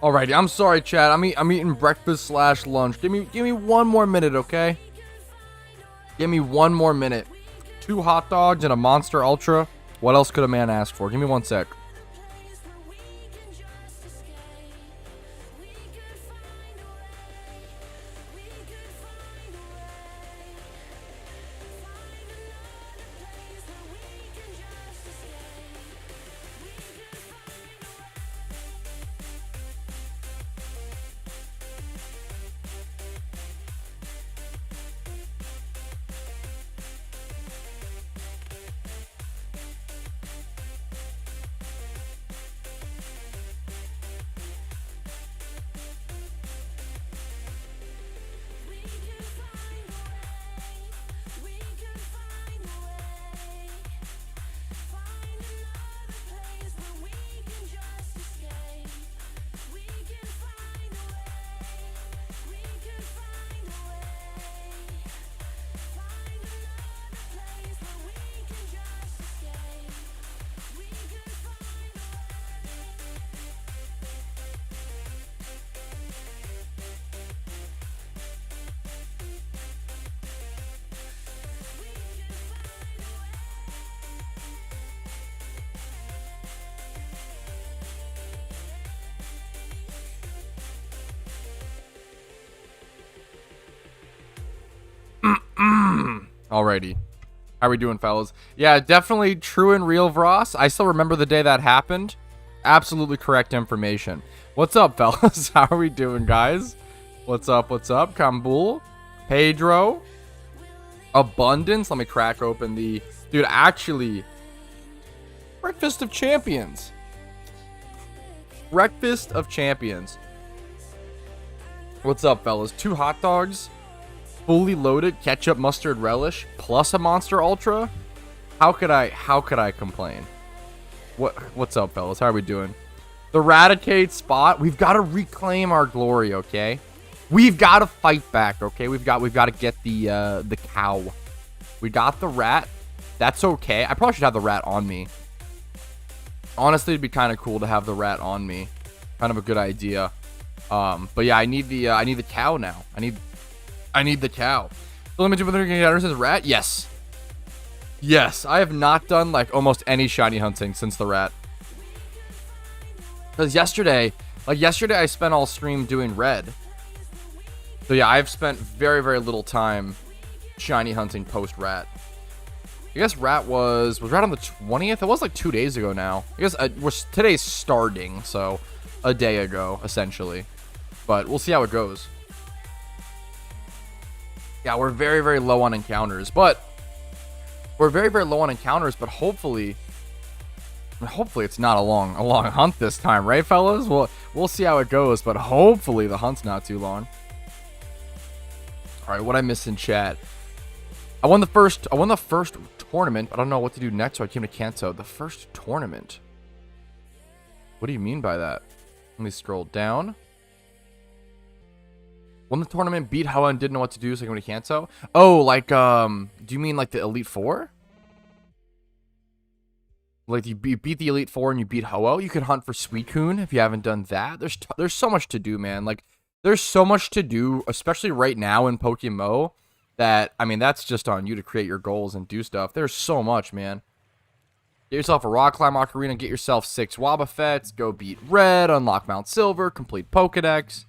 Alrighty, I'm sorry, chat. I'm eating breakfast slash lunch. Give me one more minute, okay? Give me one more minute. 2 hot dogs and a Monster Ultra. What else could a man ask for? Give me one sec. Alrighty. How are we doing, fellas? Yeah, definitely true and real, Vross. I still remember the day that happened. Absolutely correct information. What's up, fellas? How are we doing, guys? What's up? What's up? Kambul? Pedro? Abundance? Let me crack open the... Dude, actually... Breakfast of Champions. Breakfast of Champions. What's up, fellas? 2 hot dogs? Fully loaded ketchup mustard relish plus a Monster Ultra. How could I complain? What's up, fellas? How are we doing? The Raticate spot. We've got to reclaim our glory, okay? We've got to fight back, okay? We've got to get the cow. We got the rat. That's okay. I probably should have the rat on me. Honestly, it'd be kind of cool to have the rat on me. Kind of a good idea. But yeah, I need the cow now. I need the cow. The limit to whether you can says rat? Yes. Yes. I have not done like almost any shiny hunting since the rat. Because yesterday I spent all stream doing red. So yeah, I've spent very, very little time shiny hunting post rat. I guess rat was rat on the 20th? It was like 2 days ago now. I guess today's starting, so a day ago, essentially. But we'll see how it goes. Yeah, we're very, very low on encounters, but hopefully it's not a long hunt this time, right, fellas? We'll see how it goes, but hopefully the hunt's not too long. All right, what I missed in chat? I won the first tournament. I don't know what to do next, so I came to Kanto. The first tournament. What do you mean by that? Let me scroll down. Won the tournament, beat Hoa, and didn't know what to do, so I came to Kanto. Oh, like, do you mean like the Elite Four? Like you beat the Elite Four and you beat Hoa? You could hunt for Suicune if you haven't done that. There's so much to do, man. Like, there's so much to do, especially right now in PokeMMO, that, I mean, that's just on you to create your goals and do stuff. There's so much, man. Get yourself a Rock Climb Ocarina, get yourself 6 Wobbuffets, go beat Red, unlock Mount Silver, complete Pokedex.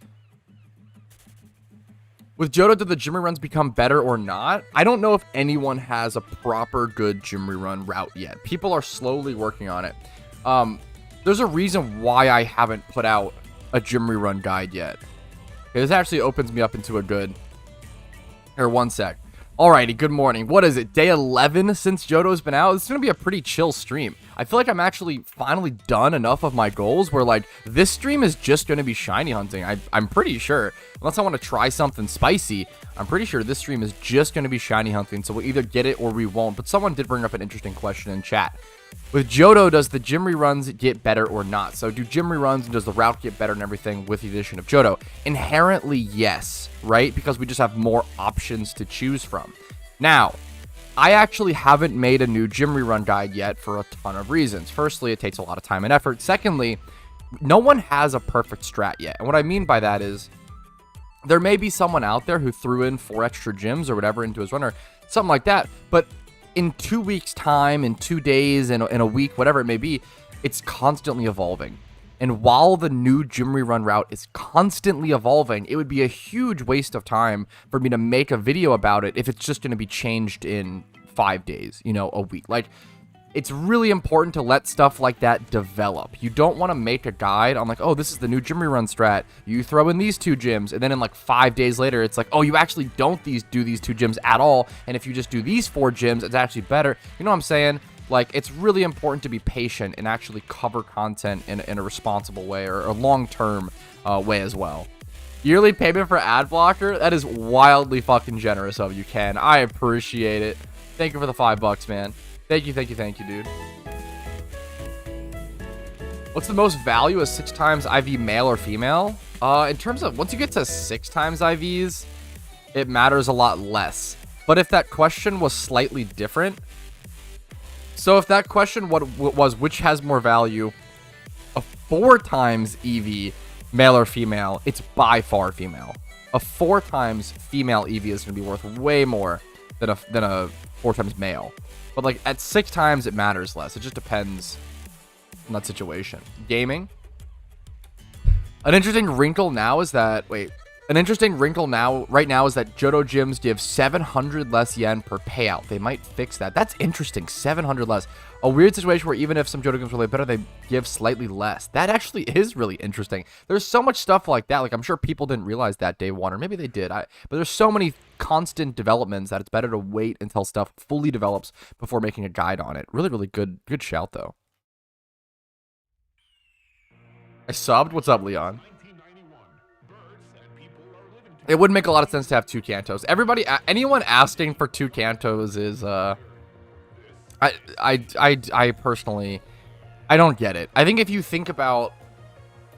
With JOHTO, did the gym reruns become better or not? I don't know if anyone has a proper good gym rerun route yet. People are slowly working on it. There's a reason why I haven't put out a gym rerun guide yet. This actually opens me up into a good... Here, one sec. Alrighty, good morning. What is it, day 11 since JOHTO's been out? It's going to be a pretty chill stream. I feel like I'm actually finally done enough of my goals where, like, this stream is just going to be shiny hunting. I'm pretty sure. Unless I want to try something spicy, I'm pretty sure this stream is just going to be shiny hunting. So we'll either get it or we won't. But someone did bring up an interesting question in chat. With JOHTO, does the gym reruns get better or not? So do gym reruns and does the route get better and everything with the addition of JOHTO? Inherently, yes, right? Because we just have more options to choose from. Now, I actually haven't made a new gym rerun guide yet for a ton of reasons. Firstly, it takes a lot of time and effort. Secondly, no one has a perfect strat yet. And what I mean by that is there may be someone out there who threw in 4 extra gyms or whatever into his runner, something like that. But in 2 weeks time, in 2 days, in a week, whatever it may be, it's constantly evolving. And while the new gym rerun route is constantly evolving, it would be a huge waste of time for me to make a video about it if it's just going to be changed in 5 days, you know, a week. Like, it's really important to let stuff like that develop. You don't want to make a guide on like, oh, this is the new gym rerun strat. You throw in these 2 gyms, and then in like 5 days later, it's like, oh, you actually don't do these 2 gyms at all. And if you just do these 4 gyms, it's actually better. You know what I'm saying? Like, it's really important to be patient and actually cover content in a responsible way, or a long-term way as well. Yearly payment for ad blocker? That is wildly fucking generous of you, Ken. I appreciate it. Thank you for the $5, man. Thank you, dude. What's the most value of 6 times IV male or female? In terms of, once you get to 6 times IVs, it matters a lot less. But if that question was slightly different, so if that question was which has more value, a 4 times EV, male or female, it's by far female. A 4 times female EV is going to be worth way more than a 4 times male. But like at 6 times, it matters less. It just depends on that situation. Gaming. An interesting wrinkle now is that, right now is that JOHTO gyms give 700 less yen per payout. They might fix that. That's interesting. 700 less. A weird situation where even if some JOHTO gyms are really better, they give slightly less. That actually is really interesting. There's so much stuff like that. Like, I'm sure people didn't realize that day one, or maybe they did. But there's so many constant developments that it's better to wait until stuff fully develops before making a guide on it. Really, really good shout, though. I subbed? What's up, Leon? It would make a lot of sense to have 2 Kantos. Anyone asking for 2 Kantos is, I personally, I don't get it. I think if you think about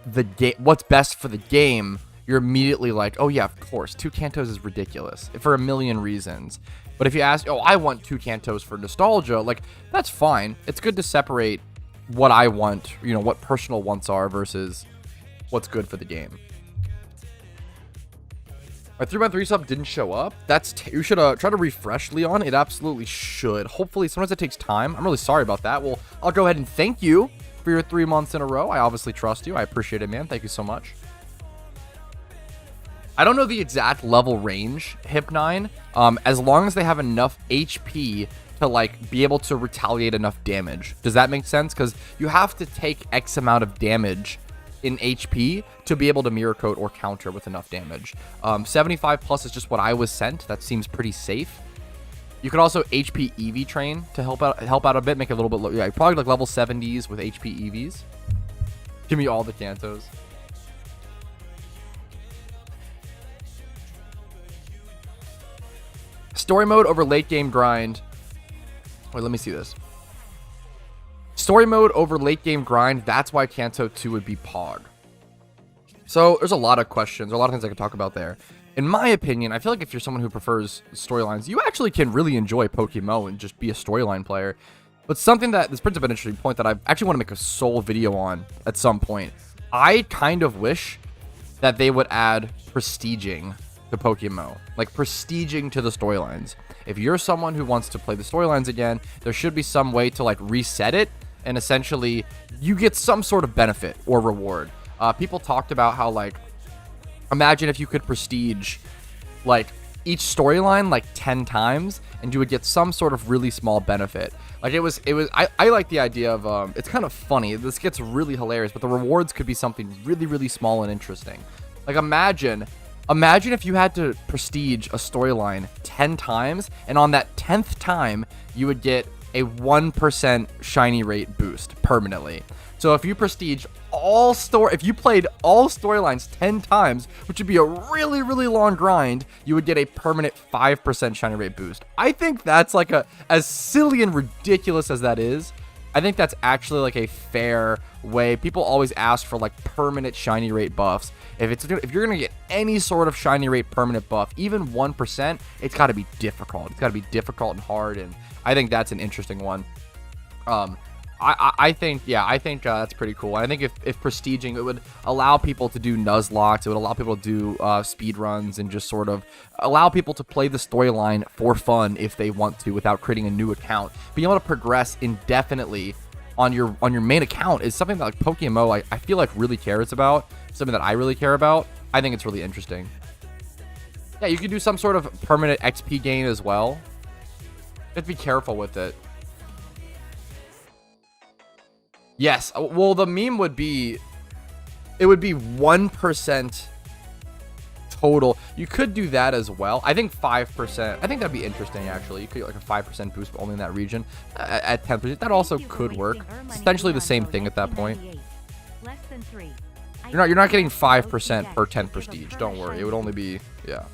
the game, what's best for the game, you're immediately like, oh yeah, of course, 2 Kantos is ridiculous for a million reasons. But if you ask, oh, I want 2 Kantos for nostalgia, like, that's fine. It's good to separate what I want, you know, what personal wants are versus what's good for the game. My 3x3 sub didn't show up. You should try to refresh, Leon. It absolutely should. Hopefully, sometimes it takes time. I'm really sorry about that. Well, I'll go ahead and thank you for your 3 months in a row. I obviously trust you. I appreciate it, man. Thank you so much. I don't know the exact level range, Hip9, as long as they have enough HP to like be able to retaliate enough damage. Does that make sense? Because you have to take X amount of damage in HP to be able to mirror coat or counter with enough damage. 75 plus is just what I was sent. That seems pretty safe. You could also HP EV train to help out a bit, make it a little bit low. Yeah, probably like level 70s with HP EVs. Give me all the Kantos. Story mode over late game grind. Wait, let me see this. Story mode over late game grind. That's why Kanto 2 would be Pog. So there's a lot of questions, a lot of things I could talk about there. In my opinion, I feel like if you're someone who prefers storylines, you actually can really enjoy PokeMMO and just be a storyline player. But something that, this brings up an interesting point that I actually want to make a sole video on at some point. I kind of wish that they would add prestiging to PokeMMO, like prestiging to the storylines. If you're someone who wants to play the storylines again, there should be some way to like reset it, and essentially you get some sort of benefit or reward. People talked about how, like, imagine if you could prestige like each storyline like 10 times and you would get some sort of really small benefit. Like I like the idea of it's kind of funny, this gets really hilarious, but the rewards could be something really, really small and interesting. Like imagine if you had to prestige a storyline 10 times, and on that 10th time, you would get a 1% shiny rate boost permanently. So if you prestige if you played all storylines 10 times, which would be a really, really long grind, you would get a permanent 5% shiny rate boost. I think that's like as silly and ridiculous as that is, I think that's actually like a fair way. People always ask for like permanent shiny rate buffs. If you're gonna get any sort of shiny rate permanent buff, even 1%, it's got to be difficult. It's got to be difficult and hard, and I think that's an interesting one. I think, yeah, I think that's pretty cool. I think if prestiging, it would allow people to do Nuzlocke. It would allow people to do speed runs and just sort of allow people to play the storyline for fun if they want to without creating a new account. Being able to progress indefinitely on your main account is something that like PokeMMO I feel like really cares about. Something that I really care about. I think it's really interesting. Yeah, you can do some sort of permanent XP gain as well. You have to be careful with it. Yes, well, the meme would be, it would be 1% total. You could do that as well. I think 5%. I think that'd be interesting, actually. You could get like a 5% boost only in that region at 10%. That also could work. It's essentially the same thing at that point. You're not getting 5% per 10 prestige. Don't worry. It would only be, yeah.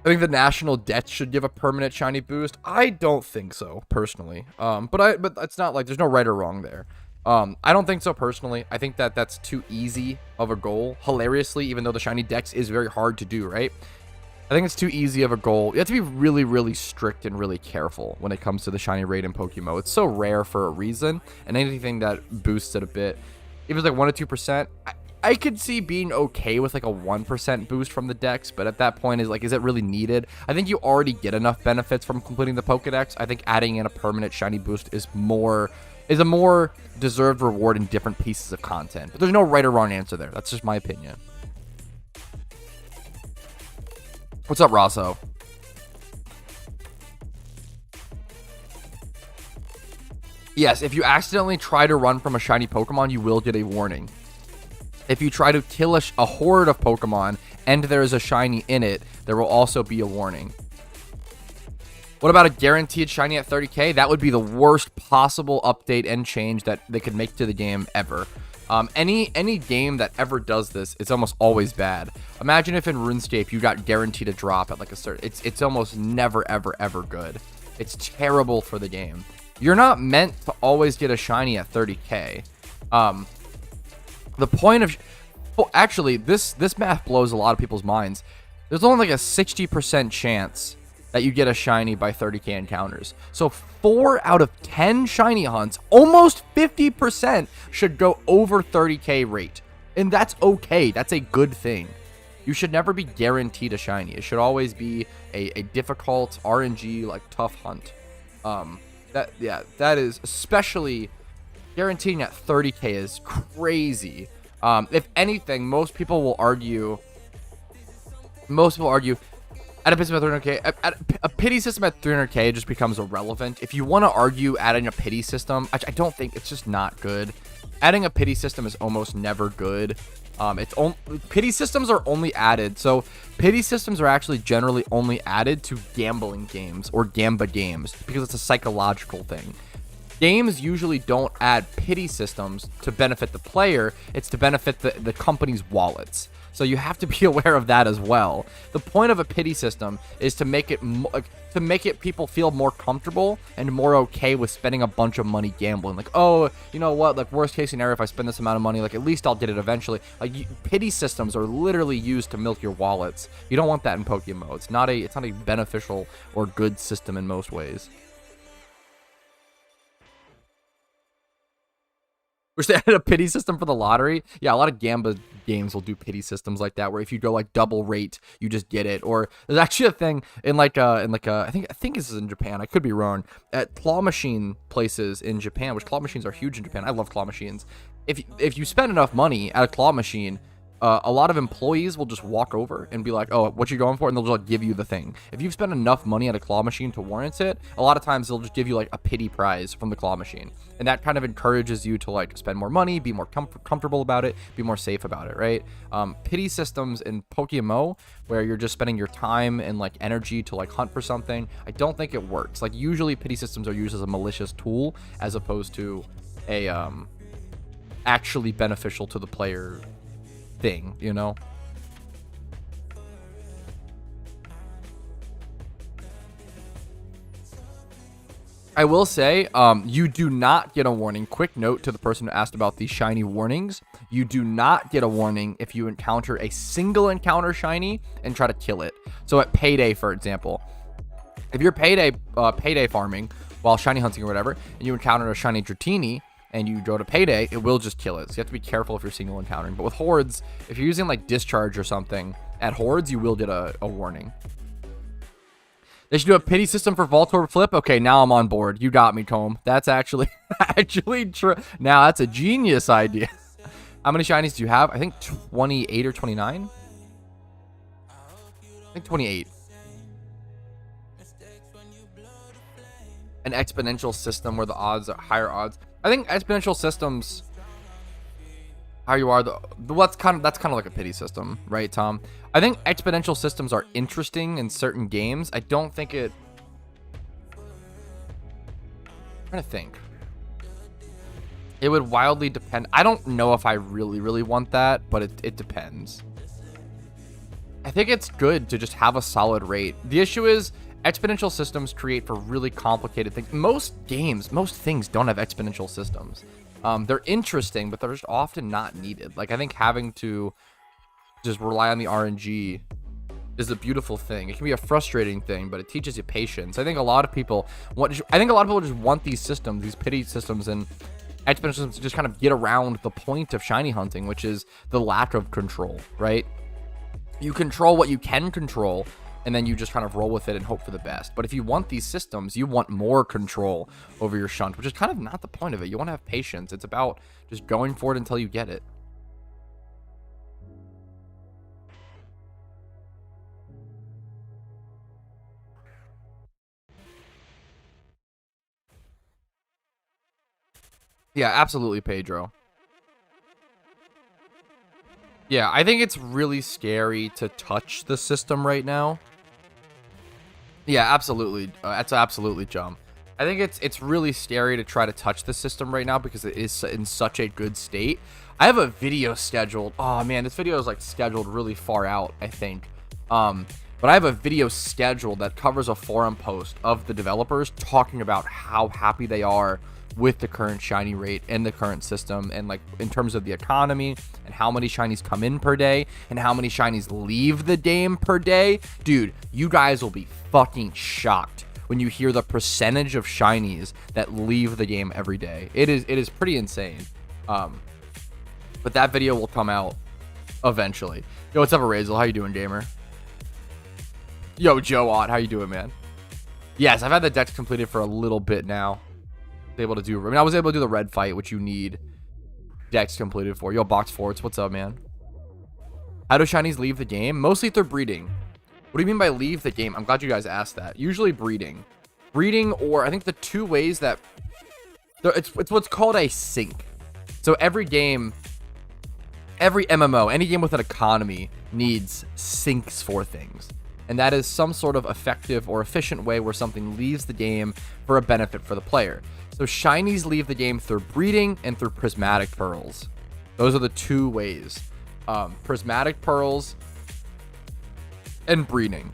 I think the national debt should give a permanent shiny boost. I don't think so, personally. But it's not like there's no right or wrong there. I don't think so personally. I think that that's too easy of a goal. Hilariously, even though the shiny dex is very hard to do, right? I think it's too easy of a goal. You have to be really, really strict and really careful when it comes to the shiny rate in PokeMMO. It's so rare for a reason, and anything that boosts it a bit, if it's like 1 to 2%, I could see being okay with like a 1% boost from the dex, but at that point is it really needed? I think you already get enough benefits from completing the Pokedex. I think adding in a permanent shiny boost is a more deserved reward in different pieces of content. But there's no right or wrong answer there. That's just my opinion. What's up, Rosso? Yes, if you accidentally try to run from a shiny Pokemon, you will get a warning. If you try to kill a horde of Pokemon and there is a shiny in it, there will also be a warning. What about a guaranteed shiny at 30k? That would be the worst possible update and change that they could make to the game ever. Any game that ever does this, it's almost always bad. Imagine if in RuneScape you got guaranteed a drop at like a certain, it's almost never ever good. It's terrible for the game. You're not meant to always get a shiny at 30k. The point of, well, actually, this math blows a lot of people's minds. There's only like a 60% chance that you get a shiny by 30k encounters. So 4 out of 10 shiny hunts, almost 50%, should go over 30k rate. And that's okay. That's a good thing. You should never be guaranteed a shiny. It should always be a difficult RNG, like, tough hunt. That is, especially guaranteeing at 30k is crazy. If anything, most people will argue at a pity system at 300k, a pity system at 300k just becomes irrelevant. If you want to argue adding a pity system, I don't think, it's just not good. Adding a pity system is almost never good. Pity systems are only added. So pity systems are actually generally only added to gambling games or Gamba games because it's a psychological thing. Games usually don't add pity systems to benefit the player. It's to benefit the company's wallets. So you have to be aware of that as well. The point of a pity system is to make it people feel more comfortable and more okay with spending a bunch of money gambling. Like, oh, you know what? Like, worst case scenario, if I spend this amount of money, like, at least I'll get it eventually. Like, pity systems are literally used to milk your wallets. You don't want that in PokeMMO. It's not a beneficial or good system in most ways. Wish they had a pity system for the lottery. Yeah, a lot of Gamba games will do pity systems like that, where if you go like double rate, you just get it. Or there's actually a thing in I think this is in Japan. I could be wrong. At claw machine places in Japan, which claw machines are huge in Japan. I love claw machines. If you spend enough money at a claw machine, a lot of employees will just walk over and be like, oh, what you going for? And they'll just like give you the thing. If you've spent enough money at a claw machine to warrant it, a lot of times they'll just give you like a pity prize from the claw machine. And that kind of encourages you to like spend more money, be more comfortable about it, be more safe about it, right? Pity systems in PokeMMO, where you're just spending your time and like energy to like hunt for something, I don't think it works. Like, usually pity systems are used as a malicious tool as opposed to a actually beneficial to the player thing, you know? I will say, you do not get a warning. Quick note to the person who asked about these shiny warnings. You do not get a warning if you encounter a single encounter shiny and try to kill it. So at Payday, for example, if you're payday farming, while shiny hunting or whatever, and you encounter a shiny Dratini, and you go to payday, it will just kill it. So you have to be careful if you're single encountering. But with hordes, if you're using like discharge or something at hordes, you will get a warning. They should do a pity system for Voltorb flip. Okay, now I'm on board. You got me, Comb. That's actually true. Now that's a genius idea. How many shinies do you have? I think 28 or 29. I think 28. An exponential system where the odds are higher odds. I think exponential systems, how you are, that's kind of like a pity system, right, Tom? I think exponential systems are interesting in certain games. I don't think I'm trying to think. It would wildly depend. I don't know if I really want that, but it depends. I think it's good to just have a solid rate. The issue is exponential systems create for really complicated things. Most things don't have exponential systems. They're interesting, but they're just often not needed. Like, I think having to just rely on the RNG is a beautiful thing. It can be a frustrating thing, but it teaches you patience. I think a lot of people just want these systems, these pity systems, and exponential systems to just kind of get around the point of shiny hunting, which is the lack of control, right? You control what you can control, and then you just kind of roll with it and hope for the best. But if you want these systems, you want more control over your shunt, which is kind of not the point of it. You want to have patience. It's about just going for it until you get it. Yeah, absolutely, Pedro. Yeah, I think it's really scary to touch the system right now. Yeah, absolutely. That's absolutely Jump. I think it's really scary to try to touch the system right now because it is in such a good state. I have a video scheduled. Oh man, this video is like scheduled really far out, I think. But I have a video scheduled that covers a forum post of the developers talking about how happy they are with the current shiny rate and the current system, and like in terms of the economy and how many shinies come in per day and how many shinies leave the game per day. Dude, you guys will be fucking shocked when you hear the percentage of shinies that leave the game every day. It is pretty insane. But that video will come out eventually. Yo, what's up, Razel? How you doing, gamer? Yo, Joe Ott, how you doing, man? Yes, I've had the decks completed for a little bit now. I was able to do the red fight, which you need decks completed for. Yo, Box Forts, what's up, man? How do shinies leave the game? Mostly through breeding. What do you mean by leave the game? I'm glad you guys asked that. Usually breeding. Breeding, or I think the two ways that... It's what's called a sync. So every game, every MMO, any game with an economy needs syncs for things. And that is some sort of effective or efficient way where something leaves the game for a benefit for the player. So shinies leave the game through breeding and through prismatic pearls. Those are the two ways. Prismatic pearls and breeding.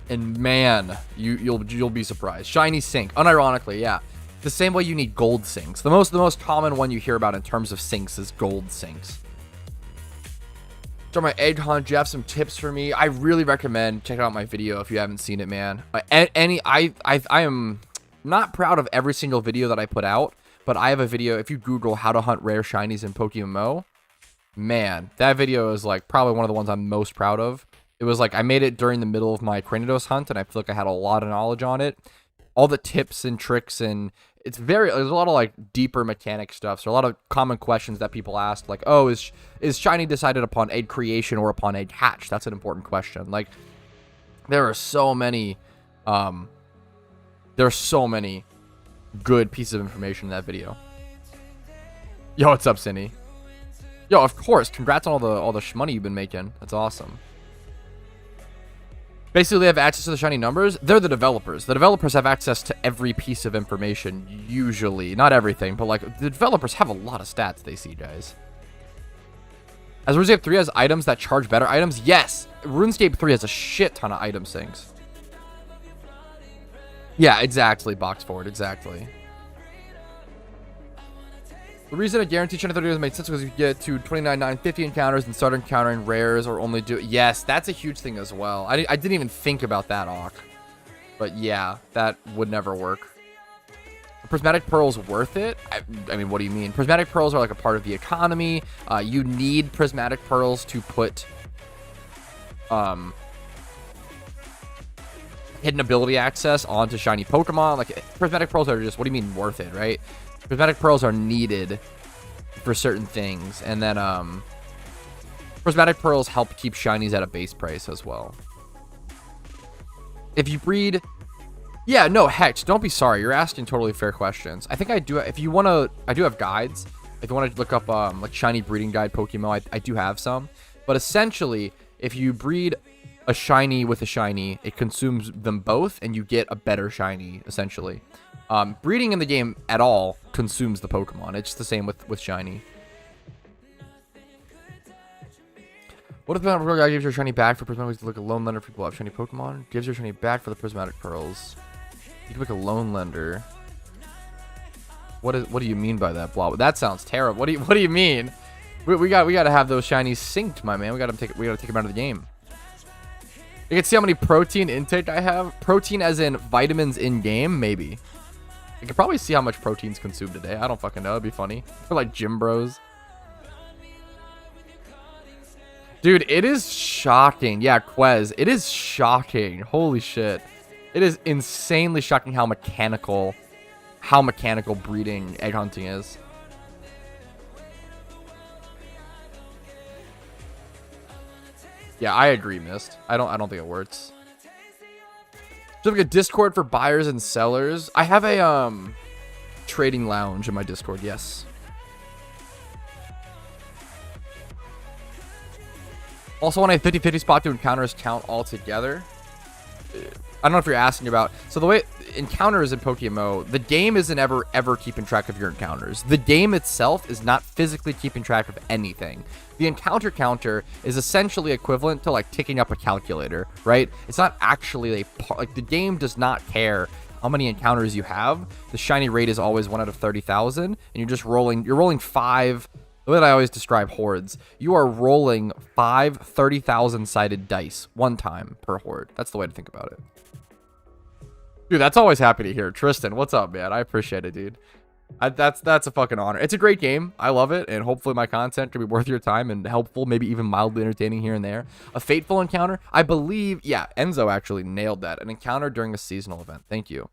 And man, you'll be surprised. Shiny sync, unironically, yeah. The same way you need gold syncs. The most common one you hear about in terms of syncs is gold syncs. So my egg hunt, you have some tips for me? I really recommend checking out my video if you haven't seen it, man. I am not proud of every single video that I put out, but I have a video. If you Google how to hunt rare shinies in PokeMMO, man, that video is like probably one of the ones I'm most proud of. It was like I made it during the middle of my Cranidos hunt, and I feel like I had a lot of knowledge on it. All the tips and tricks, and there's a lot of like deeper mechanic stuff. So a lot of common questions that people ask, like, oh, is shiny decided upon egg creation or upon egg hatch? That's an important question. Like, there are so many good pieces of information in that video. Yo, what's up, Cindy? Yo, of course, congrats on all the shmoney you've been making. That's awesome. Basically, they have access to the shiny numbers. They're the developers. The developers have access to every piece of information, usually. Not everything, but like the developers have a lot of stats they see, guys. As RuneScape 3 has items that charge better items, yes. RuneScape 3 has a shit ton of item sinks. Yeah, exactly, Box Forward, exactly. The reason a guaranteed shiny 30 doesn't make sense is because you get to 29,950 encounters and start encountering rares or only do... Yes, that's a huge thing as well. I didn't even think about that, Awk. But yeah, that would never work. Are prismatic pearls worth it? I mean, what do you mean? Prismatic pearls are like a part of the economy. You need prismatic pearls to put hidden ability access onto shiny Pokemon. Like, prismatic pearls are just, what do you mean worth it, right? Prismatic pearls are needed for certain things. And then prismatic pearls help keep shinies at a base price as well. If you breed... Yeah, no, Hex, don't be sorry. You're asking totally fair questions. I think I do... If you want to... I do have guides. If you want to look up, like, shiny breeding guide Pokemon, I do have some. But essentially, if you breed a shiny with a shiny, it consumes them both, and you get a better shiny, essentially. Breeding in the game at all consumes the Pokemon. It's just the same with shiny. What if the Prismatic Guy gives your shiny back for prismatic to look a lone lender for people who have shiny Pokemon? Gives your shiny back for the prismatic pearls. You can pick a lone lender. What do you mean by that? Blah. That sounds terrible. What do you mean? We got to have those shinies synced, my man. We got to take them out of the game. You can see how many protein intake I have. Protein as in vitamins in game, maybe. You can probably see how much protein's consumed today. I don't fucking know. It'd be funny. We're like gym bros. Dude, it is shocking. Yeah, Quez. It is shocking. Holy shit. It is insanely shocking how mechanical breeding egg hunting is. Yeah, I agree, Mist. I don't think it works. So like a Discord for buyers and sellers. I have a trading lounge in my Discord, yes. Also, when I 50-50 spot to encounters count all together. I don't know if you're asking about. So the way encounters in PokeMMO, the game isn't ever keeping track of your encounters. The game itself is not physically keeping track of anything. The encounter counter is essentially equivalent to like ticking up a calculator, right? It's not actually a part. Like, the game does not care how many encounters you have. The shiny rate is always 1 out of 30,000, and you're just rolling. You're rolling 5. The way that I always describe hordes, you are rolling 5 30,000 sided dice one time per horde. That's the way to think about it. Dude, that's always happy to hear. Tristan, what's up, man? I appreciate it, dude. That's a fucking honor. It's a great game. I love it, and hopefully my content can be worth your time and helpful, maybe even mildly entertaining here and there. A fateful encounter, I believe. Yeah, Enzo actually nailed that. An encounter during a seasonal event. Thank you.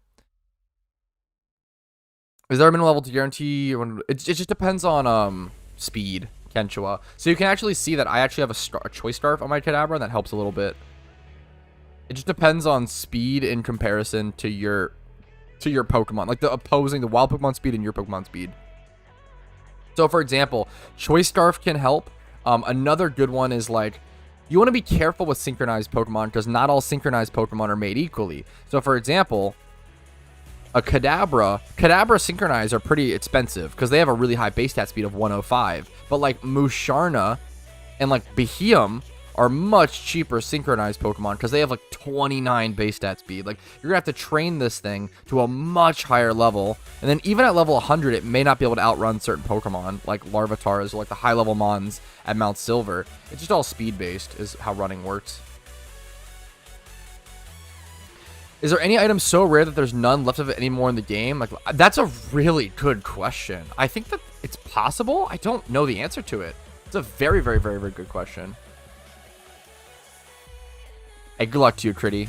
Is there a minimum level to guarantee? It just depends on speed, Kenchua. So you can actually see that I actually have a choice scarf on my Kadabra, and that helps a little bit. It just depends on speed in comparison to your Pokemon, like the wild Pokemon speed and your Pokemon speed. So for example, choice scarf can help. Another good one is like, you want to be careful with synchronized Pokemon because not all synchronized Pokemon are made equally. So for example, a Kadabra synchronized are pretty expensive because they have a really high base stat speed of 105. But like Musharna and like Beheeyem are much cheaper synchronized Pokemon because they have like 29 base stat speed. Like, you're gonna have to train this thing to a much higher level, and then even at level 100 it may not be able to outrun certain Pokemon like Larvitars or like the high level Mons at Mount Silver. It's just all speed based is how running works. Is there any item so rare that there's none left of it anymore in the game? Like, that's a really good question. I think that it's possible. I don't know the answer to it. It's a very, very, very, very good question. Hey, good luck to you, Critty.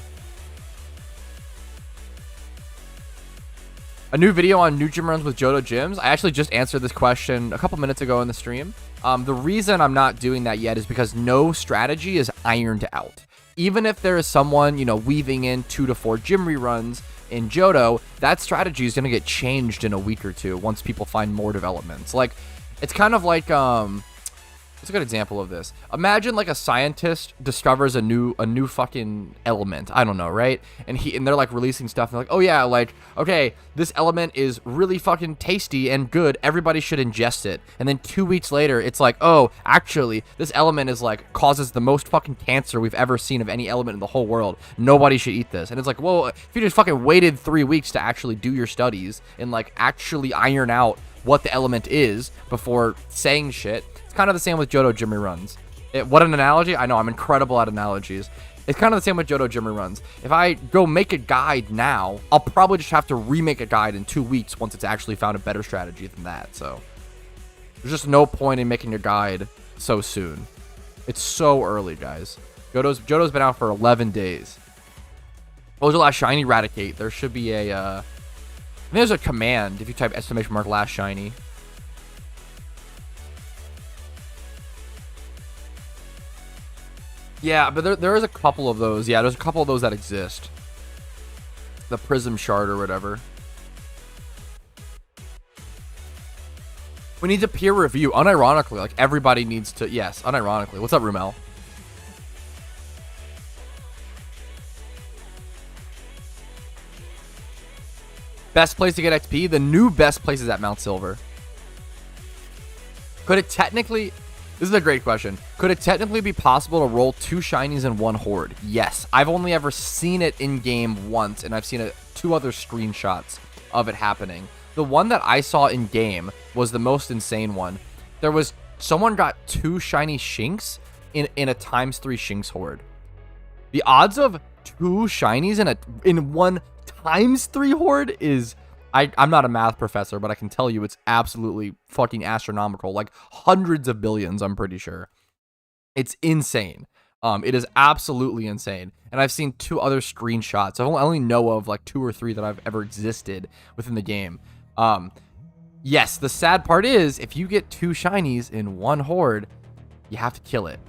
A new video on new gym runs with JOHTO gyms. I actually just answered this question a couple minutes ago in the stream. The reason I'm not doing that yet is because no strategy is ironed out. Even if there is someone, you know, weaving in 2 to 4 gym reruns in JOHTO, that strategy is going to get changed in a week or two once people find more developments. Like, it's kind of like, what's a good example of this? Imagine like a scientist discovers a new fucking element. I don't know, right? And they're like releasing stuff. And they're like, oh yeah, like, okay, this element is really fucking tasty and good. Everybody should ingest it. And then 2 weeks later, it's like, oh, actually, this element is like causes the most fucking cancer we've ever seen of any element in the whole world. Nobody should eat this. And it's like, whoa, if you just fucking waited 3 weeks to actually do your studies and like actually iron out what the element is before saying shit. Kind of the same with JOHTO gym reruns. What an analogy. I know I'm incredible at analogies. It's kind of the same with JOHTO gym runs. If I go make a guide now, I'll probably just have to remake a guide in 2 weeks once it's actually found a better strategy than that. So there's just no point in making a guide so soon. It's so early, guys. JOHTO's been out for 11 days. What was the last shiny? Eradicate. There should be a, I think there's a command if you type ! last shiny. Yeah, but there is a couple of those. Yeah, there's a couple of those that exist. The Prism Shard or whatever. We need to peer review. Unironically, like everybody needs to. Yes, unironically. What's up, Rumel? Best place to get XP? The new best place is at Mount Silver. Could it technically... This is a great question. Could it technically be possible to roll 2 shinies in 1 horde? Yes. I've only ever seen it in game once, and I've seen 2 other screenshots of it happening. The one that I saw in game was the most insane one. There was someone got 2 shiny Shinx in a ×3 Shinx horde. The odds of 2 shinies in 1 ×3 horde is... I'm not a math professor, but I can tell you it's absolutely fucking astronomical. Like hundreds of billions, I'm pretty sure. It's insane. It is absolutely insane. And I've seen 2 other screenshots. I only know of like 2 or 3 that I've ever existed within the game. Yes, the sad part is if you get 2 shinies in 1 horde, you have to kill it.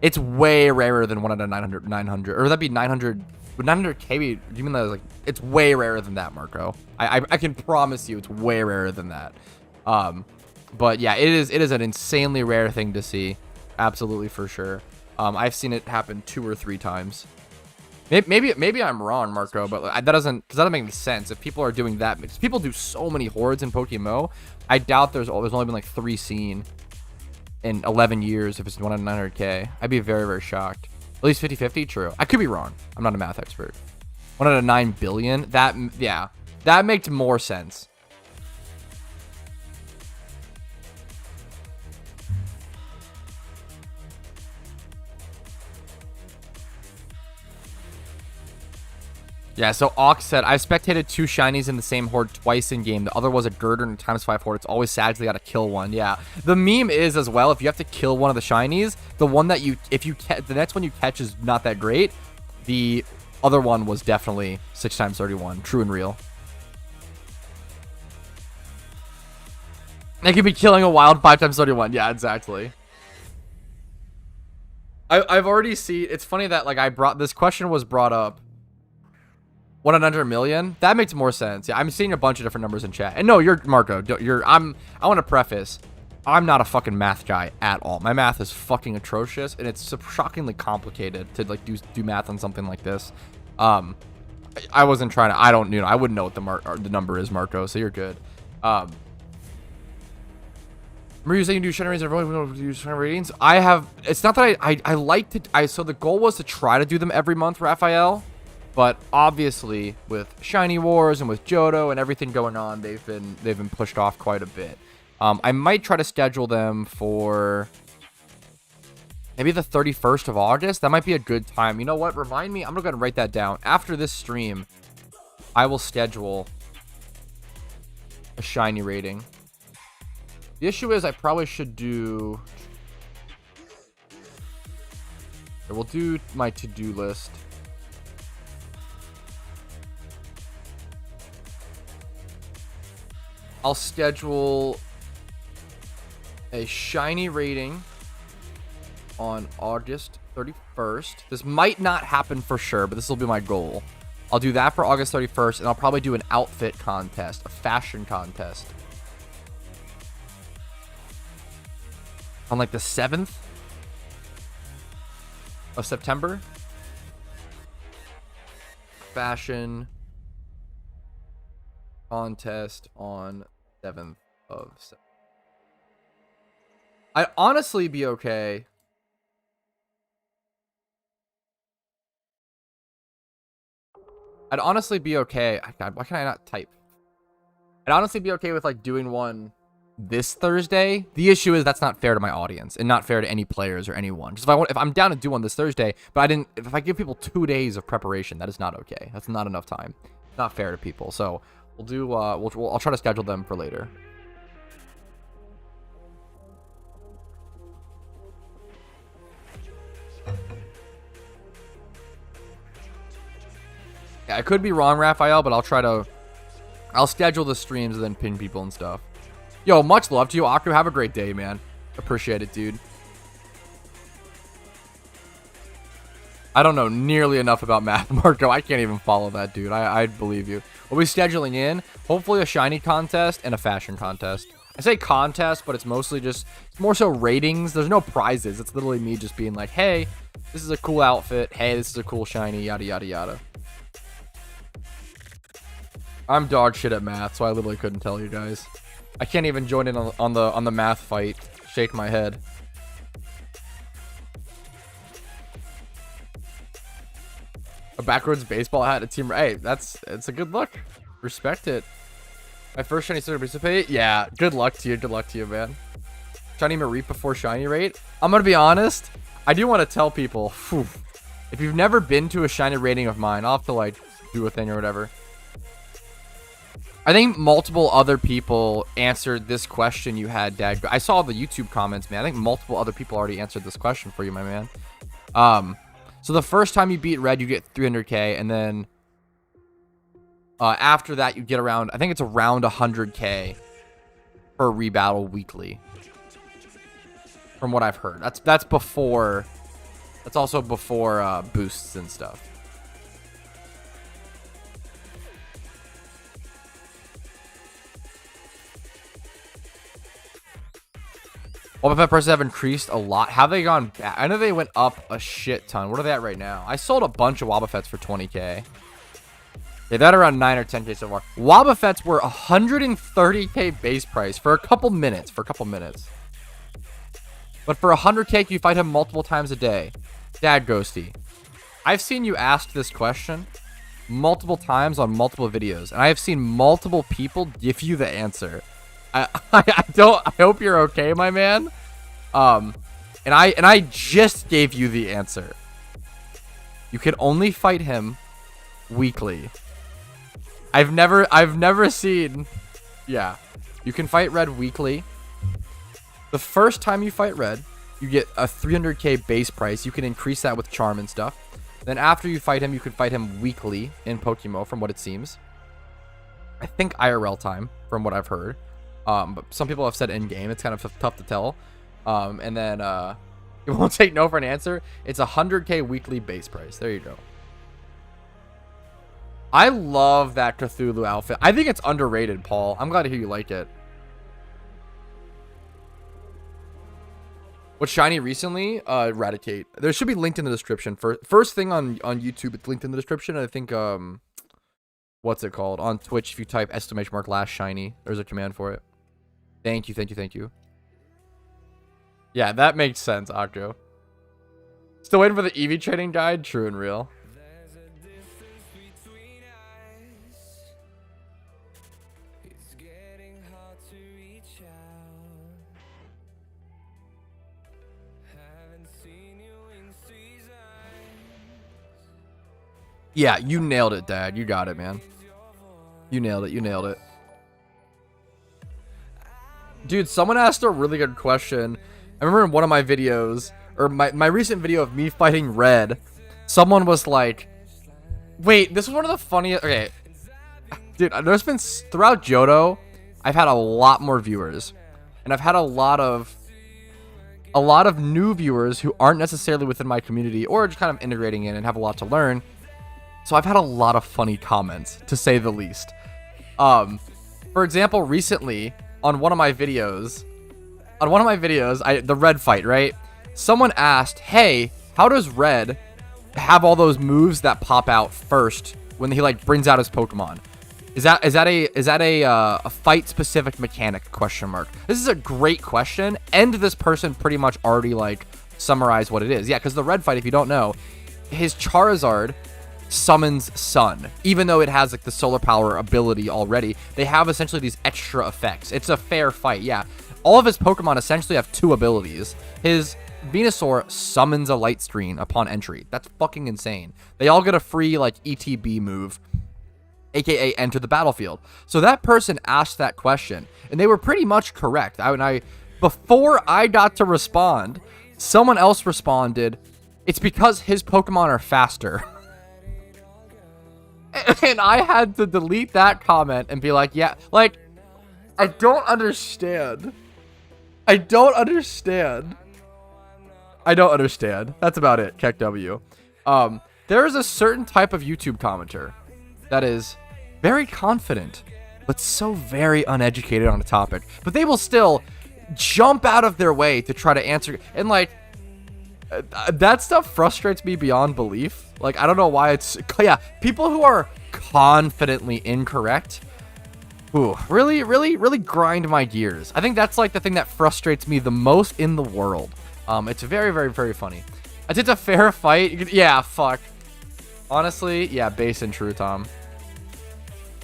It's way rarer than 1 out of 900, or that'd be 900. Would 900k be, do you mean that like, it's way rarer than that, Marco? I can promise you it's way rarer than that. But yeah, it is an insanely rare thing to see. Absolutely, for sure. I've seen it happen 2 or 3 times. Maybe I'm wrong, Marco, but that doesn't make any sense. If people are doing that, because people do so many hordes in PokeMMO, I doubt there's only been like 3 seen in 11 years if it's 1 out of 900k. I'd be very, very shocked. At least 50-50? True. I could be wrong. I'm not a math expert. 1 out of 9 billion? Yeah. That makes more sense. Yeah, so Ox said, I've spectated 2 shinies in the same horde twice in game. The other was a girder and a ×5 horde. It's always sad they gotta kill one. Yeah. The meme is as well, if you have to kill one of the shinies, the one that the next one you catch is not that great. The other one was definitely 6×31. True and real. They could be killing a wild 5×31. Yeah, exactly. I've already seen, it's funny that like this question was brought up. 1 in 100 million? That makes more sense. Yeah, I'm seeing a bunch of different numbers in chat. And no, you're Marco. I want to preface, I'm not a fucking math guy at all. My math is fucking atrocious, and it's shockingly complicated to like do math on something like this. I wasn't trying to. I don't, I wouldn't know what the number is, Marco. So you're good. Remember you saying you do shiny ratings, everyone do shiny ratings? I have. It's not that I like to. So the goal was to try to do them every month, Raphael. But obviously, with Shiny Wars and with JOHTO and everything going on, they've been pushed off quite a bit. I might try to schedule them for maybe the 31st of August. That might be a good time. You know what? Remind me. I'm gonna go ahead and write that down. After this stream, I will schedule a Shiny rating. The issue is I probably should do. We'll do my to-do list. I'll schedule a shiny rating on August 31st. This might not happen for sure, but this will be my goal. I'll do that for August 31st, and I'll probably do an outfit contest, a fashion contest. On like the 7th of September. Fashion contest on 7th of September. I'd honestly be okay. I'd honestly be okay. God, why can I not type? I'd honestly be okay with like doing one this Thursday. The issue is that's not fair to my audience and not fair to any players or anyone. Because if I'm down to do one this Thursday, but if I give people 2 days of preparation, that is not okay. That's not enough time. It's not fair to people. So we'll do. I'll try to schedule them for later. Yeah, I could be wrong, Raphael, but I'll schedule the streams and then pin people and stuff. Yo, much love to you, Aku. Have a great day, man. Appreciate it, dude. I don't know nearly enough about math, Marco. I can't even follow that, dude. I believe you. We'll be scheduling in, hopefully, a shiny contest and a fashion contest. I say contest, but it's mostly just, it's more so ratings. There's no prizes. It's literally me just being like, hey, this is a cool outfit. Hey, this is a cool shiny, yada, yada, yada. I'm dog shit at math, so I literally couldn't tell you guys. I can't even join in on the math fight. Shake my head. A backwards baseball hat, a team. Hey, it's a good look. Respect it. My first shiny starter participate. Yeah, good luck to you. Good luck to you, man. Shiny Mareep before shiny rate. I'm gonna be honest. I do want to tell people, if you've never been to a shiny rating of mine, I'll have to like do a thing or whatever. I think multiple other people answered this question you had, Dad. I saw the YouTube comments, man. I think multiple other people already answered this question for you, my man. So the first time you beat Red, you get 300k, and then after that, you get around, I think it's around 100k per rebattle weekly. From what I've heard. That's before, that's also before boosts and stuff. Wobbuffet prices have increased a lot. Have they gone back? I know they went up a shit ton. What are they at right now? I sold a bunch of Wobbuffets for 20k. Yeah, that around 9 or 10k so far. Wobbuffets were 130k base price for a couple minutes. But for 100k, you fight him multiple times a day. Dad Ghosty, I've seen you ask this question multiple times on multiple videos, and I have seen multiple people give you the answer. I hope you're okay, my man. And I just gave you the answer. You can only fight him weekly. I've never seen. Yeah, you can fight Red weekly. The first time you fight Red, you get a 300k base price. You can increase that with charm and stuff. Then after you fight him, you can fight him weekly in PokeMMO, from what it seems. I think IRL time, from what I've heard. But some people have said in-game. It's kind of tough to tell. And then it won't take no for an answer. It's 100k weekly base price. There you go. I love that Cthulhu outfit. I think it's underrated, Paul. I'm glad to hear you like it. What's shiny recently? Eradicate. There should be linked in the description. First thing on YouTube, it's linked in the description. I think, what's it called? On Twitch, if you type ! last shiny, there's a command for it. Thank you. Yeah, that makes sense, Octo. Still waiting for the EV trading guide? True and real. Yeah, you nailed it, Dad. You got it, man. You nailed it. Dude, someone asked a really good question. I remember in one of my videos, or my recent video of me fighting Red, someone was like, wait, this is one of the funniest. Okay, dude, there's been, throughout JOHTO, I've had a lot more viewers, and I've had a lot of new viewers who aren't necessarily within my community or just kind of integrating in and have a lot to learn. So I've had a lot of funny comments, to say the least. For example, recently on one of my videos, the Red fight, right? Someone asked, "Hey, how does Red have all those moves that pop out first when he like brings out his Pokemon? Is that a fight specific mechanic? Question mark. This is a great question, and this person pretty much already like summarized what it is. Yeah, because the Red fight, if you don't know, his Charizard summons sun, even though it has like the solar power ability already. They have essentially these extra effects. It's a fair fight. Yeah, all of his Pokemon essentially have 2 abilities. His Venusaur summons a light screen upon entry. That's fucking insane. They all get a free like ETB move, aka enter the battlefield. So that person asked that question, and they were pretty much correct. Before I got to respond, someone else responded, it's because his Pokemon are faster. And I had to delete that comment and be like, yeah, like, I don't understand. I don't understand. That's about it, Keck W. There is a certain type of YouTube commenter that is very confident, but so very uneducated on a topic. But they will still jump out of their way to try to answer. And, like, that stuff frustrates me beyond belief. Like, I don't know why it's... Yeah, people who are confidently incorrect, ooh, really, really, really grind my gears. I think that's, like, the thing that frustrates me the most in the world. It's very, very, very funny. It's a fair fight. Yeah, fuck. Honestly, yeah, base and true, Tom.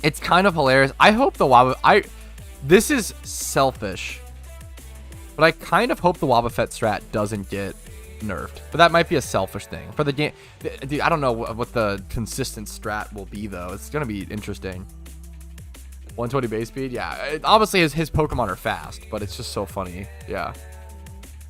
It's kind of hilarious. I hope the Wobbuffet... This is selfish, but I kind of hope the Wobbuffet strat doesn't get nerfed. But that might be a selfish thing for the game. Dude, I don't know what the consistent strat will be, though. It's going to be interesting. 120 base speed? Yeah. Obviously, his Pokemon are fast, but it's just so funny. Yeah.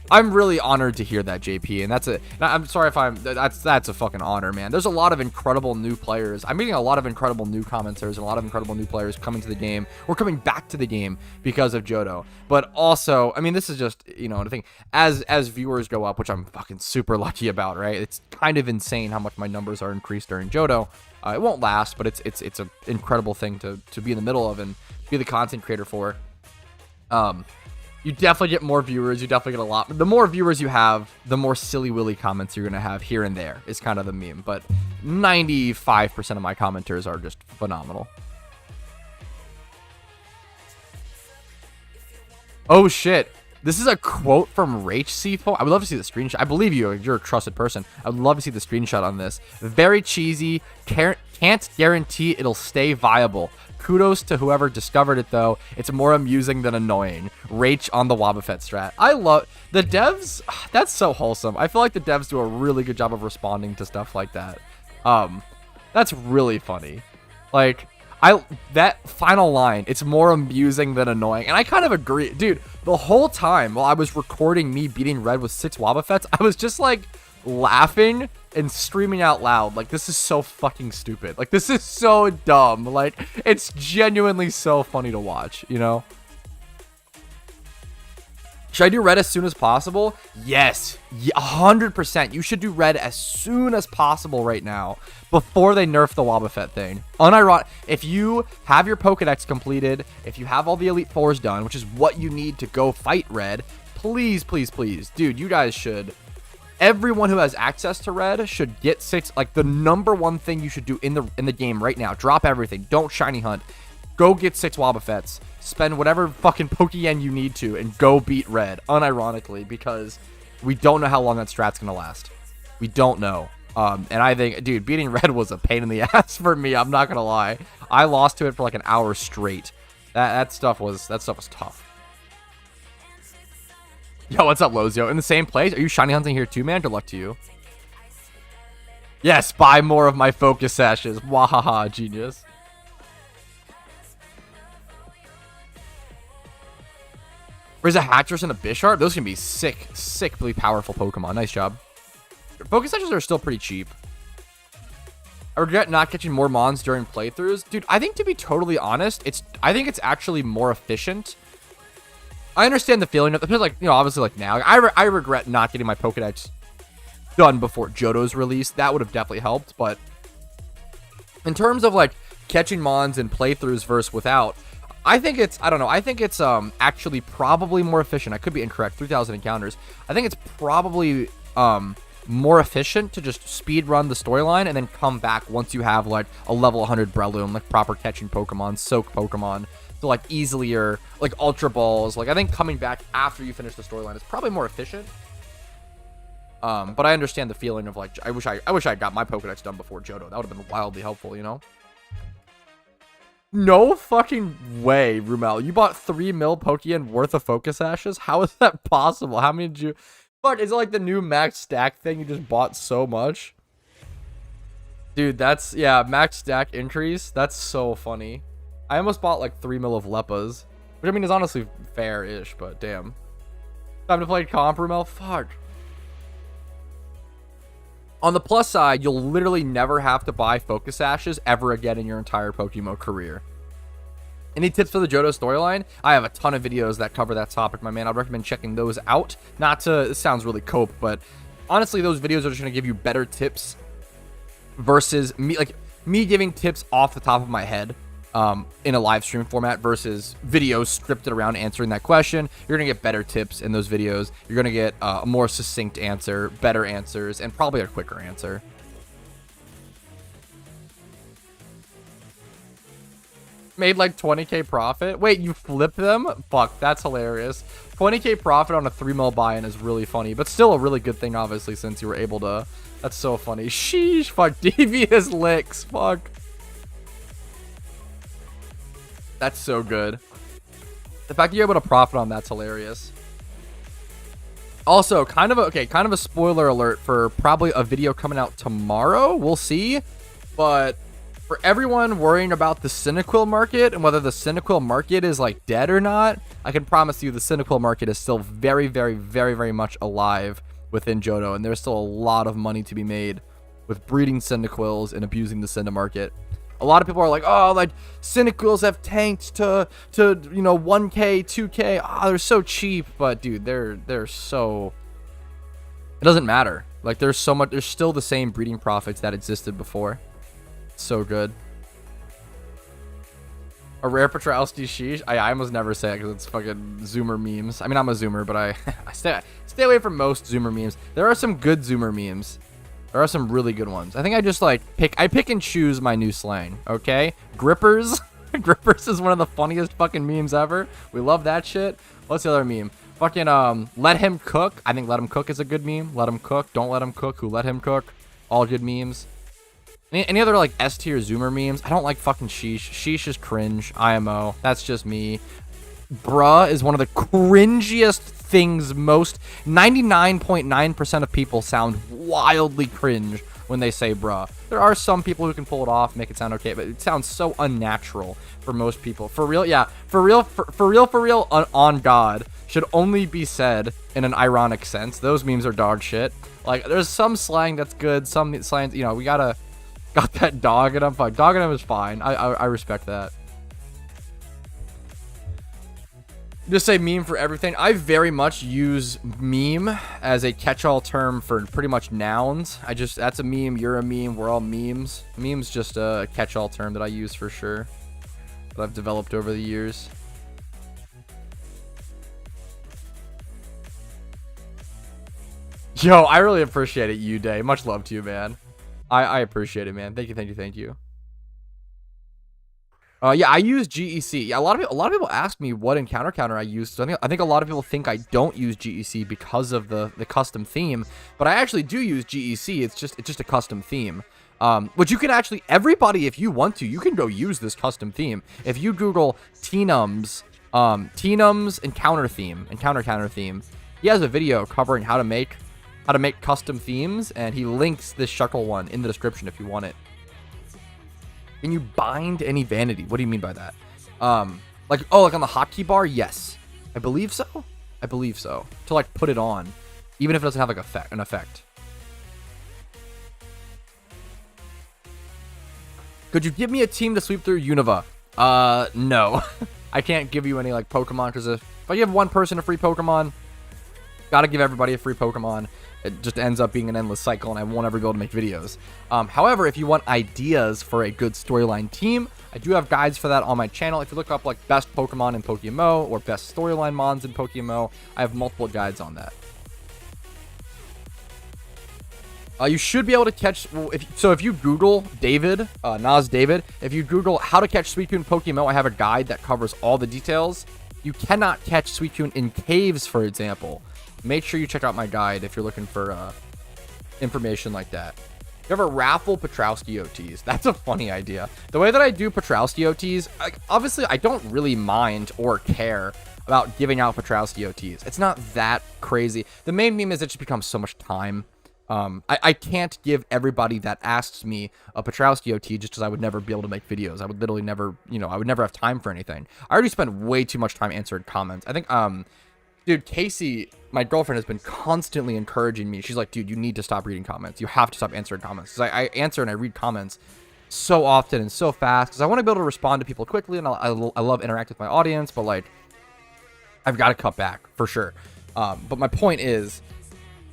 I'm really honored to hear that, JP, and I'm sorry if that's a fucking honor, man. There's a lot of incredible new players. I'm meeting a lot of incredible new commenters and a lot of incredible new players coming to the game or coming back to the game because of JOHTO. But also, I mean, this is just, you know, the thing, as viewers go up, which I'm fucking super lucky about, right? It's kind of insane how much my numbers are increased during JOHTO. It won't last, but it's an incredible thing to be in the middle of and be the content creator for. You definitely get more viewers. You definitely get a lot. The more viewers you have, the more silly willy comments you're going to have here and there is kind of the meme. But 95% of my commenters are just phenomenal. Oh, shit. This is a quote from Rach C4. I would love to see the screenshot. I believe you. You're a trusted person. I would love to see the screenshot on this. Very cheesy. Can't guarantee it'll stay viable. Kudos to whoever discovered it, though. It's more amusing than annoying. Rach on the Wobbuffet strat. I love the devs. That's so wholesome. I feel like the devs do a really good job of responding to stuff like that. That's really funny. Like, that final line, it's more amusing than annoying. And I kind of agree. Dude, the whole time while I was recording me beating Red with 6 Wobbuffets, I was just like laughing and screaming out loud. Like, this is so fucking stupid. Like, this is so dumb. Like, it's genuinely so funny to watch, you know? Should I do Red as soon as possible? Yes, 100%. You should do Red as soon as possible right now before they nerf the Wobbuffet thing. Unironic. If you have your Pokedex completed, if you have all the Elite Fours done, which is what you need to go fight Red, please, please, please. Dude, you guys should... Everyone who has access to Red should get 6. Like, the #1 thing you should do in the game right now. Drop everything. Don't shiny hunt. Go get 6 Wobbuffets. Spend whatever fucking Pokeyen you need to and go beat Red. Unironically, because we don't know how long that strat's gonna last. We don't know. And I think, dude, beating Red was a pain in the ass for me. I'm not gonna lie. I lost to it for like an hour straight. That stuff was tough. Yo, what's up, Lozio? In the same place? Are you shiny hunting here too, man? Good luck to you. Yes, buy more of my focus sashes. Wahaha, genius. Where's a Hattress and a Bisharp? Those can be sickly powerful Pokemon. Nice job. Focus sashes are still pretty cheap. I regret not catching more Mons during playthroughs. Dude, I think to be totally honest, I think it's actually more efficient. I understand the feeling of it, like, you know, obviously like now, I regret not getting my Pokedex done before Johto's release. That would have definitely helped, but in terms of like catching Mons in playthroughs versus without, I think it's, I don't know, I think it's actually probably more efficient. I could be incorrect, 3,000 encounters. I think it's probably more efficient to just speed run the storyline and then come back once you have like a level 100 Breloom, like proper catching Pokemon, soak Pokemon. So like easier, like Ultra Balls. Like I think coming back after you finish the storyline is probably more efficient. But I understand the feeling of like, I wish I had got my Pokedex done before Johto. That would have been wildly helpful, you know? No fucking way, Rumel. You bought 3 mil Pokeyen worth of Focus Ashes? How is that possible? How many did you... Fuck, is it like the new max stack thing? You just bought so much? Dude, that's... Yeah, max stack increase. That's so funny. I almost bought like 3 mil of Leppas. Which I mean is honestly fair-ish, but damn. Time to play comp, Rumel? Fuck. On the plus side, you'll literally never have to buy Focus Ashes ever again in your entire PokeMMO career. Any tips for the Johto storyline? I have a ton of videos that cover that topic, my man. I'd recommend checking those out. Not to, it sounds really cope, but honestly, those videos are just going to give you better tips versus me giving tips off the top of my head in a live stream format versus videos scripted around answering that question. You're going to get better tips in those videos. You're going to get a more succinct answer, better answers, and probably a quicker answer. Made like 20k profit. Wait, you flip them? Fuck, that's hilarious. 20k profit on a 3 mil buy-in is really funny, but still a really good thing, obviously, since you were able to. That's so funny. Sheesh, fuck, devious licks, fuck. That's so good. The fact that you're able to profit on that's hilarious. Also, kind of a spoiler alert for probably a video coming out tomorrow. We'll see. But for everyone worrying about the Cyndaquil market and whether the Cyndaquil market is like dead or not, I can promise you the Cyndaquil market is still very, very, very, very much alive within Johto, and there's still a lot of money to be made with breeding Cyndaquils and abusing the Cynda market. A lot of people are like, oh, like Cyndaquils have tanked to you know 1k, 2k. Oh, they're so cheap, but dude, they're so. It doesn't matter. Like there's so much. There's still the same breeding profits that existed before. So good. A rare Patrouski, sheesh. I almost never say it because it's fucking Zoomer memes. I mean, I'm a Zoomer, but I stay away from most Zoomer memes. There are some good Zoomer memes. There are some really good ones. I think I just like pick and choose my new slang. Okay, grippers. Grippers is one of the funniest fucking memes ever. We love that shit. What's the other meme? Fucking let him cook. I think let him cook is a good meme. Let him cook. Don't let him cook. Who let him cook? All good memes. Any other like S tier Zoomer memes? I don't like fucking sheesh. Sheesh is cringe. IMO. That's just me. Bruh is one of the cringiest things. Most 99.9% of people sound wildly cringe when they say bruh. There are some people who can pull it off, make it sound okay, but it sounds so unnatural for most people. For real, yeah. For real, on God, should only be said in an ironic sense. Those memes are dog shit. Like, there's some slang that's good, some slang, you know, we got that dog in him. Fuck, dog in him is fine. I respect that. Just say meme for everything. I very much use meme as a catch-all term for pretty much nouns. That's a meme, you're a meme, we're all memes. Meme's just a catch-all term that I use for sure, that I've developed over the years. Yo, I really appreciate it, Day. Much love to you, man. I appreciate it, man. Thank you. Yeah, I use GEC. Yeah, a lot of people ask me what encounter counter I use. So I think a lot of people think I don't use GEC because of the custom theme, but I actually do use GEC. It's just a custom theme. Which you can actually, everybody, if you want to, you can go use this custom theme. If you Google Teenum's encounter counter theme, he has a video covering how to make custom themes, and he links this Shuckle one in the description if you want it. Can you bind any vanity? What do you mean by that? Like on the hotkey bar? Yes. I believe so. To like put it on, even if it doesn't have like an effect. Could you give me a team to sweep through Unova? No. I can't give you any like Pokemon, because if I give one person a free Pokemon, gotta give everybody a free Pokemon. It just ends up being an endless cycle, and I won't ever be able to make videos. However, if you want ideas for a good storyline team, I do have guides for that on my channel. If you look up like best Pokemon in PokeMMO or best storyline mons in PokeMMO, I have multiple guides on that. You should be able to catch, if you Google David, Nas David, if you Google how to catch Suicune in PokeMMO, I have a guide that covers all the details. You cannot catch Suicune in caves, for example. Make sure you check out my guide if you're looking for information like that. You ever raffle Patrouski OTs? That's a funny idea. The way that I do Patrouski OTs, like, obviously I don't really mind or care about giving out Patrouski OTs. It's not that crazy. The main meme is it just becomes so much time. I can't give everybody that asks me a Patrouski OT just because I would never be able to make videos. I would literally never, I would never have time for anything. I already spend way too much time answering comments. I think, dude, Casey, my girlfriend, has been constantly encouraging me. She's like, dude, you need to stop reading comments. You have to stop answering comments. Because I answer and I read comments so often and so fast. Because I want to be able to respond to people quickly. And I love interacting with my audience. But, like, I've got to cut back for sure. But my point is,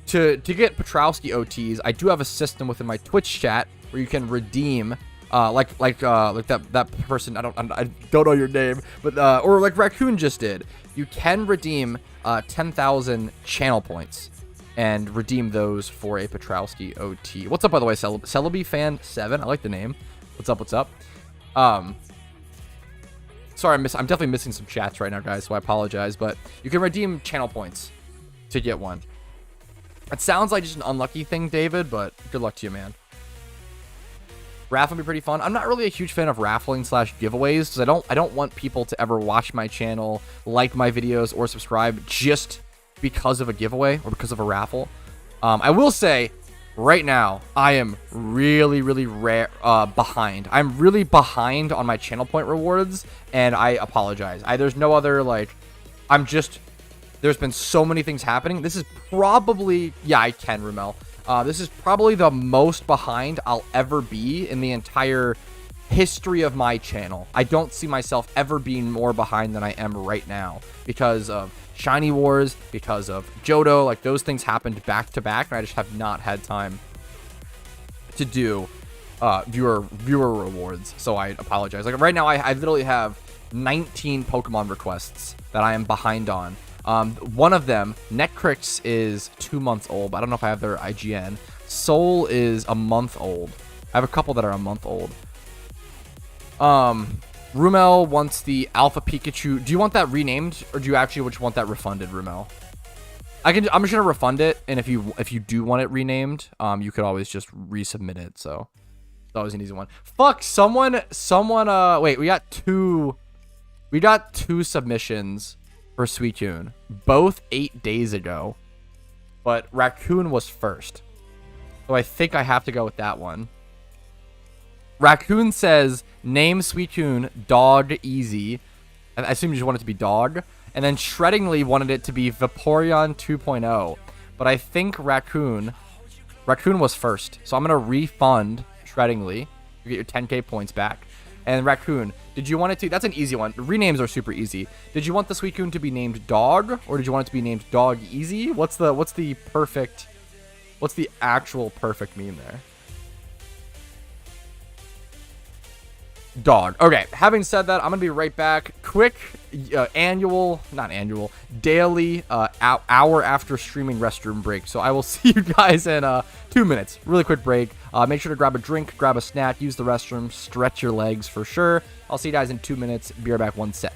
to get Patrouski OTs, I do have a system within my Twitch chat where you can redeem... like that person, I don't know your name, but or like Raccoon just did. You can redeem 10,000 channel points and redeem those for a Patrouski OT. What's up, by the way, Celebi Fan 7? I like the name. What's up? What's up? Sorry, I'm definitely missing some chats right now, guys, so I apologize. But you can redeem channel points to get one. It sounds like just an unlucky thing, David, but good luck to you, man. Raffle would be pretty fun. I'm not really a huge fan of raffling / giveaways because I don't want people to ever watch my channel, like my videos, or subscribe just because of a giveaway or because of a raffle. I will say right now I am really behind. I'm really behind on my channel point rewards, and I apologize. There's no other, like, there's been so many things happening. This is probably, yeah, I can, Rumel. This is probably the most behind I'll ever be in the entire history of my channel. I don't see myself ever being more behind than I am right now because of Shiny Wars, because of JOHTO. Like, those things happened back to back, and I just have not had time to do viewer rewards. So I apologize. Like, right now, I literally have 19 Pokemon requests that I am behind on. One of them, Netcrix, is 2 months old, but I don't know if I have their IGN. Soul is a month old. I have a couple that are a month old. Rumel wants the Alpha Pikachu. Do you want that renamed, or do you actually just want that refunded, Rumel? I'm just gonna refund it, and if you do want it renamed, you could always just resubmit it. So it's always an easy one. Fuck, someone. Wait, we got two submissions for Suicune, both 8 days ago, but Raccoon was first, so I think I have to go with that one. Raccoon says, name Suicune Dog Easy. I assume you just want it to be Dog, and then Shreddingly wanted it to be Vaporeon 2.0, but I think Raccoon was first, so I'm gonna refund Shreddingly. You get your 10k points back. And Raccoon, did you want it to... That's an easy one. Renames are super easy. Did you want the Suicune to be named Dog, or did you want it to be named Dog Easy? What's the actual perfect meme there? Dog. Okay, having said that, I'm going to be right back. Quick daily hour after streaming restroom break. So I will see you guys in 2 minutes. Really quick break. Make sure to grab a drink, grab a snack, use the restroom, stretch your legs for sure. I'll see you guys in 2 minutes. Be right back 1 sec.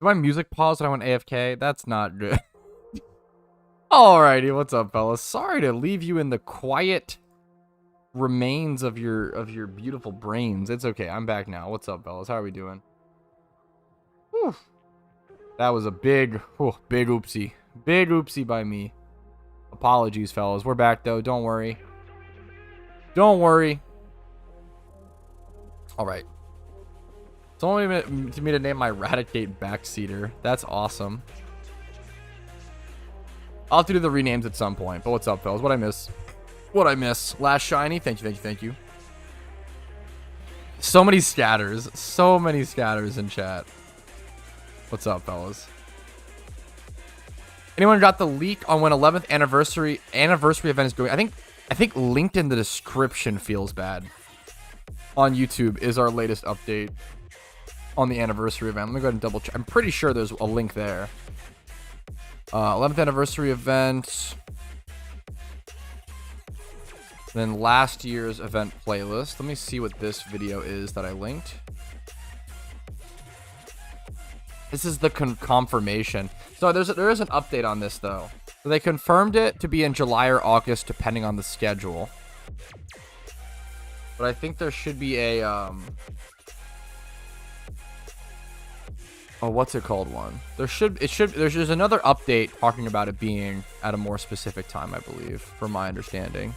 my music pause when I went AFK? That's not good. Alrighty, what's up, fellas? Sorry to leave you in the quiet remains of your beautiful brains. It's okay. I'm back now. What's up, fellas? How are we doing? Whew. That was a big oopsie. Big oopsie by me. Apologies, fellas. We're back, though. Don't worry. Don't worry. All right. Someone to me to name my Eradicate Backseater. That's awesome. I'll have to do the renames at some point. But what's up, fellas? What I miss? What I miss? Last shiny. Thank you, thank you, thank you. So many scatters. So many scatters in chat. What's up, fellas? Anyone got the leak on when 11th anniversary event is going? I think linked in the description feels bad. On YouTube is our latest update on the anniversary event. Let me go ahead and double check. I'm pretty sure there's a link there. 11th anniversary event. Then last year's event playlist. Let me see what this video is that I linked. This is the confirmation. So there is an update on this, though. So they confirmed it to be in July or August, depending on the schedule. But I think there should be a oh, what's it called one? There's another update talking about it being at a more specific time, I believe, from my understanding.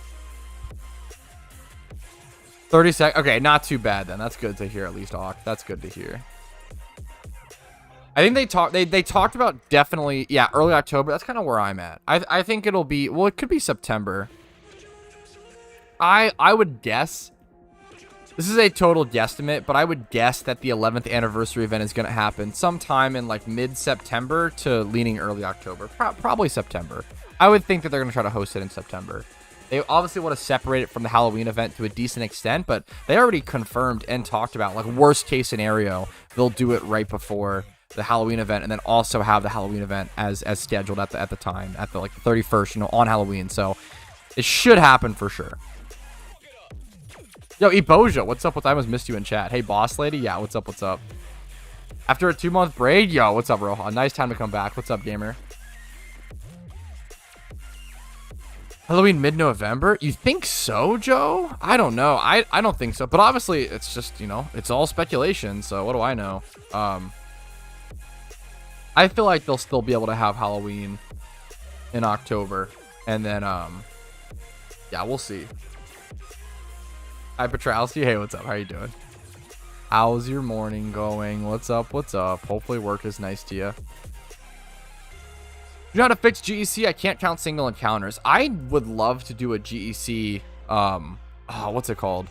30 seconds. Okay, not too bad then. That's good to hear, at least, Hawk. That's good to hear. I think they talked about definitely, yeah, early October. That's kind of where I'm at. I think it'll be, well, it could be September. I would guess, this is a total guesstimate, but I would guess that the 11th anniversary event is going to happen sometime in like mid-September to leaning early October. Probably September. I would think that they're going to try to host it in September. They obviously want to separate it from the Halloween event to a decent extent, but they already confirmed and talked about, like, worst case scenario, they'll do it right before the Halloween event, and then also have the Halloween event as scheduled at the time, at the like 31st, you know, on Halloween. So it should happen for sure. Yo, Eboja, what's up? I almost missed you in chat. Hey, boss lady, yeah, what's up? What's up? After a 2-month break, yo, what's up, Rohan? Nice time to come back. What's up, gamer? Halloween mid-November? You think so, Joe? I don't know. I don't think so. But obviously, it's just, you know, it's all speculation. So what do I know? I feel like they'll still be able to have Halloween in October. And then, yeah, we'll see. Hi, Patrouski. Hey, what's up? How you doing? How's your morning going? What's up? What's up? Hopefully work is nice to you. You know how to fix GEC? I can't count single encounters. I would love to do a GEC, what's it called?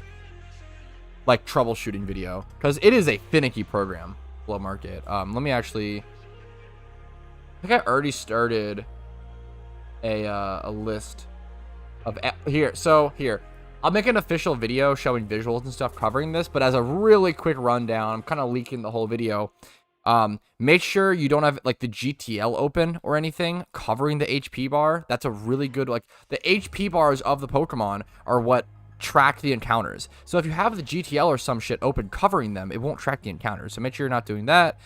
Like troubleshooting video. Because it is a finicky program, Blow Market. Let me actually, I think I already started a list of, here. So here, I'll make an official video showing visuals and stuff covering this, but as a really quick rundown, I'm kind of leaking the whole video. Make sure you don't have like the GTL open or anything covering the HP bar. That's a really good, like, the HP bars of the Pokemon are what track the encounters. So if you have the GTL or some shit open covering them, it won't track the encounters. So make sure you're not doing that.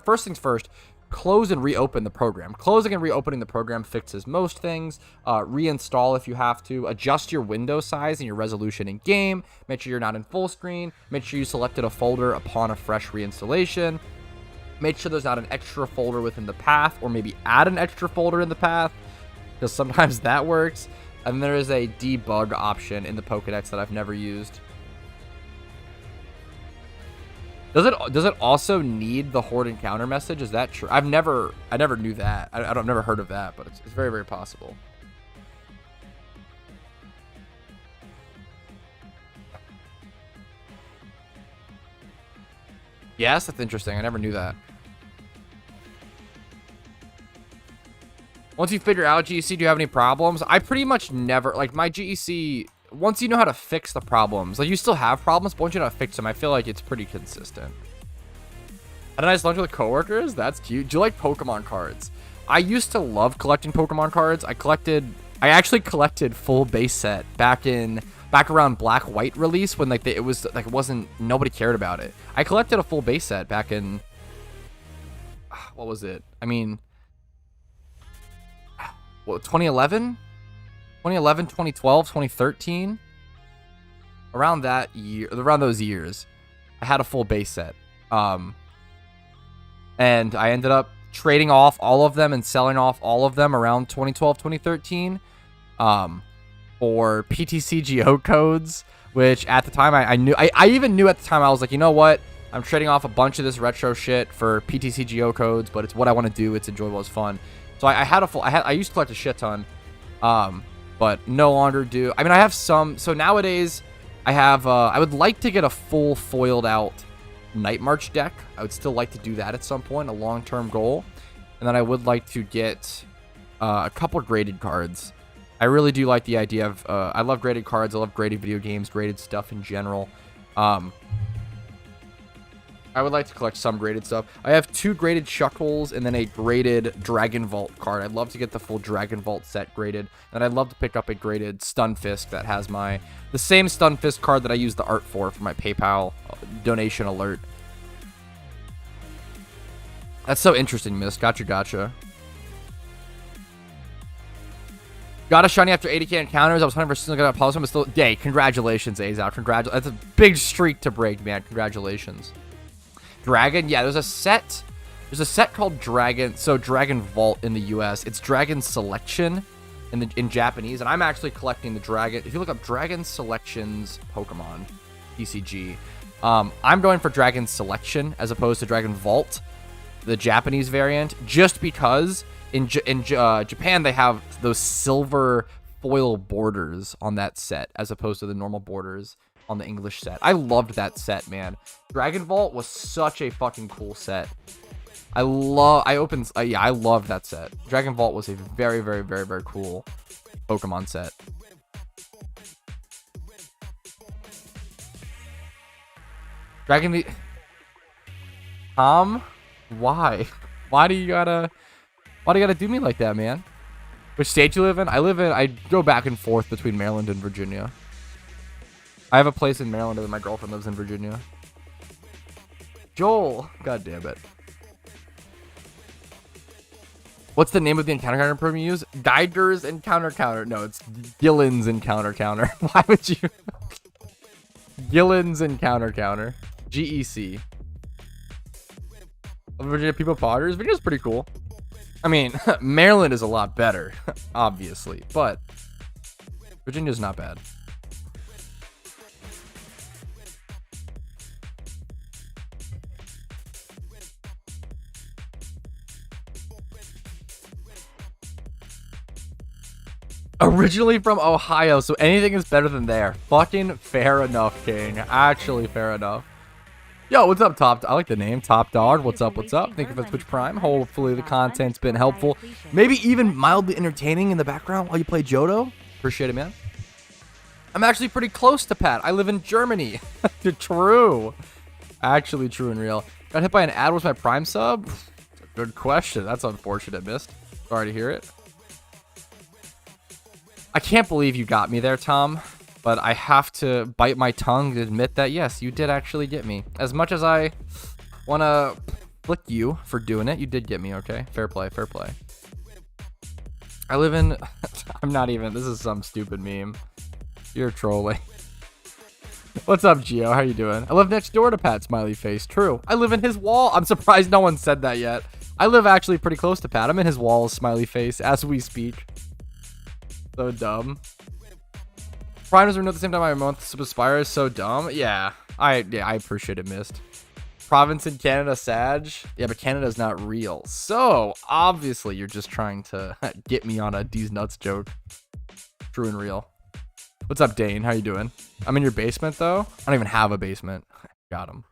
First things first, close and reopen the program. Closing and reopening the program fixes most things. Reinstall if you have to. Adjust your window size and your resolution in game. Make sure you're not in full screen. Make sure you selected a folder upon a fresh reinstallation. Make sure there's not an extra folder within the path, or maybe add an extra folder in the path, because sometimes that works. And there is a debug option in the Pokedex that I've never used. Does it also need the horde encounter message? Is that true? I never knew that. I've never heard of that, but it's very, very possible. Yes, that's interesting. I never knew that. Once you figure out GEC, do you have any problems? I pretty much never, like, my GEC, once you know how to fix the problems, like, you still have problems, but once you know how to fix them, I feel like it's pretty consistent. Had a nice lunch with the coworkers? That's cute. Do you like Pokemon cards? I used to love collecting Pokemon cards. I actually collected full base set back around Black White release, when like it wasn't, nobody cared about it. I collected a full base set back in what was it? I mean, what, 2011? 2011, 2012, 2013? Around that year, around those years, I had a full base set. And I ended up trading off all of them and selling off all of them around 2012, 2013 for PTCGO codes, which at the time I knew, I even knew at the time, I was like, you know what? I'm trading off a bunch of this retro shit for PTCGO codes, but it's what I want to do. It's enjoyable, it's fun. So I used to collect a shit ton, but no longer do. I mean, I have some, so nowadays I have, I would like to get a full foiled out Night March deck. I would still like to do that at some point, a long-term goal. And then I would like to get a couple graded cards. I really do like the idea of, I love graded cards, I love graded video games, graded stuff in general. I would like to collect some graded stuff. I have 2 graded Shuckles and then a graded Dragon Vault card. I'd love to get the full Dragon Vault set graded. And I'd love to pick up a graded Stunfisk that has the same Stunfisk card that I use the art for my PayPal donation alert. That's so interesting, Miss. Gotcha. Got a shiny after 80k encounters. I was hunting for still got a policy, but still. Day. Congratulations, Azal. That's a big streak to break, man. Congratulations. Dragon, yeah, there's a set called Dragon, so Dragon Vault in the US. It's Dragon Selection in Japanese, and I'm actually collecting the Dragon. If you look up Dragon Selections Pokemon TCG, I'm going for Dragon Selection as opposed to Dragon Vault, the Japanese variant, just because in Japan they have those silver foil borders on that set as opposed to the normal borders on the English set. I loved that set, man. Dragon Vault was such a fucking cool set. I loved that set. Dragon Vault was a very, very, very, very cool Pokemon set. Tom, why? Why do you gotta do me like that, man? Which state you live in? I go back and forth between Maryland and Virginia. I have a place in Maryland and my girlfriend lives in Virginia. Joel, god damn it. What's the name of the encounter counter program you use? Geiger's Encounter Counter. No, it's Gillen's Encounter Counter. Why would you? Gillen's Encounter Counter. GEC. Virginia People Potters. Virginia's pretty cool. I mean, Maryland is a lot better, obviously, but Virginia's not bad. Originally from Ohio, so anything is better than there. Fucking fair enough, King. Actually fair enough. Yo, what's up, Top? I like the name, Top Dog. What's up? Thank you for the Twitch Prime. Hopefully the content's been helpful. Maybe even mildly entertaining in the background while you play JOHTO. Appreciate it, man. I'm actually pretty close to Pat. I live in Germany. True. Actually true and real. Got hit by an ad with my Prime sub? Good question. That's unfortunate, missed. Sorry to hear it. I can't believe you got me there, Tom, but I have to bite my tongue to admit that, yes, you did actually get me. As much as I want to flick you for doing it, you did get me, okay? Fair play, fair play. I live in... I'm not even... This is some stupid meme. You're trolling. What's up, Gio? How you doing? I live next door to Pat, smiley face. True. I live in his wall. I'm surprised no one said that yet. I live actually pretty close to Pat. I'm in his wall, smiley face, as we speak. So dumb. Prime is renewed at the same time my month sub expires. So dumb. Yeah, I appreciate it, missed. Province in Canada, Sag. Yeah, but Canada's not real. So obviously you're just trying to get me on a D's nuts joke. True and real. What's up, Dane? How you doing? I'm in your basement though. I don't even have a basement. Got him.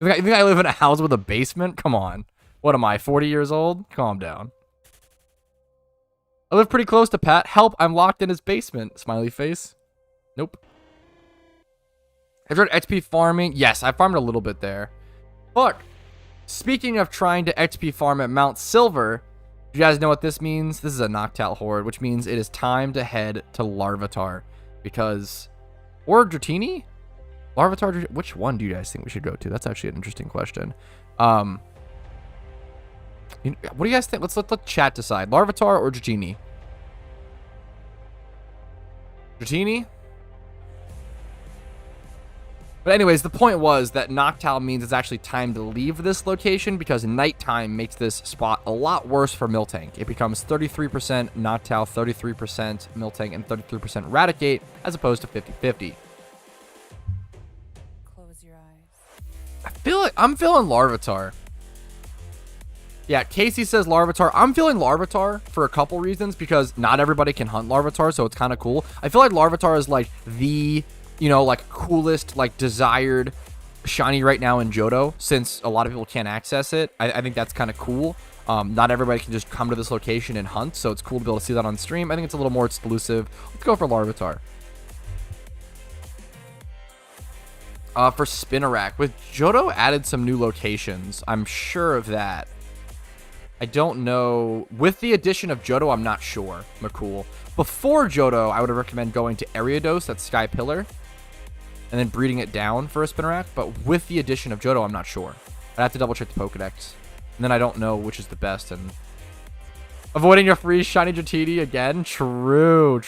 You think I live in a house with a basement? Come on. What am I? 40 years old? Calm down. I live pretty close to Pat. Help, I'm locked in his basement. Smiley face. Nope. Have you heard XP farming? Yes, I farmed a little bit there. Fuck. Speaking of trying to XP farm at Mount Silver, do you guys know what this means? This is a Noctowl Horde, which means it is time to head to Larvitar. Because... Or Dratini? Larvitar, which one do you guys think we should go to? That's actually an interesting question. What do you guys think? Let's let chat decide. Larvitar or Dratini? Dratini? But anyways, the point was that Noctowl means it's actually time to leave this location because nighttime makes this spot a lot worse for Miltank. It becomes 33% Noctowl, 33% Miltank, and 33% Raticate as opposed to 50-50. Close your eyes. I'm feeling Larvitar. Yeah, Casey says Larvitar. I'm feeling Larvitar for a couple reasons because not everybody can hunt Larvitar, so it's kind of cool. I feel like Larvitar is like the, you know, like coolest, like desired shiny right now in Johto, since a lot of people can't access it. I think that's kind of cool. Not everybody can just come to this location and hunt, so it's cool to be able to see that on stream. I think it's a little more exclusive. Let's go for Larvitar. For Spinarak, with Johto added some new locations. I'm sure of that. I don't know. With the addition of Johto, I'm not sure. McCool. Before Johto, I would recommend going to Ariados, that's Sky Pillar, and then breeding it down for a Spinarak. But with the addition of Johto, I'm not sure. I'd have to double check the Pokedex. And then I don't know which is the best. And avoiding your free shiny Dratini again? True.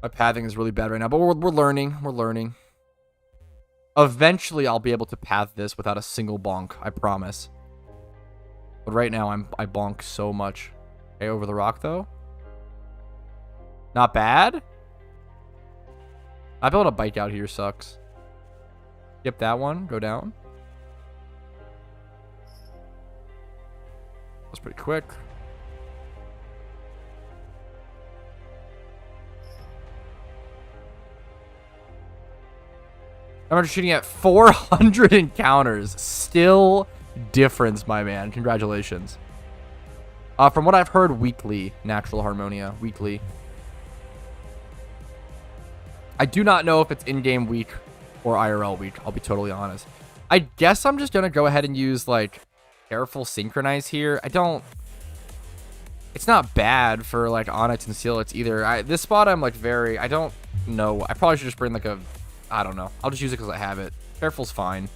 My pathing is really bad right now, but we're learning. We're learning. Eventually, I'll be able to path this without a single bonk. I promise. But right now, I bonk so much. Okay, over the rock, though. Not bad. Not being able to bike out here sucks. Skip that one. Go down. That's pretty quick. I'm shooting at 400 encounters. Still difference, my man. Congratulations. From what I've heard, weekly. Natural Harmonia. Weekly. I do not know if it's in-game week or IRL week. I'll be totally honest. I guess I'm just going to go ahead and use, like, Careful Synchronize here. I don't... It's not bad for, like, Onyx and Steelix either. This spot, I'm, like, very... I don't know. I probably should just bring, like, a... I don't know. I'll just use it because I have it. Careful's fine.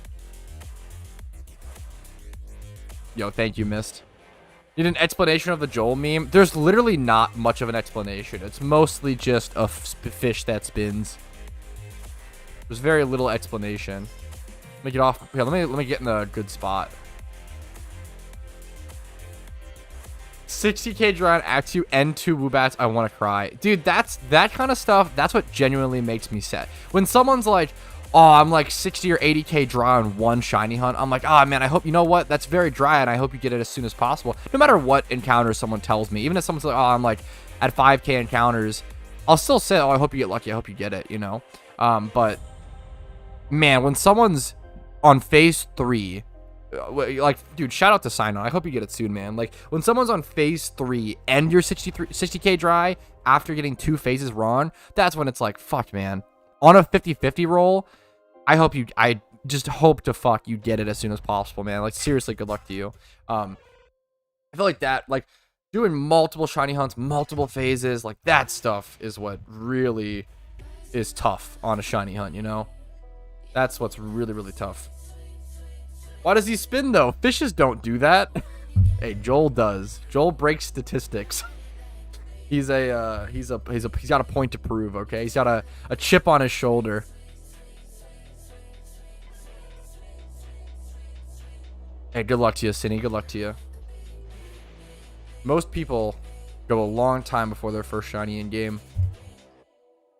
Yo, thank you, Mist. Need an explanation of the Joel meme? There's literally not much of an explanation. It's mostly just a fish that spins. There's very little explanation. Let me get off. Yeah, let me get in a good spot. 60k Drown, Axew, and 2 Woobats. I want to cry. Dude, that kind of stuff. That's what genuinely makes me sad. When someone's like, oh, I'm like 60 or 80k dry on one shiny hunt. I'm like, oh, man, I hope, you know what? That's very dry, and I hope you get it as soon as possible. No matter what encounter someone tells me. Even if someone's like, oh, I'm like at 5k encounters, I'll still say, oh, I hope you get lucky. I hope you get it, you know? But, man, when someone's on phase 3... like, dude, shout out to Sinon. I hope you get it soon, man. Like, when someone's on phase 3 and you're 60k dry after getting 2 phases wrong, that's when it's like, fuck, man. On a 50-50 roll, I just hope to fuck you get it as soon as possible, man. Like, seriously, good luck to you. I feel like that, like, doing multiple shiny hunts, multiple phases, like, that stuff is what really is tough on a shiny hunt, you know? That's what's really, really tough. Why does he spin, though? Fishes don't do that. Hey, Joel does. Joel breaks statistics. He's got a point to prove, okay? He's got a chip on his shoulder. Hey, good luck to you, Cinny. Good luck to you. Most people go a long time before their first shiny in game.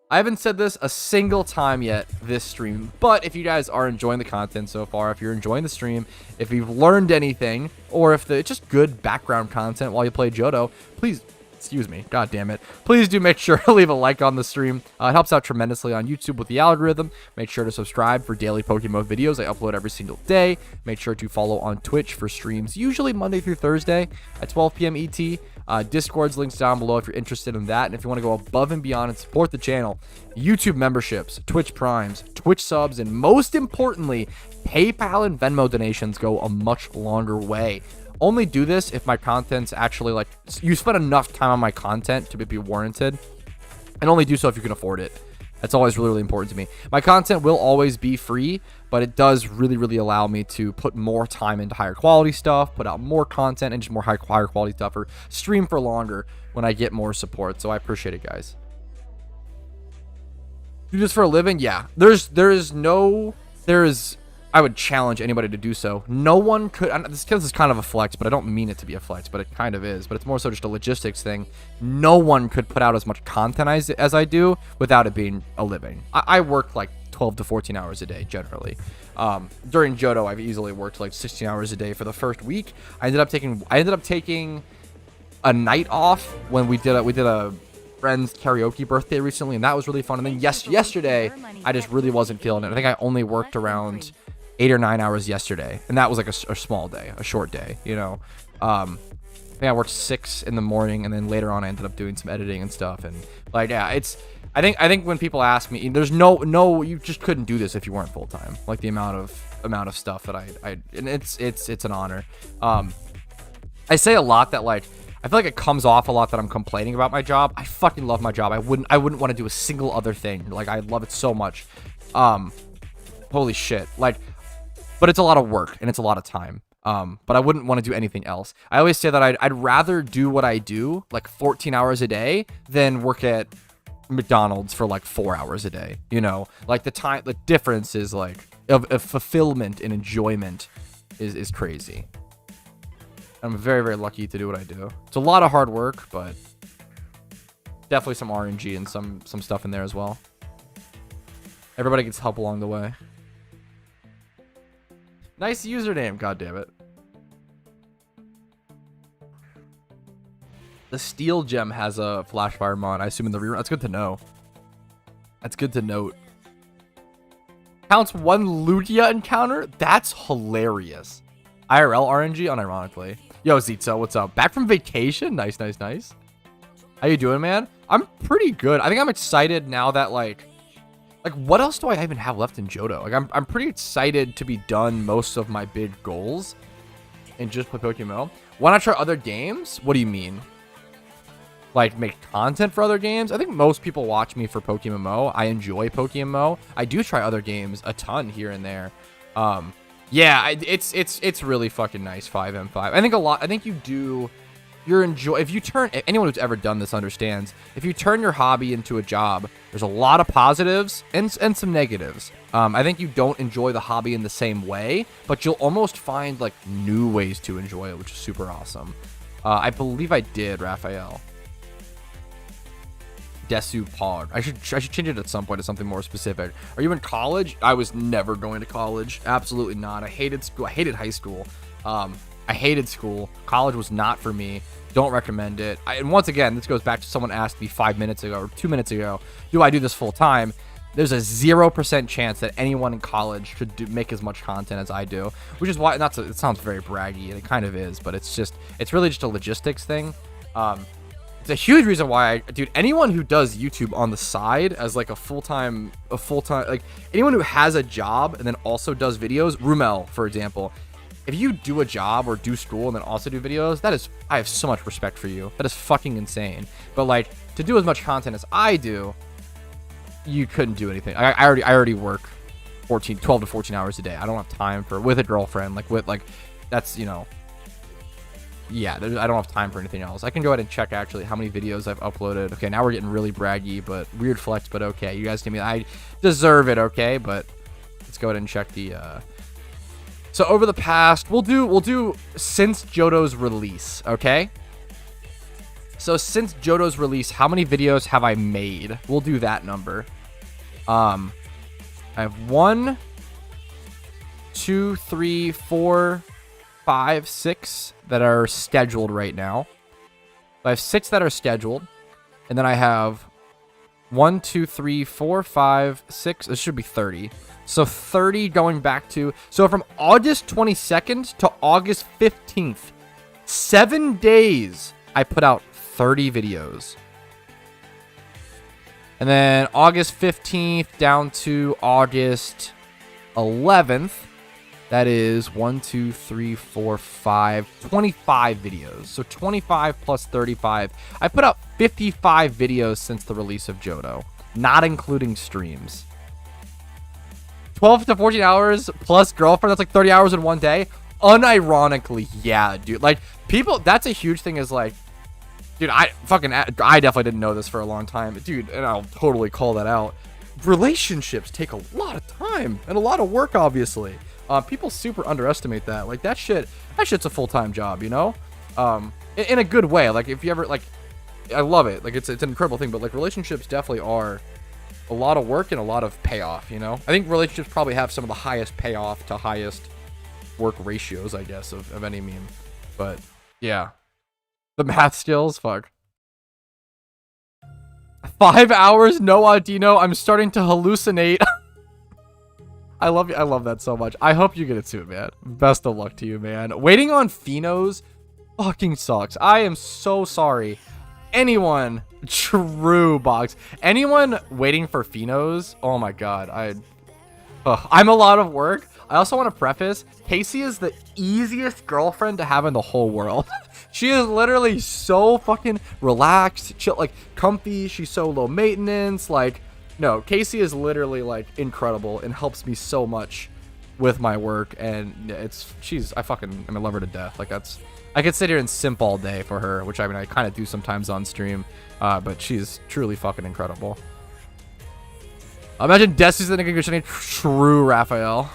I haven't said this a single time yet this stream, but if you guys are enjoying the content so far, if you're enjoying the stream, if you've learned anything, or if it's just good background content while you play Johto, please, excuse me, god damn it, please do make sure to leave a like on the stream. It helps out tremendously on YouTube with the algorithm. Make sure to subscribe for daily PokeMMO videos I upload every single day. Make sure to follow on Twitch for streams, usually Monday through Thursday at 12 p.m. ET. Discord's links down below if you're interested in that. And if you want to go above and beyond and support the channel, YouTube memberships, Twitch primes, Twitch subs, and most importantly, PayPal and Venmo donations go a much longer way. Only do this if my content's actually, like, you spend enough time on my content to be warranted. And only do so if you can afford it. That's always really, really important to me. My content will always be free, but it does really, really allow me to put more time into higher quality stuff, put out more content, and just more higher quality stuff, or stream for longer when I get more support. So I appreciate it, guys. Do this for a living? Yeah. I would challenge anybody to do so. No one could. This is kind of a flex, but I don't mean it to be a flex, but it kind of is. But it's more so just a logistics thing. No one could put out as much content as I do without it being a living. I work like 12 to 14 hours a day generally. During JOHTO, I've easily worked like 16 hours a day for the first week. I ended up taking a night off when we did a friend's karaoke birthday recently, and that was really fun. And then yesterday, I just really wasn't feeling it. I think I only worked around 8 or 9 hours yesterday, and that was like a small day, a short day, you know. I think I worked 6 in the morning, and then later on I ended up doing some editing and stuff. And like, yeah, I think when people ask me, there's no you just couldn't do this if you weren't full time. Like the amount of stuff that and it's an honor. I say a lot that, like, I feel like it comes off a lot that I'm complaining about my job. I fucking love my job. I wouldn't want to do a single other thing. Like, I love it so much. Holy shit. Like, but it's a lot of work and it's a lot of time. But I wouldn't want to do anything else. I always say that I'd rather do what I do, like 14 hours a day, than work at McDonald's for like 4 hours a day. You know, like the difference is like of fulfillment and enjoyment is crazy. I'm very, very lucky to do what I do. It's a lot of hard work, but definitely some RNG and some stuff in there as well. Everybody gets help along the way. Nice username, god damn it. The Steel Gem has a Flashfire mod, I assume in the rerun. That's good to know. That's good to note. Counts 1 Lugia encounter? That's hilarious. IRL RNG, unironically. Yo, Zito, what's up? Back from vacation? Nice, nice, nice. How you doing, man? I'm pretty good. I think I'm excited now that, like, what else do I even have left in JOHTO? Like, I'm pretty excited to be done most of my big goals and just play PokeMMO. Why not try other games? What do you mean? Like, make content for other games? I think most people watch me for PokeMMO. I enjoy PokeMMO. I do try other games a ton here and there. Yeah, it's really fucking nice, 5M5. I think you do. If anyone who's ever done this understands, if you turn your hobby into a job, there's a lot of positives and some negatives. I think you don't enjoy the hobby in the same way, but you'll almost find like new ways to enjoy it, which is super awesome. I believe I did, Raphael. Desu Pog. I should change it at some point to something more specific. Are you in college? I was never going to college. Absolutely not. I hated school. I hated high school. I hated school. College was not for me. Don't recommend it. And once again, this goes back to someone asked me 5 minutes ago or 2 minutes ago, do I do this full time? There's a 0% chance that anyone in college should make as much content as I do, which is why it sounds very braggy, and it kind of is, but it's really just a logistics thing. It's a huge reason why dude, anyone who does YouTube on the side as like a full-time, like anyone who has a job and then also does videos, Rumel, for example, if you do a job or do school and then also do videos, I have so much respect for you. That is fucking insane. But like, to do as much content as I do, you couldn't do anything. I already work 12 to 14 hours a day. I don't have time with a girlfriend, that's, you know, yeah, I don't have time for anything else. I can go ahead and check actually how many videos I've uploaded. Okay, now we're getting really braggy, but weird flex, but okay. You guys give me, I deserve it, okay? But let's go ahead and check the, so over the past, we'll do since JOHTO's release, okay? So since JOHTO's release, how many videos have I made? We'll do that number. I have 1, 2, 3, 4, 5, 6 that are scheduled right now. I have 6 that are scheduled, and then I have 1, 2, 3, 4, 5, 6. This should be 30. So 30 going back to, so from August 22nd to August 15th, 7 days, I put out 30 videos. And then August 15th down to August 11th, that is 1, 2, 3, 4, 5, 25 videos. So 25 plus 35. I put out 55 videos since the release of JOHTO. not including streams. 12 to 14 hours plus girlfriend, that's like 30 hours in one day. Unironically, yeah, dude. Like, people, that's a huge thing, is like, dude, I definitely didn't know this for a long time, dude, and I'll totally call that out. Relationships take a lot of time and a lot of work, obviously. People super underestimate that. Like, that shit's a full-time job, you know? In a good way. Like, if you ever, like, I love it. Like, it's an incredible thing, but like, relationships definitely are a lot of work and a lot of payoff, you know? I think relationships probably have some of the highest payoff to highest work ratios, I guess, of any meme. But yeah, the math skills, fuck. 5 hours, no Audino. I'm starting to hallucinate. I love you. I love that so much. I hope you get it soon, man. Best of luck to you, man. Waiting on Phenos fucking sucks. I am so sorry. Anyone, true box. Anyone waiting for Phenos? Oh my god. I'm a lot of work. I also want to preface, Casey is the easiest girlfriend to have in the whole world. She is literally so fucking relaxed, chill, like comfy. She's so low maintenance. Like, no, Casey is literally like incredible and helps me so much with my work. And I love her to death. Like, I could sit here and simp all day for her, which I mean, I kind of do sometimes on stream. But she's truly fucking incredible. Imagine Destiny's the nigga shiny true Raphael.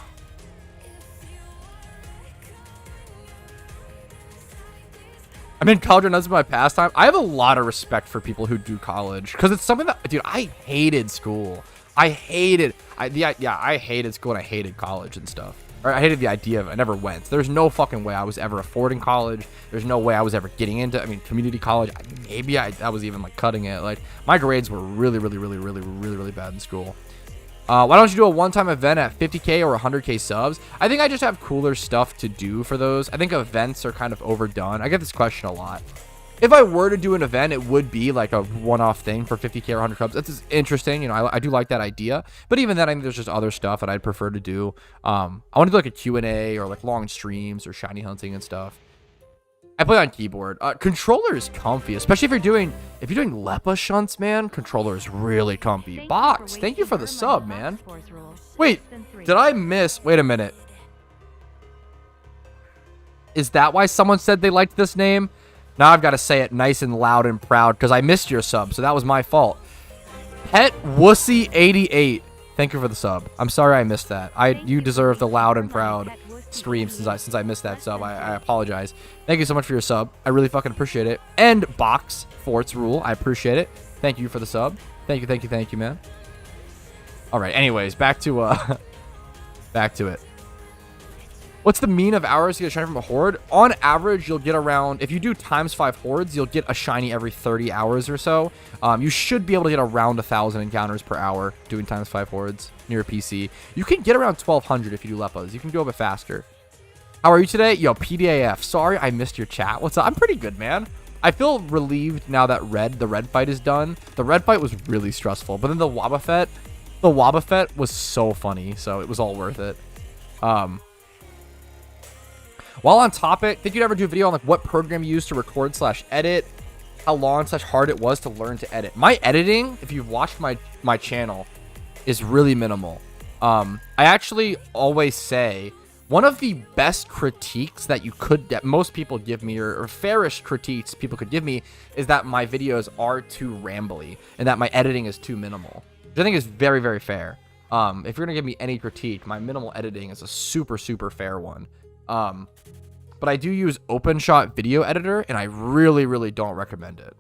I'm in college and that's my pastime. I have a lot of respect for people who do college because it's something that, dude, I hated school. I hated school and I hated college and stuff. Or I hated the idea of it. I never went. There's no fucking way I was ever affording college. There's no way I was ever getting into, I mean, community college. Maybe I was even like cutting it. Like, my grades were really bad in school. Why don't you do a one-time event at 50k or 100k subs? I think I just have cooler stuff to do for those. I think events are kind of overdone. I get this question a lot. If I were to do an event, it would be like a one-off thing for 50k or 100 subs. That's interesting. You know, I do like that idea. But even then, I think there's just other stuff that I'd prefer to do. I want to do like a Q&A or like long streams or shiny hunting and stuff. I play on keyboard. Controller is comfy, especially if you're doing Lepa shunts, man. Controller is really comfy. Box, thank you for the sub, man. Wait, did I miss? Wait a minute. Is that why someone said they liked this name? Now I've got to say it nice and loud and proud because I missed your sub, so that was my fault. Pet Wussy 88. Thank you for the sub. I'm sorry I missed that. You deserve the loud and proud stream since I missed that sub. I apologize. Thank you so much for your sub. I really fucking appreciate it. And Box Forts Rule, I appreciate it. Thank you for the sub. Thank you, man. All right. Anyways, back to it. What's the mean of hours to get a shiny from a horde? On average, you'll get around, if you do ×5 hordes, you'll get a shiny every 30 hours or so. You should be able to get around 1,000 encounters per hour doing ×5 hordes near a PC. You can get around 1,200 if you do Lepas. You can go a bit faster. How are you today? Yo, PDAF. Sorry I missed your chat. What's up? I'm pretty good, man. I feel relieved now that the red fight is done. The red fight was really stressful, but then the Wobbuffet was so funny, so it was all worth it. While on topic, think you'd ever do a video on like what program you use to record/edit, how long/hard it was to learn to edit. My editing, if you've watched my channel, is really minimal. I actually always say one of the best critiques that most people give me, or fairish critiques people could give me, is that my videos are too rambly and that my editing is too minimal, which I think is very, very fair. If you're gonna give me any critique, my minimal editing is a super fair one. But I do use OpenShot video editor, and I really don't recommend it.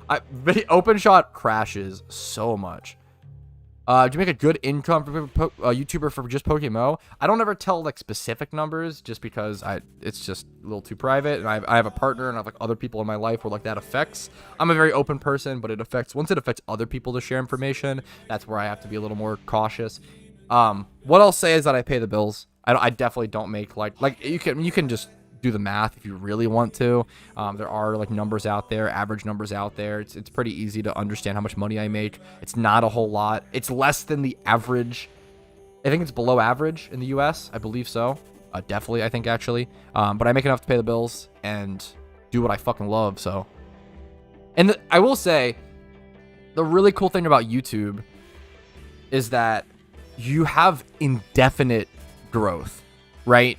OpenShot crashes so much. Do you make a good income for YouTuber for just PokeMMO? I don't ever tell like specific numbers just because it's just a little too private, and I have a partner and I have like other people in my life where like that affects. I'm a very open person, but once it affects other people to share information, that's where I have to be a little more cautious. What I'll say is that I pay the bills. I definitely don't make like you can just do the math if you really want to. There are like numbers out there, average numbers out there. It's pretty easy to understand how much money I make. It's not a whole lot. It's less than the average. I think it's below average in the US. I believe so. Definitely, I think actually. But I make enough to pay the bills and do what I fucking love. So, and I will say, the really cool thing about YouTube is that you have indefinite growth, right?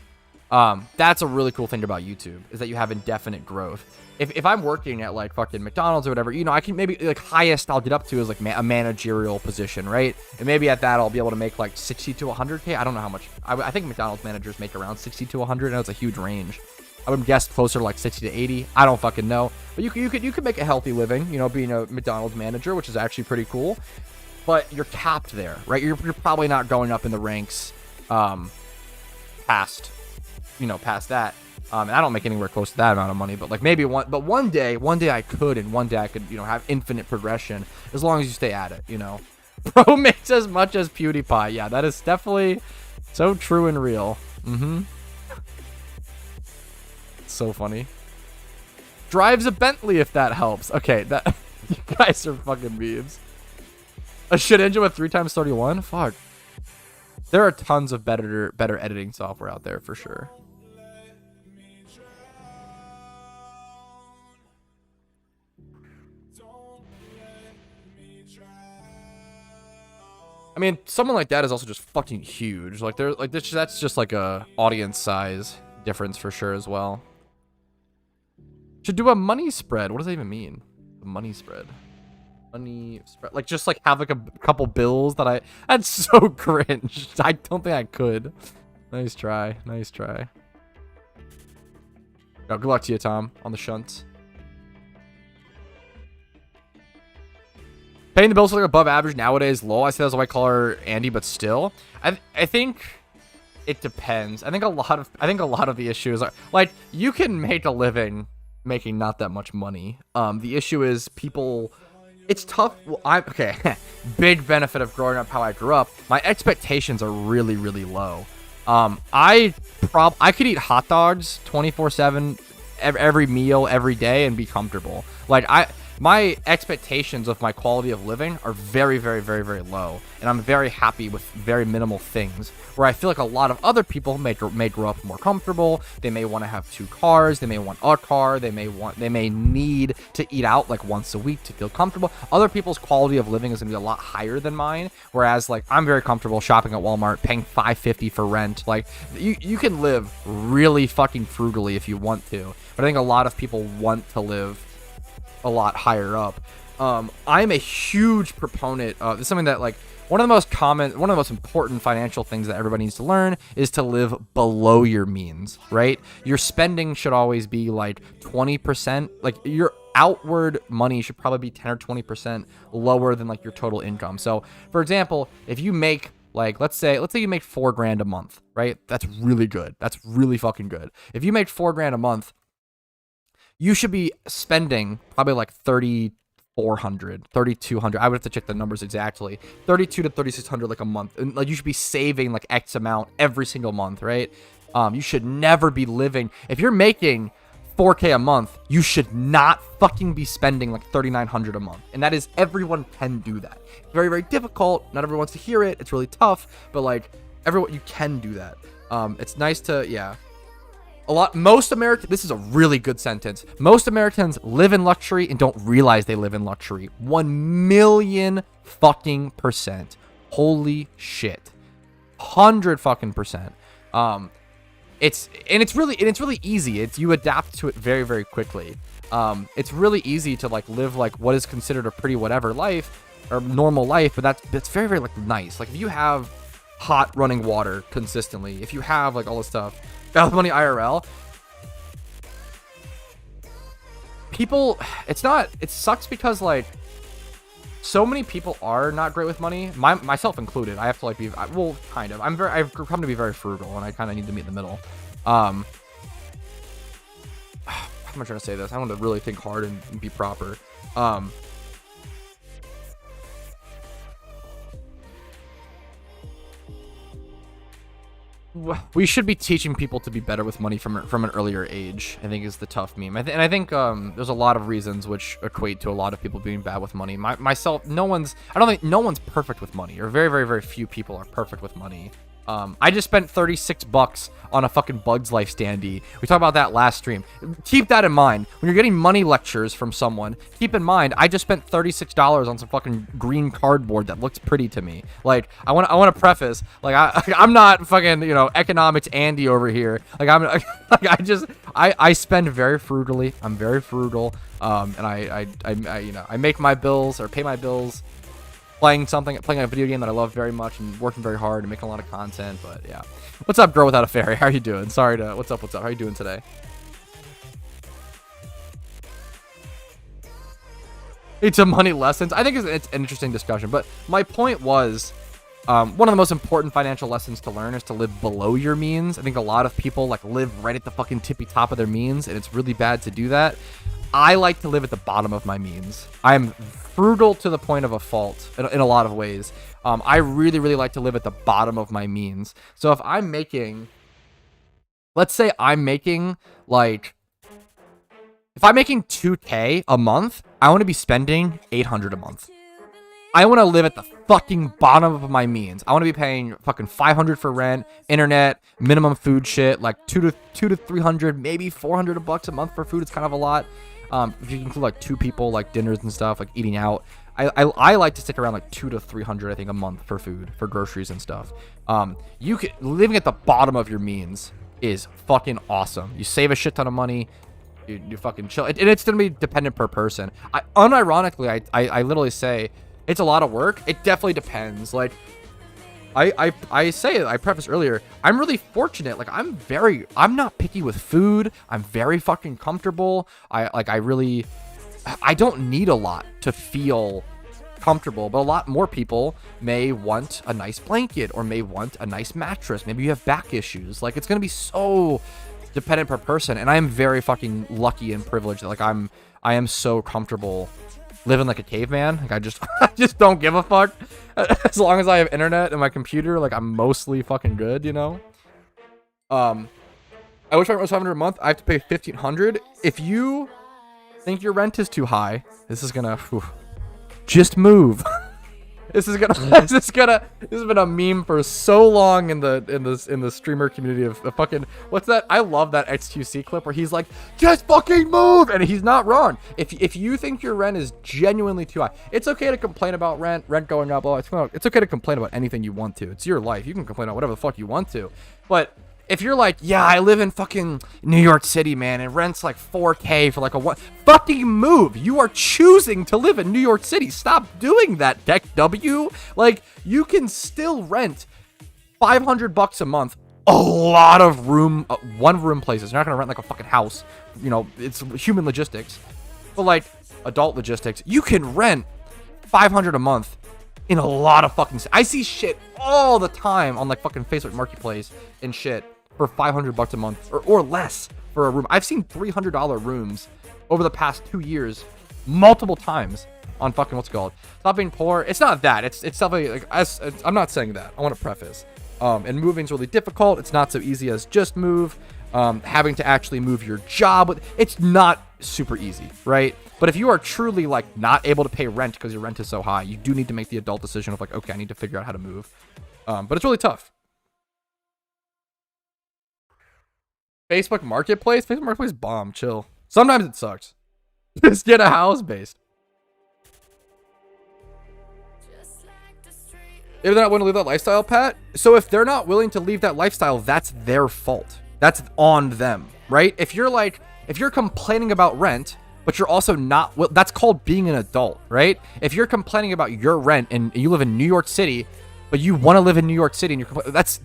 That's a really cool thing about YouTube, is that you have indefinite growth. If I'm working at like fucking McDonald's or whatever, you know, I can maybe like highest I'll get up to is like a managerial position, right? And maybe at that I'll be able to make like 60 to 100K. I don't know how much. I think McDonald's managers make around 60 to 100. And it's a huge range. I would guess closer to like 60 to 80. I don't fucking know. But you could make a healthy living, you know, being a McDonald's manager, which is actually pretty cool. But you're capped there, right? You're probably not going up in the ranks past that. And I don't make anywhere close to that amount of money, but like maybe one day I could, and one day I could, you know, have infinite progression as long as you stay at it, you know. Bro makes as much as PewDiePie. Yeah, that is definitely so true and real. So funny. Drives a Bentley, if that helps. Okay, that you guys are fucking memes. A shit engine with 3x31? Fuck. There are tons of better editing software out there for sure. I mean, someone like that is also just fucking huge. Like that's just like a audience size difference for sure as well. Should do a money spread. What does that even mean? A money spread. Money spread. Like just like have like a couple bills that that's so cringe. I don't think I could. Nice try. Nice try. Oh, good luck to you, Tom, on the shunts. Paying the bills for like above average nowadays low. I say that's a white collar Andy, but still, I think it depends. I think a lot of the issues are like you can make a living making not that much money. The issue is people. It's tough. Well, okay. Big benefit of growing up how I grew up. My expectations are really, really low. I could eat hot dogs 24/7, every meal, every day, and be comfortable. Like my expectations of my quality of living are very, very, very, very low, and I'm very happy with very minimal things. Where I feel like a lot of other people may grow up more comfortable. They may want to have 2 cars. They may want a car. They may need to eat out like once a week to feel comfortable. Other people's quality of living is gonna be a lot higher than mine. Whereas like I'm very comfortable shopping at Walmart, paying $5.50 for rent. Like you can live really fucking frugally if you want to, but I think a lot of people want to live a lot higher up. I'm a huge proponent of it's something that like one of the most important financial things that everybody needs to learn is to live below your means, right? Your spending should always be like 20%. Like your outward money should probably be 10 or 20% lower than like your total income. So for example, if you make like, let's say you make $4,000 a month, right? That's really good. That's really fucking good. If you make $4,000 a month, you should be spending probably like $3,400, $3,200. I would have to check the numbers exactly. $3,200 to $3,600 like a month. And like you should be saving like X amount every single month, right? You should never be living. If you're making $4K a month, you should not fucking be spending like $3,900 a month. And that is, everyone can do that. It's very, very difficult. Not everyone wants to hear it. It's really tough, but like everyone, you can do that. It's nice to, yeah. Most Americans, this is a really good sentence. Most Americans live in luxury and don't realize they live in luxury. 1,000,000 fucking percent. Holy shit. 100 fucking percent. It's really easy. You adapt to it very, very quickly. It's really easy to like live like what is considered a pretty whatever life or normal life, but that's very, very like nice. Like if you have hot running water consistently, if you have like all this stuff, Valid Money IRL, people, it sucks because like so many people are not great with money, myself included. I have to like be, well, kind of. I've come to be very frugal, and I kind of need to meet in the middle. How am I trying to say this? I want to really think hard and be proper. We should be teaching people to be better with money from an earlier age, I think, is the tough meme. And I think there's a lot of reasons which equate to a lot of people being bad with money. Myself, I don't think no one's perfect with money, or very, very, very few people are perfect with money. I just spent 36 bucks on a fucking Bugs Life standee. We talked about that last stream. Keep that in mind. When you're getting money lectures from someone, keep in mind, I just spent $36 on some fucking green cardboard that looks pretty to me. Like, I want to preface, like, I'm not fucking, you know, economics Andy over here. Like, I'm, like, I spend very frugally. I'm very frugal. And I you know, I make my bills or pay my bills playing a video game that I love very much and working very hard and making a lot of content. But yeah, what's up, girl without a fairy? How are you doing? Sorry to what's up? How are you doing today? It's a money lessons. I think it's an interesting discussion, but my point was, one of the most important financial lessons to learn is to live below your means. I think a lot of people like live right at the fucking tippy top of their means, and it's really bad to do that. I like to live at the bottom of my means. I'm frugal to the point of a fault in a lot of ways. I really, really like to live at the bottom of my means. So if I'm making, let's say I'm making like, if I'm making 2K a month, I want to be spending 800 a month. I want to live at the fucking bottom of my means. I want to be paying fucking 500 for rent, internet, minimum food shit, like 200 to 300, maybe 400 bucks a month for food. It's kind of a lot. If you include like 2 people, like dinners and stuff, like eating out, I like to stick around like 200 to 300, I think, a month for food, for groceries and stuff. Living at the bottom of your means is fucking awesome. You save a shit ton of money. You fucking chill. And it's gonna be dependent per person. Unironically, I literally say it's a lot of work. It definitely depends. Like, I prefaced earlier, I'm really fortunate. Like, I'm not picky with food. I'm very fucking comfortable. I don't need a lot to feel comfortable, but a lot more people may want a nice blanket or may want a nice mattress. Maybe you have back issues. Like, it's going to be so dependent per person. And I am very fucking lucky and privileged that, like, I am so comfortable living like a caveman. Like, I just don't give a fuck. As long as I have internet and my computer, like, I'm mostly fucking good, you know? I wish I was 500 a month. I have to pay 1,500. If you think your rent is too high, this is gonna, just move. This has been a meme for so long in the streamer community of fucking, what's that? I love that XQC clip where he's like, just fucking move, and he's not wrong. If you think your rent is genuinely too high, it's okay to complain about rent going up. It's okay to complain about anything you want to. It's your life. You can complain about whatever the fuck you want to. But if you're like, yeah, I live in fucking New York City, man, and rent's like 4K for like a what? Fucking move. You are choosing to live in New York City. Stop doing that, Tech W. Like, you can still rent 500 bucks a month. A lot of room, one room places. You're not gonna rent like a fucking house. You know, it's human logistics. But like adult logistics, you can rent 500 a month in a lot of fucking. I see shit all the time on like fucking Facebook Marketplace and shit for 500 bucks a month or less for a room. I've seen $300 rooms over the past 2 years multiple times on fucking, what's it called? Stop being poor. It's not that. It's definitely like, I'm not saying that. I want to preface. And moving's really difficult. It's not so easy as just move. Having to actually move your job, it's not super easy, right? But if you are truly like not able to pay rent because your rent is so high, you do need to make the adult decision of like, okay, I need to figure out how to move. But it's really tough. Facebook Marketplace bomb, chill. Sometimes it sucks. Just get a house based. If they're not willing to leave that lifestyle, Pat. So if they're not willing to leave that lifestyle, that's their fault. That's on them, right? If you're complaining about rent, but you're also not, well, that's called being an adult, right? If you're complaining about your rent and you live in New York City, but you want to live in New York City and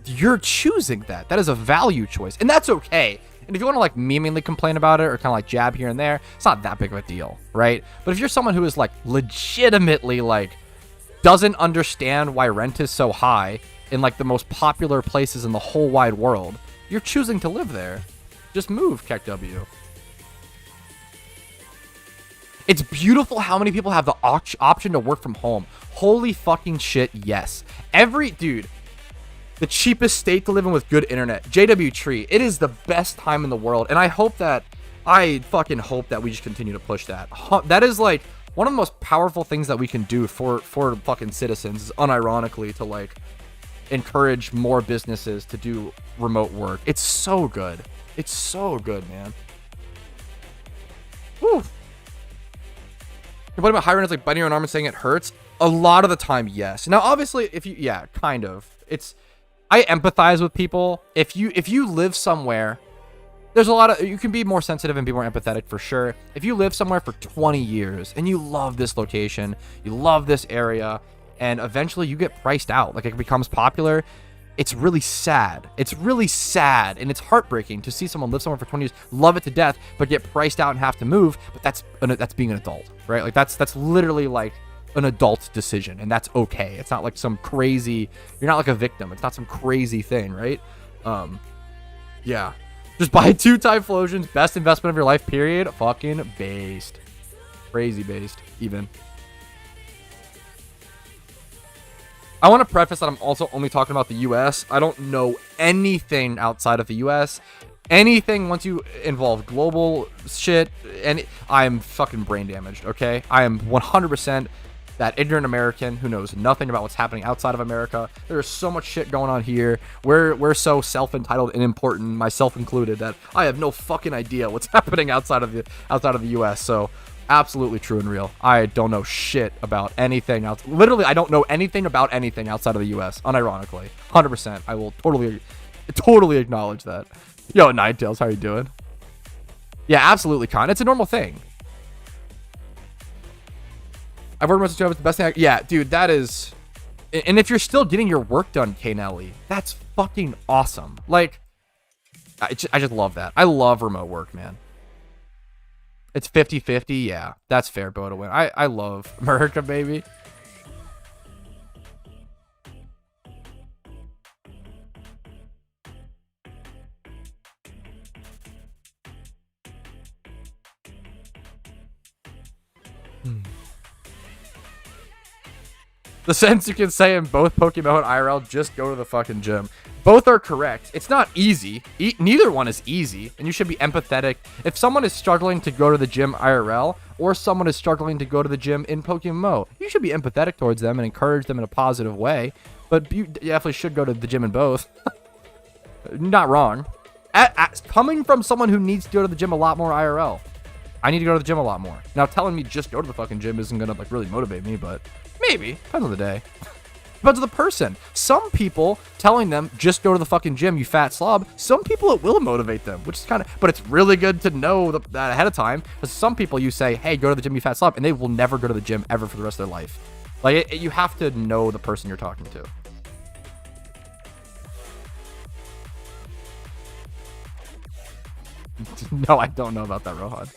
you're choosing that. That is a value choice, and that's okay. And if you want to like memeingly complain about it or kind of like jab here and there, it's not that big of a deal, right? But if you're someone who is like legitimately like doesn't understand why rent is so high in like the most popular places in the whole wide world, you're choosing to live there. Just move, Keck W. It's beautiful how many people have the option to work from home. Holy fucking shit, yes. Dude, the cheapest state to live in with good internet. JW Tree, it is the best time in the world. And I fucking hope that we just continue to push that. That is like one of the most powerful things that we can do for fucking citizens, is unironically to like encourage more businesses to do remote work. It's so good. It's so good, man. Woo. What about hiring is like biting your own arm and saying it hurts? A lot of the time, yes. Now, obviously, if you, yeah, kind of. I empathize with people. If you live somewhere, there's a lot of, you can be more sensitive and be more empathetic for sure. If you live somewhere for 20 years and you love this location, you love this area, and eventually you get priced out, like it becomes popular, it's really sad. It's really sad, and it's heartbreaking to see someone live somewhere for 20 years, love it to death, but get priced out and have to move. But that's being an adult, right? Like that's literally like an adult decision, and that's okay. It's not like some crazy, you're not like a victim. It's not some crazy thing, right? Yeah. Just buy 2 Typhlosions, best investment of your life, period. Fucking based. Crazy based, even. I want to preface that I'm also only talking about the US. I don't know anything outside of the US. Anything once you involve global shit, and I'm fucking brain damaged, okay? I am 100% that ignorant American who knows nothing about what's happening outside of America. There's so much shit going on here. We're so self-entitled and important, myself included, that I have no fucking idea what's happening outside of the US. So absolutely true and real. I don't know shit about anything else. Literally, I don't know anything about anything outside of the US, unironically. 100%. I will totally acknowledge that. Yo, Ninetales, how you doing? Yeah, absolutely, Con. It's a normal thing. I've worked most of the job. It's the best thing. Yeah, dude, that is. And if you're still getting your work done, K-Nelly, that's fucking awesome. Like, I just love that. I love remote work, man. It's 50-50. Yeah, that's fair, Bo, to win. I love America, baby. The sentence you can say in both PokeMMO and IRL, just go to the fucking gym. Both are correct. It's not easy. Neither one is easy, and you should be empathetic. If someone is struggling to go to the gym IRL, or someone is struggling to go to the gym in PokeMMO, you should be empathetic towards them and encourage them in a positive way, but you definitely should go to the gym in both. Not wrong. Coming from someone who needs to go to the gym a lot more IRL, I need to go to the gym a lot more. Now, telling me just go to the fucking gym isn't gonna like really motivate me, but maybe. Depends on the day. Depends on the person. Some people telling them just go to the fucking gym, you fat slob. Some people it will motivate them, which is kind of, but it's really good to know that ahead of time. Because some people you say, hey, go to the gym, you fat slob, and they will never go to the gym ever for the rest of their life. Like you have to know the person you're talking to. No, I don't know about that, Rohan.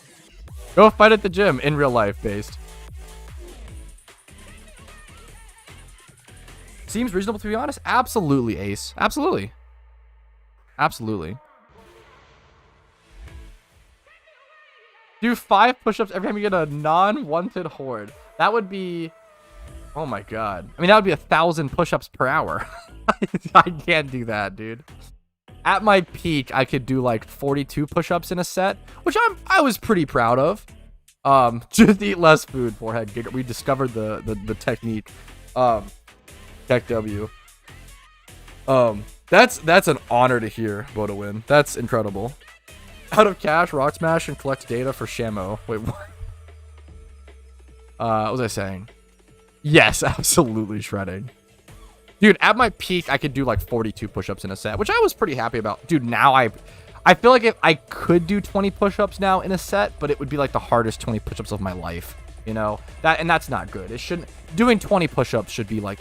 Go fight at the gym in real life, based. Seems reasonable, to be honest. Absolutely, Ace. Absolutely. Absolutely. Do 5 push-ups every time you get a non-wanted horde. That would be... Oh my god. I mean, that would be 1,000 push-ups per hour. I can't do that, dude. At my peak, I could do like 42 push-ups in a set, which I was pretty proud of. Just eat less food, forehead. We discovered the technique. Tech W. That's an honor to hear, Bo to win. That's incredible. Out of cash, rock smash, and collect data for Shamo. Wait, what? What was I saying? Yes, absolutely shredding. Dude, at my peak, I could do like 42 push-ups in a set, which I was pretty happy about. Dude, now I feel like if I could do 20 push-ups now in a set, but it would be like the hardest 20 push-ups of my life. You know? That's not good. It shouldn't. Doing 20 push-ups should be like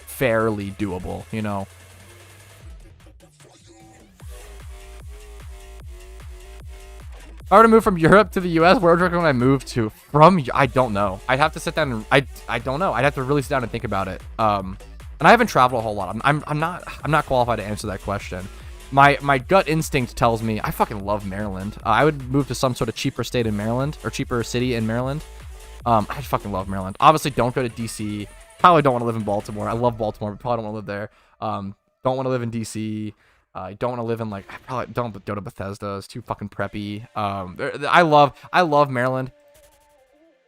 fairly doable, you know? If I were to move from Europe to the US, where would I recommend I move to? I don't know. I'd have to sit down and I don't know. I'd have to really sit down and think about it. And I haven't traveled a whole lot. I'm not qualified to answer that question. My gut instinct tells me I fucking love Maryland. I would move to some sort of cheaper state in Maryland, or cheaper city in Maryland. I fucking love Maryland. Obviously, don't go to DC. Probably don't want to live in Baltimore. I love Baltimore, but probably don't want to live there. Don't want to live in DC. I don't want to live in, like, I probably don't go to Bethesda. It's too fucking preppy. I love Maryland.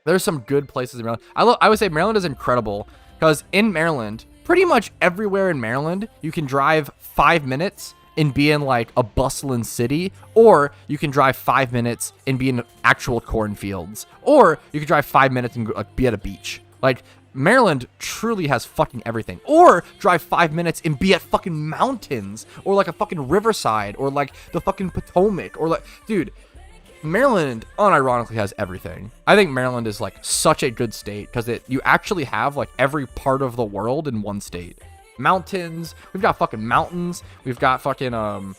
There's some good places in Maryland. I would say Maryland is incredible because in Maryland, pretty much everywhere in Maryland, you can drive 5 minutes and be in like a bustling city, or you can drive 5 minutes and be in actual cornfields, or you can drive 5 minutes and be at a beach. Like, Maryland truly has fucking everything. Or drive 5 minutes and be at fucking mountains, or like a fucking riverside, or like the fucking Potomac, or like, dude, Maryland unironically has everything. I think Maryland is like such a good state because you actually have like every part of the world in one state. Mountains, we've got fucking mountains, we've got fucking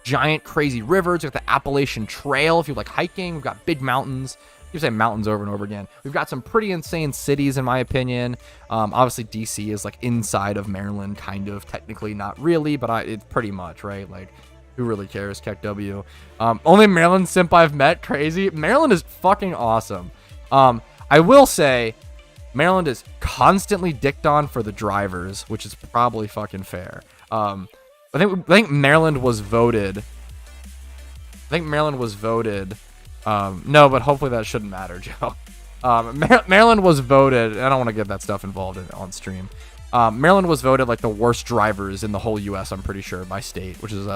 giant crazy rivers, we've got the Appalachian Trail if you like hiking, we've got big mountains. You say mountains over and over again. We've got some pretty insane cities, in my opinion. Obviously, DC is like inside of Maryland, kind of. Technically, not really, but it's pretty much, right? Like, who really cares? Keck W. Only Maryland simp I've met. Crazy. Maryland is fucking awesome. I will say, Maryland is constantly dicked on for the drivers, which is probably fucking fair. I think Maryland was voted. No, but hopefully that shouldn't matter, Joe. Maryland was voted. I don't want to get that stuff involved on stream. Maryland was voted like the worst drivers in the whole U.S. I'm pretty sure by state, which is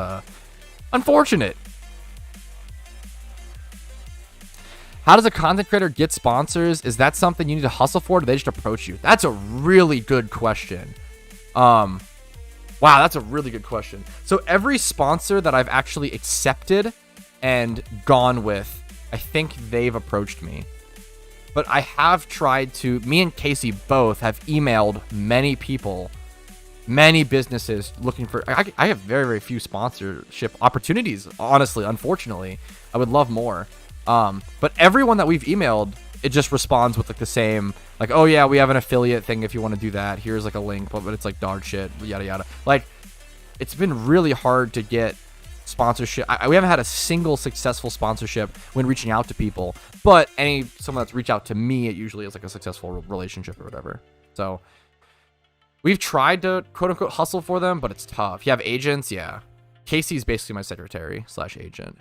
unfortunate. How does a content creator get sponsors? Is that something you need to hustle for? Or do they just approach you? That's a really good question. Wow, that's a really good question. So every sponsor that I've actually accepted and gone with, I think they've approached me. But I have tried to, me and Casey both have emailed many people, many businesses looking for, I have very, very few sponsorship opportunities, honestly, unfortunately. I would love more. But everyone that we've emailed, it just responds with like the same, like, oh yeah, we have an affiliate thing if you want to do that. Here's like a link, but it's like dog shit, yada, yada. Like, it's been really hard to get sponsorship. We haven't had a single successful sponsorship when reaching out to people, but someone that's reached out to me, it usually is like a successful relationship or whatever. So we've tried to quote unquote hustle for them, but it's tough. You have agents. Yeah. Casey's basically my secretary / agent.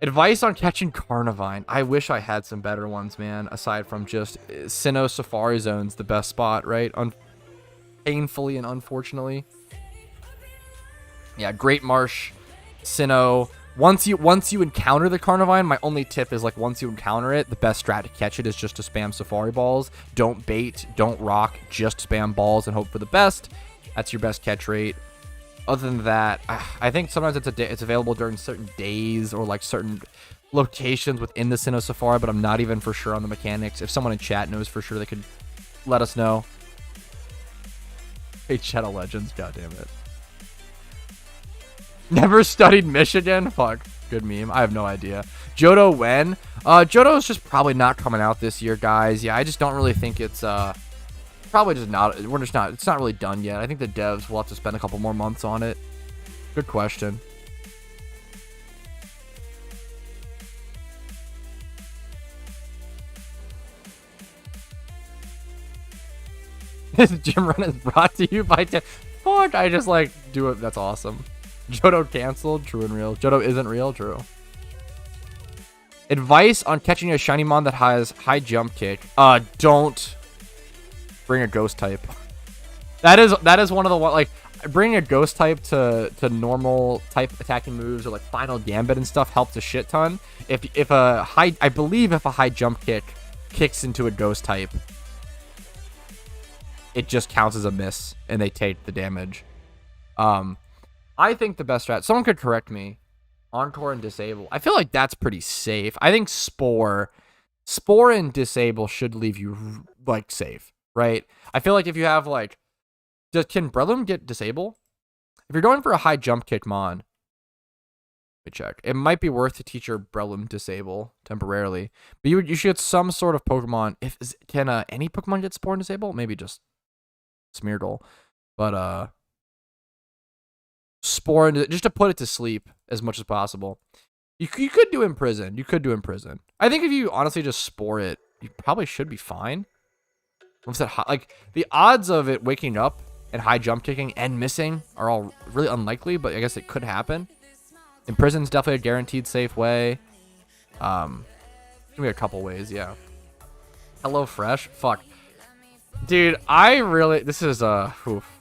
Advice on catching Carnivine. I wish I had some better ones, man. Aside from just Sinnoh Safari Zone's the best spot, right? Painfully and unfortunately. Yeah, Great Marsh, Sinnoh. Once you encounter the Carnivine, my only tip is like once you encounter it, the best strat to catch it is just to spam Safari Balls. Don't bait, don't rock, just spam balls and hope for the best. That's your best catch rate. Other than that, I think sometimes it's available during certain days or like certain locations within the Sinnoh Safari, but I'm not even for sure on the mechanics. If someone in chat knows for sure, they could let us know. Hey, Shadow Legends, goddamn it. Never studied Michigan? Fuck. Good meme. I have no idea. JOHTO when? JOHTO is just probably not coming out this year, guys. Yeah, I just don't really think it's probably just not. It's not really done yet. I think the devs will have to spend a couple more months on it. Good question. This gym run is brought to you by fuck, I just like do it. That's awesome. JOHTO canceled. True and real. JOHTO isn't real. True. Advice on catching a shiny mon that has high jump kick. Don't bring a ghost type. That is one of the like bringing a ghost type to normal type attacking moves or like final gambit and stuff helps a shit ton. If a high jump kick kicks into a ghost type, it just counts as a miss and they take the damage. I think the best strat, someone could correct me, Encore and Disable. I feel like that's pretty safe. I think Spore and Disable should leave you like safe, right? I feel like if you have like, can Breloom get Disable? If you're going for a high jump kick mon, let me check. It might be worth to teach your Breloom Disable temporarily, but you should get some sort of Pokemon. Can any Pokemon get Spore and Disable? Maybe just Smeargle, but Spore into just to put it to sleep as much as possible. You could do Imprison. I think if you honestly just Spore it, you probably should be fine. What's that? Like the odds of it waking up and high jump kicking and missing are all really unlikely, but I guess it could happen. Imprison's definitely a guaranteed safe way. Give me a couple ways, yeah. Hello Fresh, fuck. Dude, I really, this is oof.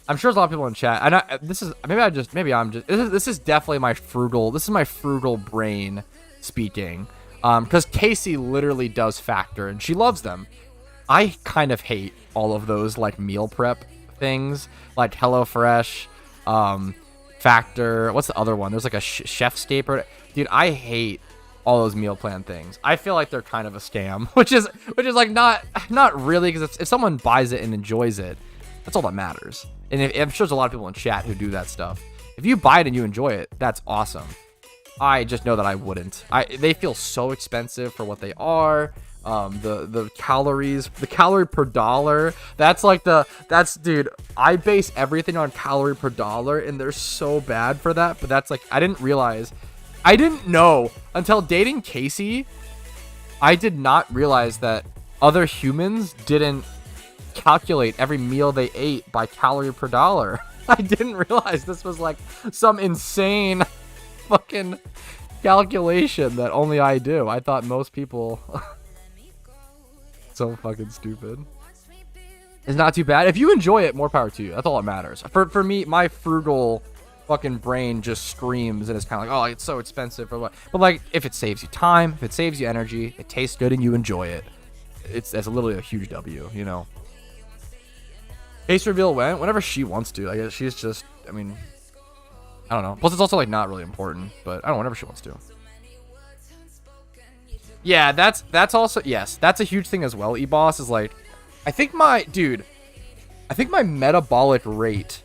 I'm sure there's a lot of people in chat. I know this is maybe I'm just this is definitely my frugal brain speaking. Because Casey literally does factor and she loves them. I kind of hate all of those like meal prep things, like HelloFresh, Factor. What's the other one? There's like a Chefscape or dude. I hate all those meal plan things. I feel like they're kind of a scam, which is like not really, because if someone buys it and enjoys it, that's all that matters. And I'm sure there's a lot of people in chat who do that stuff. If you buy it and you enjoy it, that's awesome. I just know that I wouldn't. They feel so expensive for what they are. The calories, the calorie per dollar. Dude, I base everything on calorie per dollar, and they're so bad for that. But that's like, I didn't know until dating Casey. I did not realize that other humans didn't calculate every meal they ate by calorie per dollar. I didn't realize this was like some insane fucking calculation that only I do. I thought most people so fucking stupid. It's not too bad. If you enjoy it, more power to you. That's all that matters. For me, my frugal fucking brain just screams and it's kind of like, oh, it's so expensive for what? But like, if it saves you time, if it saves you energy, it tastes good and you enjoy it, that's literally a huge W, you know. Case reveal whenever she wants to. I guess she's just, I mean, I don't know. Plus, it's also like not really important, but I don't know, whenever she wants to. Yeah, that's also, yes, that's a huge thing as well. E-Boss is like, I think my metabolic rate.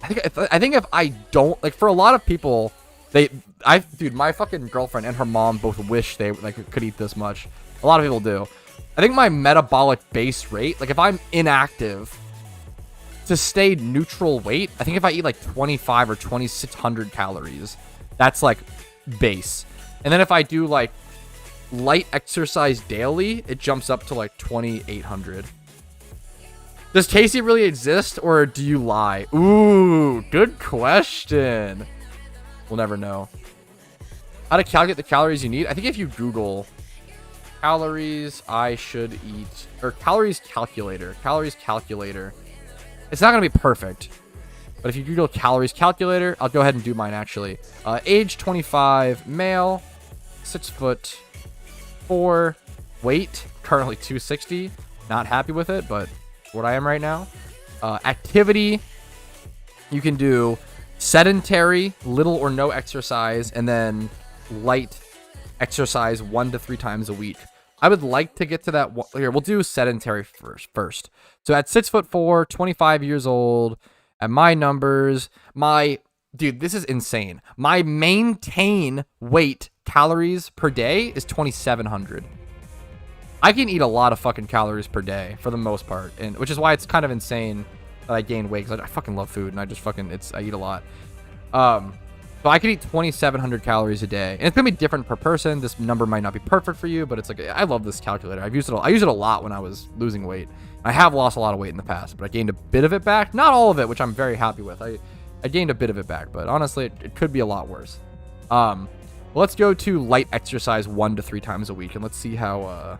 I think if I don't, like, for a lot of people, dude, my fucking girlfriend and her mom both wish they like could eat this much. A lot of people do. I think my metabolic base rate, like if I'm inactive, to stay neutral weight, I think if I eat like 25 or 2600 calories, that's like base. And then if I do like light exercise daily, it jumps up to like 2800. Does Casey really exist, or do you lie? Ooh, good question. We'll never know. How to calculate the calories you need? I think if you Google calories I should eat, or calories calculator, it's not going to be perfect. But if you Google calories calculator, I'll go ahead and do mine actually. Age 25, male, 6'4", weight, currently 260. Not happy with it, but what I am right now. Activity, you can do sedentary, little or no exercise, and then light exercise 1 to 3 times a week. I would like to get to that. Here, we'll do sedentary first. So at 6'4", 25 years old, at my numbers, dude, this is insane. My maintain weight calories per day is 2,700. I can eat a lot of fucking calories per day for the most part, and which is why it's kind of insane that I gain weight, because I fucking love food and I just I eat a lot. So I could eat 2,700 calories a day, and it's gonna be different per person. This number might not be perfect for you, but it's like, I love this calculator. I use it a lot when I was losing weight. I have lost a lot of weight in the past, but I gained a bit of it back. Not all of it, which I'm very happy with. I gained a bit of it back, but honestly, it could be a lot worse. Let's go to light exercise 1 to 3 times a week, and let's see how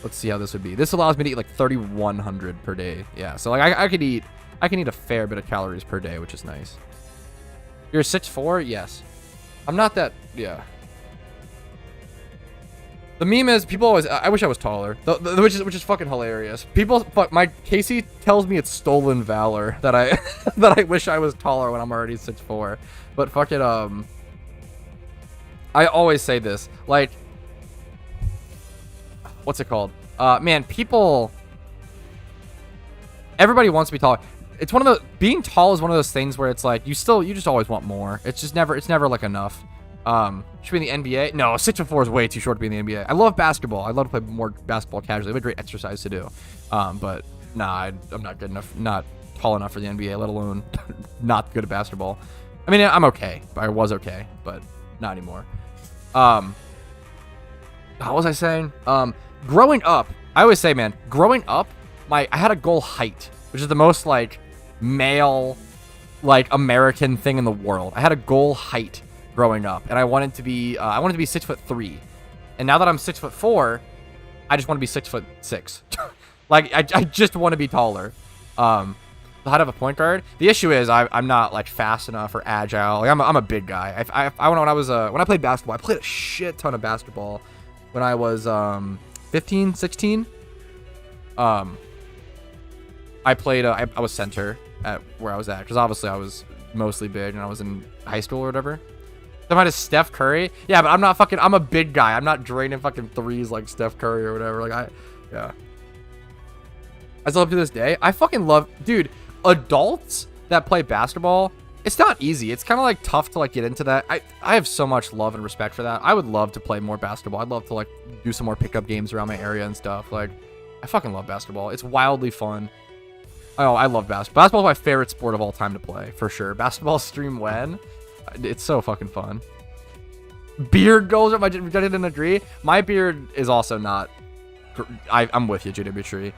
this would be. This allows me to eat like 3,100 per day. Yeah, so like I can eat a fair bit of calories per day, which is nice. You're 6'4"? Yes. I'm not that, yeah. The meme is, people always, I wish I was taller, which is fucking hilarious. Casey tells me it's stolen valor that I wish I was taller when I'm already 6'4". But fuck it, I always say this, like, what's it called? Man, everybody wants to be taller. It's being tall is one of those things where it's like, you just always want more. It's never like enough. Should be in the NBA? No, 6'4" is way too short to be in the NBA. I love basketball. I'd love to play more basketball casually. It's a great exercise to do. But nah, I'm not good enough, not tall enough for the NBA, let alone not good at basketball. I mean, I'm okay. I was okay, but not anymore. What was I saying? Growing up, I always say, man, growing up, I had a goal height, which is the most like male, like American thing in the world. I had a goal height growing up, and I wanted to be 6'3", and now that I'm 6'4", I just want to be 6'6". Like, I just want to be taller. How to have a point guard. The issue is I'm not like fast enough or agile. Like, I'm a big guy. When I played basketball, I played a shit ton of basketball when I was 15, 16. I was center at where I was at, because obviously I was mostly big and I was in high school or whatever. Somebody is Steph Curry. Yeah, but I'm a big guy. I'm not draining fucking threes like Steph Curry or whatever. Like, yeah. I still up to this day. I fucking love, dude, adults that play basketball. It's not easy. It's kind of like tough to like get into that. I have so much love and respect for that. I would love to play more basketball. I'd love to like do some more pickup games around my area and stuff. Like, I fucking love basketball. It's wildly fun. Oh, I love basketball. Basketball is my favorite sport of all time to play, for sure. Basketball stream when? It's so fucking fun. Beard goals, I didn't agree. My beard is also not... I'm with you, JW Tree.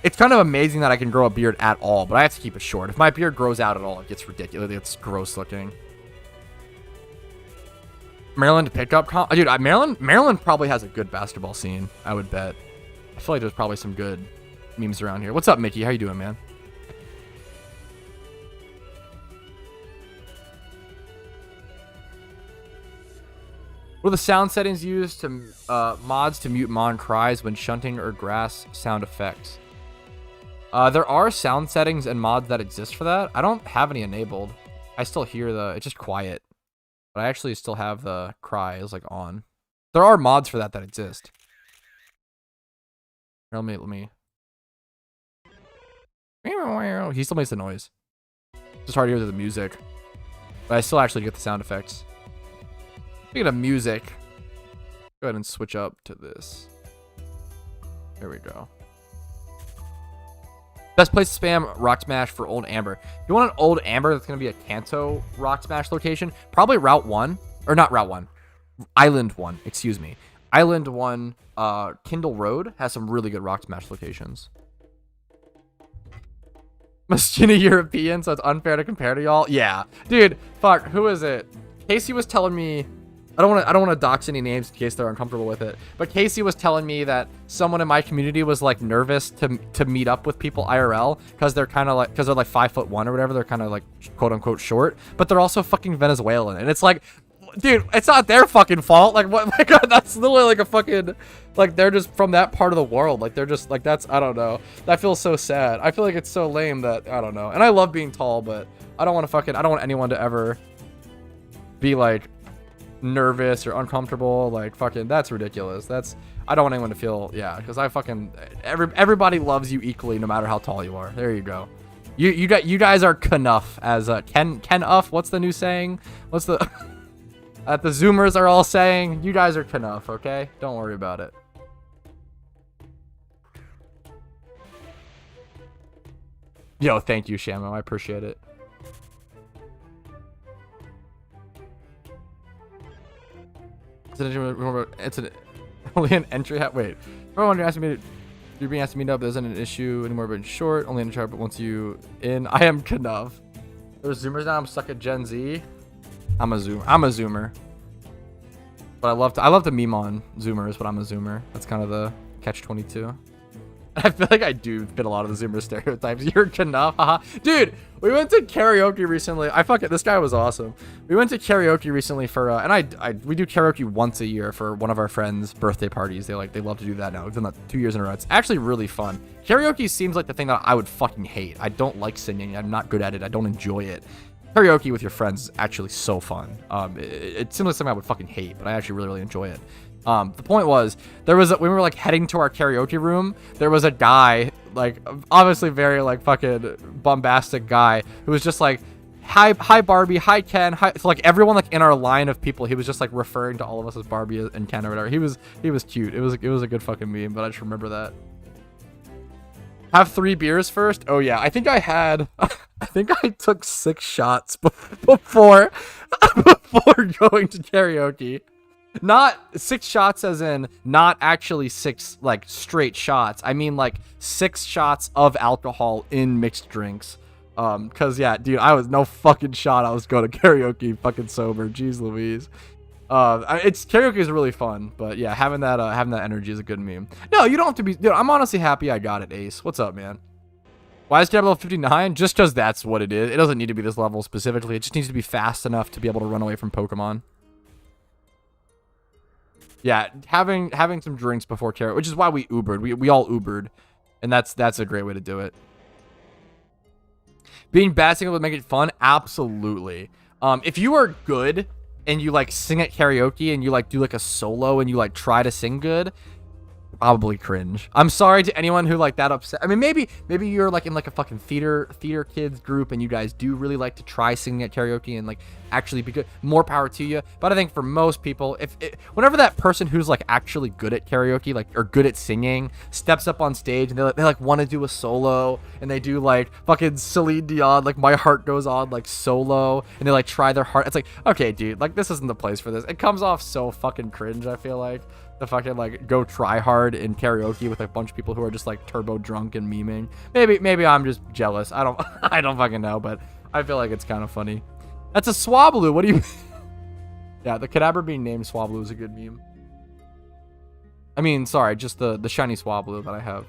It's kind of amazing that I can grow a beard at all, but I have to keep it short. If my beard grows out at all, it gets ridiculous. It's gross looking. Maryland pickup comp? Dude, Maryland probably has a good basketball scene, I would bet. I feel like there's probably some good memes around here. What's up, Mickey? How you doing, man? What are the sound settings used to mods to mute mon cries when shunting or grass sound effects? There are sound settings and mods that exist for that. I don't have any enabled. I still hear it's just quiet, but I actually still have the cries like on. There are mods for that exist. Here, let me. He still makes the noise. It's just hard to hear the music, but I still actually get the sound effects. Speaking of music, go ahead and switch up to this. There we go. Best place to spam Rock Smash for Old Amber. If you want an Old Amber that's going to be a Kanto Rock Smash location, probably Route 1. Or not Route 1. Island 1, excuse me. Island 1, Kindle Road has some really good Rock Smash locations. I'm a skinny European, so it's unfair to compare to y'all. Yeah. Dude, fuck, who is it? Casey was telling me... I don't want to dox any names in case they're uncomfortable with it. But Casey was telling me that someone in my community was like nervous to meet up with people IRL because they're kind of like 5'1" or whatever. They're kind of like quote unquote short, but they're also fucking Venezuelan. And it's like, dude, it's not their fucking fault. Like, what? My God, that's literally like a fucking, like, they're just from that part of the world. Like, they're just like, that's, I don't know. That feels so sad. I feel like it's so lame that, I don't know. And I love being tall, but I don't want anyone to ever be like nervous or uncomfortable. Like, fucking, that's ridiculous. I don't want anyone to feel, yeah, because I fucking, everybody loves you equally no matter how tall you are. There you go. You guys are knuff, as Ken-uff, what's the new saying? What's the that the Zoomers are all saying? You guys are knuff, okay? Don't worry about it. Yo, thank you, Shamo. I appreciate it. It's only an entry hat. Wait, everyone asking me. You're being asked to meet up. There isn't an issue anymore, but short. Only in the chart, but once you in, I am Knuff. There's Zoomers now. I'm stuck at Gen Z. I'm a Zoomer. But I love to meme on Zoomers, but I'm a Zoomer. That's kind of the catch-22. I feel like I do fit a lot of the Zoomer stereotypes. You're Knuff, haha. Dude, we went to karaoke recently. This guy was awesome. We went to karaoke recently for, and we do karaoke once a year for one of our friends' birthday parties. They love to do that now. We've done that 2 years in a row. It's actually really fun. Karaoke seems like the thing that I would fucking hate. I don't like singing. I'm not good at it. I don't enjoy it. Karaoke with your friends is actually so fun. It seems like something I would fucking hate, but I actually really, really enjoy it. The point was, when we were like heading to our karaoke room, there was a guy, like obviously very like fucking bombastic guy, who was just like, hi Barbie, hi Ken, hi. So like everyone like in our line of people, he was just like referring to all of us as Barbie and Ken or whatever. He was cute. It was a good fucking meme, but I just remember that. Have 3 beers first? Oh yeah, I think I took 6 shots before going to karaoke. Not 6 shots as in not actually 6 like straight shots. I mean like 6 shots of alcohol in mixed drinks. Cause yeah, dude, I was no fucking shot. I was going to karaoke fucking sober. Jeez Louise. It's karaoke is really fun, but yeah, having that energy is a good meme. No, you don't have to be. Dude, I'm honestly happy I got it, Ace. What's up, man? Why is Jab level 59? Just because that's what it is. It doesn't need to be this level specifically. It just needs to be fast enough to be able to run away from Pokemon. Yeah, having some drinks before karaoke, which is why we Ubered. We all Ubered, and that's a great way to do it. Being bad singing would make it fun, absolutely. If you are good and you like sing at karaoke and you like do like a solo and you like try to sing good, probably cringe. I'm sorry to anyone who like that upset. I mean, maybe you're like in like a fucking theater kids group and you guys do really like to try singing at karaoke and like actually be good. More power to you. But I think for most people, whenever that person who's like actually good at karaoke, like or good at singing, steps up on stage and they like want to do a solo and they do like fucking Celine Dion, like My Heart Goes On, like solo, and they like try their heart. It's like, okay, dude, like this isn't the place for this. It comes off so fucking cringe, I feel like. The fucking like go try hard in karaoke with a bunch of people who are just like turbo drunk and memeing. Maybe I'm just jealous. I don't fucking know, but I feel like it's kind of funny. That's a Swablu. What do you? Yeah, the Kadabra being named Swablu is a good meme. I mean, sorry, just the shiny Swablu that I have.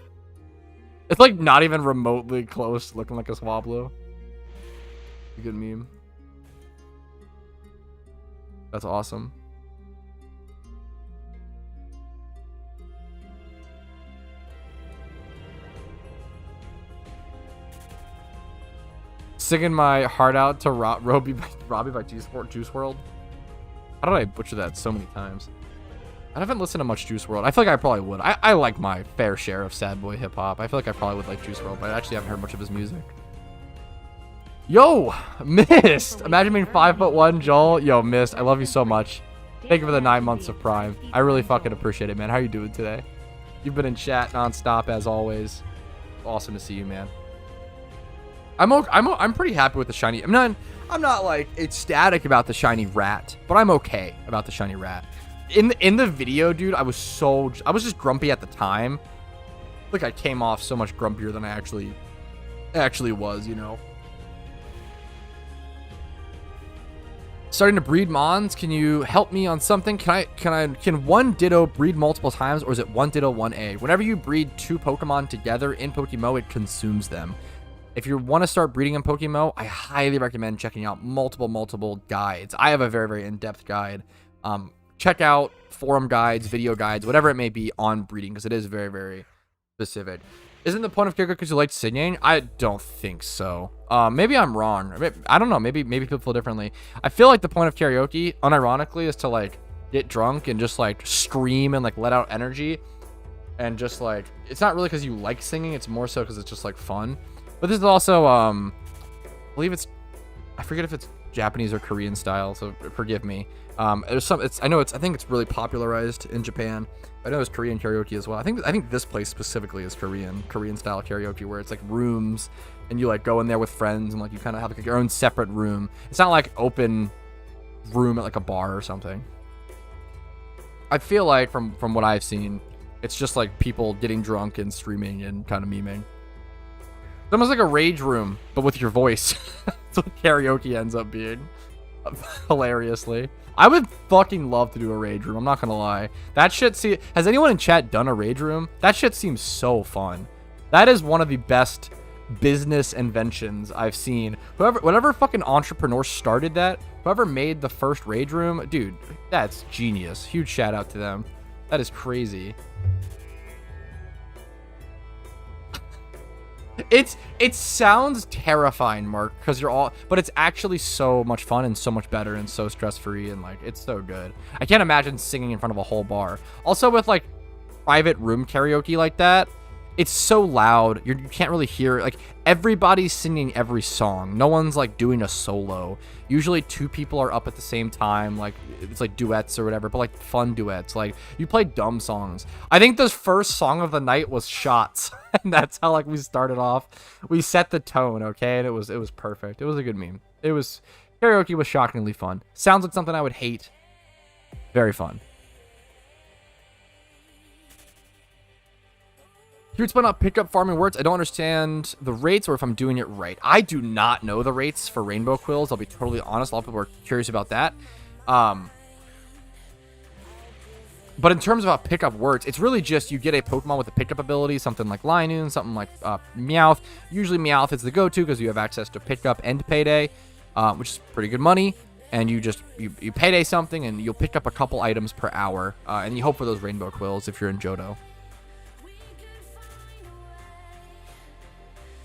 It's like not even remotely close to looking like a Swablu. A good meme. That's awesome. Singing my heart out to Robbie by Juice WRLD. How did I butcher that so many times? I haven't listened to much Juice WRLD. I feel like I probably would. I like my fair share of sad boy hip hop. I feel like I probably would like Juice WRLD, but I actually haven't heard much of his music. Yo, Mist. Imagine being 5'1", Joel. Yo, Mist. I love you so much. Thank you for the 9 months of Prime. I really fucking appreciate it, man. How you doing today? You've been in chat nonstop as always. Awesome to see you, man. I'm pretty happy with the shiny. I'm not like ecstatic about the shiny rat, but I'm okay about the shiny rat. In the video, dude, I was just grumpy at the time. Like I came off so much grumpier than I actually was, you know. Starting to breed mons. Can you help me on something? Can one Ditto breed multiple times, or is it one Ditto, one A? Whenever you breed two Pokemon together in PokeMMO, it consumes them. If you want to start breeding in PokeMMO, I highly recommend checking out multiple guides. I have a very in-depth guide. Check out forum guides, video guides, whatever it may be on breeding, because it is very specific. Isn't the point of karaoke because you like singing? I don't think so. Maybe I'm wrong. I don't know. Maybe people feel differently. I feel like the point of karaoke, unironically, is to like get drunk and just like scream and like let out energy, and just like it's not really because you like singing. It's more so because it's just like fun. But this is also, I believe I forget if it's Japanese or Korean style, so forgive me. There's some, I think it's really popularized in Japan. I know it's Korean karaoke as well. I think this place specifically is Korean style karaoke, where it's like rooms, and you like go in there with friends, and like you kind of have like your own separate room. It's not like open room at like a bar or something. I feel like from what I've seen, it's just like people getting drunk and streaming and kind of memeing. It's almost like a rage room, but with your voice. That's what karaoke ends up being. Hilariously. I would fucking love to do a rage room, I'm not gonna lie. That shit, has anyone in chat done a rage room? That shit seems so fun. That is one of the best business inventions I've seen. Whatever fucking entrepreneur started that, whoever made the first rage room, dude, that's genius. Huge shout out to them. That is crazy. It sounds terrifying, Mark, because but it's actually so much fun and so much better and so stress-free, and like it's so good. I can't imagine singing in front of a whole bar. Also with like private room karaoke like that, it's so loud, you can't really hear it. Like everybody's singing every song. No one's like doing a solo. Usually two people are up at the same time, like it's like duets or whatever, but like fun duets. Like you play dumb songs. I think the first song of the night was Shots, and that's how like we started off. We set the tone, okay, and it was perfect. It was a good meme. Karaoke was shockingly fun. Sounds like something I would hate. Very fun. Curious about not pick up farming words. I don't understand the rates or if I'm doing it right. I do not know the rates for rainbow quills. I'll be totally honest. A lot of people are curious about that. But in terms of how pickup works, it's really just you get a Pokemon with a pickup ability, something like Linoon, something like Meowth. Usually Meowth is the go-to because you have access to pickup and payday, which is pretty good money. And you payday something and you'll pick up a couple items per hour, and you hope for those rainbow quills if you're in Johto.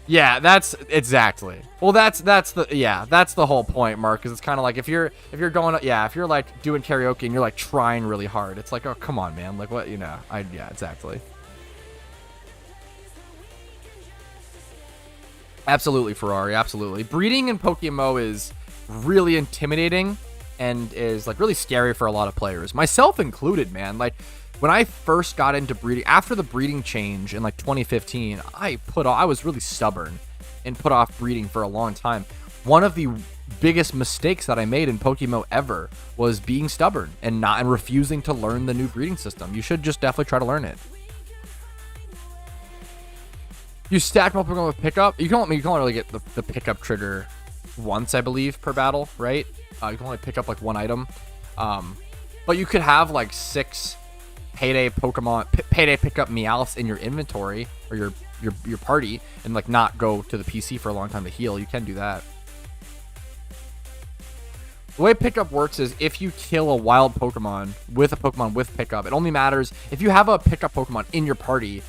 Yeah, that's exactly. Well, that's the whole point, Mark. Because it's kind of like if you're going, if you're like doing karaoke and you're like trying really hard, it's like, oh, come on, man, like what, yeah, exactly. Absolutely, Ferrari, absolutely. Breeding in PokeMMO is really intimidating and is like really scary for a lot of players, myself included, man. Like when I first got into breeding, after the breeding change in like 2015, I was really stubborn and put off breeding for a long time. One of the biggest mistakes that I made in PokeMMO ever was being stubborn and refusing to learn the new breeding system. You should just definitely try to learn it. You stack multiple Pokemon with pickup. You can only really get the pickup trigger once, I believe, per battle, right? You can only pick up like one item. But you could have like 6 payday pickup Meowths in your inventory or your party and like not go to the PC for a long time to heal. You can do that. The way pickup works is if you kill a wild Pokemon with pickup, it only matters if you have a pickup Pokemon in your party.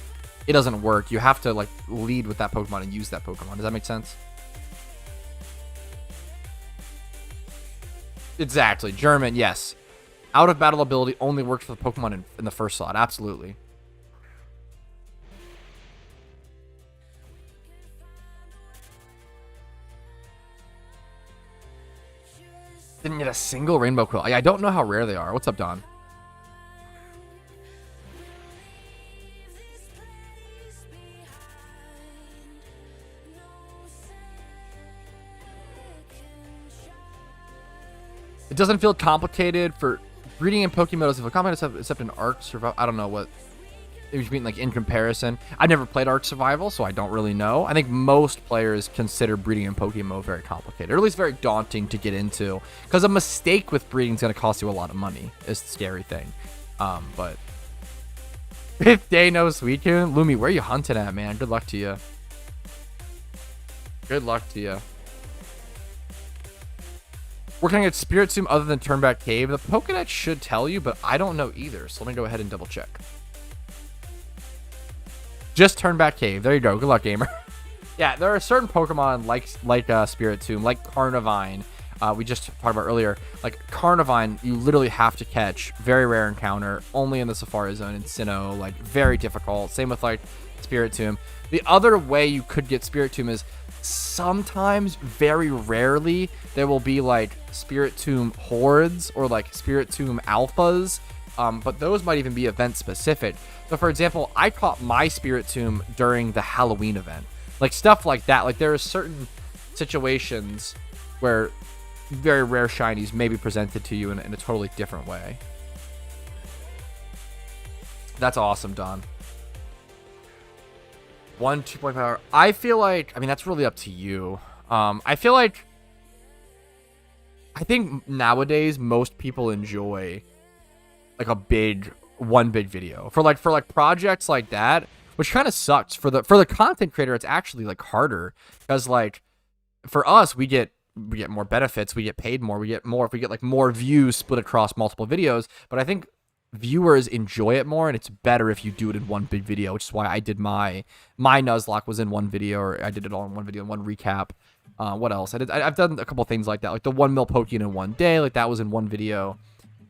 It doesn't work. You have to like lead with that Pokemon and use that Pokemon. Does that make sense? Exactly. German, yes. Out of battle ability only works for the Pokemon in the first slot. Absolutely. Didn't get a single rainbow quill. I don't know how rare they are. What's up, Don? It doesn't feel complicated for breeding in PokeMMO. Doesn't feel complicated except in Arc Survival. I don't know what you mean, like in comparison. I never played Arc Survival, so I don't really know. I think most players consider breeding in PokeMMO very complicated, or at least very daunting to get into, because a mistake with breeding is going to cost you a lot of money. Is the scary thing. But 5th day no Suicune. Lumi, where are you hunting at, man? Good luck to you. Good luck to you. We're going to get Spirit Tomb other than Turnback Cave. The Pokédex should tell you, but I don't know either. So let me go ahead and double check. Just Turnback Cave. There you go. Good luck, gamer. Yeah, there are certain Pokemon like Spirit Tomb, like Carnivine. We just talked about earlier. Like Carnivine, you literally have to catch. Very rare encounter. Only in the Safari Zone in Sinnoh. Like very difficult. Same with like Spirit Tomb. The other way you could get Spirit Tomb is sometimes, very rarely, there will be like Spirit Tomb hordes or like Spirit Tomb alphas, but those might even be event specific. So for example, I caught my Spirit Tomb during the Halloween event, like stuff like that. Like there are certain situations where very rare shinies may be presented to you in a totally different way. That's awesome, Don. 2.5 hour. I feel like, I mean, that's really up to you. I think nowadays most people enjoy like one big video for projects like that, which kind of sucks for the content creator. It's actually like harder because like for us, we get more benefits, we get paid more, we get more if we get like more views split across multiple videos. But I think viewers enjoy it more, and it's better if you do it in one big video, which is why I did my Nuzlocke was in one video, or I did it all in one video, in one recap. What else? I've done a couple things like that, like the 1 mil Pokeyen in one day, like that was in one video.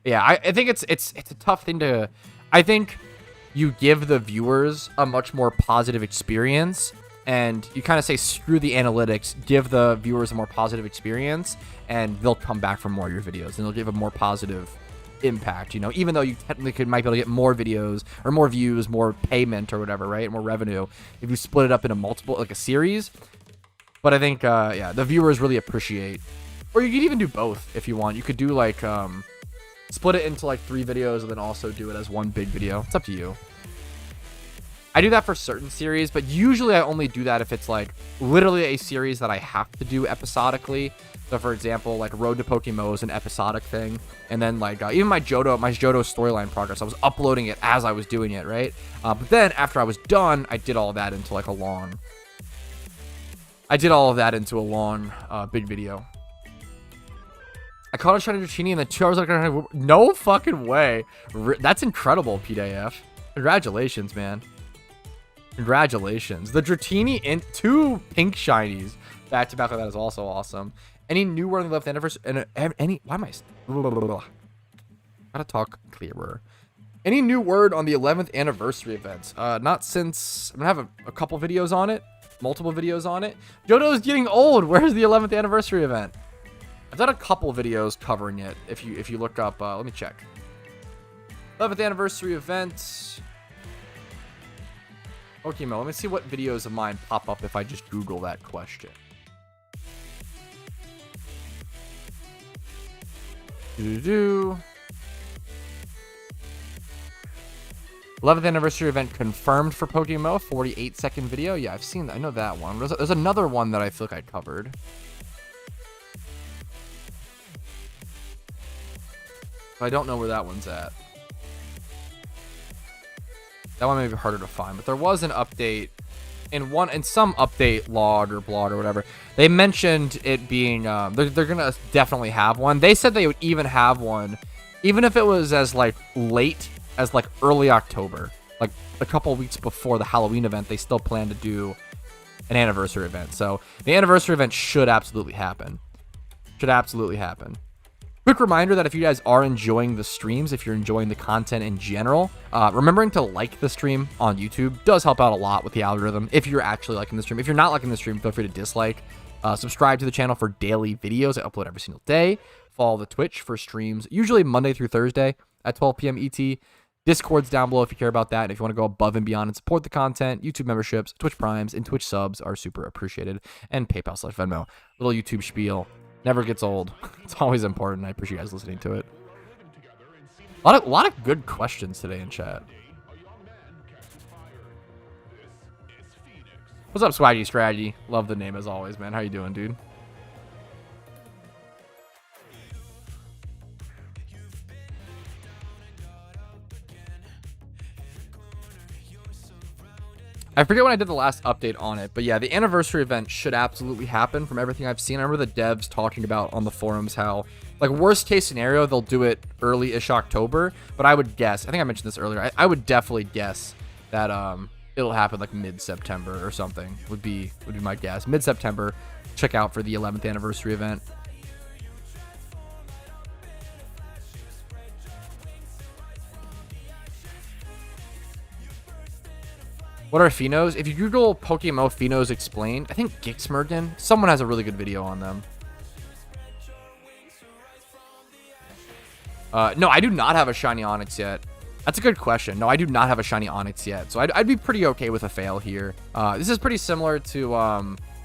Yeah, I think it's a tough thing to. I think you give the viewers a much more positive experience, and you kind of say screw the analytics, give the viewers a more positive experience, and they'll come back for more of your videos, and they'll give a more positive impact, you know, even though you technically might be able to get more videos or more views, more payment or whatever, right? More revenue if you split it up into multiple, like a series. But I think, yeah, the viewers really appreciate, or you could even do both if you want. You could do like, split it into like 3 videos and then also do it as one big video. It's up to you. I do that for certain series, but usually I only do that if it's like literally a series that I have to do episodically. So for example, like Road to PokeMMO is an episodic thing. And then like even my JOHTO storyline progress, I was uploading it as I was doing it, right? But then after I was done, I did all of that into like a long, big video. I caught a shiny Dratini in the 2 hours later. No fucking way. That's incredible, PDAF. Congratulations, man. Congratulations. The Dratini and 2 pink shinies back to back like that is also awesome. Any new word on the 11th anniversary? Why am I? Gotta talk clearer. Any new word on the 11th anniversary events? Not since. I'm gonna have a couple videos on it, multiple videos on it. JOHTO's getting old. Where's the 11th anniversary event? I've done a couple videos covering it. If you look up, let me check. 11th anniversary event. PokeMMO. Let me see what videos of mine pop up if I just Google that question. 11th anniversary event confirmed for PokeMMO. 48-second video. Yeah, I've seen that. I know that one. There's another one that I feel like I covered. I don't know where that one's at. That one may be harder to find, but there was an update in some update log or blog or whatever. They mentioned it being they're gonna definitely have one. They said they would even have one, even if it was as like late as like early October, like a couple weeks before the Halloween event. They still plan to do an anniversary event, so the anniversary event should absolutely happen. Quick reminder that if you guys are enjoying the streams, if you're enjoying the content in general, remembering to like the stream on YouTube does help out a lot with the algorithm. If you're actually liking the stream, if you're not liking the stream, feel free to dislike. Subscribe to the channel for daily videos. I upload every single day. Follow the Twitch for streams, usually Monday through Thursday at 12 p.m. ET. Discord's down below if you care about that. And if you want to go above and beyond and support the content, YouTube memberships, Twitch Primes, and Twitch subs are super appreciated. And PayPal/Venmo. Little YouTube spiel. Never gets old. It's always important. I appreciate you guys listening to it. A lot of good questions today in chat. What's up, Swaggy Strategy? Love the name as always, man. How you doing, dude? I forget when I did the last update on it, but yeah, the anniversary event should absolutely happen from everything I've seen. I remember the devs talking about on the forums how, like, worst case scenario, they'll do it early-ish October, but I would guess, I think I mentioned this earlier, I would definitely guess that it'll happen like mid-September or something, would be my guess. Mid-September, check out for the 11th anniversary event. What are Phenos? If you Google PokeMMO Phenos Explained, I think Gixmergen, someone has a really good video on them. No, I do not have a shiny Onyx yet. That's a good question. No, I do not have a shiny Onyx yet. So I'd be pretty okay with a fail here. This is pretty similar to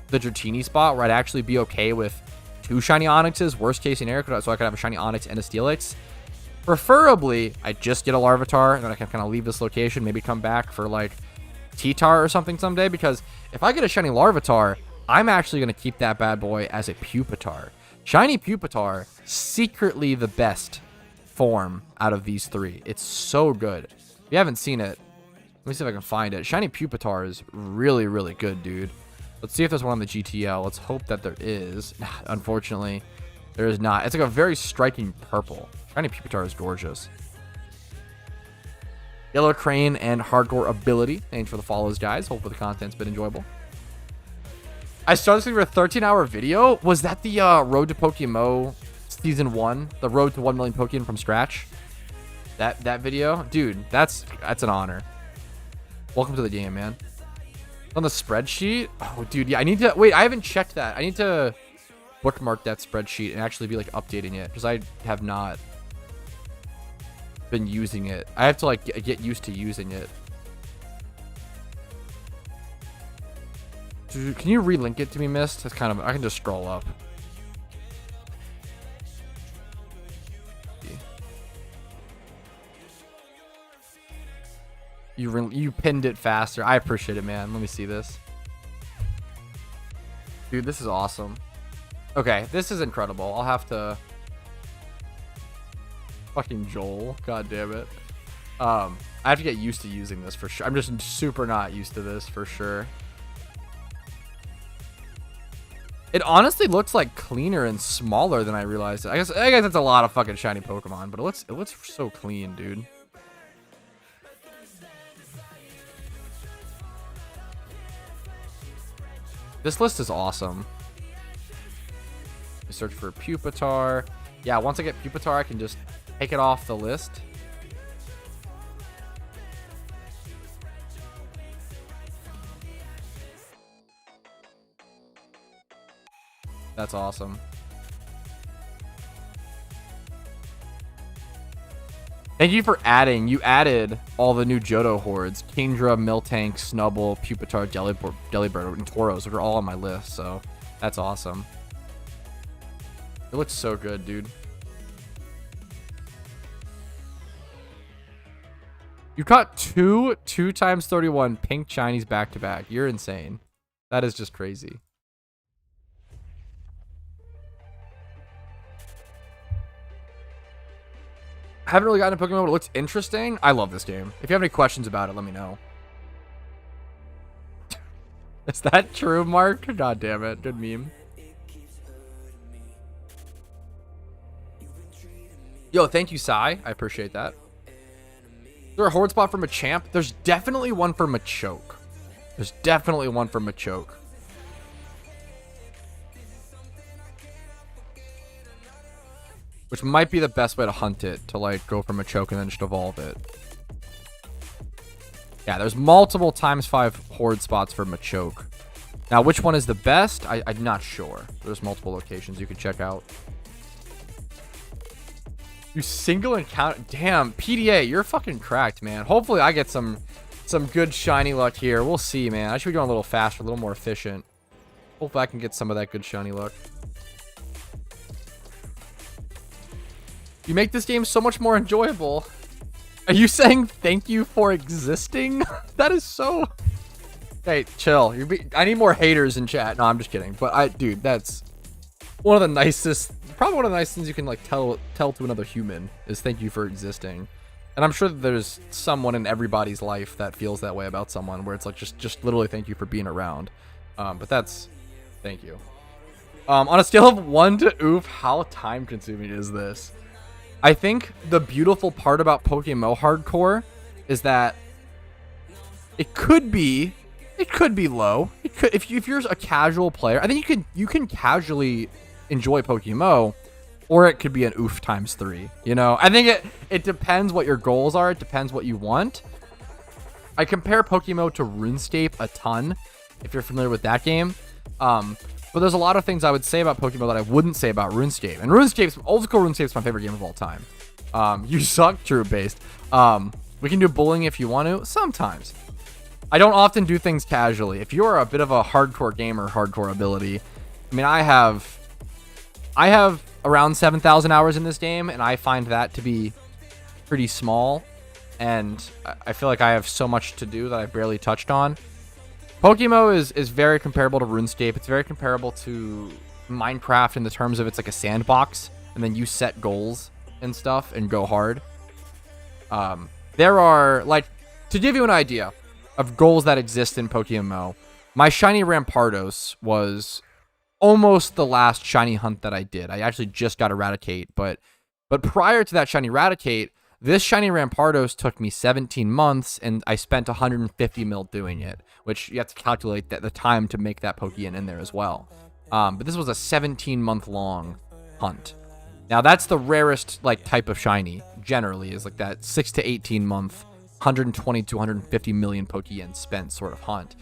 the Dratini spot, where I'd actually be okay with 2 shiny Onyxes, worst case scenario, so I could have a shiny Onyx and a Steelix. Preferably, I just get a Larvitar, and then I can kind of leave this location, maybe come back for like T-Tar or something someday, because if I get a shiny Larvitar, I'm actually going to keep that bad boy as a Pupitar. Shiny Pupitar, secretly the best form out of these 3. It's so good. If you haven't seen it, let me see if I can find it. Shiny Pupitar is really, really good, dude. Let's see if there's one on the GTL. Let's hope that there is. Unfortunately, there is not. It's like a very striking purple. Shiny Pupitar is gorgeous. Yellow Crane and Hardcore Ability. Thanks for the follows, guys. Hopefully the content's been enjoyable. I started this for a 13-hour video. Was that the Road to PokeMMO Season 1? The Road to 1 million Pokeyen from scratch? That video? Dude, that's an honor. Welcome to the game, man. On the spreadsheet? Oh, dude, yeah, I need to... Wait, I haven't checked that. I need to bookmark that spreadsheet and actually be, like, updating it, because I have not been using it. I have to like get used to using it. Dude, can you relink it to me, Mist? That's kind of, I can just scroll up. You pinned it faster. I appreciate it, man. Let me see this. Dude, this is awesome. Okay, this is incredible. I'll have to... Fucking Joel. God damn it. I have to get used to using this for sure. I'm just super not used to this for sure. It honestly looks like cleaner and smaller than I realized. I guess that's a lot of fucking shiny Pokemon, but it looks so clean, dude. This list is awesome. Search for Pupitar. Yeah, once I get Pupitar, I can just take it off the list. That's awesome. Thank you for adding. You added all the new Johto hordes. Kingdra, Miltank, Snubbull, Pupitar, Delibird, and Tauros, which are all on my list, so that's awesome. It looks so good, dude. You caught two 2x31 pink shinies back to back. You're insane. That is just crazy. I haven't really gotten a Pokemon, but it looks interesting. I love this game. If you have any questions about it, let me know. Is that true, Mark? God damn it. Good meme. Yo, thank you, Sai. I appreciate that. Is there a horde spot for Machamp? There's definitely one for Machoke. There's definitely one for Machoke. Which might be the best way to hunt it, to like go for Machoke and then just evolve it. Yeah, there's multiple ×5 horde spots for Machoke. Now, which one is the best? I'm not sure. There's multiple locations you can check out. You single encounter... Damn, PDA, you're fucking cracked, man. Hopefully I get some good shiny luck here. We'll see, man. I should be going a little faster, a little more efficient. Hopefully I can get some of that good shiny luck. You make this game so much more enjoyable. Are you saying thank you for existing? That is so... Hey, chill. I need more haters in chat. No, I'm just kidding. But dude, that's one of the nicest... Probably one of the nice things you can like tell to another human is thank you for existing. And I'm sure that there's someone in everybody's life that feels that way about someone, where it's like just literally thank you for being around. But that's thank you. On a scale of 1 to oof, how time consuming is this? I think the beautiful part about PokeMMO Hardcore is that it could be low. It could, if you're a casual player, I think you can casually enjoy PokeMMO, or it could be an oof ×3. You know, I think it depends what your goals are. It depends what you want. I compare PokeMMO to RuneScape a ton, if you're familiar with that game. But there's a lot of things I would say about PokeMMO that I wouldn't say about RuneScape. And old school RuneScape's my favorite game of all time. You suck, true based. We can do bullying if you want to, sometimes. I don't often do things casually. If you're a bit of a hardcore gamer, hardcore ability, I mean, I have around 7,000 hours in this game, and I find that to be pretty small. And I feel like I have so much to do that I've barely touched on. PokeMMO is very comparable to RuneScape. It's very comparable to Minecraft in the terms of it's like a sandbox, and then you set goals and stuff and go hard. There are, like, to give you an idea of goals that exist in PokeMMO, my shiny Rampardos was almost the last shiny hunt that I did. I actually just got Eradicate, but prior to that shiny Eradicate, this shiny Rampardos took me 17 months, and I spent 150 mil doing it, which you have to calculate the time to make that Pokeyen in there as well. But this was a 17-month long hunt. Now, that's the rarest like type of shiny, generally, is like that 6 to 18 month, 120 to 150 million Pokeyen spent sort of hunt.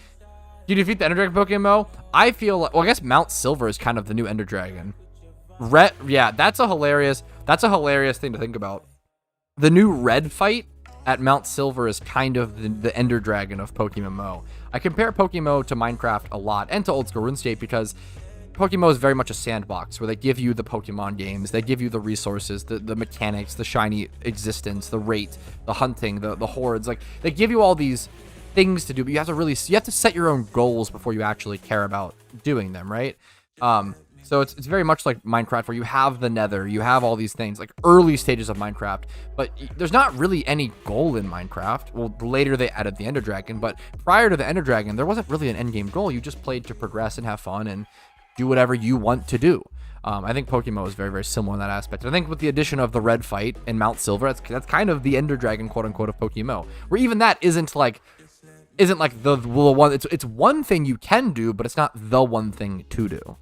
Do you defeat the Ender Dragon PokeMMO? I feel like, well, I guess Mount Silver is kind of the new Ender Dragon. Yeah, that's a hilarious thing to think about. The new red fight at Mount Silver is kind of the Ender Dragon of PokeMMO. I compare PokeMMO to Minecraft a lot, and to old school RuneScape, because PokeMMO is very much a sandbox where they give you the Pokemon games, they give you the resources, the mechanics, the shiny existence, the rate, the hunting, the hordes. Like, they give you all these things to do, but you have to set your own goals before you actually care about doing them, right? So it's very much like Minecraft, where you have the Nether, you have all these things, like early stages of Minecraft, but there's not really any goal in Minecraft. Well, later they added the Ender Dragon, but prior to the Ender Dragon, there wasn't really an end game goal. You just played to progress and have fun and do whatever you want to do. I think PokeMMO is very, very similar in that aspect. And I think with the addition of the red fight in Mount Silver, that's kind of the Ender Dragon, quote unquote, of PokeMMO, where even that isn't like the one. It's one thing you can do, but it's not the one thing to do.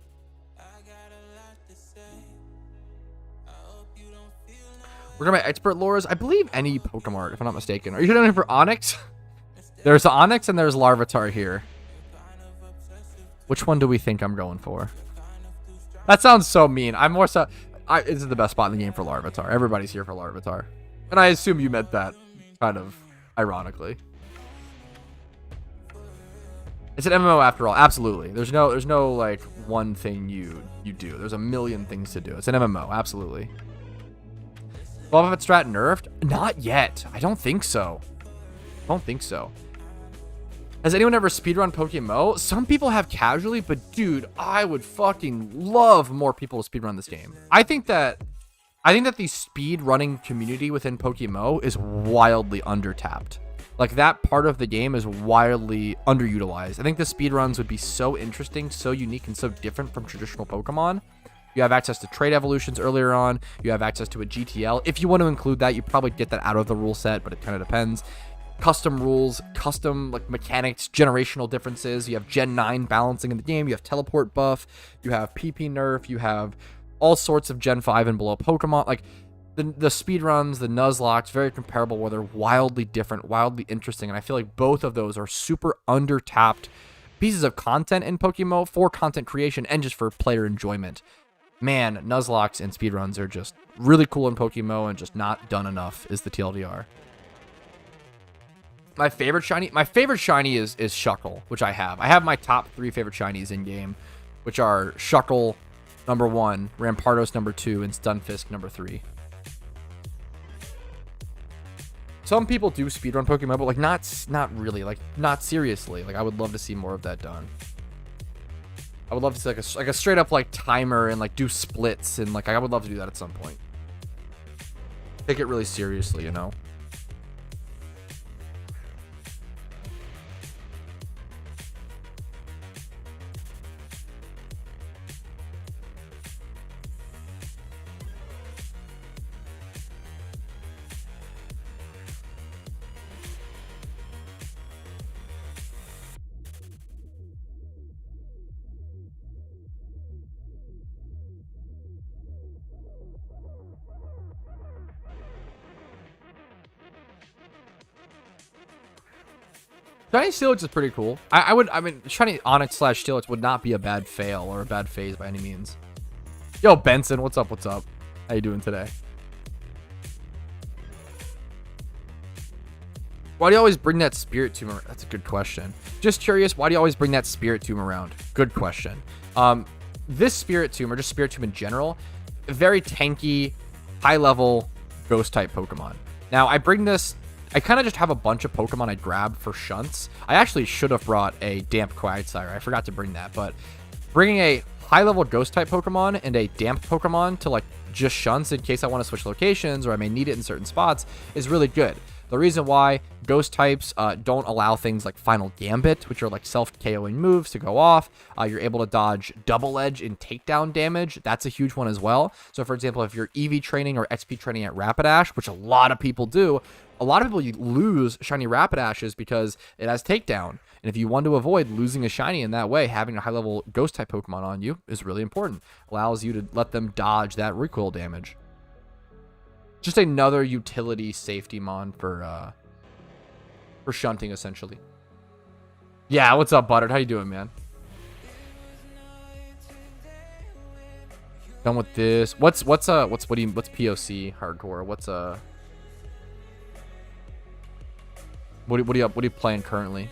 We're gonna make expert lures. I believe any Pokemon, if I'm not mistaken. Are you going for Onix? There's the Onix and there's Larvitar here. Which one do we think I'm going for? That sounds so mean. I'm more so. This is the best spot in the game for Larvitar. Everybody's here for Larvitar, and I assume you meant that kind of ironically. It's an MMO after all. Absolutely. There's no like one thing you do. There's a million things to do. It's an MMO. Absolutely. Wobbuffet strat nerfed? Not yet. I don't think so. Has anyone ever speedrun PokeMMO? Some people have casually, but dude, I would fucking love more people to speedrun this game. I think that the speed running community within PokeMMO is wildly undertapped. Like, that part of the game is wildly underutilized. I think the speedruns would be so interesting, so unique, and so different from traditional Pokemon. You have access to trade evolutions earlier on. You have access to a GTL. If you want to include that, you probably get that out of the rule set, but it kind of depends. Custom rules, custom like mechanics, generational differences. You have Gen 9 balancing in the game. You have teleport buff. You have PP nerf. You have all sorts of Gen 5 and below Pokemon. Like, the speedruns, the Nuzlocke, very comparable, where they're wildly different, wildly interesting. And I feel like both of those are super undertapped pieces of content in PokeMMO for content creation and just for player enjoyment. Man, Nuzlocks and speedruns are just really cool in PokeMMO and just not done enough, is the TLDR. My favorite shiny is Shuckle, which I have. I have my top 3 favorite shinies in game, which are Shuckle number 1, Rampardos number 2, and Stunfisk number 3. Some people do speedrun PokeMMO, but like not really, like not seriously. Like, I would love to see more of that done. I would love to see like a straight up like timer and like do splits, and like I would love to do that at some point. Take it really seriously, you know. Shiny Steelix is pretty cool. I mean, Shiny Onix / Steelix would not be a bad fail or a bad phase by any means. Yo, Benson, what's up? What's up? How you doing today? Why do you always bring that Spirit Tomb around? That's a good question. Just curious, why do you always bring that Spirit Tomb around? Good question. This Spirit Tomb, or just Spirit Tomb in general, very tanky, high-level, ghost-type Pokemon. Now, I bring this... I kind of just have a bunch of Pokemon I grabbed for shunts. I actually should have brought a Damp Quagsire. I forgot to bring that, but bringing a high-level Ghost-type Pokemon and a Damp Pokemon to, like, just shunts in case I want to switch locations or I may need it in certain spots is really good. The reason why Ghost types don't allow things like Final Gambit, which are like self-KOing moves, to go off. You're able to dodge Double Edge and takedown damage. That's a huge one as well. So, for example, if you're EV training or XP training at Rapidash, which a lot of people do, a lot of people lose shiny Rapidashes because it has takedown. And if you want to avoid losing a shiny in that way, having a high-level Ghost-type Pokemon on you is really important. Allows you to let them dodge that recoil damage. Just another utility safety mon for shunting, essentially. Yeah, what's up, Buttered? How you doing, man? Done with this. What's POC hardcore? What are you playing currently?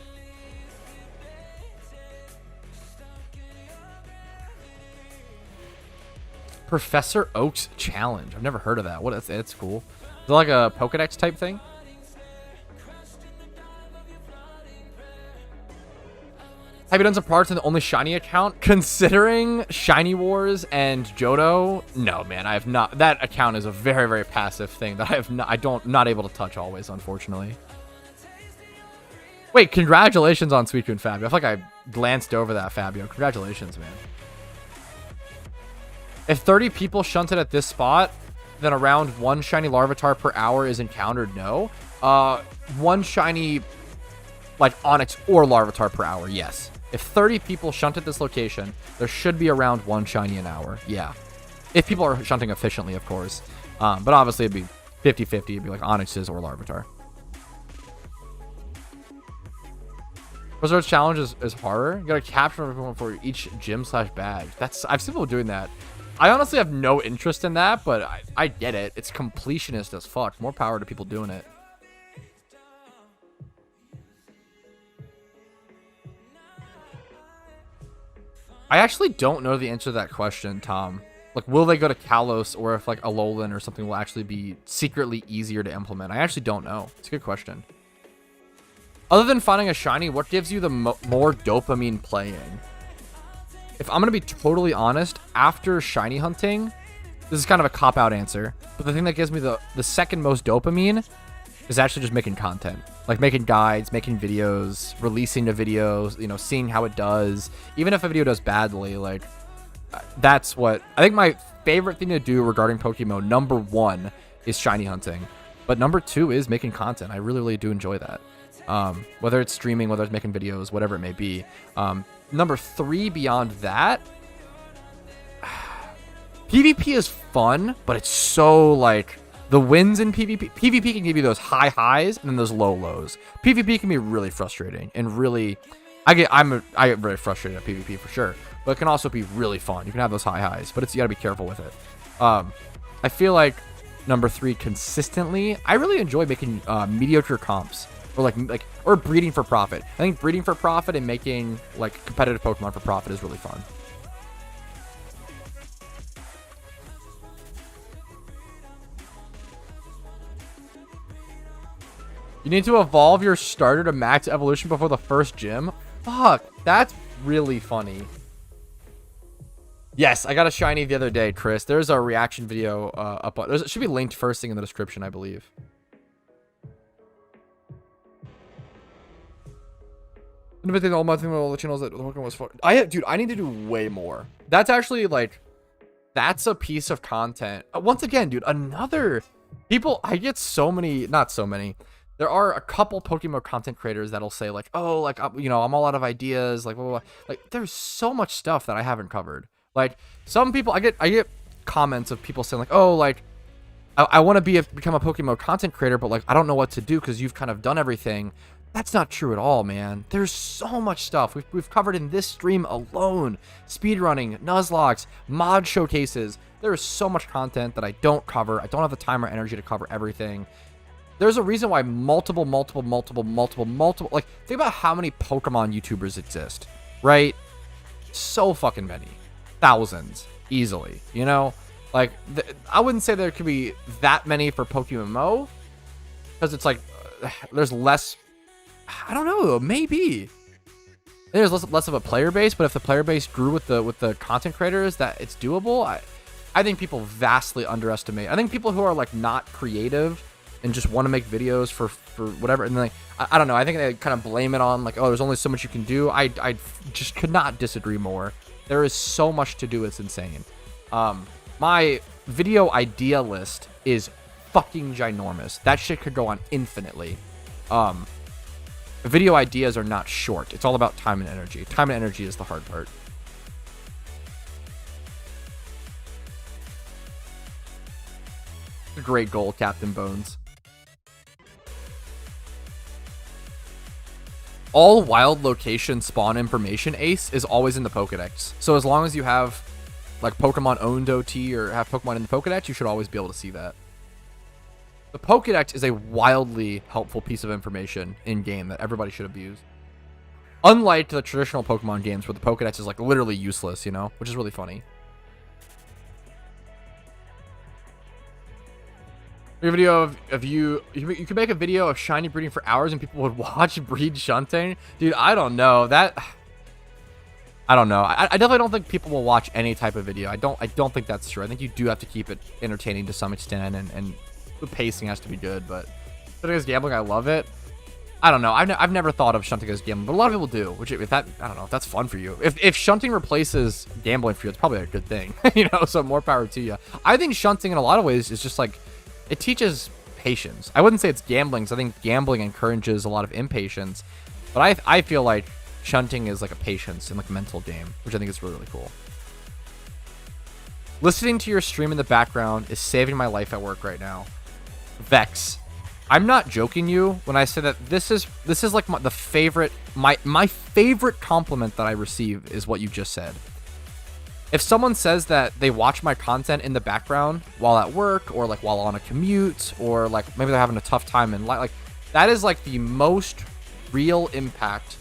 Professor Oak's challenge. I've never heard of that. What is it? It's cool. Is it like a Pokedex type thing? Have you done some parts in the only shiny account? Considering Shiny Wars and Johto, no, man, I have not. That account is a very, very passive thing that I have not. Not able to touch always, unfortunately. Wait, congratulations on Suicune and Fabio. I feel like I glanced over that, Fabio. Congratulations, man. If 30 people shunted at this spot, then around 1 shiny Larvitar per hour is encountered. No, 1 shiny like Onix or Larvitar per hour. Yes. If 30 people shunt at this location, there should be around 1 shiny an hour. Yeah. If people are shunting efficiently, of course. But obviously, it'd be 50-50. It'd be like Onix's or Larvitar. Wizard's challenge is harder. You gotta capture everyone for each gym/badge. I've seen people doing that. I honestly have no interest in that, but I get it. It's completionist as fuck. More power to people doing it. I actually don't know the answer to that question, Tom. Like, will they go to Kalos, or if like Alolan or something will actually be secretly easier to implement? I actually don't know. It's a good question. Other than finding a shiny, what gives you the more dopamine playing? If I'm going to be totally honest, after shiny hunting, this is kind of a cop-out answer, but the thing that gives me the second most dopamine is actually just making content. Like making guides, making videos, releasing the videos, you know, seeing how it does. Even if a video does badly, like, that's what... I think my favorite thing to do regarding Pokemon, number 1, is shiny hunting. But number 2 is making content. I really, really do enjoy that. Whether it's streaming, whether it's making videos, whatever it may be. Number 3 beyond that, PvP is fun, but it's so like the wins in PvP can give you those high highs and then those low lows. PvP can be really frustrating and really, I get very frustrated at PvP for sure, but it can also be really fun. You can have those high highs, but you gotta be careful with it. I feel like number 3 consistently, I really enjoy making mediocre comps. Or breeding for profit. I think breeding for profit and making like competitive Pokemon for profit is really fun. You need to evolve your starter to max evolution before the first gym. Fuck, that's really funny. Yes, I got a shiny the other day, Chris. There's a reaction video up on. It should be linked first thing in the description, I believe. I think all the channels that Pokemon was fun. Dude, I need to do way more. That's actually like, that's a piece of content. Once again, dude, I get so many, not so many. There are a couple Pokemon content creators that'll say like, oh, like, you know, I'm all out of ideas. Like, blah, blah, blah. Like, there's so much stuff that I haven't covered. Like, some people, I get comments of people saying like, oh, like, I want to become a Pokemon content creator, but like, I don't know what to do because you've kind of done everything. That's not true at all, man. There's so much stuff we've covered in this stream alone. Speedrunning, Nuzlockes, mod showcases. There is so much content that I don't cover. I don't have the time or energy to cover everything. There's a reason why multiple, like, think about how many Pokemon YouTubers exist, right? So fucking many. Thousands, easily, you know? Like, I wouldn't say there could be that many for PokeMMO, because it's like, there's less... I don't know, maybe there's less of a player base, but if the player base grew with the content creators, that it's doable. I think people vastly underestimate. I think people who are like not creative and just want to make videos for whatever, and then I don't know, I think they kind of blame it on like, oh, there's only so much you can do. I just could not disagree more. There is so much to do, it's insane. My video idea list is fucking ginormous. That shit could go on infinitely. Video ideas are not short. It's all about time and energy. Time and energy is the hard part. Great goal, Captain Bones. All wild location spawn information, Ace, is always in the Pokedex. So as long as you have like Pokemon owned OT or have Pokemon in the Pokedex, you should always be able to see that. The Pokedex is a wildly helpful piece of information in-game that everybody should abuse. Unlike the traditional Pokemon games where the Pokedex is like literally useless, you know, which is really funny. Make a video of you could make a video of shiny breeding for hours and people would watch breed shunting. Dude, I don't know. I don't know. I definitely don't think people will watch any type of video. I don't think that's true. I think you do have to keep it entertaining to some extent, and the pacing has to be good. But shunting as gambling, I love it. I don't know. I've never thought of shunting as gambling, but a lot of people do. Which if that, I don't know if that's fun for you. If shunting replaces gambling for you, it's probably a good thing. You know, so more power to you. I think shunting in a lot of ways is just like, it teaches patience. I wouldn't say it's gambling, because I think gambling encourages a lot of impatience. But I feel like shunting is like a patience and like a mental game, which I think is really, really cool. Listening to your stream in the background is saving my life at work right now. Vex. I'm not joking you when I say that this is like my favorite compliment that I receive is what you just said. If someone says that they watch my content in the background while at work, or like while on a commute, or like maybe they're having a tough time in life, like that is like the most real impact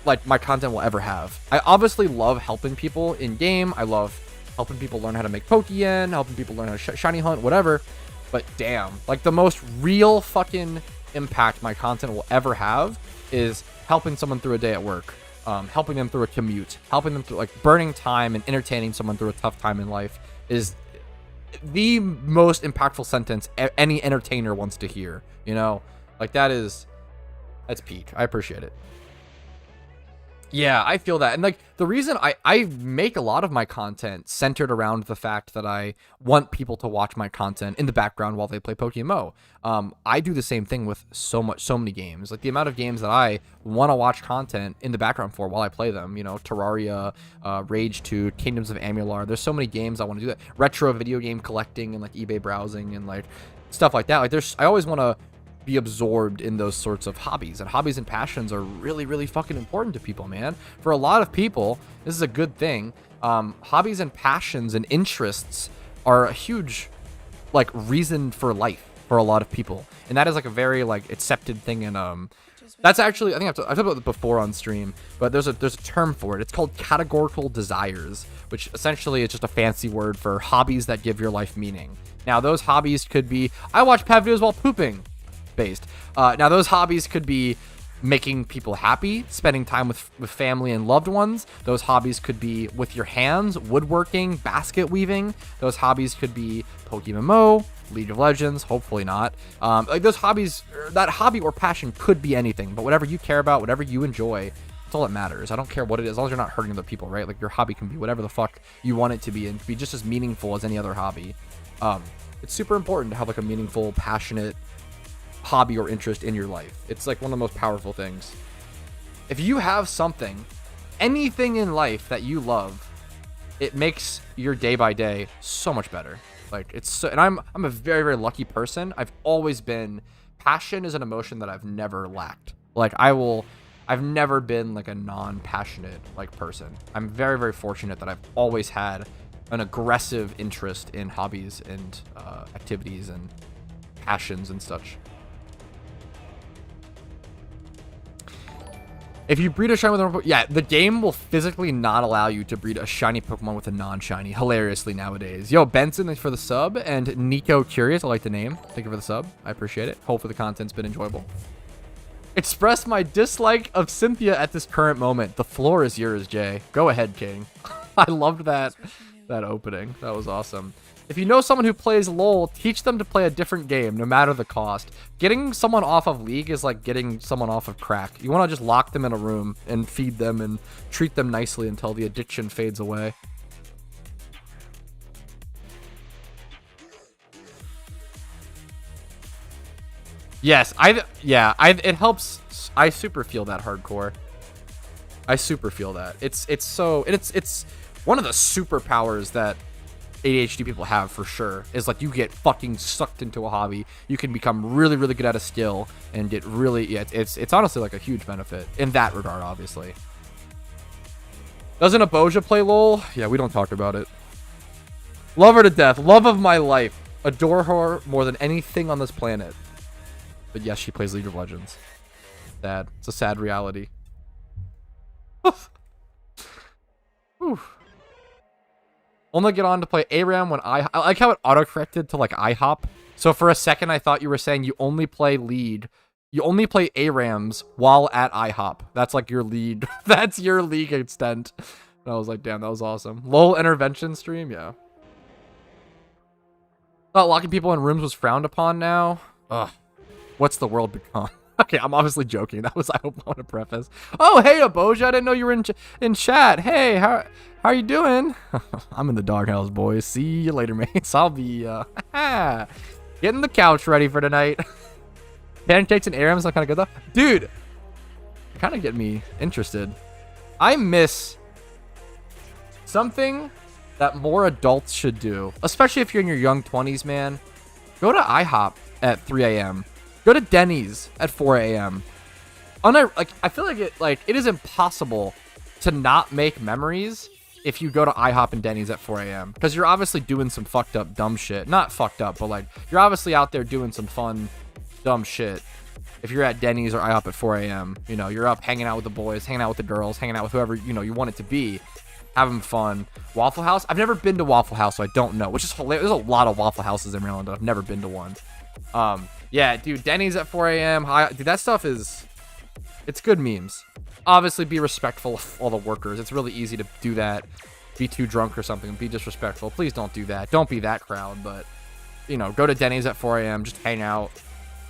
like my content will ever have. I obviously love helping people in game. I love helping people learn how to make Pokeyen, helping people learn how to shiny hunt, whatever. But damn, like the most real fucking impact my content will ever have is helping someone through a day at work, helping them through a commute, helping them through like burning time and entertaining someone through a tough time in life is the most impactful sentence any entertainer wants to hear. You know, like that's peak. I appreciate it. Yeah, I feel that. And like the reason I make a lot of my content centered around the fact that I want people to watch my content in the background while they play PokeMMO. I do the same thing with so many games. Like the amount of games that I want to watch content in the background for while I play them, you know, Terraria, Rage 2, Kingdoms of Amular. There's so many games I want to do that. Retro video game collecting and like eBay browsing and like stuff like that. Like I always want to be absorbed in those sorts of hobbies, and hobbies and passions are really, really fucking important to people, man. For a lot of people, this is a good thing. Hobbies and passions and interests are a huge like reason for life for a lot of people, and that is like a very like accepted thing. And that's actually, I think I've talked about it before on stream, but there's a term for it. It's called categorical desires, which essentially is just a fancy word for hobbies that give your life meaning. Now those hobbies could be, I watch Pat videos while pooping based. Now those hobbies could be making people happy, spending time with family and loved ones. Those hobbies could be with your hands, woodworking, basket weaving. Those hobbies could be PokeMMO, League of Legends, hopefully not. Like those hobbies, that hobby or passion could be anything, but whatever you care about, whatever you enjoy, that's all that matters. I don't care what it is, as long as you're not hurting other people, right? Like your hobby can be whatever the fuck you want it to be, and be just as meaningful as any other hobby. It's super important to have like a meaningful, passionate hobby or interest in your life. It's like one of the most powerful things. If you have something, anything in life that you love, it makes your day by day so much better. Like it's so, and I'm a very, very lucky person. I've always been, passion is an emotion that I've never lacked. Like I've never been like a non-passionate like person. I'm very, very fortunate that I've always had an aggressive interest in hobbies and activities and passions and such. If you breed a shiny with a yeah, the game will physically not allow you to breed a shiny Pokemon with a non-shiny, hilariously nowadays. Yo, Benson, thanks for the sub, and Nico Curious, I like the name. Thank you for the sub. I appreciate it. Hopefully the content's been enjoyable. Express my dislike of Cynthia at this current moment. The floor is yours, Jay. Go ahead, King. I loved that opening. That was awesome. If you know someone who plays LoL, teach them to play a different game, no matter the cost. Getting someone off of League is like getting someone off of crack. You want to just lock them in a room and feed them and treat them nicely until the addiction fades away. Yes, it helps. I super feel that hardcore. I super feel that. It's one of the superpowers that ADHD people have for sure, is like you get fucking sucked into a hobby. You can become really, really good at a skill and get really, yeah, it's honestly like a huge benefit in that regard, obviously. Doesn't Aboja play LOL? Yeah, we don't talk about it. Love her to death. Love of my life. Adore her more than anything on this planet. But yes, she plays League of Legends. Sad. It's a sad reality. Whew. Only get on to play ARAM when I like how it auto-corrected to like IHOP So for a second, I thought you were saying you only play lead. You only play ARAMs while at IHOP. That's like your lead. That's your league extent. And I was like, damn, that was awesome. LOL intervention stream, yeah. Thought locking people in rooms was frowned upon now. Ugh. What's the world become? Okay, I'm obviously joking. That was, I hope I want to preface. Oh, hey, Aboja. I didn't know you were in chat. Hey, how are you doing? I'm in the doghouse, boys. See you later, mates. I'll be getting the couch ready for tonight. Pancakes and ARAMs are kind of good, though. Dude, kind of get me interested. I miss something that more adults should do, especially if you're in your young 20s, man. Go to IHOP at 3 a.m. Go to Denny's at 4 a.m. I feel like it is impossible to not make memories if you go to IHOP and Denny's at 4 a.m. because you're obviously doing some fucked up dumb shit. Not fucked up, but like you're obviously out there doing some fun dumb shit. If you're at Denny's or IHOP at 4 a.m., you know, you're up hanging out with the boys, hanging out with the girls, hanging out with whoever, you know, you want it to be, having fun. Waffle House? I've never been to Waffle House, so I don't know, which is hilarious. There's a lot of Waffle Houses in Maryland. I've never been to one. Yeah, dude, Denny's at 4 a.m. Dude, that stuff is, it's good memes. Obviously, be respectful of all the workers. It's really easy to do that. Be too drunk or something. Be disrespectful. Please don't do that. Don't be that crowd, but, you know, go to Denny's at 4 a.m. Just hang out.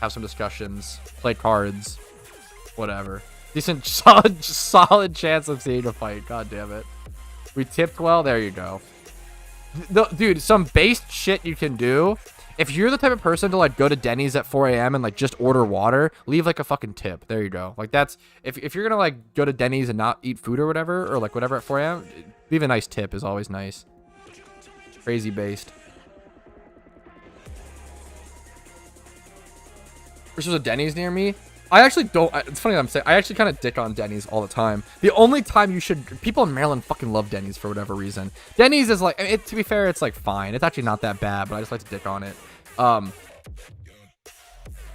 Have some discussions, play cards, whatever. Decent, solid chance of seeing a fight. God damn it. We tipped well. There you go. Dude, some based shit you can do. If you're the type of person to like go to Denny's at 4 a.m. and like just order water, leave like a fucking tip. There you go. Like that's if you're gonna like go to Denny's and not eat food or whatever, or like whatever at 4 a.m., leave a nice tip is always nice. Crazy based. There's a Denny's near me. I actually don't. It's funny that I'm saying. I actually kind of dick on Denny's all the time. The only time you should. People in Maryland fucking love Denny's for whatever reason. Denny's is like. To be fair, it's like fine. It's actually not that bad, but I just like to dick on it.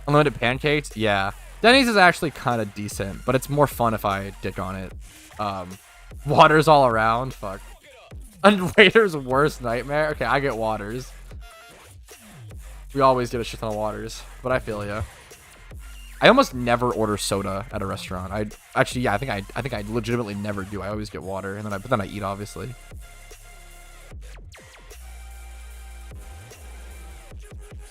Unlimited pancakes. Yeah. Denny's is actually kind of decent, but it's more fun if I dick on it. Waters all around. Fuck. And waiter's worst nightmare. Okay, I get waters. We always get a shit ton of waters, but I feel ya. I almost never order soda at a restaurant. I actually, yeah, I think I legitimately never do. I always get water, and but then I eat, obviously.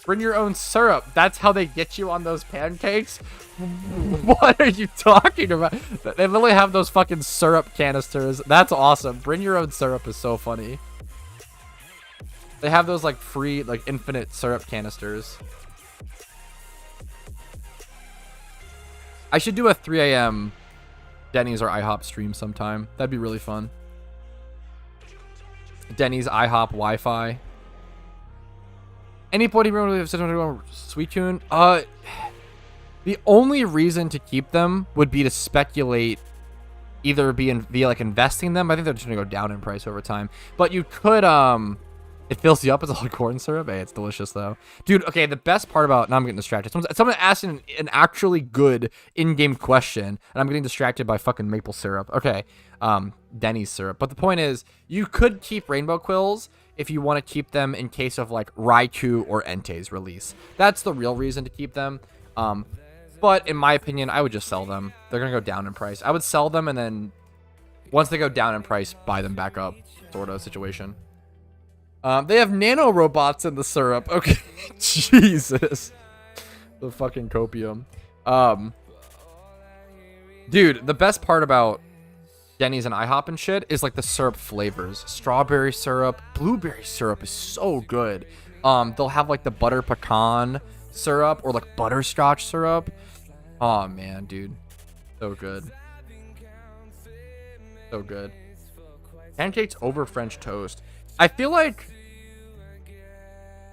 Bring your own syrup. That's how they get you on those pancakes? What are you talking about? They literally have those fucking syrup canisters. That's awesome. Bring your own syrup is so funny. They have those like free, like infinite syrup canisters. I should do a 3 a.m. Denny's or IHOP stream sometime. That'd be really fun. Denny's, IHOP, Wi-Fi. Any point even have Sweet Tune? The only reason to keep them would be to speculate, either via like investing them. I think they're just gonna go down in price over time. But you could it fills you up as a corn syrup. Hey, it's delicious though. Dude, okay, the best part about... Now I'm getting distracted. Someone asked an actually good in-game question, and I'm getting distracted by fucking maple syrup. Okay, Denny's syrup. But the point is, you could keep rainbow quills if you want to keep them in case of like Raikou or Entei's release. That's the real reason to keep them. But in my opinion, I would just sell them. They're going to go down in price. I would sell them, and then once they go down in price, buy them back up, sort of situation. They have nano robots in the syrup. Okay. Jesus. The fucking copium. Dude, the best part about Denny's and IHOP and shit is like the syrup flavors. Strawberry syrup, blueberry syrup is so good. They'll have like the butter pecan syrup or like butterscotch syrup. Oh man, dude. So good. So good. Pancakes over French toast. I feel like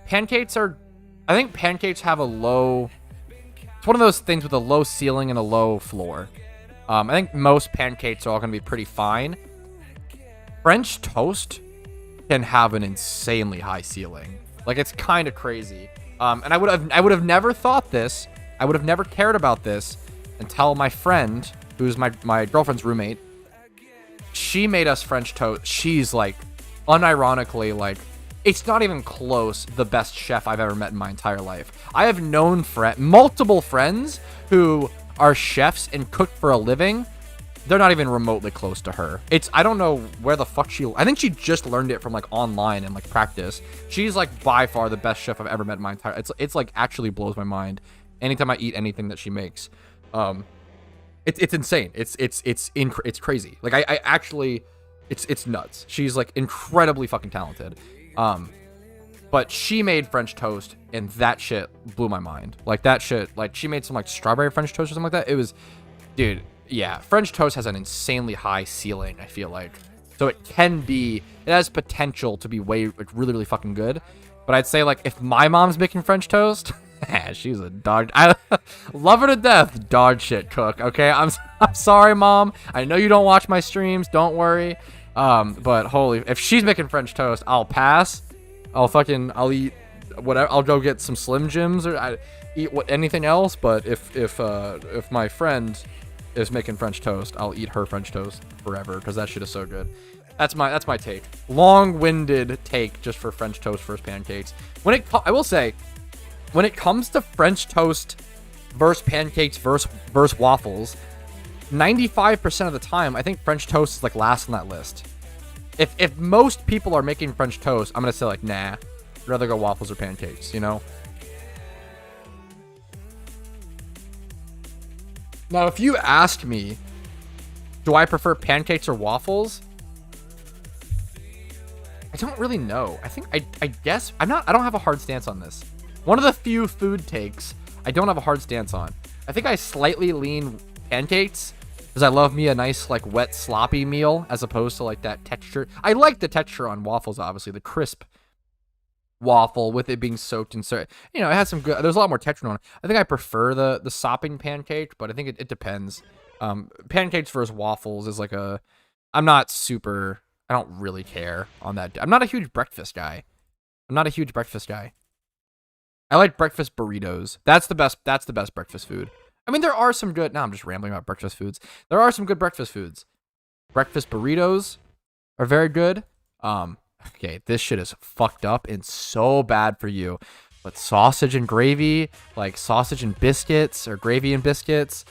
pancakes are... I think pancakes have a low... It's one of those things with a low ceiling and a low floor. I think most pancakes are all going to be pretty fine. French toast can have an insanely high ceiling. Like, it's kind of crazy. And I would have never thought this. I would have never cared about this until my friend, who's my girlfriend's roommate, she made us French toast. She's like... unironically, like, it's not even close the best chef I've ever met in my entire life. I have known multiple friends who are chefs and cook for a living. They're not even remotely close to her. I don't know where the fuck I think she just learned it from like online and like practice. She's like by far the best chef I've ever met in my entire, it's like actually blows my mind anytime I eat anything that she makes. It's insane. It's crazy. Like I actually, it's nuts. She's like incredibly fucking talented. But she made French toast and that shit blew my mind. Like that shit, like she made some like strawberry French toast or something like that. It was, dude, yeah, French toast has an insanely high ceiling, I feel like. So it has potential to be really, really fucking good. But I'd say like if my mom's making French toast, she's a dog. I love her to death, dog shit cook. Okay, I'm sorry, mom. I know you don't watch my streams. Don't worry. But holy, if she's making French toast, I'll pass. I'll eat whatever. I'll go get some Slim Jims or I eat anything else. But if my friend is making French toast, I'll eat her French toast forever because that shit is so good. That's my take. Long-winded take just for French toast versus pancakes. I will say, when it comes to French toast versus pancakes versus waffles, 95% of the time, I think French toast is like last on that list. If most people are making French toast, I'm gonna say like, nah, I'd rather go waffles or pancakes, you know? Now, if you ask me, do I prefer pancakes or waffles? I don't really know. I guess I don't have a hard stance on this. One of the few food takes I don't have a hard stance on. I think I slightly lean pancakes because I love me a nice like wet sloppy meal as opposed to like that texture. I like the texture on waffles, obviously, the crisp waffle with it being soaked in syrup. You know, it has some good, there's a lot more texture on it. I think I prefer the sopping pancake, but I think it depends. Pancakes versus waffles is like I don't really care on that. I'm not a huge breakfast guy. I like breakfast burritos. That's the best breakfast food. I mean, there are some good, now I'm just rambling about breakfast foods. There are some good breakfast foods. Breakfast burritos are very good. Okay, this shit is fucked up and so bad for you. But sausage and gravy, like sausage and biscuits or gravy and biscuits.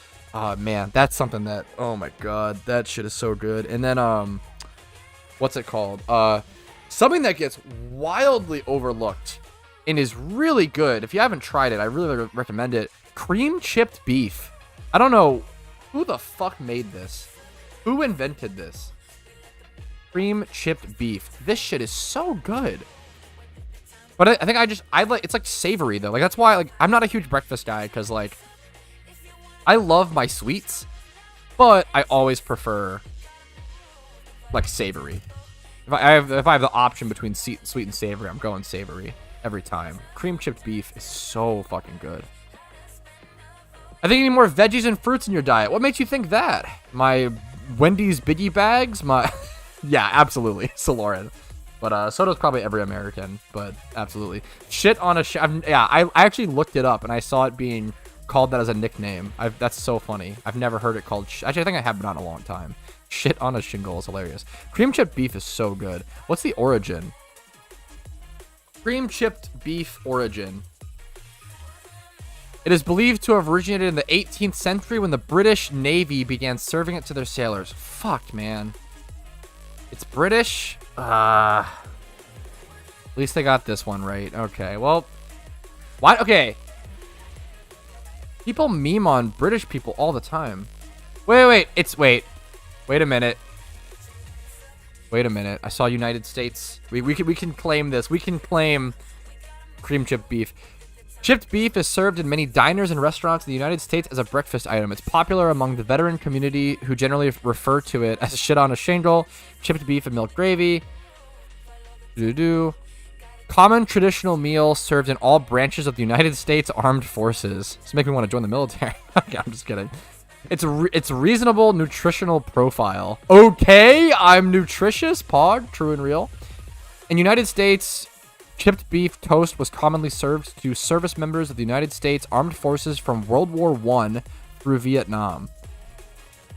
Man, that's something that, oh my god, that shit is so good. And then, what's it called? Something that gets wildly overlooked and is really good. If you haven't tried it, I really recommend it. Cream chipped beef. I don't know who the fuck made this. Who invented this? Cream chipped beef. This shit is so good. But I think I like, it's like savory though. Like that's why like I'm not a huge breakfast guy because like I love my sweets, but I always prefer like savory. If I have the option between sweet and savory, I'm going savory every time. Cream chipped beef is so fucking good. I think you need more veggies and fruits in your diet. What makes you think that? My Wendy's biggie bags? Yeah, absolutely. Soloran. But so does probably every American. But absolutely. Shit on a yeah, I actually looked it up and I saw it being called that as a nickname. That's so funny. I've never heard it called actually, I think I have, but not in a long time. Shit on a shingle is hilarious. Cream chipped beef is so good. What's the origin? Cream chipped beef origin. It is believed to have originated in the 18th century when the British Navy began serving it to their sailors. Fuck, man. It's British. At least they got this one right. Okay, well. Why? Okay. People meme on British people all the time. Wait. Wait a minute. I saw United States. We can claim this. We can claim cream chipped beef. Chipped beef is served in many diners and restaurants in the United States as a breakfast item. It's popular among the veteran community who generally refer to it as shit on a shingle, chipped beef and milk gravy. Common traditional meal served in all branches of the United States Armed Forces. This makes me want to join the military. Okay, I'm just kidding. It's reasonable nutritional profile. Okay, I'm nutritious. Pog, true and real. In United States, chipped beef toast was commonly served to service members of the United States Armed Forces from World War I through Vietnam.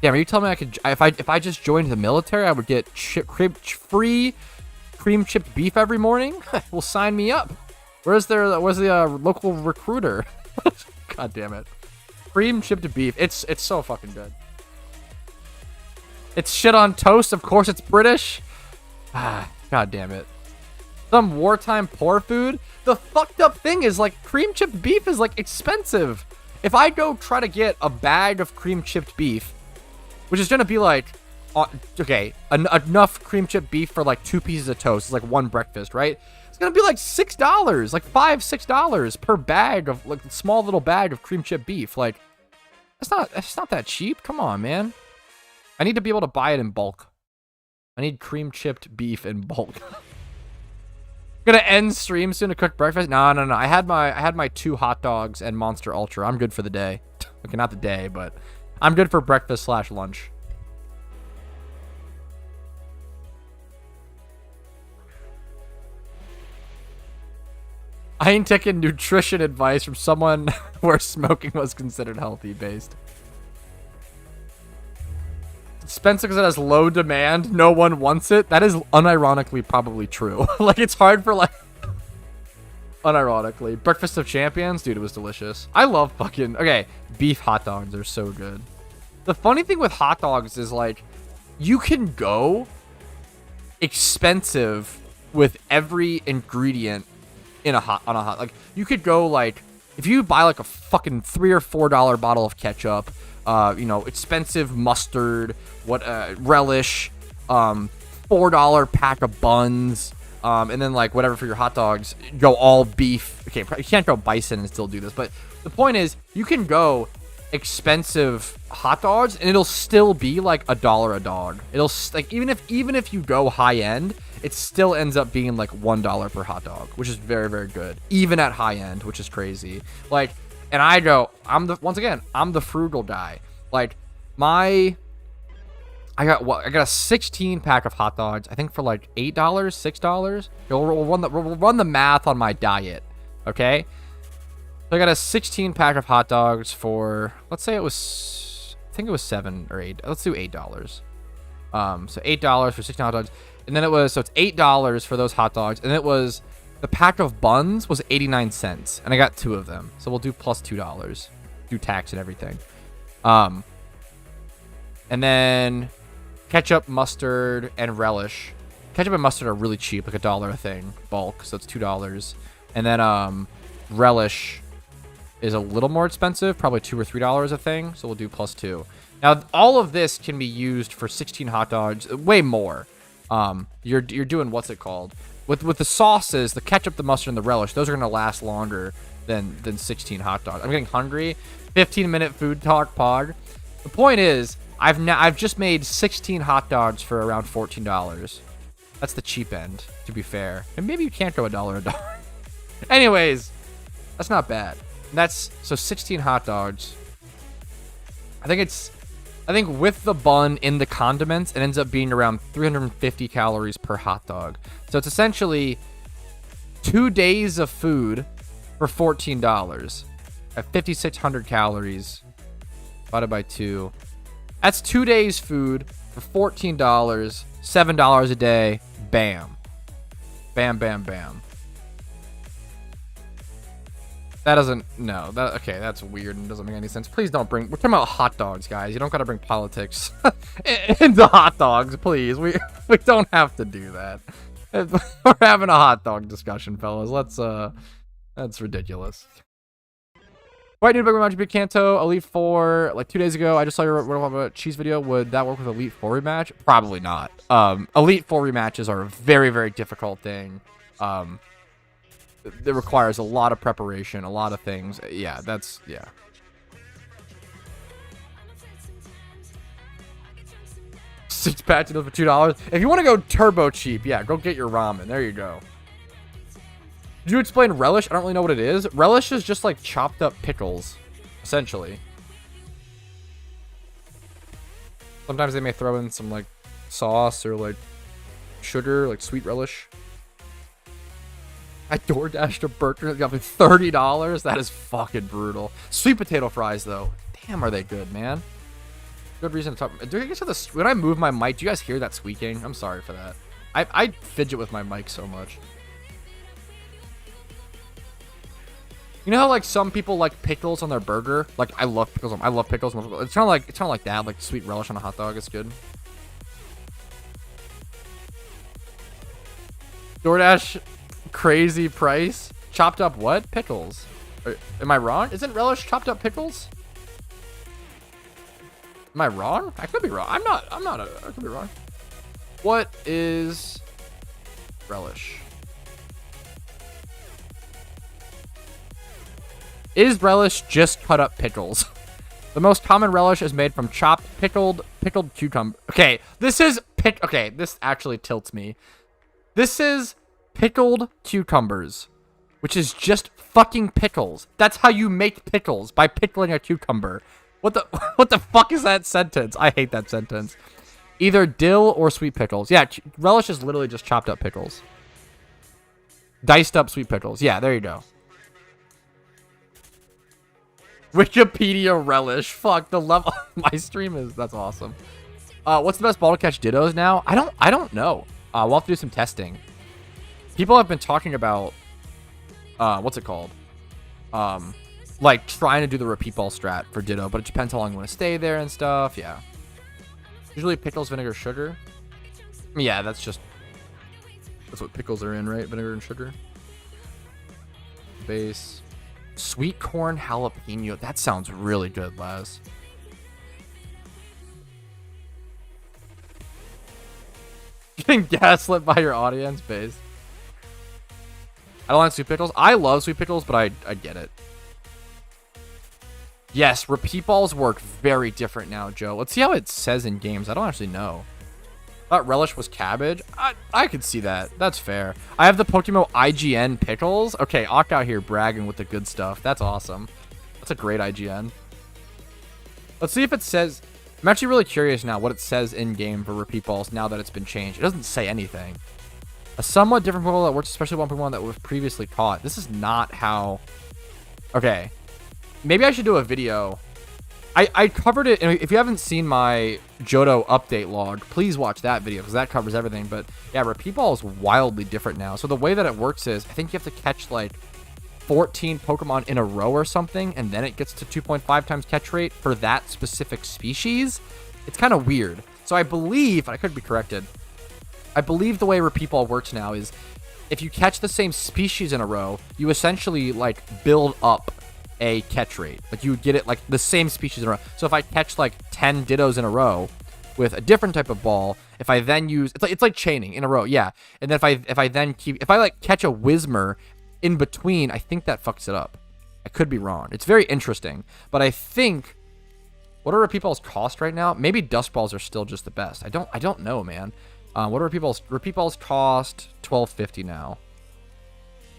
Damn, are you telling me I could, if I just joined the military, I would get free cream chipped beef every morning? Well, sign me up. Where's the local recruiter? God damn it. Cream chipped beef. It's so fucking good. It's shit on toast. Of course it's British. God damn it. Some wartime poor food. The fucked up thing is, like, cream chipped beef is, like, expensive. If I go try to get a bag of cream chipped beef, which is gonna be like, okay, enough cream chipped beef for like 2 pieces of toast. It's like 1 breakfast, right? It's gonna be like $6, like $5-6 per bag of, like, small little bag of cream chipped beef. Like, it's not that cheap. Come on, man. I need to be able to buy it in bulk. I need cream chipped beef in bulk. Gonna end stream soon to cook breakfast. No. I had my 2 hot dogs and Monster Ultra. I'm good for the day. Okay, not the day, but I'm good for breakfast / lunch. I ain't taking nutrition advice from someone where smoking was considered healthy based. Expensive because it has low demand. No one wants it. That is unironically probably true. Like, it's hard for, like... Unironically. Breakfast of Champions? Dude, it was delicious. I love fucking... Okay, beef hot dogs are so good. The funny thing with hot dogs is, like, you can go expensive with every ingredient on a hot... Like, you could go, like... If you buy, like, a fucking $3 or $4 bottle of ketchup... you know, expensive mustard, relish, $4 pack of buns, and then, like, whatever for your hot dogs, go all beef. Okay, you can't go bison and still do this, but the point is, you can go expensive hot dogs and it'll still be like $1 a dog. It'll, like, even if you go high end, it still ends up being like $1 per hot dog, which is very, very good, even at high end, which is crazy. Like, and I'm the frugal guy. Like, I got a 16 pack of hot dogs, I think for like $8, $6. We'll run the math on my diet, okay? So I got a 16 pack of hot dogs for, let's say I think it was $7 or $8. Let's do $8. So $8 for 16 hot dogs, and then so it's $8 for those hot dogs, and it was. The pack of buns was 89 cents, and I got 2 of them. So we'll do plus $2. Do tax and everything. And then ketchup, mustard, and relish. Ketchup and mustard are really cheap, like $1 a thing, bulk, so it's $2. And then relish is a little more expensive, probably $2 or $3 a thing, so we'll do plus 2. Now, all of this can be used for 16 hot dogs, way more. You're doing, what's it called? With the sauces, the ketchup, the mustard, and the relish, those are going to last longer than 16 hot dogs. I'm getting hungry. 15-minute food talk pod. The point is, I've just made 16 hot dogs for around $14. That's the cheap end, to be fair. And maybe you can't go $1 a dog. Anyways, that's not bad. And so 16 hot dogs. I think with the bun in the condiments, it ends up being around 350 calories per hot dog. So it's essentially 2 days of food for $14 at 5,600 calories divided by 2. That's 2 days food for $14, $7 a day. Bam. Bam, bam, bam. That doesn't, no, okay, that's weird and doesn't make any sense. Please don't we're talking about hot dogs, guys. You don't gotta bring politics into hot dogs, please. We don't have to do that. We're having a hot dog discussion, fellas. That's ridiculous. White new PokeMMO Guides, Kanto, Elite 4, like 2 days ago. I just saw your cheese video. Would that work with Elite 4 rematch? Probably not. Elite 4 rematches are a very, very difficult thing. It requires a lot of preparation, a lot of things. Yeah, yeah. Six-pack noodles for $2. If you want to go turbo cheap, yeah, go get your ramen. There you go. Did you explain relish? I don't really know what it is. Relish is just like chopped up pickles, essentially. Sometimes they may throw in some like sauce or like sugar, like sweet relish. I DoorDashed a burger that got me $30. That is fucking brutal. Sweet potato fries, though. Damn, are they good, man? Good reason to talk. Do you guys hear this? When I move my mic, do you guys hear that squeaking? I'm sorry for that. I fidget with my mic so much. You know how like some people like pickles on their burger? Like I love pickles. I love pickles. It's kind of like that, like sweet relish on a hot dog. It's good. DoorDash crazy price. Chopped up what? Pickles. Am I wrong? Isn't relish chopped up pickles? Am I wrong? I could be wrong. I'm not. I could be wrong. What is relish? Is relish just cut up pickles? The most common relish is made from chopped, pickled cucumber. Okay, this is okay, this actually tilts me. This is pickled cucumbers, which is just fucking pickles. That's how you make pickles, by pickling a cucumber. What the fuck is that sentence? I hate that sentence. Either dill or sweet pickles. Yeah, relish is literally just chopped up pickles. Diced up sweet pickles. Yeah, there you go. Wikipedia relish. Fuck, the level my stream is. That's awesome. What's the best ball to catch dittos now? I don't know. We'll have to do some testing. People have been talking about what's it called? Like trying to do the repeat ball strat for ditto, but it depends how long you want to stay there and stuff. Yeah. Usually pickles, vinegar, sugar. Yeah, that's what pickles are in, right? Vinegar and sugar. Base. Sweet corn jalapeno. That sounds really good, Laz. Getting gaslit by your audience base. I don't like sweet pickles. I love sweet pickles, but I get it. Yes, repeat balls work very different now, Joe. Let's see how it says in games. I don't actually know. I thought relish was cabbage. I could see that. That's fair. I have the PokeMMO IGN pickles. Okay, Ock out here bragging with the good stuff. That's awesome. That's a great IGN. Let's see if it says... I'm actually really curious now what it says in-game for repeat balls now that it's been changed. It doesn't say anything. A somewhat different Pokemon that works, especially one Pokemon that was previously caught. This is not how... Okay. Maybe I should do a video... I covered it, and if you haven't seen my JOHTO update log, please watch that video, because that covers everything. But yeah, repeat ball is wildly different now. So the way that it works is, I think you have to catch like 14 Pokemon in a row or something, and then it gets to 2.5 times catch rate for that specific species. It's kind of weird. So I believe, I could be corrected, I believe the way repeat ball works now is, if you catch the same species in a row, you essentially like build up a catch rate. Like you would get it like the same species in a row. So if I catch like 10 dittos in a row with a different type of ball, if I then use it's like chaining in a row, yeah. And then if I like catch a Whismur in between, I think that fucks it up. I could be wrong. It's very interesting, but I think what are repeat balls cost right now? Maybe dust balls are still just the best. I don't know, man. What are repeat balls? Repeat balls cost $12.50 now.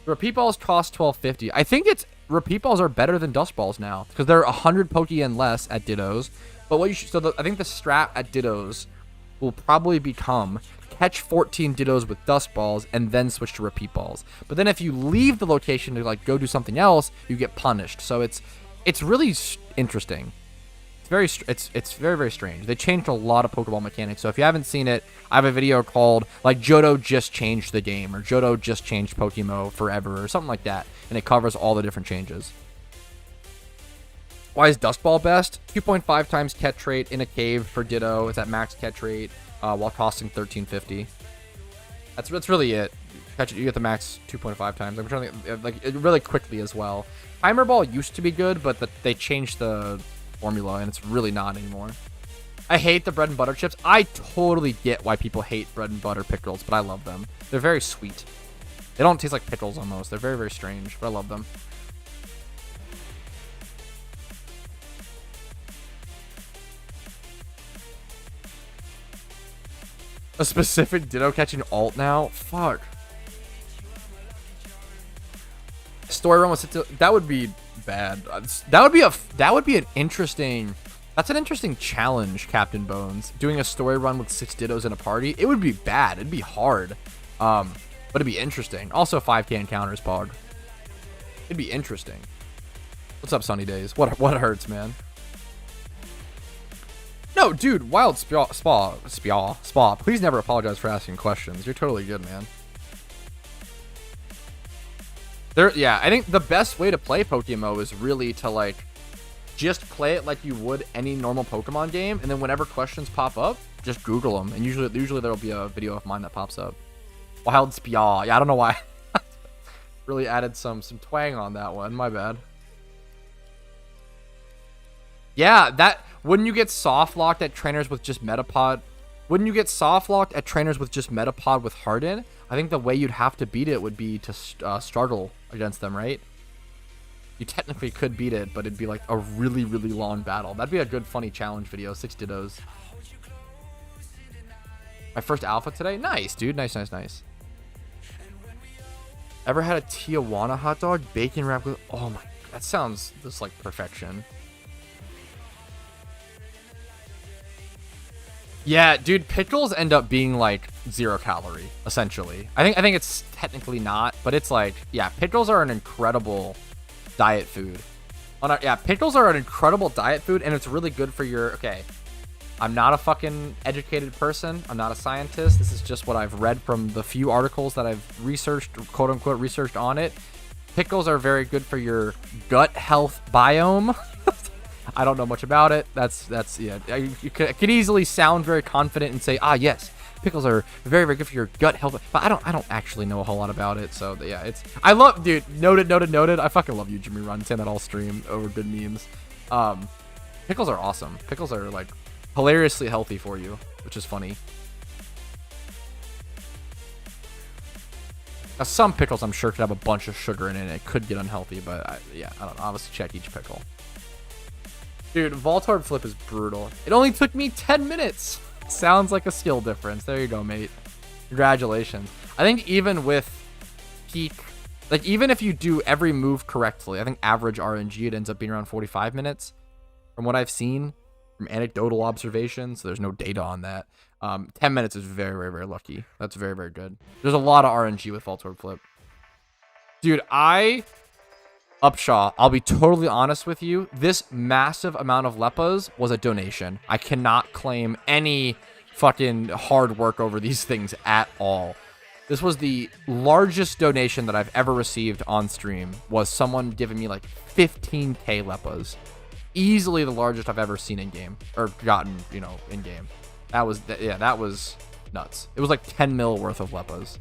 Repeat balls cost $12.50. I think it's repeat balls are better than dust balls now because they're 100 Pokeyen less at dittos. But what you should, I think the strat at dittos will probably become catch 14 dittos with dust balls and then switch to repeat balls. But then if you leave the location to like go do something else, you get punished. So it's really interesting. It's very, very strange. They changed a lot of Pokeball mechanics. So if you haven't seen it, I have a video called like JOHTO just changed the game, or JOHTO just changed PokeMMO forever, or something like that. And it covers all the different changes. Why is Dust Ball best? 2.5 times catch rate in a cave for Ditto. It's at max catch rate while costing $13.50. That's really it. You get the max 2.5 times. I'm trying to think, like really quickly as well. Timer Ball used to be good, but they changed the formula and it's really not anymore. I hate the bread and butter chips. I totally get why people hate bread and butter pickles, but I love them. They're very sweet. They don't taste like pickles almost. They're very, very strange, but I love them. A specific Ditto catching alt now? Fuck. Story run with that would be bad. That would be an interesting. That's an interesting challenge, Captain Bones. Doing a story run with 6 Dittos in a party. It would be bad. It'd be hard. But it'd be interesting. Also 5k encounters, Pog. It'd be interesting. What's up, Sunny Days? What hurts, man? No, dude, Wild Spa. Please never apologize for asking questions. You're totally good, man. Yeah, I think the best way to play PokeMMO is really to, like, just play it like you would any normal Pokemon game, and then whenever questions pop up, just Google them, and usually there'll be a video of mine that pops up. Wild Spa. Yeah, I don't know why. Really added some twang on that one. My bad. Yeah, that wouldn't you get soft locked at trainers with just Metapod? Wouldn't you get soft locked at trainers with just Metapod with Harden? I think the way you'd have to beat it would be to struggle against them, right? You technically could beat it, but it'd be like a really, really long battle. That'd be a good, funny challenge video. 6 dittos. My first alpha today? Nice, dude. Nice. Ever had a Tijuana hot dog? Bacon wrapped with... Oh my... That sounds just like perfection. Yeah, dude, pickles end up being like 0 calorie, essentially. I think it's technically not, but it's like, yeah, pickles are an incredible diet food. Yeah, pickles are an incredible diet food, and it's really good for your... Okay, I'm not a fucking educated person. I'm not a scientist. This is just what I've read from the few articles that I've researched, quote-unquote, researched on it. Pickles are very good for your gut health biome. I don't know much about it. That's yeah. You could easily sound very confident and say, ah, yes, pickles are very, very good for your gut health. But I don't actually know a whole lot about it. So yeah, I love, dude. Noted. I fucking love you, Jimmy Run. Saying that all stream over good memes. Pickles are awesome. Pickles are like hilariously healthy for you, which is funny. Now, some pickles I'm sure could have a bunch of sugar in it and it could get unhealthy, but yeah, I don't know. Obviously check each pickle. Dude, Voltorb flip is brutal. It only took me 10 minutes. Sounds like a skill difference. There you go, mate. Congratulations. I think even with peak, like even if you do every move correctly, I think average RNG, it ends up being around 45 minutes. From what I've seen, from anecdotal observations, so there's no data on that. 10 minutes is very, very, very lucky. That's very, very good. There's a lot of RNG with Voltorb flip. Dude, Upshaw, I'll be totally honest with you. This massive amount of Leppas was a donation. I cannot claim any fucking hard work over these things at all. This was the largest donation that I've ever received on stream, was someone giving me like 15k Leppas. Easily the largest I've ever seen in game, or gotten, you know, in game. That was nuts. It was like 10 mil worth of Leppas.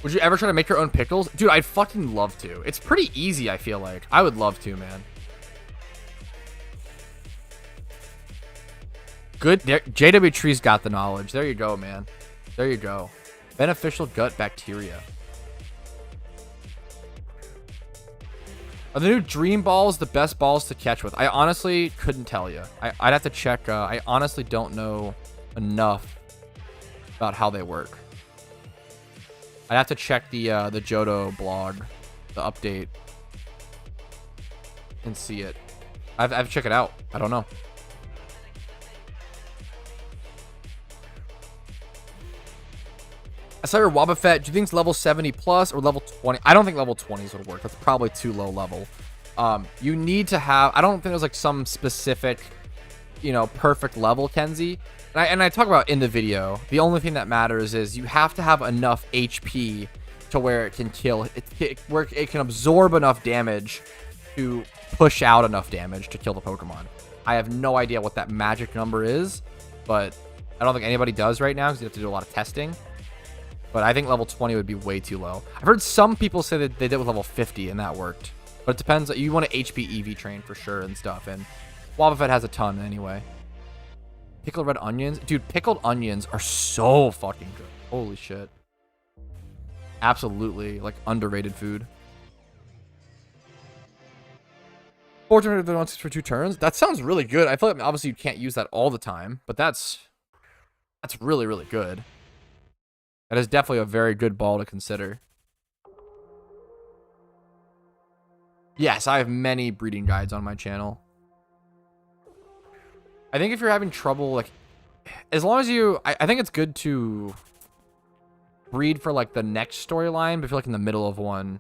Would you ever try to make your own pickles? Dude, I'd fucking love to. It's pretty easy, I feel like. I would love to, man. Good. JW Tree's got the knowledge. There you go, man. There you go. Beneficial gut bacteria. Are the new Dream Balls the best balls to catch with? I honestly couldn't tell you. I'd have to check. I honestly don't know enough about how they work. I'd have to check the JOHTO blog, the update, and see it. I've to check it out. I don't know. I saw your Wobbuffet. Do you think it's level 70 plus or level 20? I don't think level 20s would work. That's probably too low level. You need to have... I don't think there's like some specific, you know, perfect level, Kenzie. And I talk about in the video, the only thing that matters is you have to have enough HP to where it can kill, where it can absorb enough damage to push out enough damage to kill the Pokemon. I have no idea what that magic number is, but I don't think anybody does right now because you have to do a lot of testing. But I think level 20 would be way too low. I've heard some people say that they did with level 50 and that worked. But it depends. You want to HP EV train for sure and stuff. And Wobbuffet has a ton anyway. Pickled red onions. Dude, pickled onions are so fucking good. Holy shit. Absolutely, like, underrated food. 400 once for 2 turns. That sounds really good. I feel like obviously you can't use that all the time, but that's really, really good. That is definitely a very good ball to consider. Yes, I have many breeding guides on my channel. I think if you're having trouble, like, as long as you... I think it's good to breed for, like, the next storyline, but if you're, like, in the middle of one,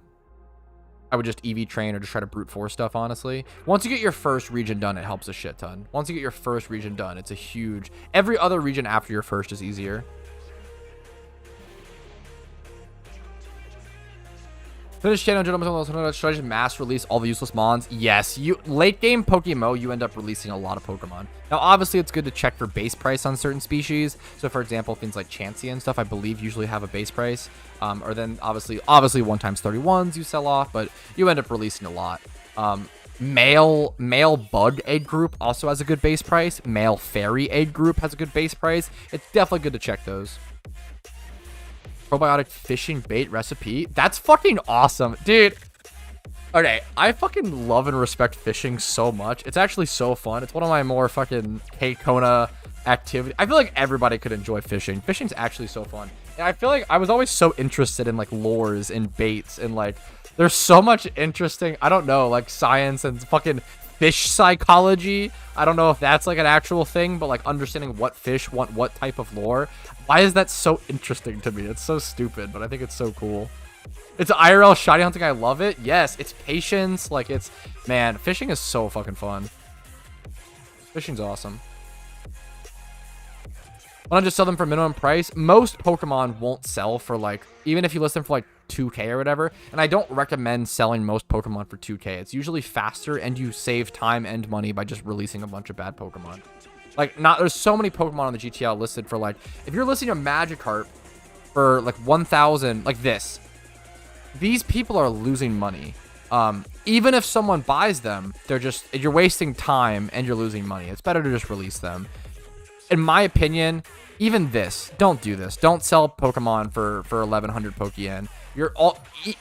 I would just EV train or just try to brute force stuff, honestly. Once you get your first region done, it helps a shit ton. Once you get your first region done, it's a huge... Every other region after your first is easier. Finish channel, gentlemen. Should I just mass release all the useless mons? Yes. Late game PokeMMO, you end up releasing a lot of Pokemon. Now, obviously, it's good to check for base price on certain species. So, for example, things like Chansey and stuff, I believe, usually have a base price. Or then, obviously 1x31s you sell off, but you end up releasing a lot. Male bug egg group also has a good base price. Male fairy egg group has a good base price. It's definitely good to check those. Probiotic fishing bait recipe. That's fucking awesome, dude. Okay, I fucking love and respect fishing so much. It's actually so fun. It's one of my more fucking Kona activity. I feel like everybody could enjoy fishing. Fishing's actually so fun. And I feel like I was always so interested in like lures and baits and like there's so much interesting, I don't know, like science and fucking fish psychology. I don't know if that's like an actual thing, but like understanding what fish want what type of lure. Why is that so interesting to me? It's so stupid, but I think it's so cool. It's IRL shiny hunting. I love it. Yes, it's patience. Like it's, man, fishing is so fucking fun. Fishing's awesome. Why not just sell them for minimum price? Most Pokemon won't sell for like, even if you list them for like 2K or whatever. And I don't recommend selling most Pokemon for 2K. It's usually faster and you save time and money by just releasing a bunch of bad Pokemon. Like, there's so many Pokemon on the GTL listed for like, if you're listing a Magikarp for like 1,000, like this, these people are losing money. Even if someone buys them, you're wasting time and you're losing money. It's better to just release them. In my opinion, even this, don't do this. Don't sell Pokemon for 1,100 Pokeyen.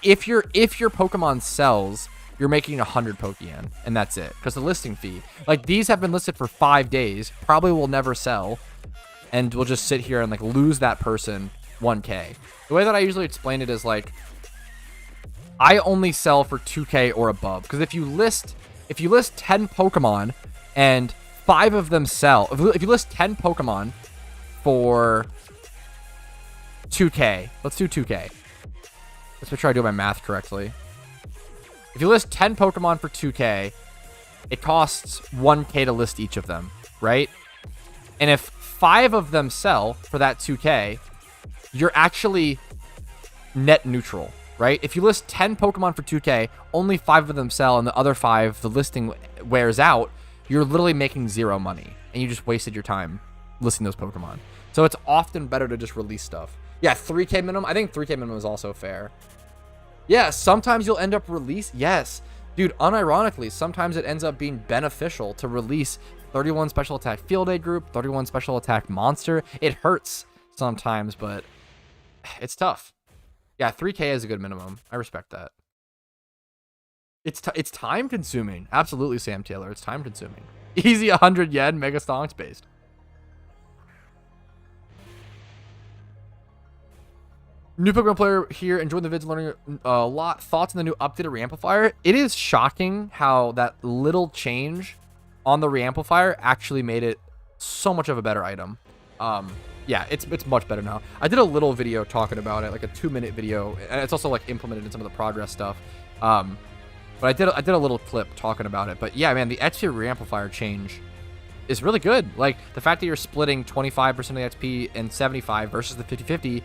If your Pokemon sells, you're making 100 Pokeyen, and that's it. Because the listing fee, like these have been listed for 5 days, probably will never sell, and we'll just sit here and like lose that person 1K. The way that I usually explain it is like, I only sell for 2K or above. Because if you list 10 Pokemon and 5 of them sell, if you list 10 Pokemon for 2K, let's do 2K. Let's make sure I do my math correctly. If you list 10 Pokemon for 2K, it costs 1K to list each of them, right? And if 5 of them sell for that 2K, you're actually net neutral, right? If you list 10 Pokemon for 2K, only 5 of them sell, and the other 5, the listing wears out, you're literally making 0 money, and you just wasted your time listing those Pokemon. So it's often better to just release stuff. Yeah, 3K minimum. I think 3K minimum is also fair. Yeah, sometimes you'll end up yes. Dude, unironically, sometimes it ends up being beneficial to release 31 special attack field aid group, 31 special attack monster. It hurts sometimes, but it's tough. Yeah, 3K is a good minimum. I respect that. It's time consuming. Absolutely, Sam Taylor. It's time consuming. Easy 100 yen, mega stonks based. New Pokemon player here, enjoying the vids, learning a lot. Thoughts on the new updated reamplifier? It is shocking how that little change on the reamplifier actually made it so much of a better item. Yeah, it's much better now. I did a little video talking about it, like a 2-minute video, and it's also like implemented in some of the progress stuff. But I did a little clip talking about it. But yeah, man, the XP reamplifier change is really good. Like the fact that you're splitting 25% of the XP and 75 versus the 50-50.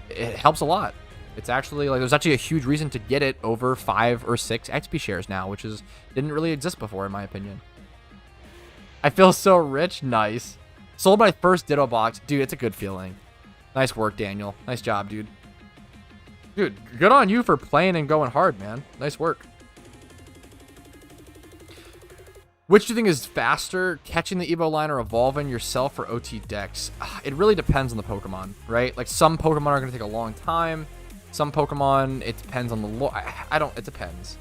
It helps a lot. It's actually like there's actually a huge reason to get it over 5 or 6 XP shares now, which didn't really exist before, in my opinion. I feel so rich. Nice. Sold my first Ditto box. Dude, it's a good feeling. Nice work, Daniel. Nice job, dude. Dude, good on you for playing and going hard, man. Nice work. Which do you think is faster, catching the Evo line or evolving yourself for OT decks? It really depends on the Pokemon, right? Like some Pokemon are going to take a long time. Some Pokemon, it depends on the lore. It depends.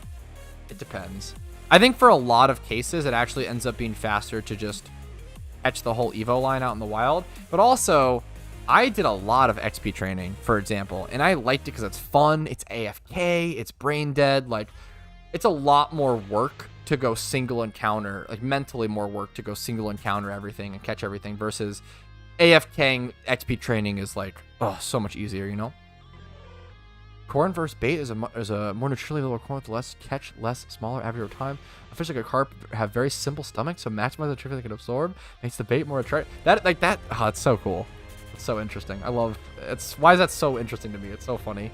It depends. I think for a lot of cases, it actually ends up being faster to just catch the whole Evo line out in the wild. But also, I did a lot of XP training, for example, and I liked it because it's fun. It's AFK. It's brain dead. Like, it's a lot more work to go single encounter, like mentally more work to go single encounter everything and catch everything versus AFKing XP training is like, oh, so much easier, you know? Corn versus bait is a more nutritionally lower corn with less catch, less smaller average over time. A fish like a carp have very simple stomachs, so maximize the nutrition they can absorb makes the bait more attractive. That oh, it's so cool. It's so interesting. I love it's. Why is that so interesting to me? It's so funny.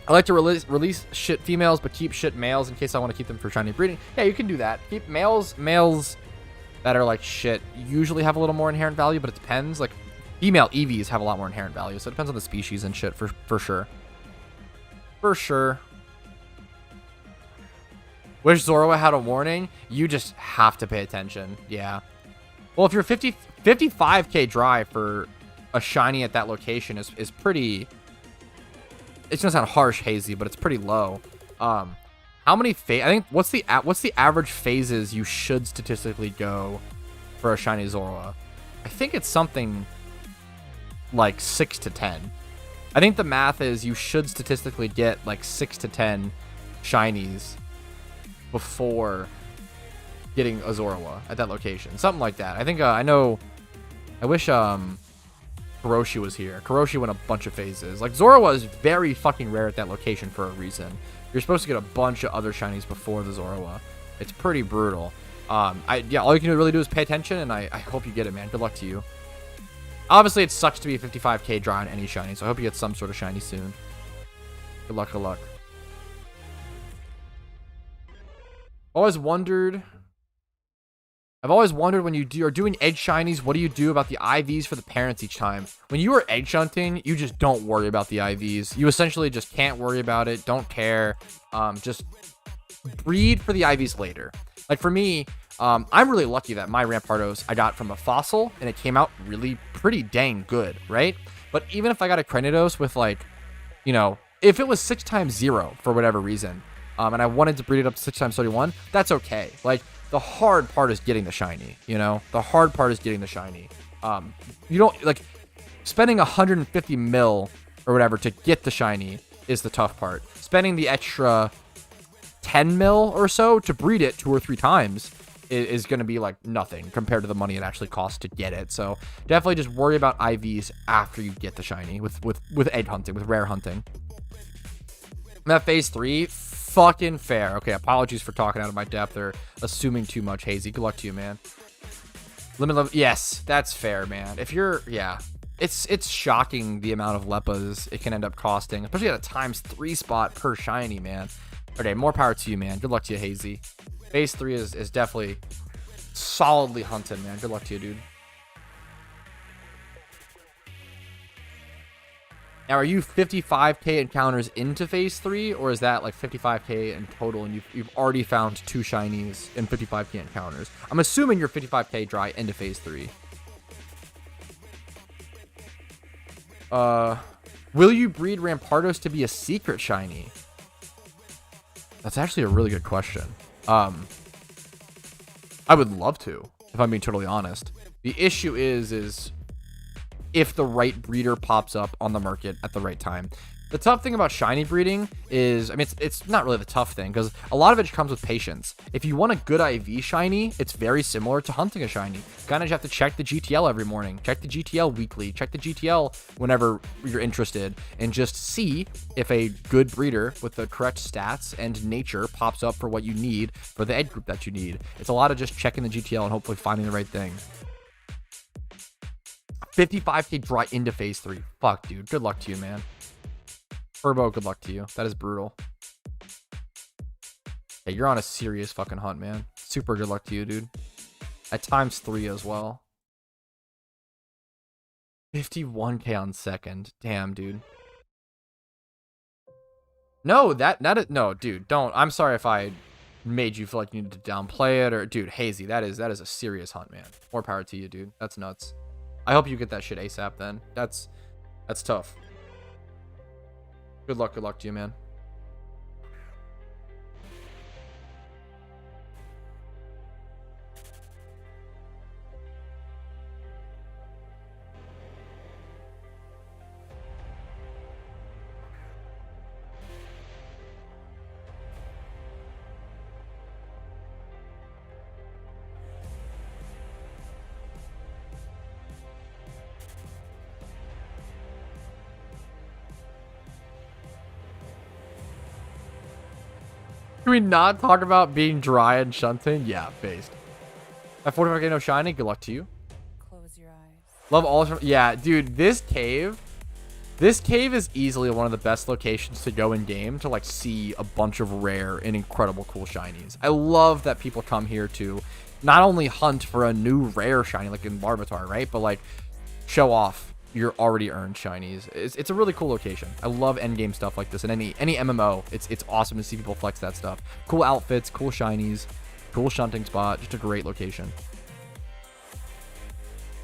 I like to release shit females, but keep shit males in case I want to keep them for shiny breeding. Yeah, you can do that. Keep males that are like shit usually have a little more inherent value, but it depends. Like female EVs have a lot more inherent value, so it depends on the species and shit for sure. For sure. Wish Zorua had a warning. You just have to pay attention. Yeah. Well, if you're 55k dry for a shiny at that location is pretty. It's gonna sound harsh, Hazy, but it's pretty low. How many I think what's the average phases you should statistically go for a shiny Zorua? I think it's something like 6 to 10. I think the math is you should statistically get like 6 to 10 shinies before getting a Zorua at that location. Something like that. I think I wish Karoshi was here. Karoshi went a bunch of phases. Like Zorua is very fucking rare at that location for a reason. You're supposed to get a bunch of other shinies before the Zorua. It's pretty brutal. Yeah, all you can really do is pay attention, and I hope you get it, man. Good luck to you. Obviously, it sucks to be 55k dry on any shiny, so I hope you get some sort of shiny soon. Good luck, good luck. I've always wondered when you are doing edge shinies, what do you do about the IVs for the parents each time? When you are edge hunting, you just don't worry about the IVs. You essentially just can't worry about it, don't care. Just breed for the IVs later. Like for me, I'm really lucky that my Rampardos I got from a fossil and it came out really pretty dang good, right? But even if I got a Cranidos with like, you know, if it was 6x0 for whatever reason, and I wanted to breed it up to 6x31, that's okay. Like the hard part is getting the shiny, you know? The hard part is getting the shiny. You don't like spending 150 mil or whatever to get the shiny is the tough part. Spending the extra 10 mil or so to breed it 2 or 3 times is going to be like nothing compared to the money it actually costs to get it. So definitely just worry about IVs after you get the shiny with egg hunting, with rare hunting. I'm at phase 3. Fucking fair. Okay, apologies for talking out of my depth or assuming too much, Hazy. Good luck to you, man. Limit level. Yes, that's fair, man. If you're, yeah, it's shocking the amount of Leppas it can end up costing, especially at a ×3 spot per shiny, man. Okay, more power to you, man. Good luck to you, Hazy. Phase 3 is definitely solidly hunted, man. Good luck to you, dude. Now, are you 55k encounters into phase 3, or is that like 55k in total, and you've already found 2 shinies in 55k encounters? I'm assuming you're 55k dry into phase 3. Will you breed Rampardos to be a secret shiny? That's actually a really good question. I would love to, if I'm being totally honest. The issue is if the right breeder pops up on the market at the right time. The tough thing about shiny breeding is, I mean, it's not really the tough thing, because a lot of it comes with patience. If you want a good IV shiny, it's very similar to hunting a shiny. You kind of just have to check the GTL every morning, check the GTL weekly, check the GTL whenever you're interested, and just see if a good breeder with the correct stats and nature pops up for what you need for the egg group that you need. It's a lot of just checking the GTL and hopefully finding the right thing. 55k dry into phase 3. Fuck, dude. Good luck to you, man. Turbo, good luck to you. That is brutal. Yeah, you're on a serious fucking hunt, man. Super good luck to you, dude. At ×3 as well. 51k on second. Damn, dude. No, no, dude, don't. I'm sorry if I made you feel like you needed to downplay it, or dude, Hazy, that is a serious hunt, man. More power to you, dude. That's nuts. I hope you get that shit ASAP then. That's tough. Good luck to you, man. Can we not talk about being dry and shunting? Yeah, based. At 45k no shiny, good luck to you. Close your eyes. Love all. Yeah, dude, this cave is easily one of the best locations to go in game to like see a bunch of rare and incredible cool shinies. I love that people come here to not only hunt for a new rare shiny like in Larvitar, right? But like show off your already earned shinies. It's a really cool location. I love endgame stuff like this, and any MMO, it's awesome to see people flex that stuff. Cool outfits, cool shinies, cool shunting spot, just a great location.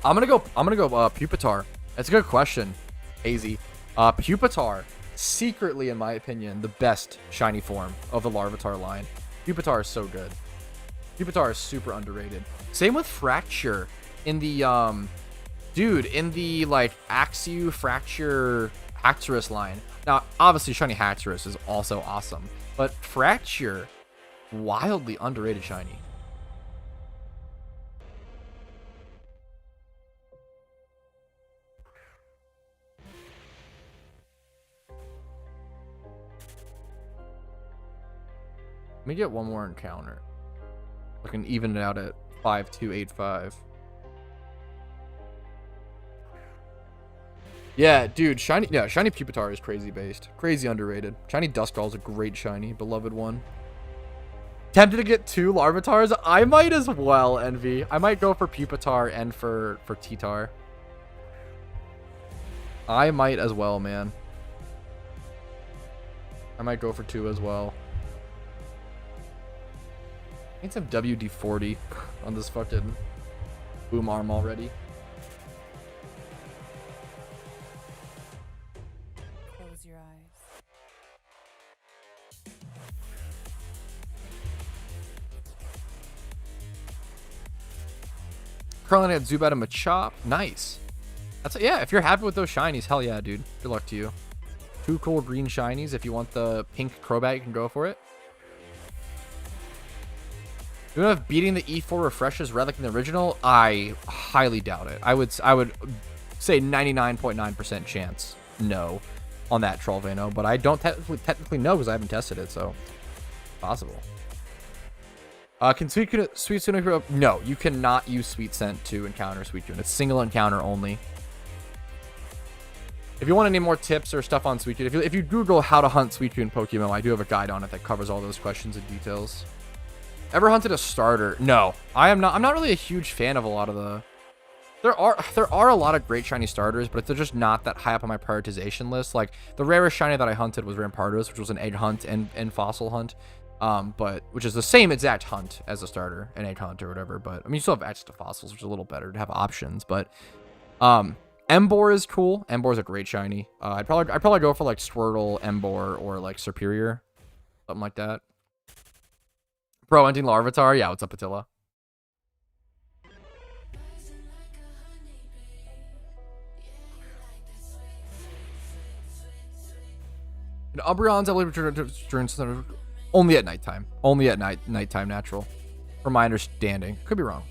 I'm gonna go Pupitar. That's a good question, AZ. Pupitar, secretly in my opinion, the best shiny form of the Larvitar line. Pupitar is so good. Pupitar is super underrated. Same with Fracture in the dude, in the like Axew, Fracture, Haxorus line. Now, obviously, shiny Haxorus is also awesome, but Fracture, wildly underrated shiny. Let me get one more encounter. I can even it out at 5285. Yeah, dude, shiny Pupitar is crazy based. Crazy underrated. Shiny Duskull is a great shiny, beloved one. Tempted to get 2 Larvitars? I might as well, Envy. I might go for Pupitar and for T-Tar. I might as well, man. I might go for 2 as well. I need some WD-40 on this fucking boom arm already. Close your eyes. Currently at Zubat and Machop. Nice. Yeah, if you're happy with those shinies, hell yeah, dude. Good luck to you. 2 cool green shinies. If you want the pink Crobat, you can go for it. Do you know if beating the E4 refreshes red like in the original? I highly doubt it. I would say 99.9% chance no on that Trollvano, but I don't technically know because I haven't tested it, so possible. Can Sweet Suicune? No, you cannot use Sweet Scent to encounter Suicune. It's single encounter only. If you want any more tips or stuff on Suicune, if you Google how to hunt Suicune Pokemon, I do have a guide on it that covers all those questions and details. Ever hunted a starter? No, I'm not really a huge fan of a lot of the. There are a lot of great shiny starters, but they're just not that high up on my prioritization list. Like the rarest shiny that I hunted was Rampardos, which was an egg hunt and fossil hunt, but which is the same exact hunt as a starter, an egg hunt or whatever. But I mean, you still have access to fossils, which is a little better to have options. But Emboar is cool. Emboar is a great shiny. I'd probably go for like Squirtle, Emboar, or like Superior, something like that. Pro ending Larvitar. Yeah, what's up, Attila? And Umbreon's evolution only at nighttime. Only at nighttime natural. From my understanding. Could be wrong.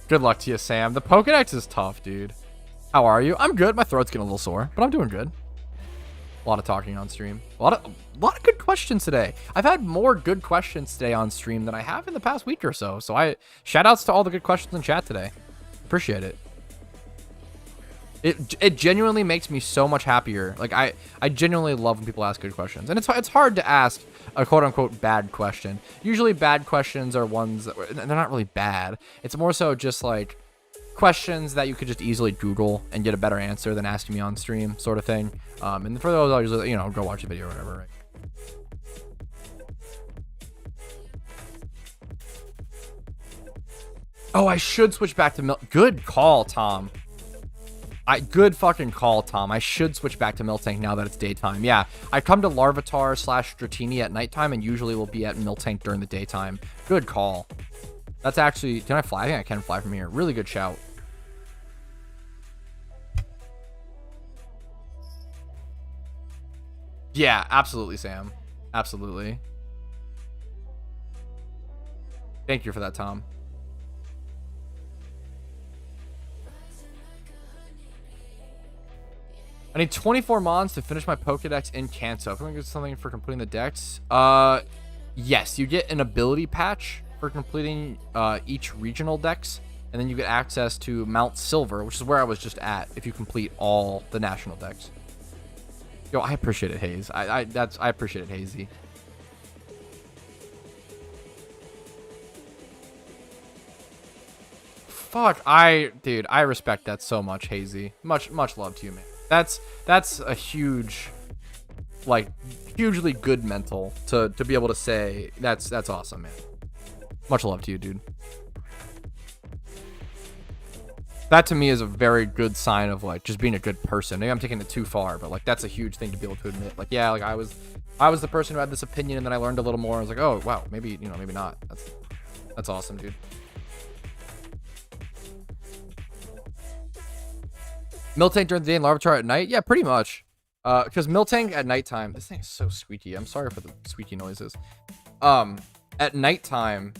Good luck to you, Sam. The Pokedex is tough, dude. How are you? I'm good. My throat's getting a little sore, but I'm doing good. A lot of talking on stream. A lot of good questions today. I've had more good questions today on stream than I have in the past week or so. So shout outs to all the good questions in chat today. Appreciate it. It genuinely makes me so much happier. Like I genuinely love when people ask good questions. And it's hard to ask a quote unquote bad question. Usually bad questions are ones that they're not really bad. It's more so just like questions that you could just easily Google and get a better answer than asking me on stream, sort of thing. And for those, I'll usually, go watch a video or whatever, right? Oh, I should switch back to Good call, Tom. Good fucking call, Tom. I should switch back to Miltank now that it's daytime. Yeah, I come to Larvitar / Dratini at nighttime and usually will be at Miltank during the daytime. Good call. That's actually... Can I fly? I think I can fly from here. Really good shout. Yeah, absolutely, Sam. Absolutely. Thank you for that, Tom. I need 24 mons to finish my Pokedex in Kanto. Can I get something for completing the dex? Yes, you get an ability patch for completing each regional dex, and then you get access to Mount Silver, which is where I was just at, if you complete all the national dex. Yo, I appreciate it, Haze. I appreciate it, Hazy. Fuck, dude, I respect that so much, Hazy. Much love to you, man. That's a huge, like, hugely good mental to be able to say that's awesome, man. Much love to you, dude. That to me is a very good sign of like just being a good person. Maybe I'm taking it too far, but like that's a huge thing to be able to admit. Like, yeah, like I was the person who had this opinion, and then I learned a little more. I was like, oh wow, maybe, you know, maybe not. That's awesome, dude. Miltank during the day and Larvitar at night? Yeah, pretty much. Because Miltank at nighttime, this thing is so squeaky. I'm sorry for the squeaky noises. At nighttime,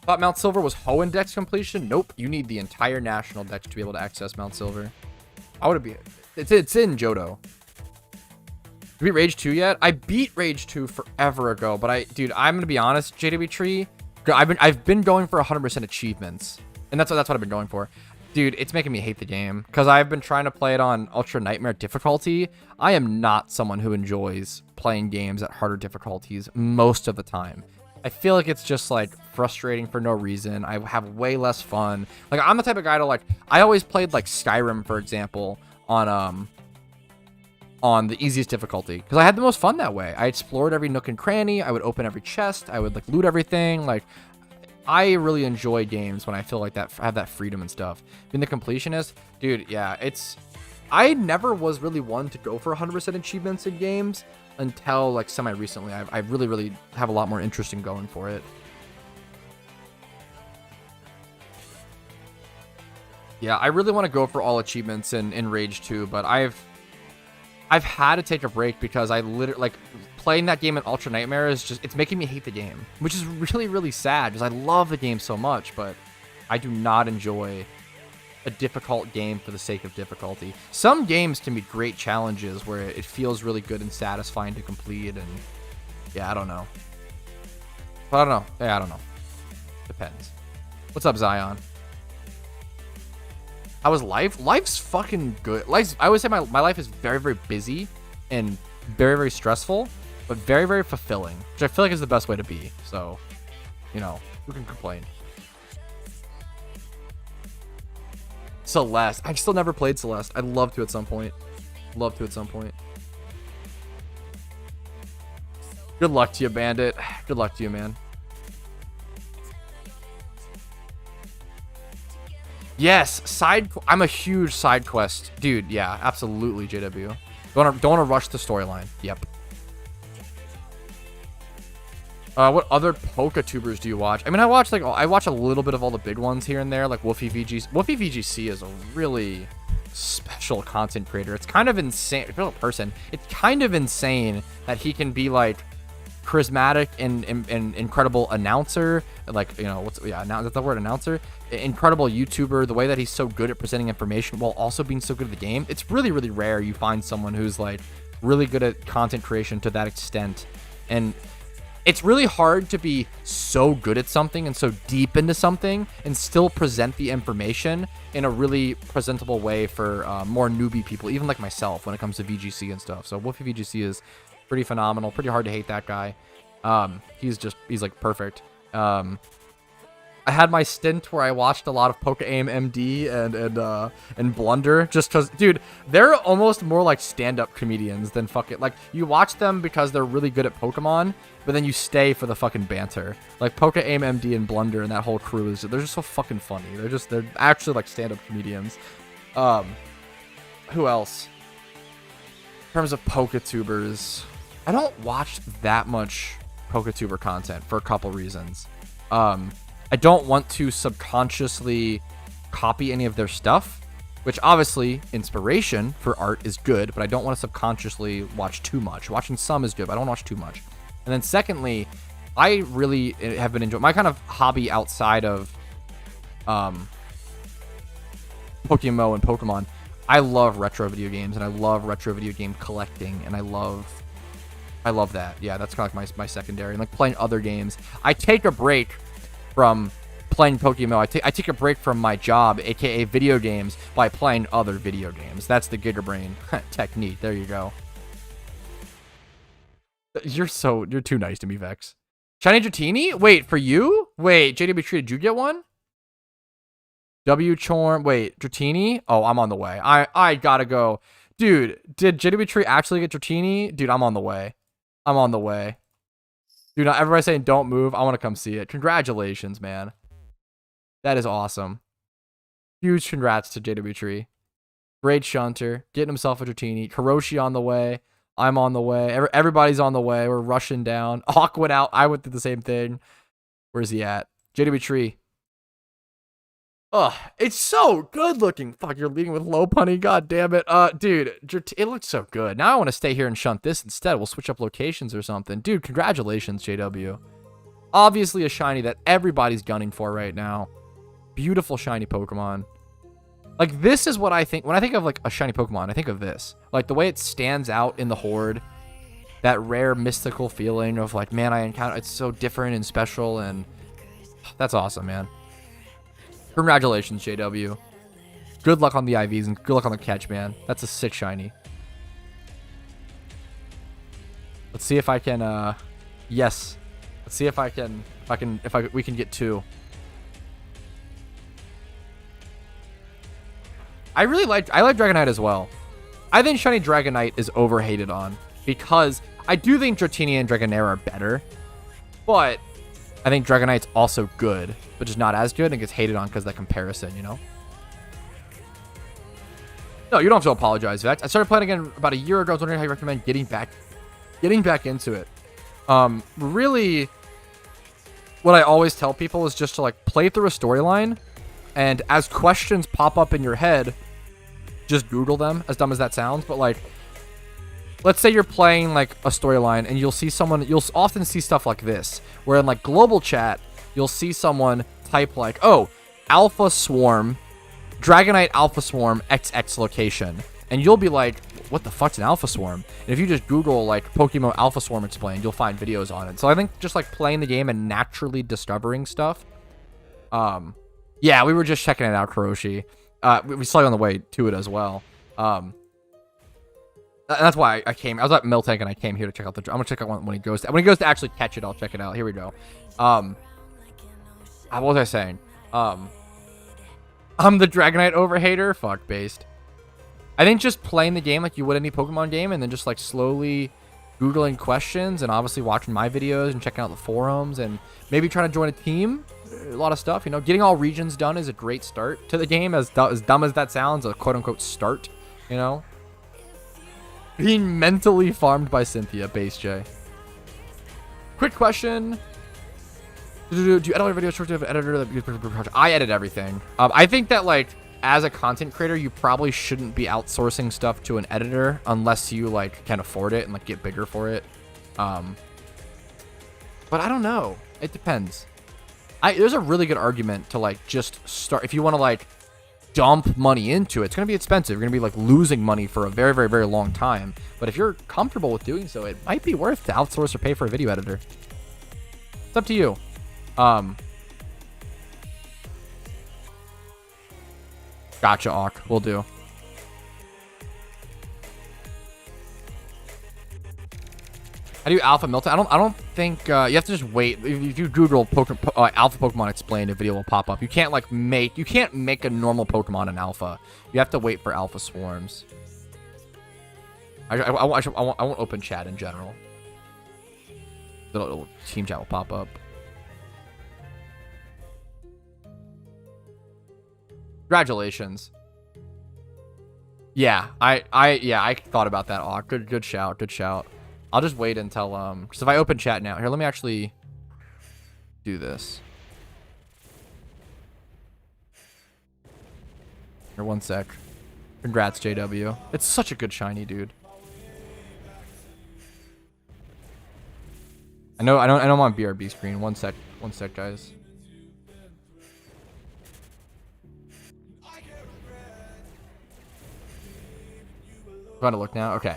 thought Mount Silver was Hoenn Dex completion. Nope, you need the entire national dex to be able to access Mount Silver. How would it be? It's in Johto. Did you beat Rage 2 yet? I beat Rage 2 forever ago, but dude, I'm gonna be honest, JW Tree, I've been going for 100% achievements, and that's what I've been going for. Dude, it's making me hate the game because I've been trying to play it on Ultra Nightmare difficulty. I am not someone who enjoys playing games at harder difficulties most of the time. I feel like it's just like frustrating for no reason. I have way less fun. Like, I'm the type of guy to like, I always played like Skyrim, for example, on the easiest difficulty because I had the most fun that way. I explored every nook and cranny. I would open every chest. I would like loot everything. Like, I really enjoy games when I feel like that, have that freedom and stuff. Being the completionist, dude, yeah, I never was really one to go for 100% achievements in games until like semi-recently. I really have a lot more interest in going for it. Yeah, I really want to go for all achievements in Rage 2, but I've had to take a break because I literally, like, playing that game in Ultra Nightmare is just, it's making me hate the game, which is really sad because I love the game so much, but I do not enjoy a difficult game for the sake of difficulty. Some games can be great challenges where it feels really good and satisfying to complete, and yeah, I don't know. But I don't know. Yeah, I don't know. Depends. What's up, Zion? How was life? Life's fucking good. I would say my life is very busy and very stressful, but very fulfilling, which I feel like is the best way to be. So, you know, who can complain? Celeste. I still never played Celeste. I'd love to at some point. Love to at some point. Good luck to you, Bandit. Good luck to you, man. Yes, I'm a huge side quest dude. Yeah, absolutely, JW. Don't want to rush the storyline. Yep. What other PokeTubers do you watch? I mean, I watch a little bit of all the big ones here and there, like Wolfie VGC. Wolfie VGC is a really special content creator. It's kind of insane. It's kind of insane that he can be like charismatic and incredible announcer, like, you know, that's the word, announcer, incredible YouTuber, the way that he's so good at presenting information while also being so good at the game. It's really rare you find someone who's like really good at content creation to that extent, and it's really hard to be so good at something and so deep into something and still present the information in a really presentable way for more newbie people, even like myself, when it comes to VGC and stuff. So Wolfie VGC is pretty phenomenal. Pretty hard to hate that guy. He's like perfect. I had my stint where I watched a lot of PokeMMO and Blunder, just because, dude, they're almost more like stand-up comedians than fucking, like, you watch them because they're really good at Pokemon, but then you stay for the fucking banter. Like PokeMMO and Blunder and that whole crew they're just so fucking funny. They're actually like stand-up comedians. Who else? In terms of PokeTubers, I don't watch that much PokeTuber content for a couple reasons. I don't want to subconsciously copy any of their stuff, which obviously inspiration for art is good, but I don't want to subconsciously watch too much. Watching some is good, but I don't watch too much. And then secondly, I really have been enjoying my kind of hobby outside of PokeMMO and Pokemon. I love retro video games, and I love retro video game collecting, and I love that. Yeah, that's kind of like my secondary. And like playing other games. I take a break from playing Pokemon. I take a break from my job, aka video games, by playing other video games. That's the Gigabrain technique. There you go. You're too nice to me, Vex. Shiny Dratini? Wait, for you? Wait, JW Tree, did you get one? W Chorm. Wait, Dratini? Oh, I'm on the way. I gotta go. Dude, did JW Tree actually get Dratini? Dude, I'm on the way. I'm on the way. Dude, everybody's saying don't move. I want to come see it. Congratulations, man. That is awesome. Huge congrats to JW Tree. Great shunter. Getting himself a Dratini. Karoshi on the way. I'm on the way. Everybody's on the way. We're rushing down. Hawk went out. I went through the same thing. Where's he at? JW Tree. Ugh, it's so good looking. Fuck, you're leading with low punny. God damn it. Dude, it looks so good. Now I want to stay here and shunt this instead. We'll switch up locations or something. Dude, congratulations, JW. Obviously a shiny that everybody's gunning for right now. Beautiful shiny Pokemon. Like, this is what I think. When I think of, like, a shiny Pokemon, I think of this. Like, the way it stands out in the horde. That rare, mystical feeling of, like, man, I encounter... It's so different and special, and... That's awesome, man. Congratulations, JW. Good luck on the IVs, and good luck on the catch, man. That's a sick shiny. Let's see if I can, Yes. Let's see if we can get 2. I like Dragonite as well. I think shiny Dragonite is overhated on because I do think Dratini and Dragonair are better, but I think Dragonite's also good, but just not as good and gets hated on because of that comparison, you know? No, you don't have to apologize, Vex. I started playing again about a year ago. I was wondering how you recommend getting back into it. Really, what I always tell people is just to like play through a storyline, and as questions pop up in your head, just Google them, as dumb as that sounds. But like, let's say you're playing like a storyline and you'll often see stuff like this, where in like global chat, you'll see someone type like, oh, Alpha Swarm, Dragonite Alpha Swarm XX location. And you'll be like, what the fuck's an Alpha Swarm? And if you just Google like PokeMMO Alpha Swarm explained, you'll find videos on it. So I think just like playing the game and naturally discovering stuff. Yeah, we were just checking it out, Karoshi. We saw you on the way to it as well. That's why I came. I was at Miltank and I came here to check out I'm gonna check out when he goes to actually catch it. I'll check it out. Here we go. What was I saying? I'm the Dragonite overhater. Fuck based. I think just playing the game like you would any Pokemon game, and then just like slowly Googling questions and obviously watching my videos and checking out the forums and maybe trying to join a team. A lot of stuff, you know. Getting all regions done is a great start to the game, as dumb as that sounds, a quote-unquote start, you know. Being mentally farmed by Cynthia, base J. Quick question. Do you edit all your videos short of editor that you project? I edit everything. I think that like as a content creator, you probably shouldn't be outsourcing stuff to an editor unless you like can afford it and like get bigger for it. But I don't know. It depends. There's a really good argument to like just start if you want to like dump money into it. It's going to be expensive. You're going to be like losing money for a very, very, very long time. But if you're comfortable with doing so, it might be worth to outsource or pay for a video editor. It's up to you. Gotcha, Awk. Will do. How do you alpha Miltank? I don't think you have to just wait. If you Google alpha Pokemon explained, a video will pop up. You can't make a normal Pokemon an alpha. You have to wait for alpha swarms. I won't open chat in general. The team chat will pop up. Congratulations. Yeah, I thought about that. Awk. Good shout. Good shout. I'll just wait until, because if I open chat now, here, let me actually do this. Here, one sec. Congrats, JW. It's such a good shiny, dude. I know I'm on BRB screen. One sec, guys. Want to look now? Okay.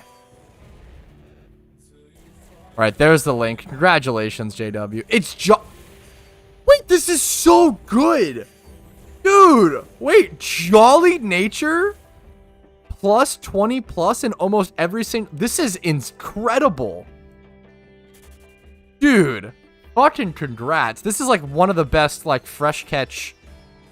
All right, there's the link. Congratulations, JW. It's Wait, this is so good. Dude, wait, Jolly Nature plus 20 plus in almost every single... This is incredible. Dude, fucking congrats. This is like one of the best like fresh catch,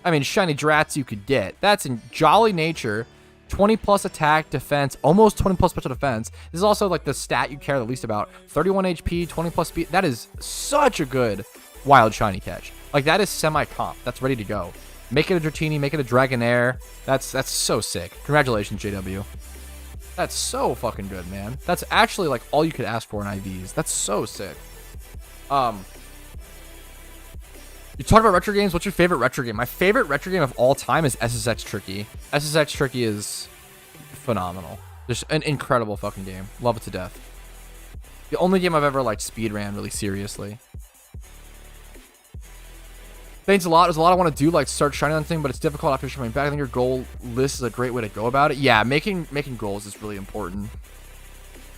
I mean shiny drats you could get. That's in Jolly Nature, 20 plus attack, defense, almost 20 plus special defense. This is also like the stat you care the least about. 31 HP, 20 plus speed. That is such a good wild shiny catch. Like that is semi-comp. That's ready to go. Make it a Dratini, make it a Dragonair. That's so sick. Congratulations, JW. That's so fucking good, man. That's actually like all you could ask for in IVs. That's so sick. You talk about retro games. What's your favorite retro game? My favorite retro game of all time is SSX Tricky. SSX Tricky is phenomenal. Just an incredible fucking game. Love it to death. The only game I've ever like speed ran really seriously. Thanks a lot. There's a lot I want to do, like start shining on thing, but it's difficult after coming back. I think your goal list is a great way to go about it. Yeah, making goals is really important.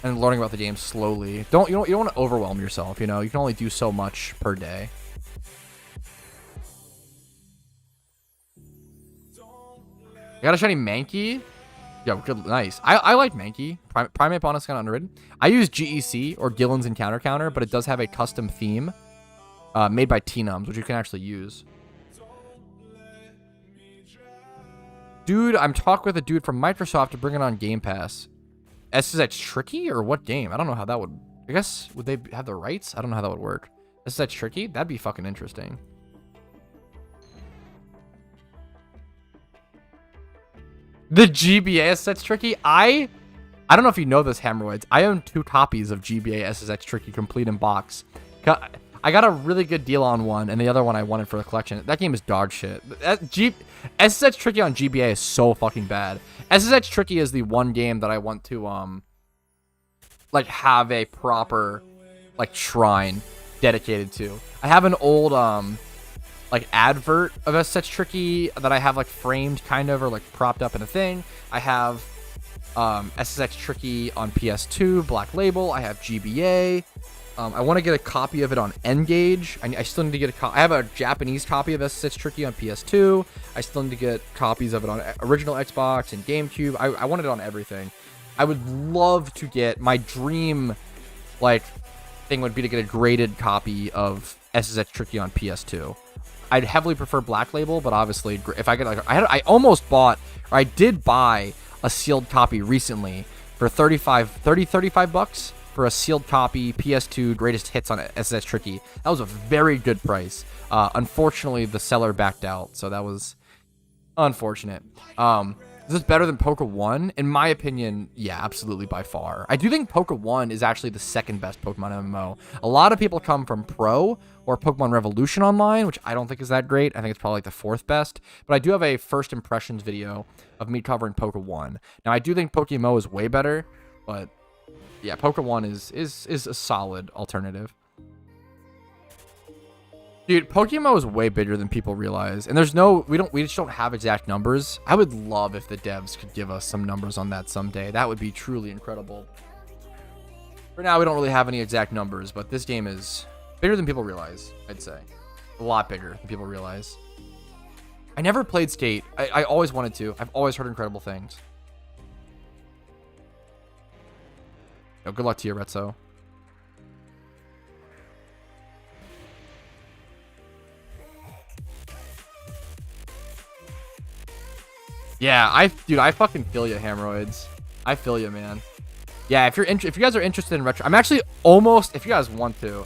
And learning about the game slowly. You don't want to overwhelm yourself, you know? You can only do so much per day. You got a shiny Mankey? Yeah, good, nice. I like Mankey. Primate Bond is kind of underrated. I use GEC or Gillen's Encounter Counter, but it does have a custom theme made by T-Nums, which you can actually use. Dude, I'm talking with a dude from Microsoft to bring it on Game Pass. SSX Tricky or what game? I don't know how that would... I guess, would they have the rights? I don't know how that would work. SSX Tricky? That'd be fucking interesting. The GBA SSX Tricky? I don't know if you know this, Hemorrhoids. I own 2 copies of GBA SSX Tricky complete in box. I got a really good deal on one, and the other one I wanted for the collection. That game is dog shit. SSX Tricky on GBA is so fucking bad. SSX Tricky is the one game that I want to like have a proper like shrine dedicated to. I have an old like advert of SSX Tricky that I have like framed kind of or like propped up in a thing. I have SSX Tricky on PS2, Black Label. I have GBA. I want to get a copy of it on N-Gage. I still need to get a copy. I have a Japanese copy of SSX Tricky on PS2. I still need to get copies of it on original Xbox and GameCube. I want it on everything. I would love to get... My dream, like, thing would be to get a graded copy of SSX Tricky on PS2. I'd heavily prefer Black Label, but obviously, if I get like... I almost bought... Or I did buy a sealed copy recently for 35 bucks. For a sealed copy, PS2 greatest hits on SSX Tricky. That was a very good price. Unfortunately, the seller backed out, so that was unfortunate. Is this better than Poke1? In my opinion, yeah, absolutely by far. I do think Poke1 is actually the second best Pokemon MMO. A lot of people come from Pro or Pokemon Revolution Online, which I don't think is that great. I think it's probably like the 4th best. But I do have a first impressions video of me covering Poke1. Now, I do think PokeMMO is way better, but... yeah, Poke1 is a solid alternative. Dude, PokeMMO is way bigger than people realize. And there's no... We just don't have exact numbers. I would love if the devs could give us some numbers on that someday. That would be truly incredible. For now, we don't really have any exact numbers, but this game is bigger than people realize, I'd say. A lot bigger than people realize. I never played Skate. I always wanted to. I've always heard incredible things. Yo, good luck to you, Retso. Yeah, I fucking feel you, Hemorrhoids. I feel you, man. Yeah, if you guys are interested in retro, I'm actually almost, if you guys want to,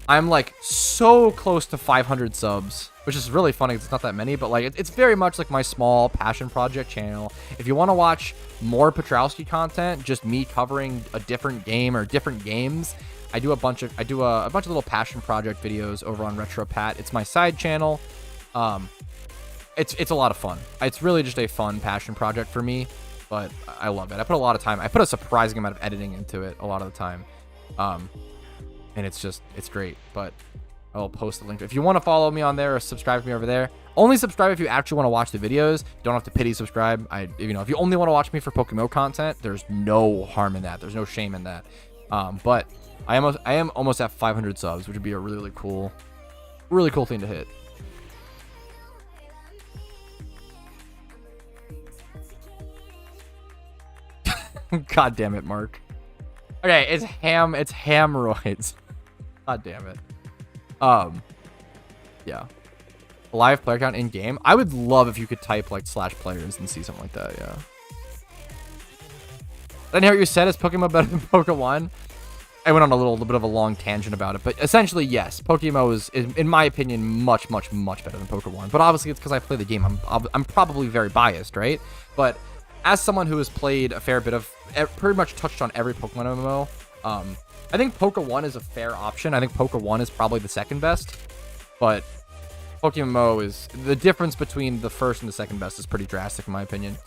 I'm like so close to 500 subs, which is really funny because it's not that many, but like it's very much like my small passion project channel. If you want to watch more Patrouski content, just me covering a different game or different games, I do a bunch of little passion project videos over on RetroPat. It's my side channel. It's a lot of fun. It's really just a fun passion project for me, but I love it. I put a lot of time. I put a surprising amount of editing into it a lot of the time. And it's great. But I'll post the link. If you want to follow me on there or subscribe to me over there, only subscribe if you actually want to watch the videos. You don't have to pity subscribe. If you only want to watch me for PokeMMO content, there's no harm in that. There's no shame in that. But I am almost at 500 subs, which would be a really cool thing to hit. God damn it, Mark. Okay, it's hamroids. God damn it. Yeah. Live player count in game. I would love if you could type like /players and see something like that. Yeah. I didn't hear what you said. Is Pokemon better than Pokemon? I went on a little bit of a long tangent about it, but essentially, yes, Pokemon is in my opinion, much better than Pokemon. But obviously, it's because I play the game. I'm probably very biased, right? But as someone who has played a fair bit of, pretty much touched on every Pokemon MMO, I think Poke1 is a fair option. I think Poke1 is probably the second best, but PokeMMO is, the difference between the first and the second best is pretty drastic in my opinion.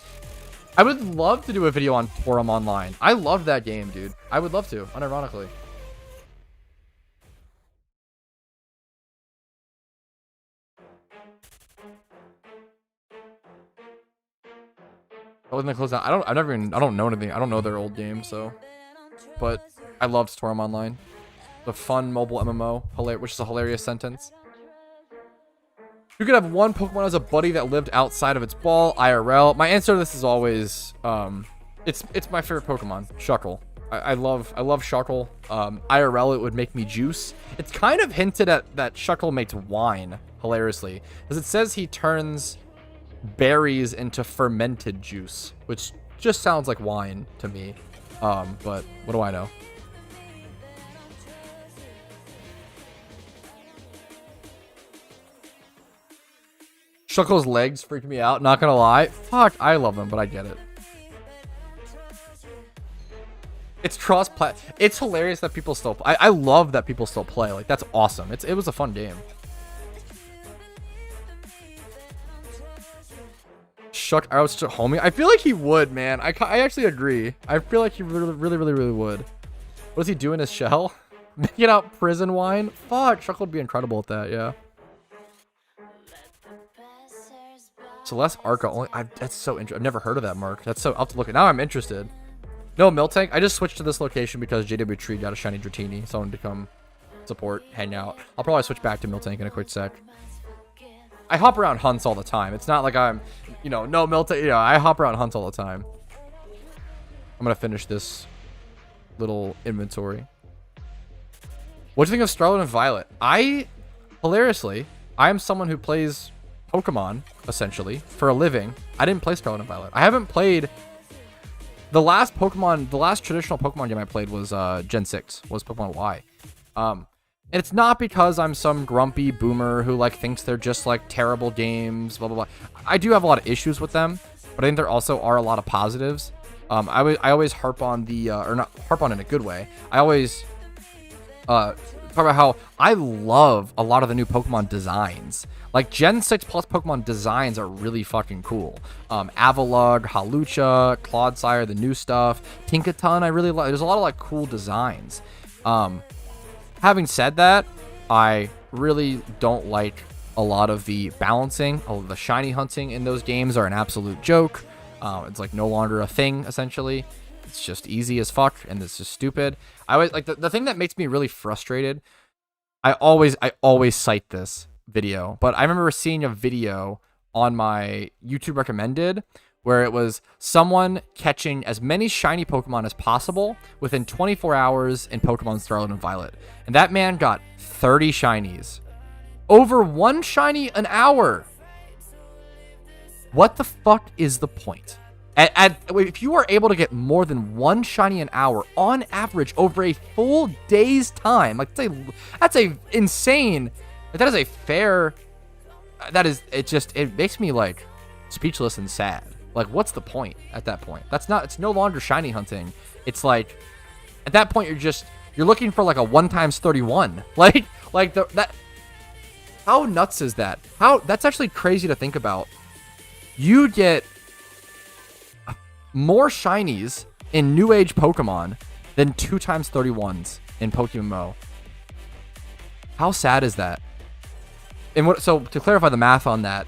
I would love to do a video on Torum Online. I loved that game, dude. I would love to, unironically. I wasn't close down. I don't know anything. I don't know their old game, so. But I loved Torum Online. The fun mobile MMO, which is a hilarious sentence. You could have one Pokemon as a buddy that lived outside of its ball, IRL. My answer to this is always, it's my favorite Pokemon, Shuckle. I love Shuckle. IRL, it would make me juice. It's kind of hinted at that Shuckle makes wine, hilariously, because it says he turns berries into fermented juice, which just sounds like wine to me. But what do I know? Shuckle's legs freaked me out, not gonna lie. Fuck, I love them, but I get it. It's it's hilarious that people still I love that people still play. Like, that's awesome. It was a fun game. I was homie. I feel like he would, man. I actually agree. I feel like he really would. What is he doing his shell? Making out prison wine? Fuck, Shuckle would be incredible at that, yeah. Celeste Arca only. That's so interesting. I've never heard of that, Mark. That's so. I'll have to look at. Now I'm interested. No, Miltank. I just switched to this location because JW Tree got a shiny Dratini, so I wanted to come support, hang out. I'll probably switch back to Miltank in a quick sec. I hop around hunts all the time. It's not like I'm, no Miltank. I hop around hunts all the time. I'm gonna finish this little inventory. What do you think of Scarlet and Violet? Hilariously, I am someone who plays Pokemon, essentially, for a living. I didn't play Scarlet and Violet. I haven't played... The last traditional Pokemon game I played was Gen 6, was Pokemon Y. And it's not because I'm some grumpy boomer who, thinks they're just, terrible games, blah, blah, blah. I do have a lot of issues with them, but I think there also are a lot of positives. I always harp on or not harp on in a good way. I always talk about how I love a lot of the new Pokemon designs. Gen 6 plus Pokemon designs are really fucking cool. Avalugg, Hawlucha, Clodsire, the new stuff. Tinkaton, I really like. There's a lot of cool designs. Having said that, I really don't like a lot of the balancing. The shiny hunting in those games are an absolute joke. It's no longer a thing, essentially. It's just easy as fuck, and it's just stupid. I always the thing that makes me really frustrated. I always cite this video, but I remember seeing a video on my YouTube recommended where it was someone catching as many shiny Pokemon as possible within 24 hours in Pokemon Scarlet and Violet, and that man got 30 shinies, over one shiny an hour. What the fuck is the point? If you are able to get more than one shiny an hour on average over a full day's time, that's a insane. That is a fair. It makes me speechless and sad. What's the point at that point? It's no longer shiny hunting. It's at that point you're looking for a 1 times 31. How nuts is that? That's actually crazy to think about. You get more shinies in New Age Pokemon than 2 times 31s in PokeMMO. How sad is that? And what? So to clarify the math on that,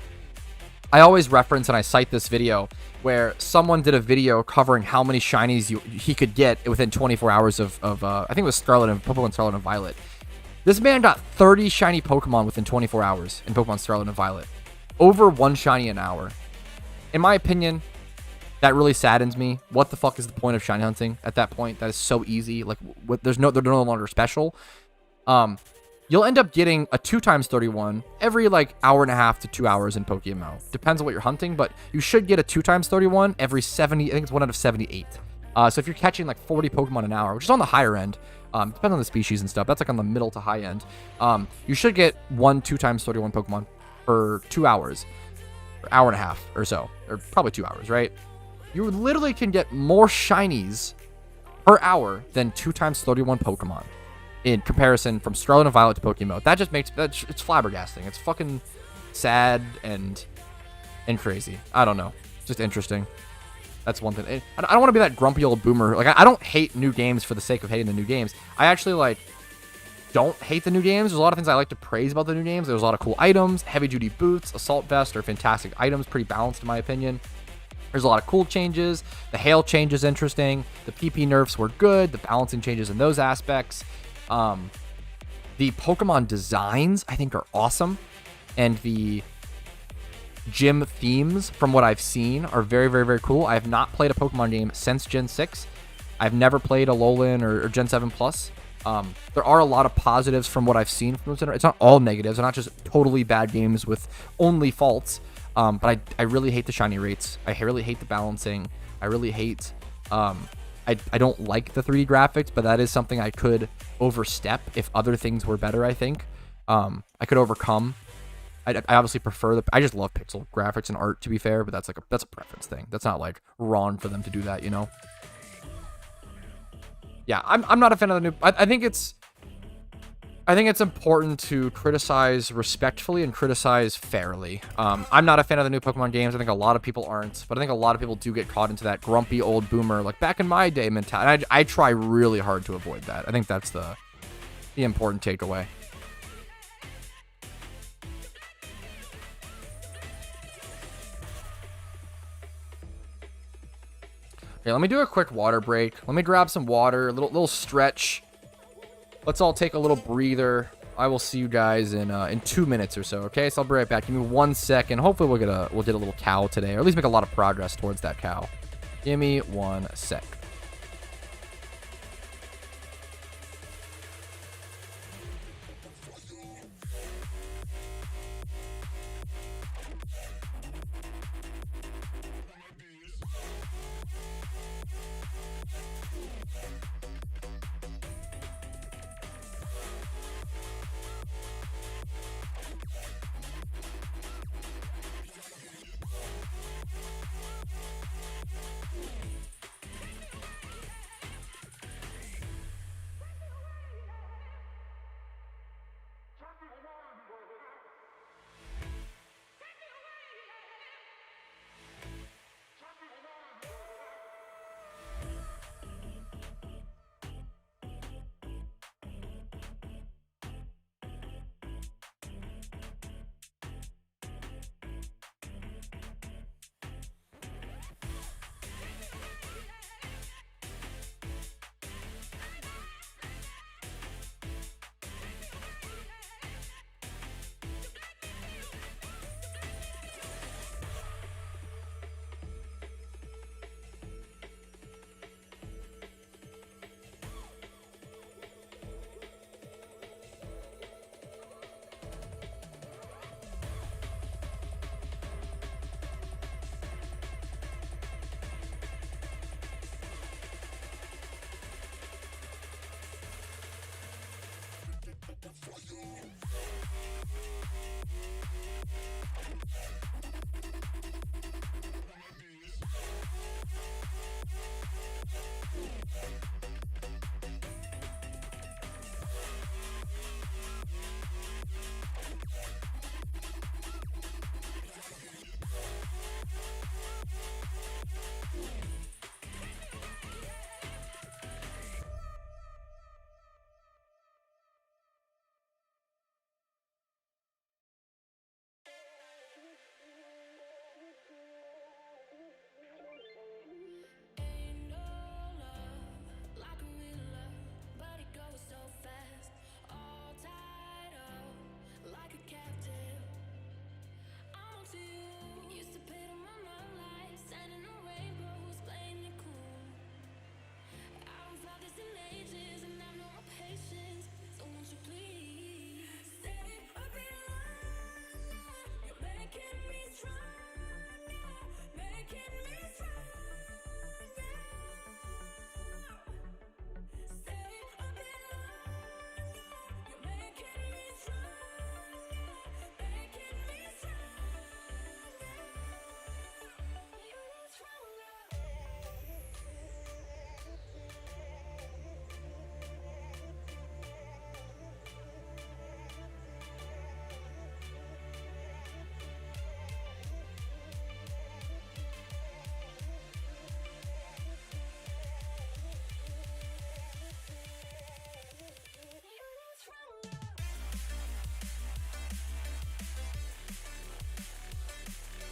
I always reference and I cite this video where someone did a video covering how many shinies he could get within 24 hours of I think it was Pokemon Scarlet and Violet. This man got 30 shiny Pokemon within 24 hours in Pokemon Scarlet and Violet. Over 1 shiny an hour. In my opinion, that really saddens me. What the fuck is the point of shiny hunting at that point? That is so easy. Like, they're no longer special. You'll end up getting a 2x31 every like hour and a half to 2 hours in PokeMMO. Depends on what you're hunting, but you should get a 2x31 every 70. I think it's 1 out of 78. So if you're catching like 40 Pokemon an hour, which is on the higher end, depends on the species and stuff. That's like on the middle to high end. You should get 2x31 Pokemon per 2 hours, or hour and a half or so, or probably 2 hours, right? You literally can get more shinies per hour than 2x31 Pokemon in comparison from Scarlet and Violet to PokeMMO. That just makes it's flabbergasting. It's fucking sad and crazy. I don't know. It's just interesting. That's one thing. I don't want to be that grumpy old boomer. Like, I don't hate new games for the sake of hating the new games. I actually like don't hate the new games. There's a lot of things I like to praise about the new games. There's a lot of cool items. Heavy duty boots, assault vest are fantastic items. Pretty balanced in my opinion. There's a lot of cool changes. The hail change is interesting. The PP nerfs were good. The balancing changes in those aspects. The Pokemon designs I think are awesome, and the gym themes from what I've seen are very, very, very cool. I have not played a Pokemon game since Gen 6. I've never played a Alolan or Gen 7 Plus. There are a lot of positives from what I've seen from those. It's not all negatives. They're not just totally bad games with only faults. But I really hate the shiny rates. I really hate the balancing. I really hate... I don't like the 3D graphics, but that is something I could overstep if other things were better, I think. I could overcome. I obviously prefer I just love pixel graphics and art, to be fair, but that's a preference thing. That's not like wrong for them to do that, you know? Yeah, I'm not a fan of the new... I think it's important to criticize respectfully and criticize fairly. I'm not a fan of the new Pokemon games. I think a lot of people aren't, but I think a lot of people do get caught into that grumpy old boomer, like back in my day mentality. I try really hard to avoid that. I think that's the important takeaway. Okay, let me do a quick water break. Let me grab some water, a little stretch. Let's all take a little breather. I will see you guys in 2 minutes or so. Okay, so I'll be right back. Give me 1 second. Hopefully we'll get a little cow today, or at least make a lot of progress towards that cow. Give me 1 sec.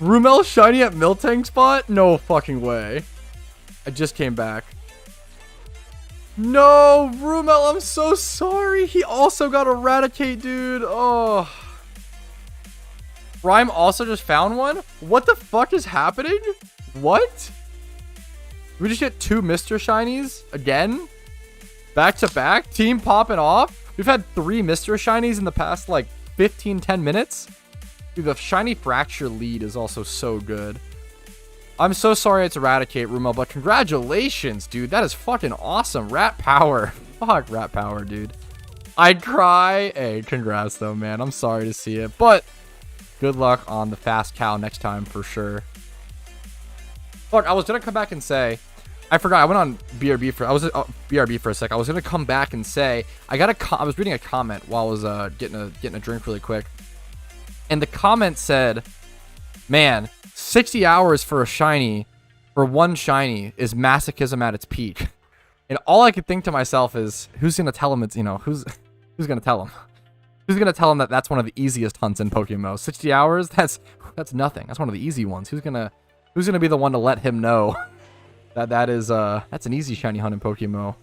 Rumel shiny at Miltank spot? No fucking way. I just came back. No, Rumel, I'm so sorry. He also got Eradicate, dude. Oh. Rhyme also just found one? What the fuck is happening? What? We just get 2 Mr. Shinies again? Back to back? Team popping off? We've had 3 Mr. Shinies in the past like 10 minutes. Dude, the Shiny Fracture lead is also so good. I'm so sorry it's Eradicate, Rumel, but congratulations, dude. That is fucking awesome. Rat Power. Fuck Rat Power, dude. I'd cry. Hey, congrats though, man. I'm sorry to see it, but good luck on the Fast Cow next time for sure. Fuck, I was gonna come back and say, I forgot. I went on BRB for BRB for a sec. I was gonna come back and say I was reading a comment while I was getting a drink really quick, and the comment said, "Man, 60 hours for a shiny, for one shiny, is masochism at its peak." And all I could think to myself is, who's gonna tell him it's, you know, who's gonna tell him? Who's gonna tell him that that's one of the easiest hunts in PokeMMO? 60 hours? That's nothing. That's one of the easy ones. Who's gonna be the one to let him know that that's an easy shiny hunt in PokeMMO?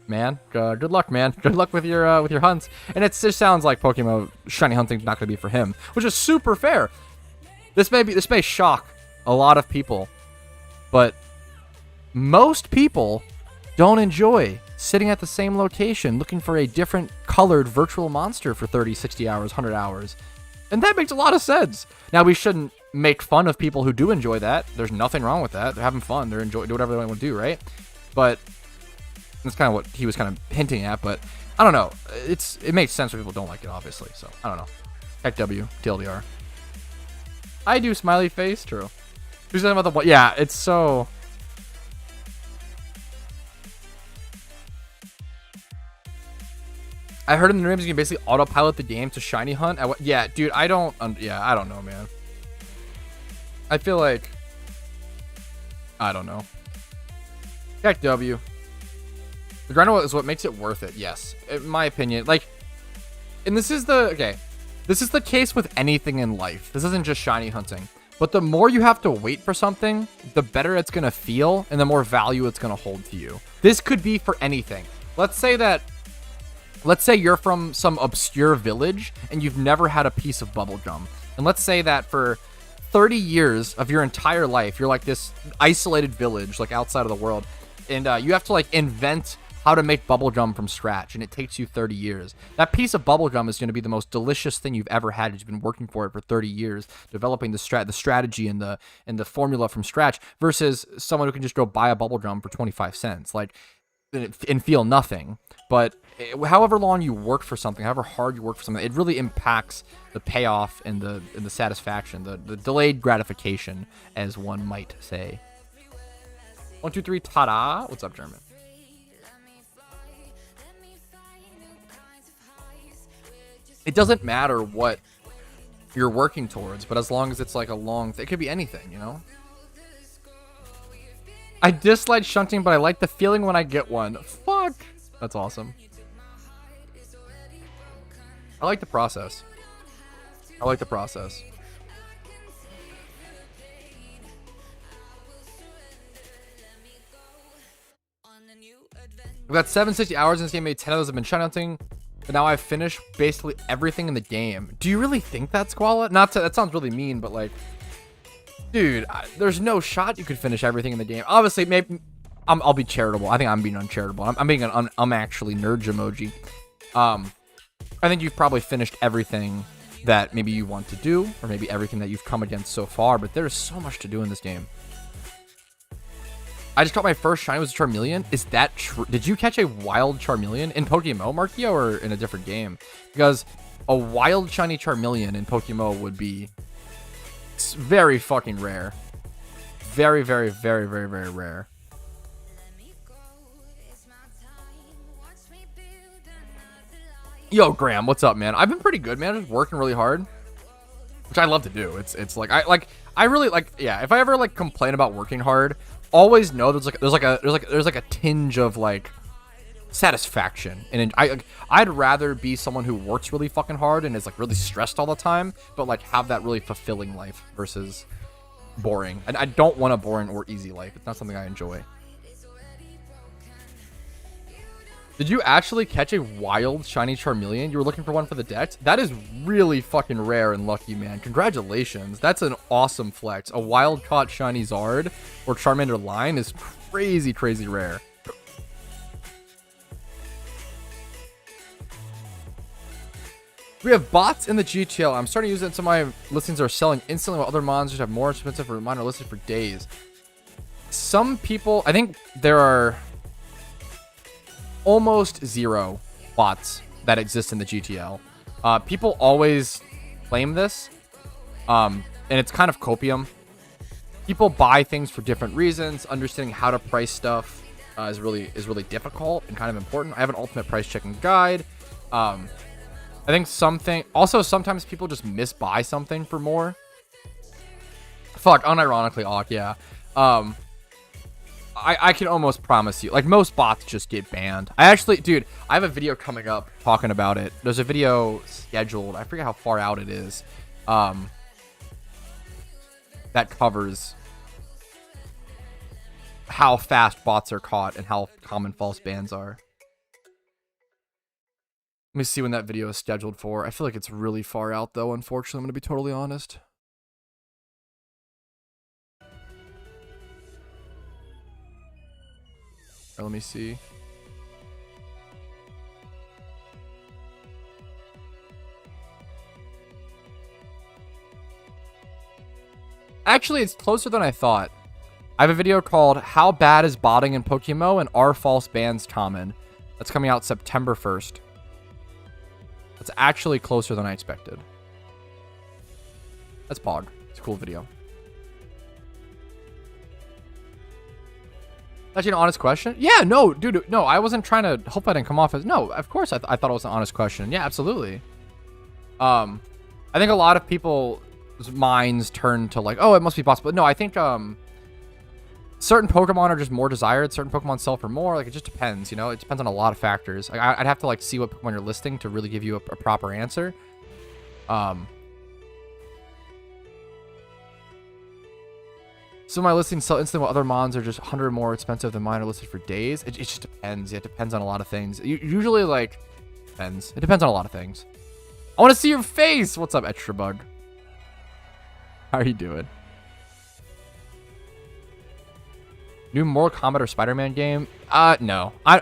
Man, good luck, man. Good luck with your hunts. And it just sounds like PokeMMO shiny hunting's not gonna be for him, which is super fair. This may shock a lot of people, but most people don't enjoy sitting at the same location looking for a different colored virtual monster for 30, 60 hours, 100 hours. And that makes a lot of sense. Now, we shouldn't make fun of people who do enjoy that. There's nothing wrong with that. They're having fun. They're do whatever they want to do, right? But that's kind of what he was kind of hinting at. But I don't know. It makes sense when people don't like it, obviously. So I don't know. Heck W, TLDR. I do smiley face. True. Who's talking about the what? Yeah, it's so. I heard in the rooms you can basically autopilot the game to shiny hunt. Yeah, dude, I don't know, man. I feel like, I don't know. Heck W. The grind is what makes it worth it. Yes, in my opinion. Like, and this is the case with anything in life. This isn't just shiny hunting. But the more you have to wait for something, the better it's gonna feel, and the more value it's gonna hold to you. This could be for anything. Let's say you're from some obscure village and you've never had a piece of bubblegum. And let's say that for 30 years of your entire life, you're like this isolated village, like outside of the world. And you have to like invent how to make bubblegum from scratch. And it takes you 30 years. That piece of bubblegum is going to be the most delicious thing you've ever had. You've been working for it for 30 years, developing the strategy and the formula from scratch, versus someone who can just go buy a bubblegum for 25 cents. Like, and feel nothing. But however long you work for something, however hard you work for something, it really impacts the payoff and the satisfaction, the delayed gratification, as one might say. 1, 2, 3, ta-da! What's up, German? It doesn't matter what you're working towards, but as long as it's like a long thing, it could be anything, you know? I dislike shunting, but I like the feeling when I get one. Fuck! That's awesome. I like the process. We got 760 hours in this game, made 10 of those have been shiny hunting, but now I've finished basically everything in the game. Do you really think that, Squala? That sounds really mean, but like, dude, there's no shot you could finish everything in the game. Obviously, maybe I'll be charitable. I think I'm being uncharitable. I'm being I'm actually nerd emoji. I think you've probably finished everything that maybe you want to do, or maybe everything that you've come against so far, but there's so much to do in this game. I just caught my first shiny was a Charmeleon. Is that true? Did you catch a wild Charmeleon in PokeMMO, Markio, or in a different game? Because a wild shiny Charmeleon in PokeMMO would be very fucking rare. Very, very, very, very, very rare. Yo, Graham, what's up, man? I've been pretty good, man. Just working really hard, which I love to do. It's like I really like, yeah. If I ever like complain about working hard, always know there's like a tinge of like satisfaction, and I'd rather be someone who works really fucking hard and is like really stressed all the time, but like have that really fulfilling life versus boring. And I don't want a boring or easy life. It's not something I enjoy. Did you actually catch a wild shiny Charmeleon? You were looking for one for the dex? That is really fucking rare and lucky, man. Congratulations. That's an awesome flex. A wild caught shiny Zard or Charmander line is crazy, crazy rare. We have bots in the GTL. I'm starting to use it, and some of my listings are selling instantly while other monsters have more expensive or mine are listed for days. Some people, I think there are almost zero bots that exist in the GTL. People always claim this, and it's kind of copium. People buy things for different reasons. Understanding how to price stuff is really difficult and kind of important. I have an ultimate price checking guide. I think sometimes people just misbuy something for more. Fuck, unironically, Awk, yeah. I can almost promise you, like, most bots just get banned. Dude, I have a video coming up talking about it. There's a video scheduled. I forget how far out it is. That covers how fast bots are caught and how common false bans are. Let me see when that video is scheduled for. I feel like it's really far out, though, unfortunately. I'm going to be totally honest. Let me see. Actually, it's closer than I thought. I have a video called How Bad is Botting in PokeMMO and Are False Bans Common? That's coming out September 1st. That's actually closer than I expected. That's Pog. It's a cool video. Actually, an honest question? Yeah, no, dude, no, I wasn't trying to, hope I didn't come off as, no, of course I thought it was an honest question. Yeah, absolutely. I think a lot of people's minds turn to like, oh, it must be possible. No, I think, certain Pokemon are just more desired. Certain Pokemon sell for more. Like, it just depends, you know? It depends on a lot of factors. Like, I'd have to, like, see what Pokemon you're listing to really give you a proper answer. Some of my listings sell instantly while other mons are just 100 more expensive than mine are listed for days. It just depends. It depends on a lot of things. Usually, like, depends. It depends on a lot of things. I want to see your face. What's up, Extra Bug? How are you doing? New Mortal Kombat or Spider-Man game? No. I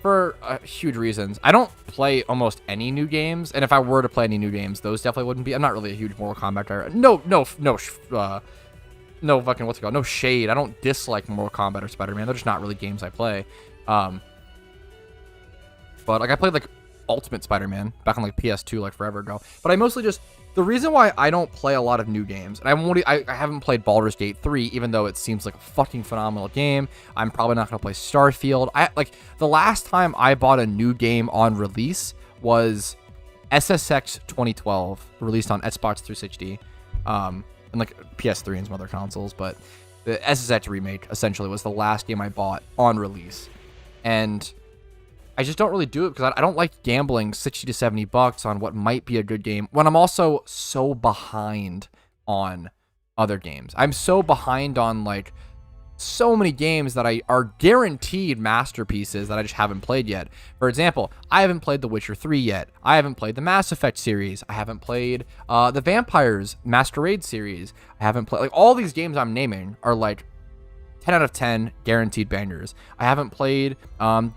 for huge reasons. I don't play almost any new games, and if I were to play any new games, those definitely wouldn't be. I'm not really a huge Mortal Kombat guy. No fucking, what's it called? No shade. I don't dislike Mortal Kombat or Spider-Man. They're just not really games I play. But like I played like Ultimate Spider-Man back on like PS2 like forever ago. But I mostly just, the reason why I don't play a lot of new games, and I haven't played Baldur's Gate 3, even though it seems like a fucking phenomenal game. I'm probably not gonna play Starfield. Like the last time I bought a new game on release was SSX 2012, released on Xbox 360. And like PS3 and some other consoles, but the SSX remake essentially was the last game I bought on release. And I just don't really do it because I don't like gambling 60 to 70 bucks on what might be a good game when I'm also so behind on other games. I'm so behind on like so many games that are guaranteed masterpieces that I just haven't played yet. For example, I haven't played The Witcher 3 yet. I haven't played the Mass Effect series. I haven't played the Vampires Masquerade series. I haven't played, like, all these games I'm naming are like 10 out of 10 guaranteed bangers. I haven't played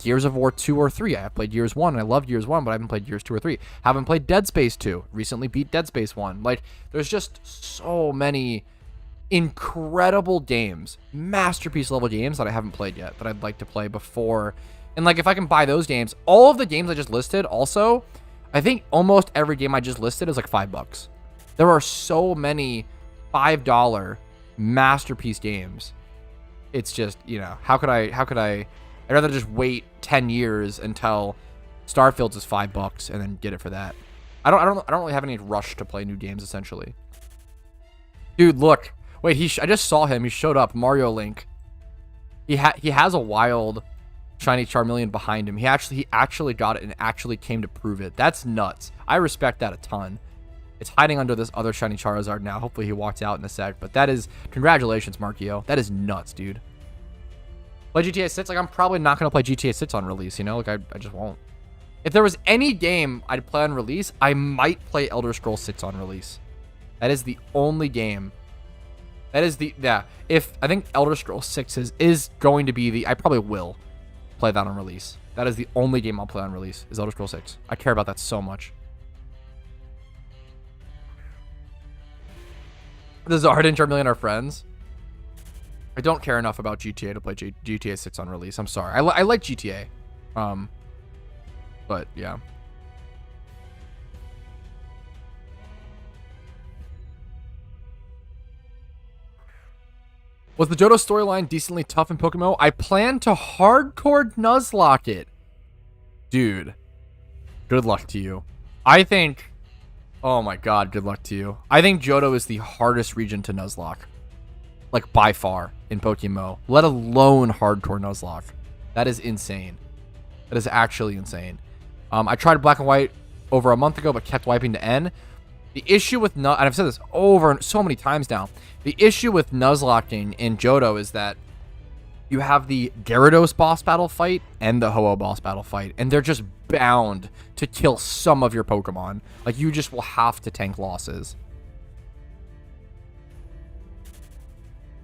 Gears of War 2 or 3. I have played Gears 1 and I love Gears 1, but I haven't played Gears 2 or 3. Haven't played Dead Space 2. Recently beat Dead Space 1. Like, there's just so many incredible games, masterpiece level games that I haven't played yet that I'd like to play before. And like, if I can buy those games, all of the games I just listed, also, I think almost every game I just listed is like $5. There are so many $5 masterpiece games. It's just, you know, how could I, I'd rather just wait 10 years until Starfield's is $5 and then get it for that. I don't really have any rush to play new games, essentially. Dude, look. Wait, I just saw him. He showed up. Mario Link. He has a wild shiny Charmeleon behind him. He actually got it and actually came to prove it. That's nuts. I respect that a ton. It's hiding under this other shiny Charizard now. Hopefully he walks out in a sec. But that is... Congratulations, Markio. That is nuts, dude. Play GTA 6? Like, I'm probably not going to play GTA 6 on release, you know? Like, I just won't. If there was any game I'd play on release, I might play Elder Scrolls 6 on release. That is the only game. That is the... Yeah. If... I think Elder Scrolls 6 is going to be the... I probably will play that on release. That is the only game I'll play on release, is Elder Scrolls 6. I care about that so much. The Zard and Charmeleon are friends. I don't care enough about GTA to play GTA 6 on release. I'm sorry. I like GTA. But, yeah. Was the Johto storyline decently tough in PokeMMO? I plan to hardcore Nuzlocke it. Dude. Good luck to you. I think... Oh my god, good luck to you. I think Johto is the hardest region to Nuzlocke. Like, by far, in PokeMMO. Let alone hardcore Nuzlocke. That is insane. That is actually insane. I tried Black and White over a month ago, but kept wiping to N. The issue with... and I've said this over so many times now. The issue with Nuzlocking in Johto is that you have the Gyarados boss battle fight and the Ho-Oh boss battle fight, and they're just bound to kill some of your Pokemon. Like, you just will have to tank losses.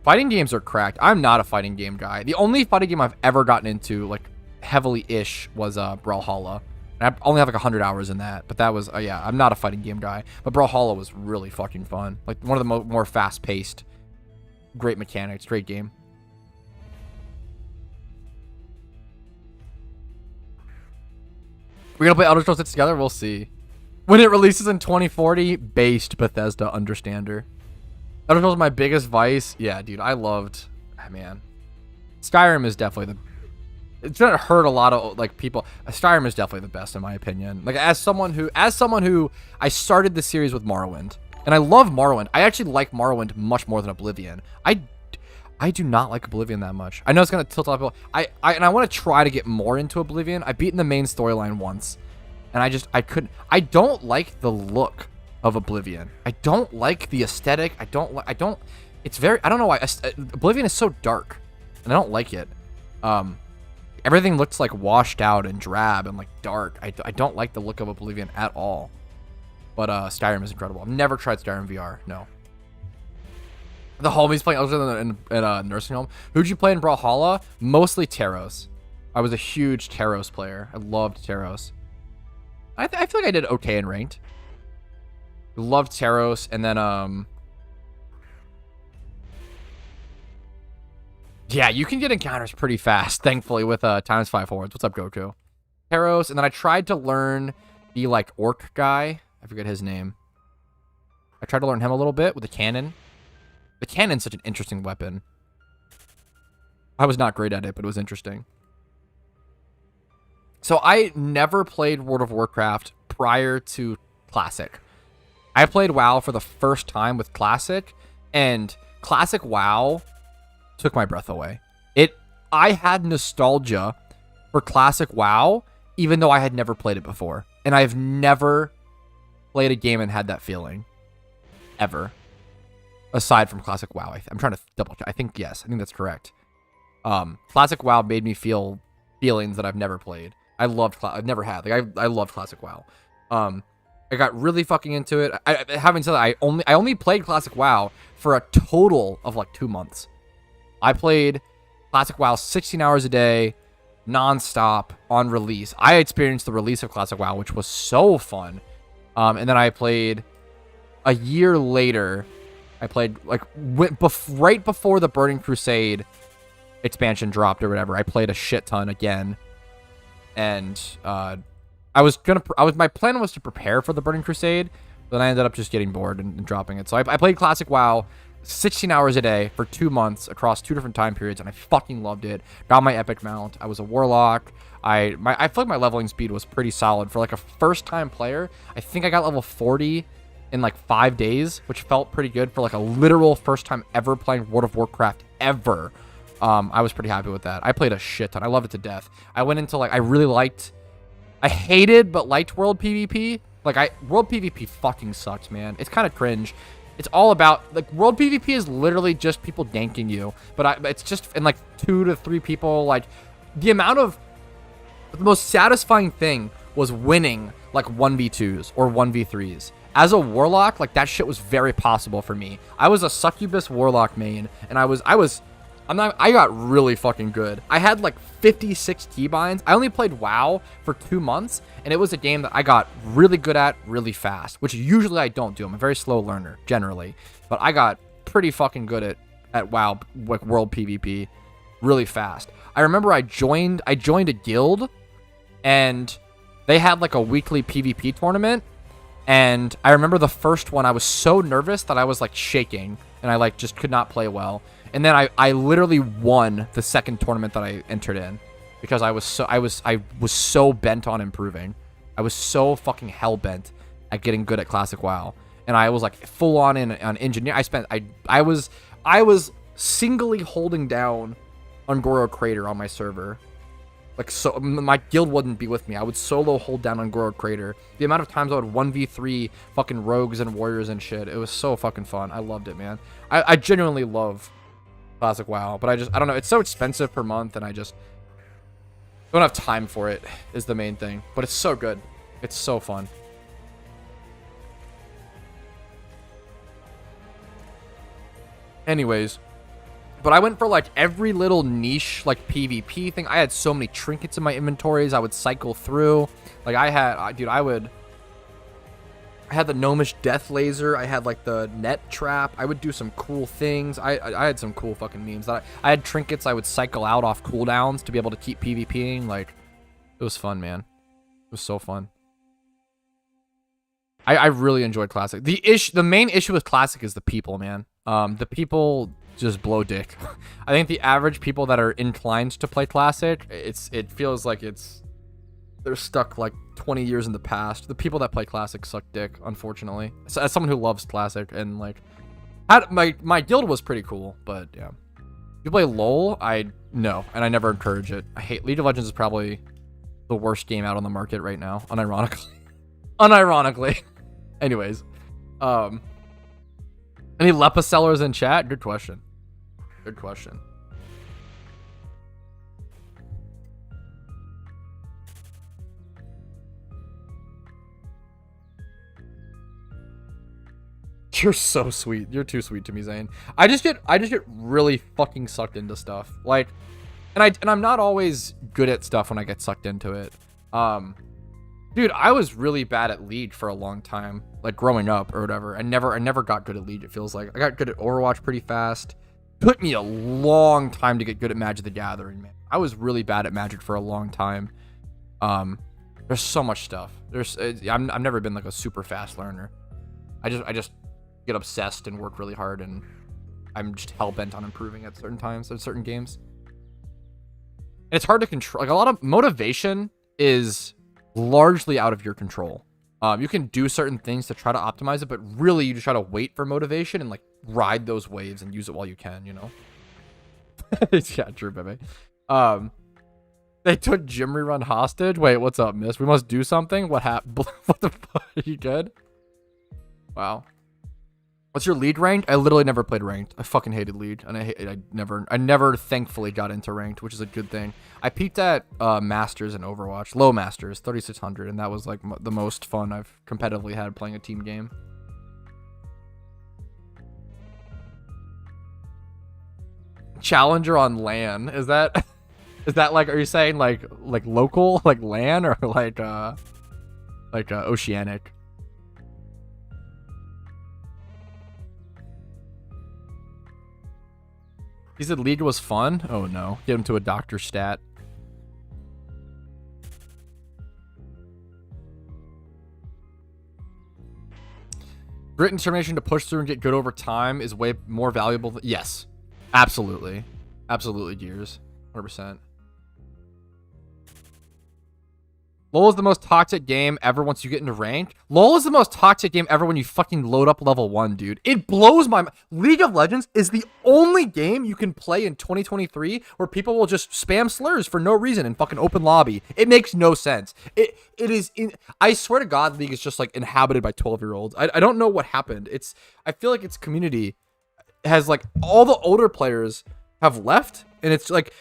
Fighting games are cracked. I'm not a fighting game guy. The only fighting game I've ever gotten into, like, heavily-ish was Brawlhalla. I only have like 100 hours in that, but that was, yeah, I'm not a fighting game guy. But Brawlhalla was really fucking fun. Like, one of the more fast-paced, great mechanics, great game. We're gonna play Elder Scrolls 6 together? We'll see. When it releases in 2040, based Bethesda understander. Elder Scrolls is my biggest vice. Yeah, dude, I loved... man. Skyrim is definitely the... It's gonna hurt a lot of like people. Skyrim is definitely the best in my opinion. Like as someone who I started the series with Morrowind, and I love Morrowind. I actually like Morrowind much more than Oblivion. I do not like Oblivion that much. I know it's gonna tilt a lot of people. I want to try to get more into Oblivion. I've beaten the main storyline once, and I couldn't. I don't like the look of Oblivion. I don't like the aesthetic. I don't. It's very. I don't know why. Oblivion is so dark, and I don't like it. Everything looks like washed out and drab and like dark. I don't like the look of Oblivion at all. But Skyrim is incredible. I've never tried Skyrim VR. No. The homies playing in a nursing home. Who'd you play in Brawlhalla? Mostly Taros. I was a huge Taros player. I loved Taros. I feel like I did okay in ranked. Loved Taros, and then yeah, you can get encounters pretty fast, thankfully, with ×5 hordes. What's up, Goku? Taros, and then I tried to learn the, like, orc guy. I forget his name. I tried to learn him a little bit with the cannon. The cannon's such an interesting weapon. I was not great at it, but it was interesting. So I never played World of Warcraft prior to Classic. I played WoW for the first time with Classic, and Classic WoW took my breath away. I had nostalgia for Classic WoW, even though I had never played it before. And I've never played a game and had that feeling. Ever. Aside from Classic WoW. I'm trying to double check. I think, yes. I think that's correct. Classic WoW made me feel feelings that I've never played. I've never had. Like, I loved Classic WoW. I got really fucking into it. Having said that, I only played Classic WoW for a total of like 2 months. I played Classic WoW 16 hours a day, non-stop, on release. I experienced the release of Classic WoW, which was so fun. And then I played a year later. I played like right before the Burning Crusade expansion dropped or whatever. I played a shit ton again, and my plan was to prepare for the Burning Crusade, but then I ended up just getting bored and dropping it. So I played Classic WoW 16 hours a day for 2 months across 2 different time periods, and I fucking loved it. Got my epic mount. I was a warlock. I feel like my leveling speed was pretty solid for like a first time player. I think I got level 40 in like 5 days, which felt pretty good for like a literal first time ever playing World of Warcraft ever. I was pretty happy with that. I played a shit ton. I loved it to death. I went into like, I hated but liked World PvP. Like, World PvP fucking sucks, man. It's kind of cringe. It's all about, like, World PvP is literally just people ganking you. But it's just, in, like, 2 to 3 people, like, the most satisfying thing was winning, like, 1v2s or 1v3s. As a Warlock, like, that shit was very possible for me. I was a Succubus Warlock main, and I got really fucking good. I had like 56 keybinds. I only played WoW for 2 months, and it was a game that I got really good at really fast, which usually I don't do. I'm a very slow learner, generally. But I got pretty fucking good at WoW, like World PvP, really fast. I remember I joined a guild, and they had like a weekly PvP tournament. And I remember the first one, I was so nervous that I was like shaking, and I like just could not play well. And then I literally won the second tournament that I entered in because I was so bent on improving. I was so fucking hell bent at getting good at Classic WoW, and I was like full on on engineer. I was singly holding down Ungoro Crater on my server. Like, so my guild wouldn't be with me. I would solo hold down Ungoro Crater. The amount of times I would 1v3 fucking rogues and warriors and shit. It was so fucking fun. I loved it, man. I genuinely love Classic WoW, but I don't know. It's so expensive per month, and I just don't have time for it is the main thing. But it's so good. It's so fun. Anyways. But I went for, like, every little niche, like, PvP thing. I had so many trinkets in my inventories I would cycle through. Like, I had the Gnomish Death Laser. I had, like, the Net Trap. I would do some cool things. I had some cool fucking memes. I had trinkets I would cycle out off cooldowns to be able to keep PvPing. Like, it was fun, man. It was so fun. I really enjoyed Classic. The main issue with Classic is the people, man. The people just blow dick. I think the average people that are inclined to play Classic, it feels like they're stuck like 20 years in the past. The people that play Classic suck dick, unfortunately. So, as someone who loves Classic, and like, my guild was pretty cool, but yeah. You play LOL? No, and I never encourage it. I hate League of Legends is probably the worst game out on the market right now, unironically. Unironically. Anyways, any Lepa sellers in chat? Good question. Good question. You're so sweet. You're too sweet to me, Zane. I just get really fucking sucked into stuff. Like, and I'm not always good at stuff when I get sucked into it. Dude, I was really bad at League for a long time, like growing up or whatever. I never got good at League, it feels like. I got good at Overwatch pretty fast. It took me a long time to get good at Magic the Gathering, man. I was really bad at Magic for a long time. There's so much stuff. I've never been like a super fast learner. I just get obsessed and work really hard, and I'm just hell-bent on improving at certain times, at certain games. And it's hard to control. Like, a lot of motivation is largely out of your control. You can do certain things to try to optimize it, but really you just try to wait for motivation and like ride those waves and use it while you can, you know? Yeah, true, baby. They took Gym Rerun hostage. Wait, what's up, miss? We must do something? What happened? What the fuck? Are you good? Wow. What's your League ranked? I literally never played ranked. I fucking hated League, and I never thankfully got into ranked, which is a good thing. I peaked at Masters in Overwatch, low Masters, 3600, and that was like the most fun I've competitively had playing a team game. Challenger on LAN, is that like, are you saying like local, like LAN, or like oceanic? He said League was fun. Oh no. Get him to a doctor stat. Grit and determination to push through and get good over time is way more valuable. Yes. Absolutely. Absolutely, Gears. 100%. LoL is the most toxic game ever once you get into ranked. LoL is the most toxic game ever when you fucking load up level 1, dude. It blows my mind. League of Legends is the only game you can play in 2023 where people will just spam slurs for no reason in fucking open lobby. It makes no sense. It is I swear to God, League is just like inhabited by 12-year-olds. I don't know what happened. I feel like its community has like all the older players have left, and it's like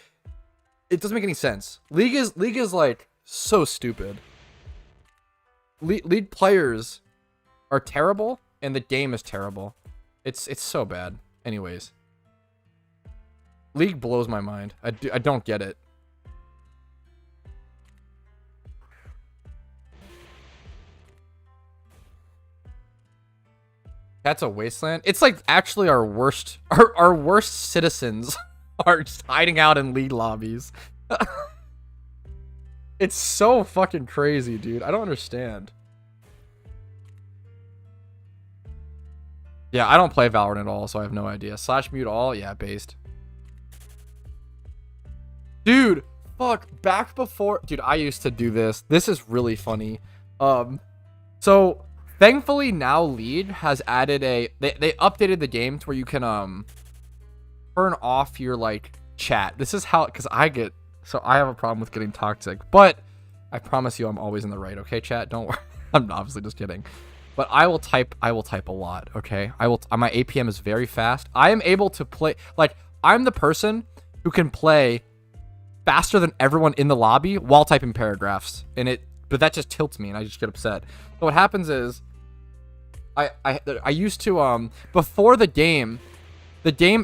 it doesn't make any sense. League is like so stupid. League players are terrible, and the game is terrible. It's so bad. Anyways, League blows my mind. I don't get it. That's a wasteland. It's like actually our worst citizens are just hiding out in League lobbies. It's so fucking crazy, dude. I don't understand. Yeah, I don't play Valorant at all, so I have no idea. /mute all? Yeah, based. Dude, fuck. Back before... Dude, I used to do this. This is really funny. So, thankfully, now League has added a... They updated the game to where you can, turn off your, like, chat. This is how... Because I get... So I have a problem with getting toxic, but I promise you I'm always in the right, okay, chat? Don't worry. I'm obviously just kidding. But I will type a lot, okay? My APM is very fast. I am able to play, like, I'm the person who can play faster than everyone in the lobby while typing paragraphs. But that just tilts me and I just get upset. So what happens is I used to before the game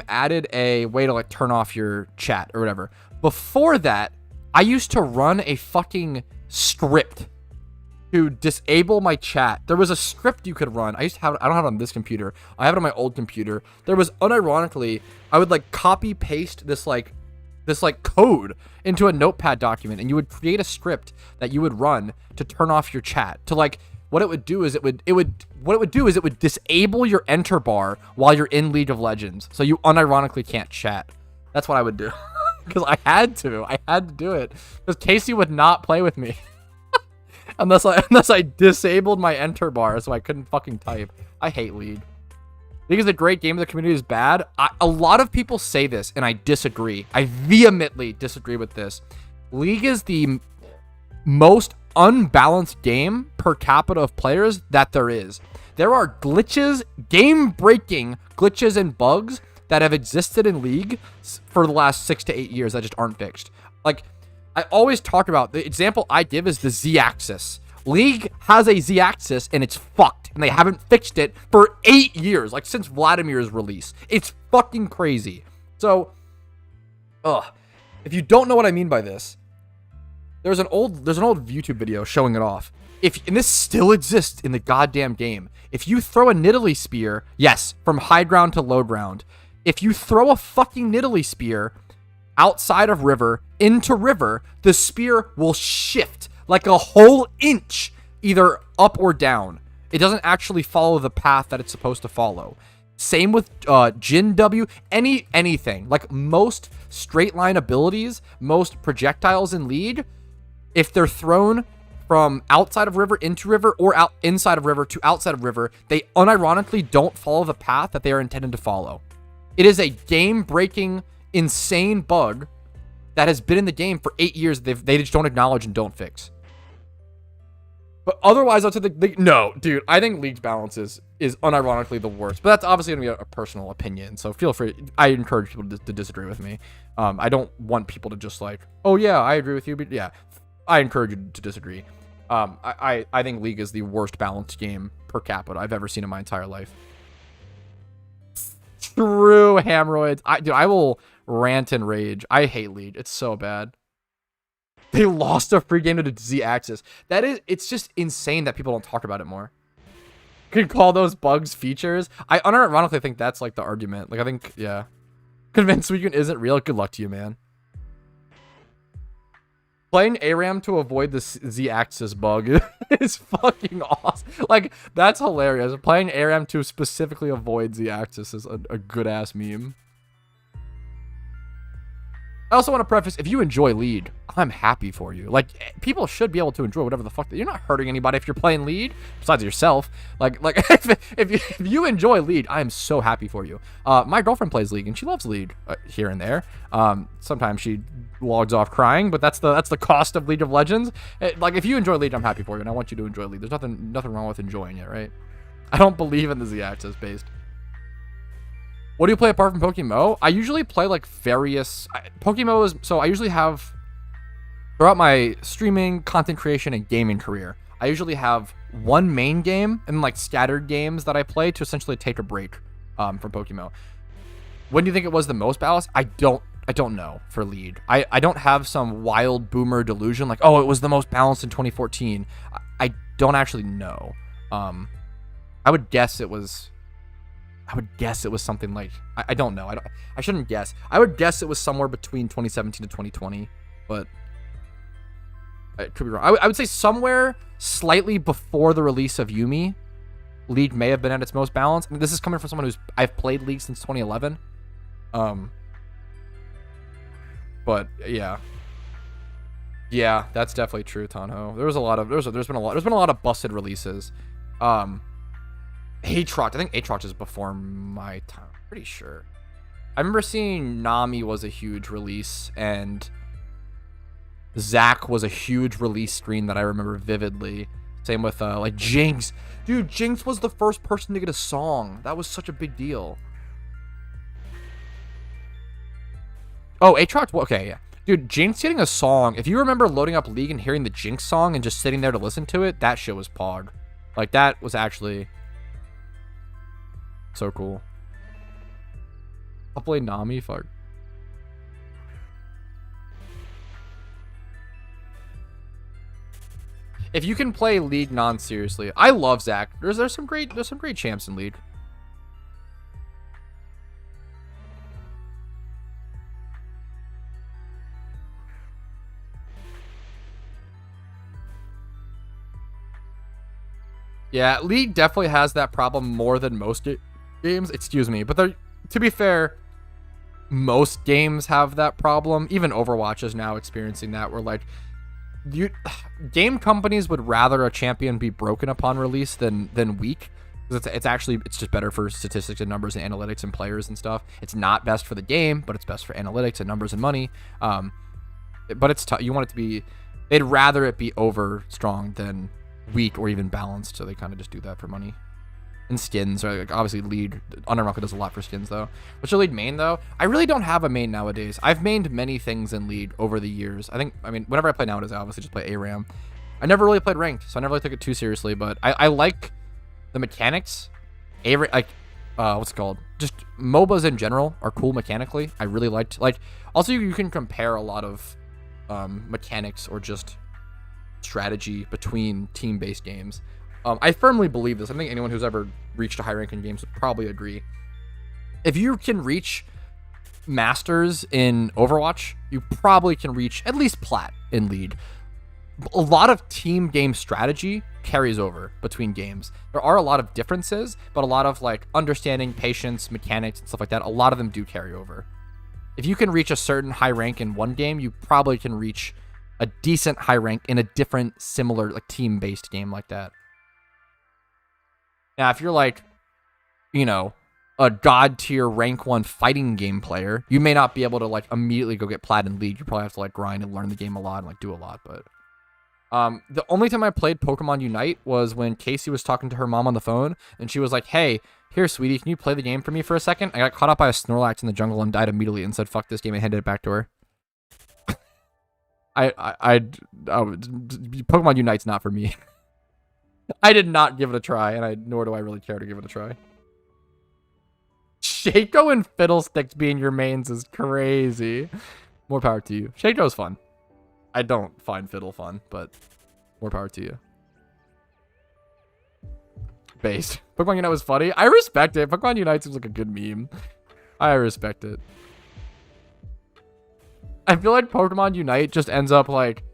added a way to like turn off your chat or whatever. Before that, I used to run a fucking script to disable my chat. There was a script you could run. I don't have it on this computer. I have it on my old computer. There was, unironically, I would like copy paste this code into a notepad document, and you would create a script that you would run to turn off your chat. To like, what it would do is it would disable your enter bar while you're in League of Legends, so you unironically can't chat. That's what I would do. Because I had to do it. Because Casey would not play with me. unless I disabled my enter bar so I couldn't fucking type. I hate League. League is a great game. The community is bad. A lot of people say this, and I disagree. I vehemently disagree with this. League is the most unbalanced game per capita of players that there is. There are glitches, game-breaking glitches and bugs that have existed in League for the last 6 to 8 years that just aren't fixed. Like, I always talk about, the example I give is the Z-axis. League has a Z-axis and it's fucked, and they haven't fixed it for 8 years, like since Vladimir's release. It's fucking crazy. So, if you don't know what I mean by this, there's an old YouTube video showing it off. And this still exists in the goddamn game. If you throw a Nidalee spear, yes, from high ground to low ground, if you throw a fucking Nidalee spear outside of river into river, the spear will shift like a whole inch, either up or down. It doesn't actually follow the path that it's supposed to follow. Same with Jin W, anything. Like most straight line abilities, most projectiles in League, if they're thrown from outside of river into river or out inside of river to outside of river, they unironically don't follow the path that they are intended to follow. It is a game-breaking, insane bug that has been in the game for 8 years. They just don't acknowledge and don't fix. But otherwise, I'd say no, dude. I think League's balance is unironically the worst. But that's obviously gonna be a personal opinion. So feel free. I encourage people to disagree with me. I don't want people to just like, oh yeah, I agree with you. But yeah, I encourage you to disagree. I think League is the worst balanced game per capita I've ever seen in my entire life. True hemorrhoids. Dude, I will rant and rage. I hate League. It's so bad. They lost a free game to the Z-axis. It's just insane that people don't talk about it more. Could call those bugs features. I unironically think that's like the argument. Like, I think, yeah. Convince Weekend isn't real. Good luck to you, man. Playing ARAM to avoid the Z-axis bug is fucking awesome. Like, that's hilarious. Playing ARAM to specifically avoid Z-axis is a good-ass meme. I also want to preface, if you enjoy Lead, I'm happy for you. Like, people should be able to enjoy whatever the fuck. You're not hurting anybody if you're playing Lead, besides yourself. Like if you enjoy Lead, I am so happy for you. My girlfriend plays League, and she loves Lead here and there. Sometimes she logs off crying, but that's the cost of League of Legends. Like, if you enjoy Lead, I'm happy for you, and I want you to enjoy Lead. There's nothing wrong with enjoying it, right? I don't believe in the Z-axis based. What do you play apart from PokeMMO? I usually play like various PokeMMO is so I usually have throughout my streaming, content creation, and gaming career, I usually have one main game and like scattered games that I play to essentially take a break from PokeMMO. When do you think it was the most balanced? I don't know for Lead. I don't have some wild boomer delusion like, oh, it was the most balanced in 2014. I don't actually know. I would guess it was something like, I don't know. I shouldn't guess. I would guess it was somewhere between 2017 to 2020, but I could be wrong. I would say somewhere slightly before the release of Yumi, League may have been at its most balanced. I mean, this is coming from someone I've played League since 2011. But yeah. Yeah, that's definitely true, Tanho. There's been a lot of busted releases. Aatrox, I think Aatrox is before my time. I'm pretty sure. I remember seeing Nami was a huge release, and Zack was a huge release screen that I remember vividly. Same with like Jinx. Dude, Jinx was the first person to get a song. That was such a big deal. Oh, Aatrox, okay, yeah. Dude, Jinx getting a song. If you remember loading up League and hearing the Jinx song and just sitting there to listen to it, that shit was pog. Like, that was actually so cool. I'll play Nami, fuck. If you can play League non-seriously, I love Zack. There's some great champs in League. Yeah, League definitely has that problem more than most games. Excuse me, but to be fair, most games have that problem. Even Overwatch is now experiencing that, where like game companies would rather a champion be broken upon release than weak. It's just better for statistics and numbers and analytics and players and stuff. It's not best for the game, but it's best for analytics and numbers and money. But it's tough. You want it to be. They'd rather it be over strong than weak or even balanced, so they kind of just do that for money. And skins, or like obviously Lead, Unremarkable does a lot for skins though. What's your Lead main though? I really don't have a main nowadays. I've mained many things in Lead over the years. I mean, whenever I play nowadays, I obviously just play ARAM. I never really played ranked, so I never really took it too seriously, but I like the mechanics. What's it called? Just MOBAs in general are cool mechanically. I really liked, like, also you can compare a lot of mechanics or just strategy between team-based games. I firmly believe this. I think anyone who's ever reached a high rank in games would probably agree. If you can reach Masters in Overwatch, you probably can reach at least Plat in League. A lot of team game strategy carries over between games. There are a lot of differences, but a lot of like understanding, patience, mechanics, and stuff like that, a lot of them do carry over. If you can reach a certain high rank in one game, you probably can reach a decent high rank in a different, similar, like team-based game like that. Now, if you're like, you know, a god tier rank 1 fighting game player, you may not be able to like immediately go get Plat in League. You probably have to like grind and learn the game a lot and like do a lot. But the only time I played Pokemon Unite was when Casey was talking to her mom on the phone, and she was like, "Hey, here, sweetie, can you play the game for me for a second?" I got caught up by a Snorlax in the jungle and died immediately and said, "Fuck this game," and handed it back to her. Pokemon Unite's not for me. I did not give it a try, and nor do I really care to give it a try. Shaco and Fiddlesticks being your mains is crazy. More power to you. Shaco's fun. I don't find Fiddle fun, but more power to you. Based. Pokemon Unite was funny. I respect it. Pokemon Unite seems like a good meme. I respect it. I feel like Pokemon Unite just ends up like,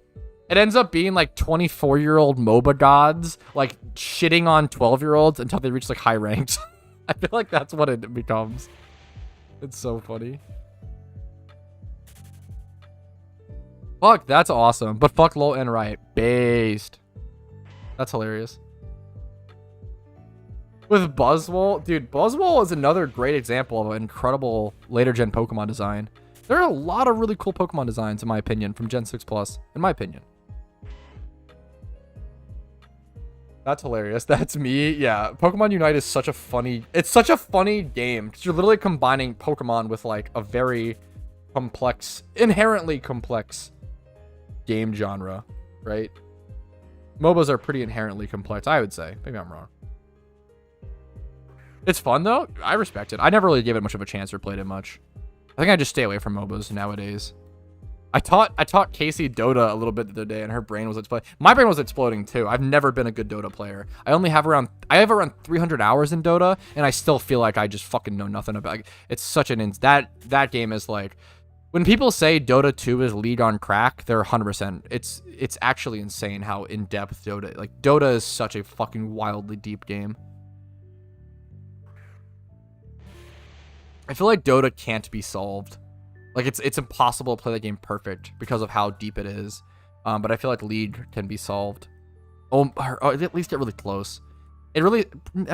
it ends up being like 24-year-old MOBA gods like shitting on 12-year-olds until they reach like high ranks. I feel like that's what it becomes. It's so funny. Fuck, that's awesome. But fuck LOL and Riot. Based. That's hilarious. With Buzzwole, dude, Buzzwole is another great example of an incredible later gen Pokemon design. There are a lot of really cool Pokemon designs, in my opinion, from Gen 6 Plus, in my opinion. That's hilarious. That's me. Yeah, Pokemon Unite is such a funny, it's such a funny game. You're literally combining Pokemon with like a very complex, inherently complex game genre, right? MOBAs are pretty inherently complex, I would say. Maybe I'm wrong. It's fun though. I respect it. I never really gave it much of a chance or played it much. I think I just stay away from MOBAs nowadays. I taught Casey Dota a little bit the other day, and her brain was exploding. My brain was exploding too. I've never been a good Dota player. I have around 300 hours in Dota, and I still feel like I just fucking know nothing about it. It's such an that game is like, when people say Dota 2 is League on crack, they're 100%. It's actually insane how in depth Dota is such a fucking wildly deep game. I feel like Dota can't be solved. Like, it's impossible to play the game perfect because of how deep it is. But I feel like League can be solved. Or at least get really close. It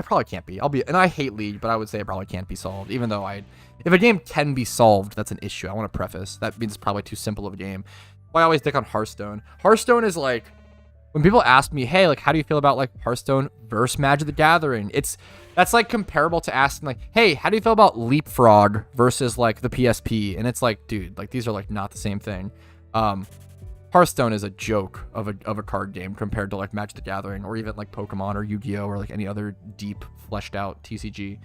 probably can't be. And I hate League, but I would say it probably can't be solved. Even though if a game can be solved, that's an issue. I want to preface. That means it's probably too simple of a game. I always dick on Hearthstone. Hearthstone is like, when people ask me, hey, like, how do you feel about like Hearthstone versus Magic the Gathering? That's like comparable to asking like, hey, how do you feel about Leapfrog versus like the PSP? And it's like, dude, like these are like not the same thing. Hearthstone is a joke of a card game compared to like Magic the Gathering or even like Pokemon or Yu-Gi-Oh or like any other deep fleshed out TCG.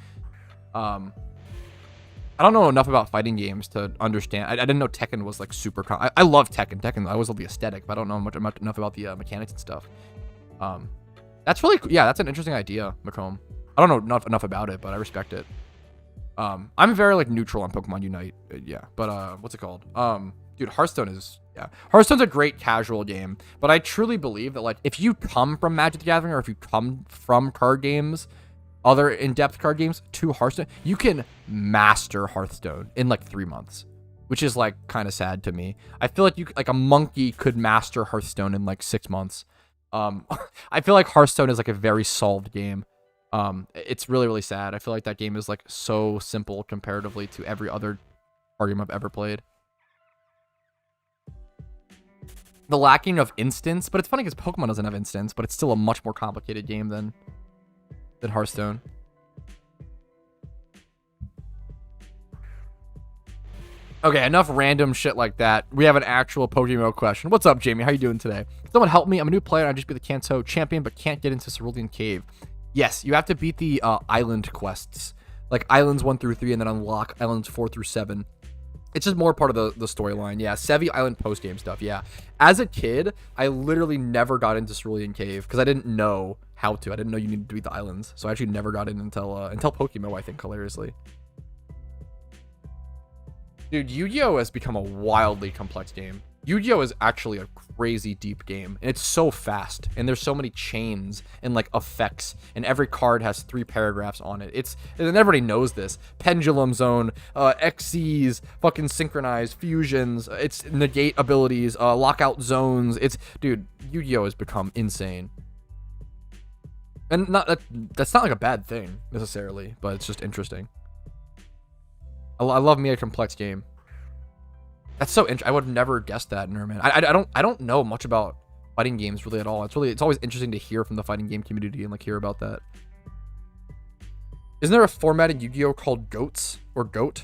I don't know enough about fighting games to understand. I didn't know Tekken was like super. I love Tekken. I always love the aesthetic, but I don't know much enough about the mechanics and stuff. That's really, yeah, that's an interesting idea, Macomb. I don't know enough about it, but I respect it. I'm very like neutral on Pokemon Unite, yeah. But what's it called? Dude, Hearthstone's a great casual game. But I truly believe that like if you come from Magic the Gathering or if you come from card games, other in-depth card games to Hearthstone, you can master Hearthstone in like 3 months, which is like kind of sad to me. I feel like a monkey could master Hearthstone in like 6 months. I feel like Hearthstone is like a very solved game. It's really, really sad. I feel like that game is like so simple comparatively to every other card game I've ever played. The lacking of instance, but it's funny because Pokemon doesn't have instance, but it's still a much more complicated game than Hearthstone. Okay, enough random shit like that. We have an actual PokeMMO question. What's up, Jamie? How you doing today? Someone help me. I'm a new player. I just beat the Kanto champion, but can't get into Cerulean Cave. Yes, you have to beat the island quests, like islands 1 through 3, and then unlock islands 4 through 7. It's just more part of the storyline. Yeah, Sevi Island post-game stuff. Yeah. As a kid, I literally never got into Cerulean Cave because I didn't know how to. I didn't know you needed to beat the islands. So I actually never got in until PokeMMO, I think, hilariously. Dude, Yu-Gi-Oh! Has become a wildly complex game. Yu-Gi-Oh! Is actually a crazy deep game, and it's so fast, and there's so many chains and like effects, and every card has 3 paragraphs on it. And everybody knows this. Pendulum Zone, XCs, fucking synchronized fusions, it's negate abilities, lockout zones. Dude, Yu-Gi-Oh! Has become insane. And that's not like a bad thing necessarily, but it's just interesting. I love me a complex game. That's so interesting. I would have never guessed that, Nerman. I don't know much about fighting games really at all. It's always interesting to hear from the fighting game community and like hear about that. Isn't there a format in Yu-Gi-Oh called Goats or Goat,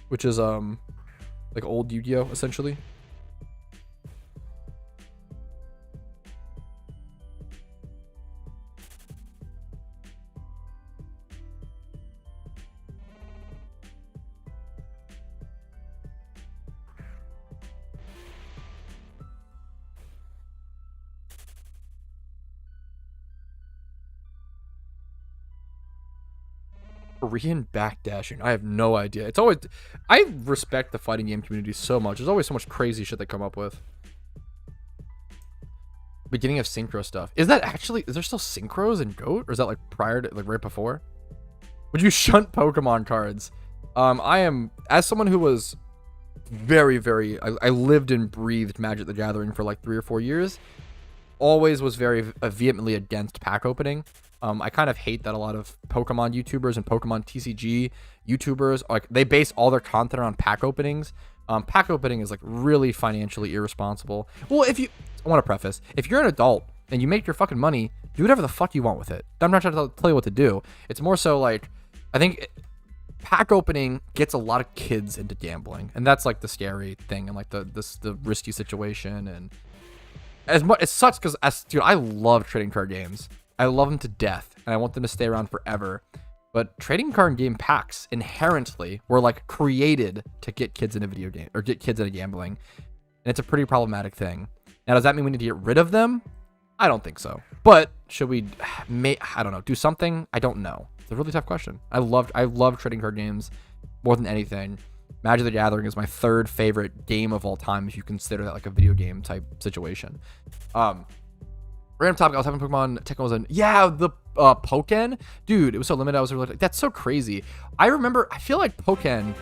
which is like old Yu-Gi-Oh essentially? Korean backdashing. I have no idea. I respect the fighting game community so much. There's always so much crazy shit they come up with. Beginning of synchro stuff. Is there still synchros in GOAT? Or is that like prior to, like right before? Would you shunt Pokemon cards? I am, as someone who was I lived and breathed Magic the Gathering for like 3 or 4 years. Always was very vehemently against pack opening. I kind of hate that a lot of Pokemon YouTubers and Pokemon TCG YouTubers, like, they base all their content on pack openings. Pack opening is like really financially irresponsible. Well, I want to preface, if you're an adult and you make your fucking money, do whatever the fuck you want with it. I'm not trying to tell you what to do. It's more so like, I think pack opening gets a lot of kids into gambling, and that's like the scary thing, and like the risky situation. And as much, it sucks because, dude, I love trading card games. I love them to death, and I want them to stay around forever. But trading card game packs inherently were like created to get kids into video game, or get kids into gambling, and it's a pretty problematic thing. Now, does that mean we need to get rid of them? I don't think so. But should we? I don't know. Do something? I don't know. It's a really tough question. I love trading card games more than anything. Magic the Gathering is my 3rd favorite game of all time, if you consider that like a video game type situation. Random topic. I was having Pokemon Technos, and yeah, the Pokeyen, dude, it was so limited. I was really like, that's so crazy. I remember. I feel like Pokeyen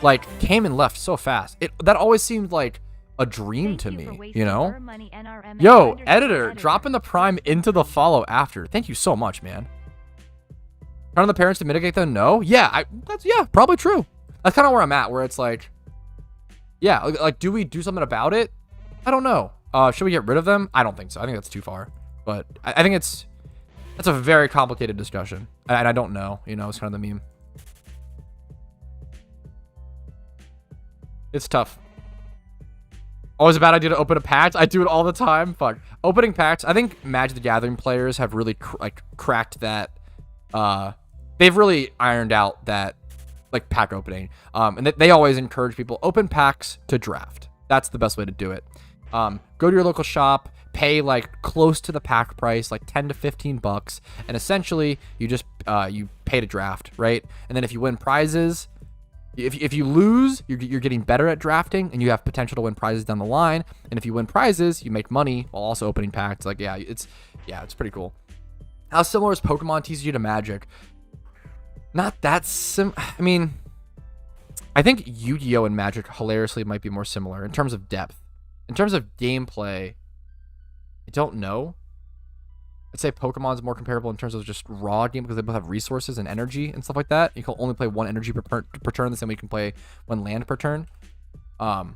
like came and left so fast. That always seemed like a dream to me, you know? Yo, editor, dropping the Prime into the follow after. Thank you so much, man. Turn on the parents to mitigate them? No? Yeah, that's probably true. That's kind of where I'm at, where it's like, yeah, like, do we do something about it? I don't know. Should we get rid of them? I don't think so. I think that's too far. But I think that's a very complicated discussion. And I don't know. You know, it's kind of the meme. It's tough. Always a bad idea to open a pack. I do it all the time. Fuck. Opening packs. I think Magic the Gathering players have really cracked that. They've really ironed out that like pack opening. And they always encourage people, open packs to draft. That's the best way to do it. Go to your local shop, pay like close to the pack price, like 10 to 15 bucks, and essentially you just you pay to draft, right? And then if you win prizes, if you lose, you're getting better at drafting, and you have potential to win prizes down the line. And if you win prizes, you make money while also opening packs. Like, yeah, it's pretty cool. How similar is Pokemon TCG to Magic? Not that I mean, I think Yu-Gi-Oh and Magic hilariously might be more similar in terms of depth. In terms of gameplay, I don't know. I'd say Pokemon's more comparable in terms of just raw game, because they both have resources and energy and stuff like that. You can only play 1 energy per turn, the same way you can play 1 land per turn. But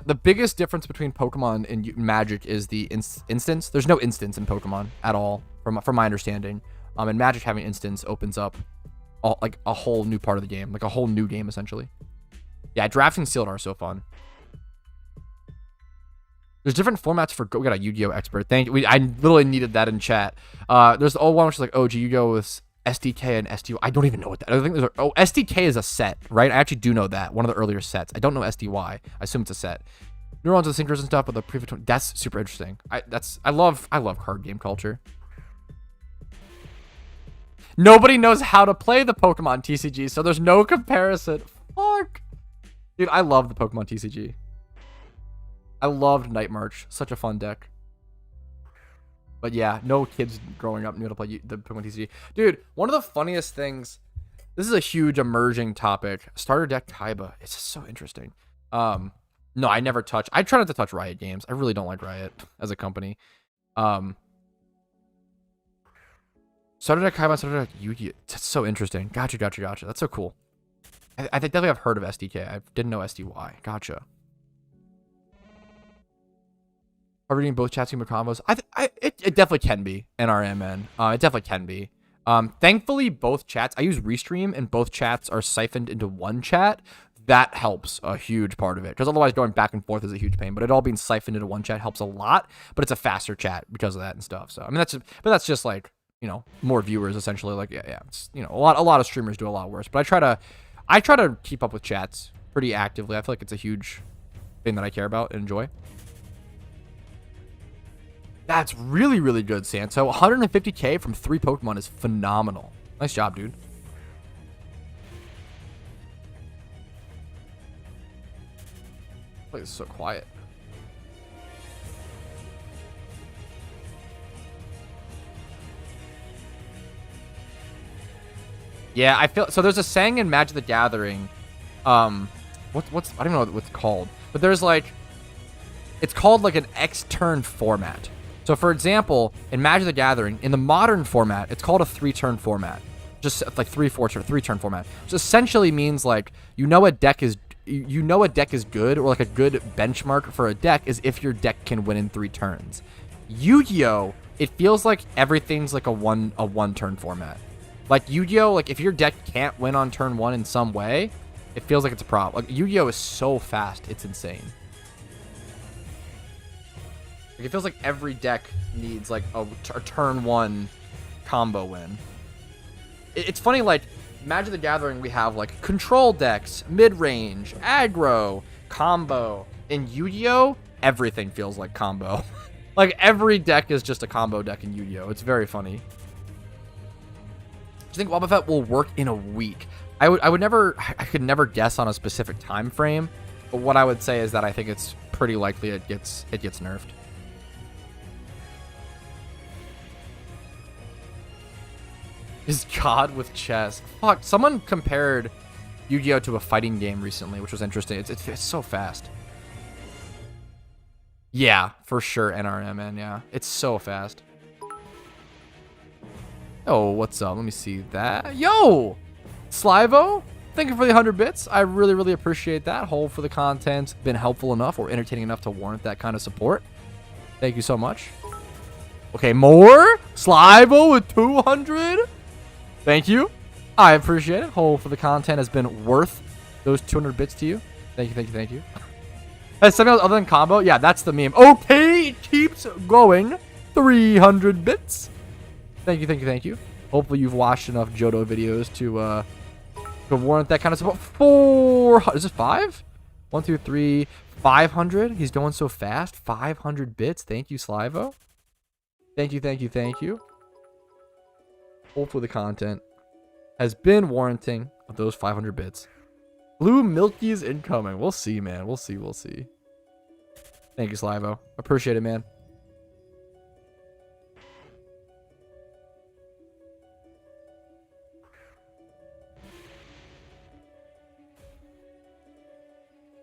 the biggest difference between Pokemon and Magic is the instance. There's no instance in Pokemon at all, from my understanding. And Magic having instance opens up like a whole new part of the game, like a whole new game essentially. Yeah, drafting sealed are so fun. There's different formats for we got a Yu-Gi-Oh expert. Thank you. I literally needed that in chat. There's the old one which is like OG Yu-Gi-Oh with SDK and SDY. I don't even know what that. I think there's SDK is a set, right? I actually do know that, one of the earlier sets. I don't know SDY. I assume it's a set. Neurons with sinkers and stuff, but the previous one, that's super interesting. I love card game culture. Nobody knows how to play the Pokemon TCG, so there's no comparison. Fuck, dude, I love the Pokemon TCG. I loved Night March. Such a fun deck. But yeah, no kids growing up knew how to play the Pokemon TCG. Dude, one of the funniest things, this is a huge emerging topic. Starter deck Kaiba. It's just so interesting. No, I never touch. I try not to touch Riot Games. I really don't like Riot as a company. Starter deck Kaiba, starter deck Yu-Gi-Oh. That's so interesting. Gotcha. That's so cool. I definitely have heard of SDK. I didn't know SDY. Gotcha. Are reading both chats and combos? It definitely can be NRMN. It definitely can be. Thankfully, both chats, I use Restream, and both chats are siphoned into one chat. That helps a huge part of it, because otherwise going back and forth is a huge pain. But it all being siphoned into one chat helps a lot. But it's a faster chat because of that and stuff. So I mean, that's just like, you know, more viewers essentially. Like yeah, it's, you know, a lot of streamers do a lot worse. But I try to keep up with chats pretty actively. I feel like it's a huge thing that I care about and enjoy. That's really, really good, Santo. 150k from 3 Pokemon is phenomenal. Nice job, dude. This is so quiet. Yeah, I feel so. There's a saying in Magic the Gathering, what's I don't know what it's called, but there's like, it's called like an X turn format. So for example, in Magic the Gathering, in the modern format, it's called a 3-turn format. Just like 3-turn format. Which essentially means like, you know a deck is good, or like a good benchmark for a deck is if your deck can win in 3 turns. Yu-Gi-Oh! It feels like everything's like a one turn format. Like Yu-Gi-Oh! Like if your deck can't win on turn 1 in some way, it feels like it's a problem. Like Yu-Gi-Oh! Is so fast, it's insane. Like, it feels like every deck needs like a turn 1 combo win. It's funny, like Magic the Gathering, we have like control decks, mid-range, aggro, combo. In Yu-Gi-Oh! Everything feels like combo. Like every deck is just a combo deck in Yu-Gi-Oh! It's very funny. Do you think Wobbuffet will work in a week? I could never guess on a specific time frame, but what I would say is that I think it's pretty likely it gets nerfed. Is God with chess? Fuck, someone compared Yu-Gi-Oh! To a fighting game recently, which was interesting. It's so fast. Yeah, for sure, NRM, man, yeah. It's so fast. Oh, what's up? Let me see that. Yo! Slivo, thank you for the 100 bits. I really, really appreciate that. Hold for the content. Been helpful enough or entertaining enough to warrant that kind of support. Thank you so much. Okay, more? Slivo with 200? Thank you. I appreciate it. Hold for the content has been worth those 200 bits to you. Thank you, thank you, thank you. Has something else other than combo? Yeah, that's the meme. Okay, it keeps going. 300 bits. Thank you, thank you, thank you. Hopefully you've watched enough JOHTO videos to warrant that kind of support. 400. Is it 5? 1, 2, 3, 500. He's going so fast. 500 bits. Thank you, Slivo. Thank you, thank you, thank you. Hopefully the content has been warranting of those 500 bits. Blue Milky's incoming. We'll see, man. We'll see. We'll see. Thank you, Slivo. Appreciate it, man.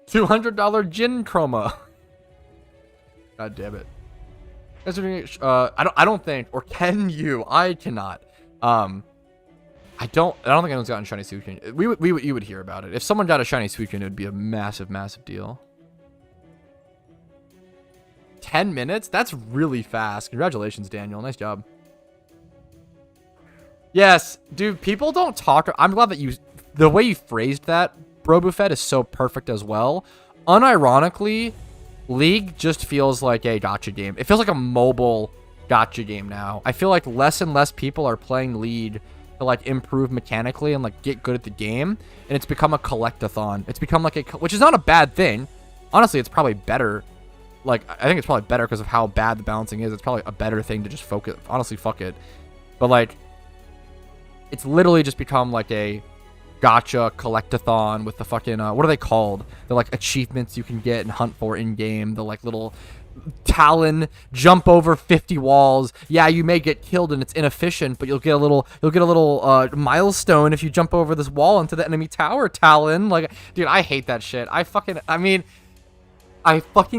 $200 gin chroma. God damn it. I don't think, or can you? I cannot. I don't think anyone's gotten shiny Suicune. You would hear about it. If someone got a shiny Suicune, it would be a massive, massive deal. 10 minutes? That's really fast. Congratulations, Daniel. Nice job. Yes, dude, people don't talk. I'm glad that the way you phrased that, Wobbuffet, is so perfect as well. Unironically, League just feels like a gacha game. It feels like a mobile gacha game now. I feel like less and less people are playing League to like improve mechanically and like get good at the game, and it's become a collectathon. It's become like which is not a bad thing. Honestly, it's probably better. Like, I think it's probably better because of how bad the balancing is. It's probably a better thing to just focus. Honestly, fuck it. But like, it's literally just become like a gacha collectathon with the fucking what are they called? The like achievements you can get and hunt for in game. The like little Talon jump over 50 walls. Yeah, you may get killed and it's inefficient, but you'll get a little milestone if you jump over this wall into the enemy tower, Talon. Like, dude, I hate that shit. I fucking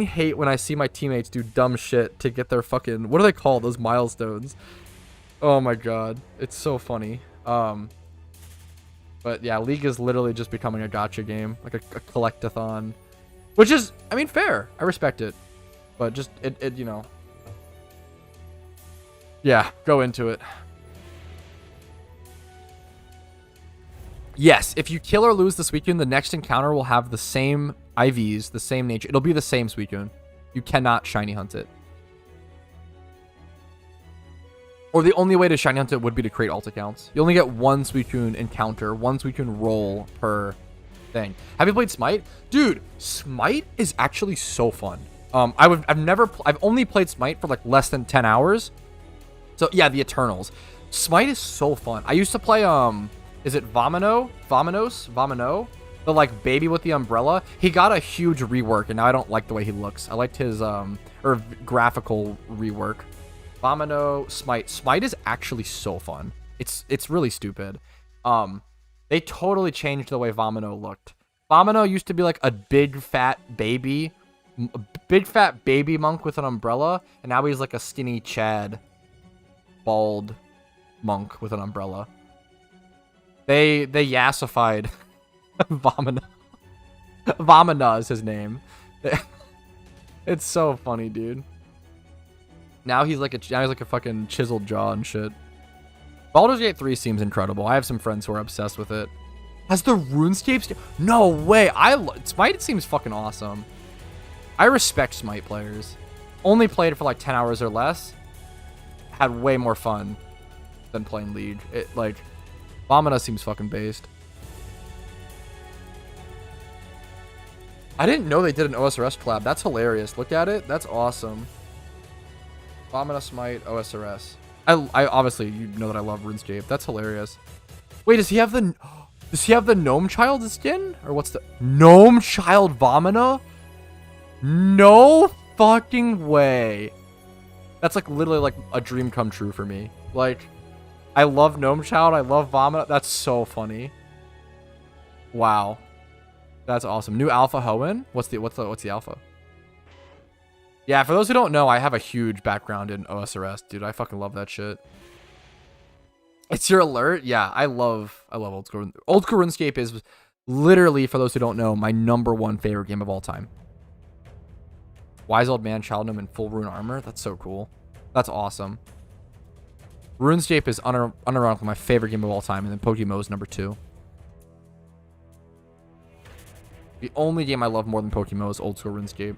hate when I see my teammates do dumb shit to get their fucking, what are they called, those milestones? Oh my god, it's so funny. But yeah, League is literally just becoming a gacha game, like a collectathon, which is, I mean, fair. I respect it. But just, you know. Yeah, go into it. Yes, if you kill or lose the Suicune, the next encounter will have the same IVs, the same nature. It'll be the same Suicune. You cannot shiny hunt it. Or the only way to shiny hunt it would be to create alt accounts. You only get one Suicune encounter, one Suicune roll per thing. Have you played Smite? Dude, Smite is actually so fun. I've only played Smite for like less than 10 hours. So yeah, the Eternals. Smite is so fun. I used to play, is it Vomino? The like baby with the umbrella. He got a huge rework and now I don't like the way he looks. I liked his, or graphical rework. Vomino, Smite. Smite is actually so fun. It's really stupid. They totally changed the way Vomino looked. Vomino used to be like a big fat baby monk with an umbrella, and now he's like a skinny Chad bald monk with an umbrella. They yassified Vomina. Vomina is his name. It's so funny, dude. Now he's like a fucking chiseled jaw and shit. Baldur's Gate 3 seems incredible. I have some friends who are obsessed with it. Has the RuneScape no way. Smite seems fucking awesome. I respect Smite players. Only played it for like 10 hours or less. Had way more fun than playing League. It like Vomina seems fucking based. I didn't know they did an OSRS collab. That's hilarious. Look at it. That's awesome. Vomina, Smite, OSRS. I obviously, you know that I love RuneScape. That's hilarious. Wait, does he have the Gnome Child skin? Or what's the Gnome Child Vomina? No fucking way. That's like literally like a dream come true for me. Like, I love Gnome Child. I love Vomina. That's so funny. Wow. That's awesome. New alpha Hoenn? What's the alpha? Yeah, for those who don't know, I have a huge background in OSRS, dude. I fucking love that shit. It's your alert? Yeah, I love old school. Old school RuneScape is literally, for those who don't know, my #1 favorite game of all time. Wise old man, child gnome in full rune armor. That's so cool. That's awesome. RuneScape is unironically my favorite game of all time, and then PokeMMO is #2. The only game I love more than PokeMMO is old school RuneScape.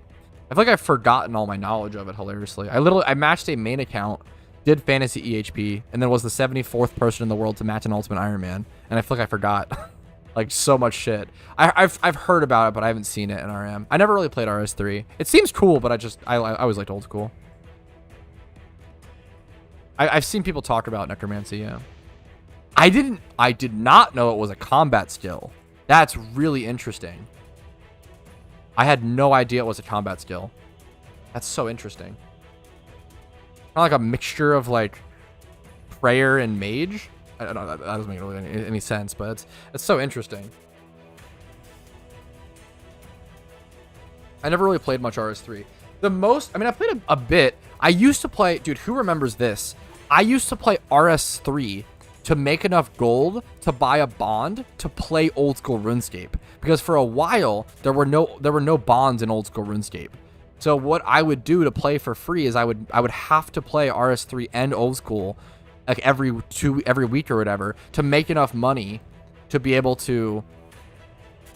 I feel like I've forgotten all my knowledge of it, hilariously. I matched a main account, did fantasy EHP, and then was the 74th person in the world to match an Ultimate Iron Man, and I feel like I forgot like so much shit. I've heard about it, but I haven't seen it in RM. I never really played RS3. It seems cool, but I always liked old school. I've seen people talk about necromancy. Yeah, I did not know it was a combat skill. That's really interesting. I had no idea it was a combat skill. That's so interesting. Kind of like a mixture of like prayer and mage. I don't know. That doesn't make really any sense, but it's so interesting. I never really played much RS3. I played a bit. I used to play, dude, who remembers this? I used to play RS3 to make enough gold to buy a bond to play old school RuneScape, because for a while there were no bonds in old school RuneScape. So what I would do to play for free is I would have to play RS3 and old school like every week or whatever to make enough money to be able to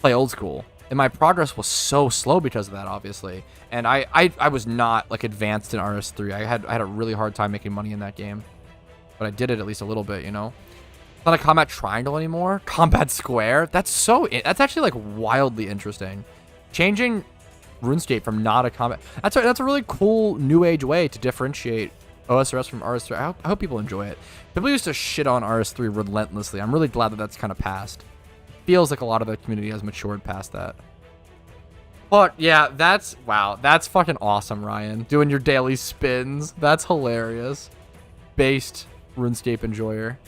play old school. And my progress was so slow because of that, obviously. And I was not like advanced in RS3. I had a really hard time making money in that game. But I did it at least a little bit, you know? It's not a combat triangle anymore. Combat square. That's actually like wildly interesting. Changing RuneScape from not a combat. That's a really cool new age way to differentiate OSRS from RS3. I hope people enjoy it. People used to shit on RS3 relentlessly. I'm really glad that that's kind of passed. Feels like a lot of the community has matured past that. But yeah, that's fucking awesome, Ryan. Doing your daily spins. That's hilarious. Based RuneScape enjoyer.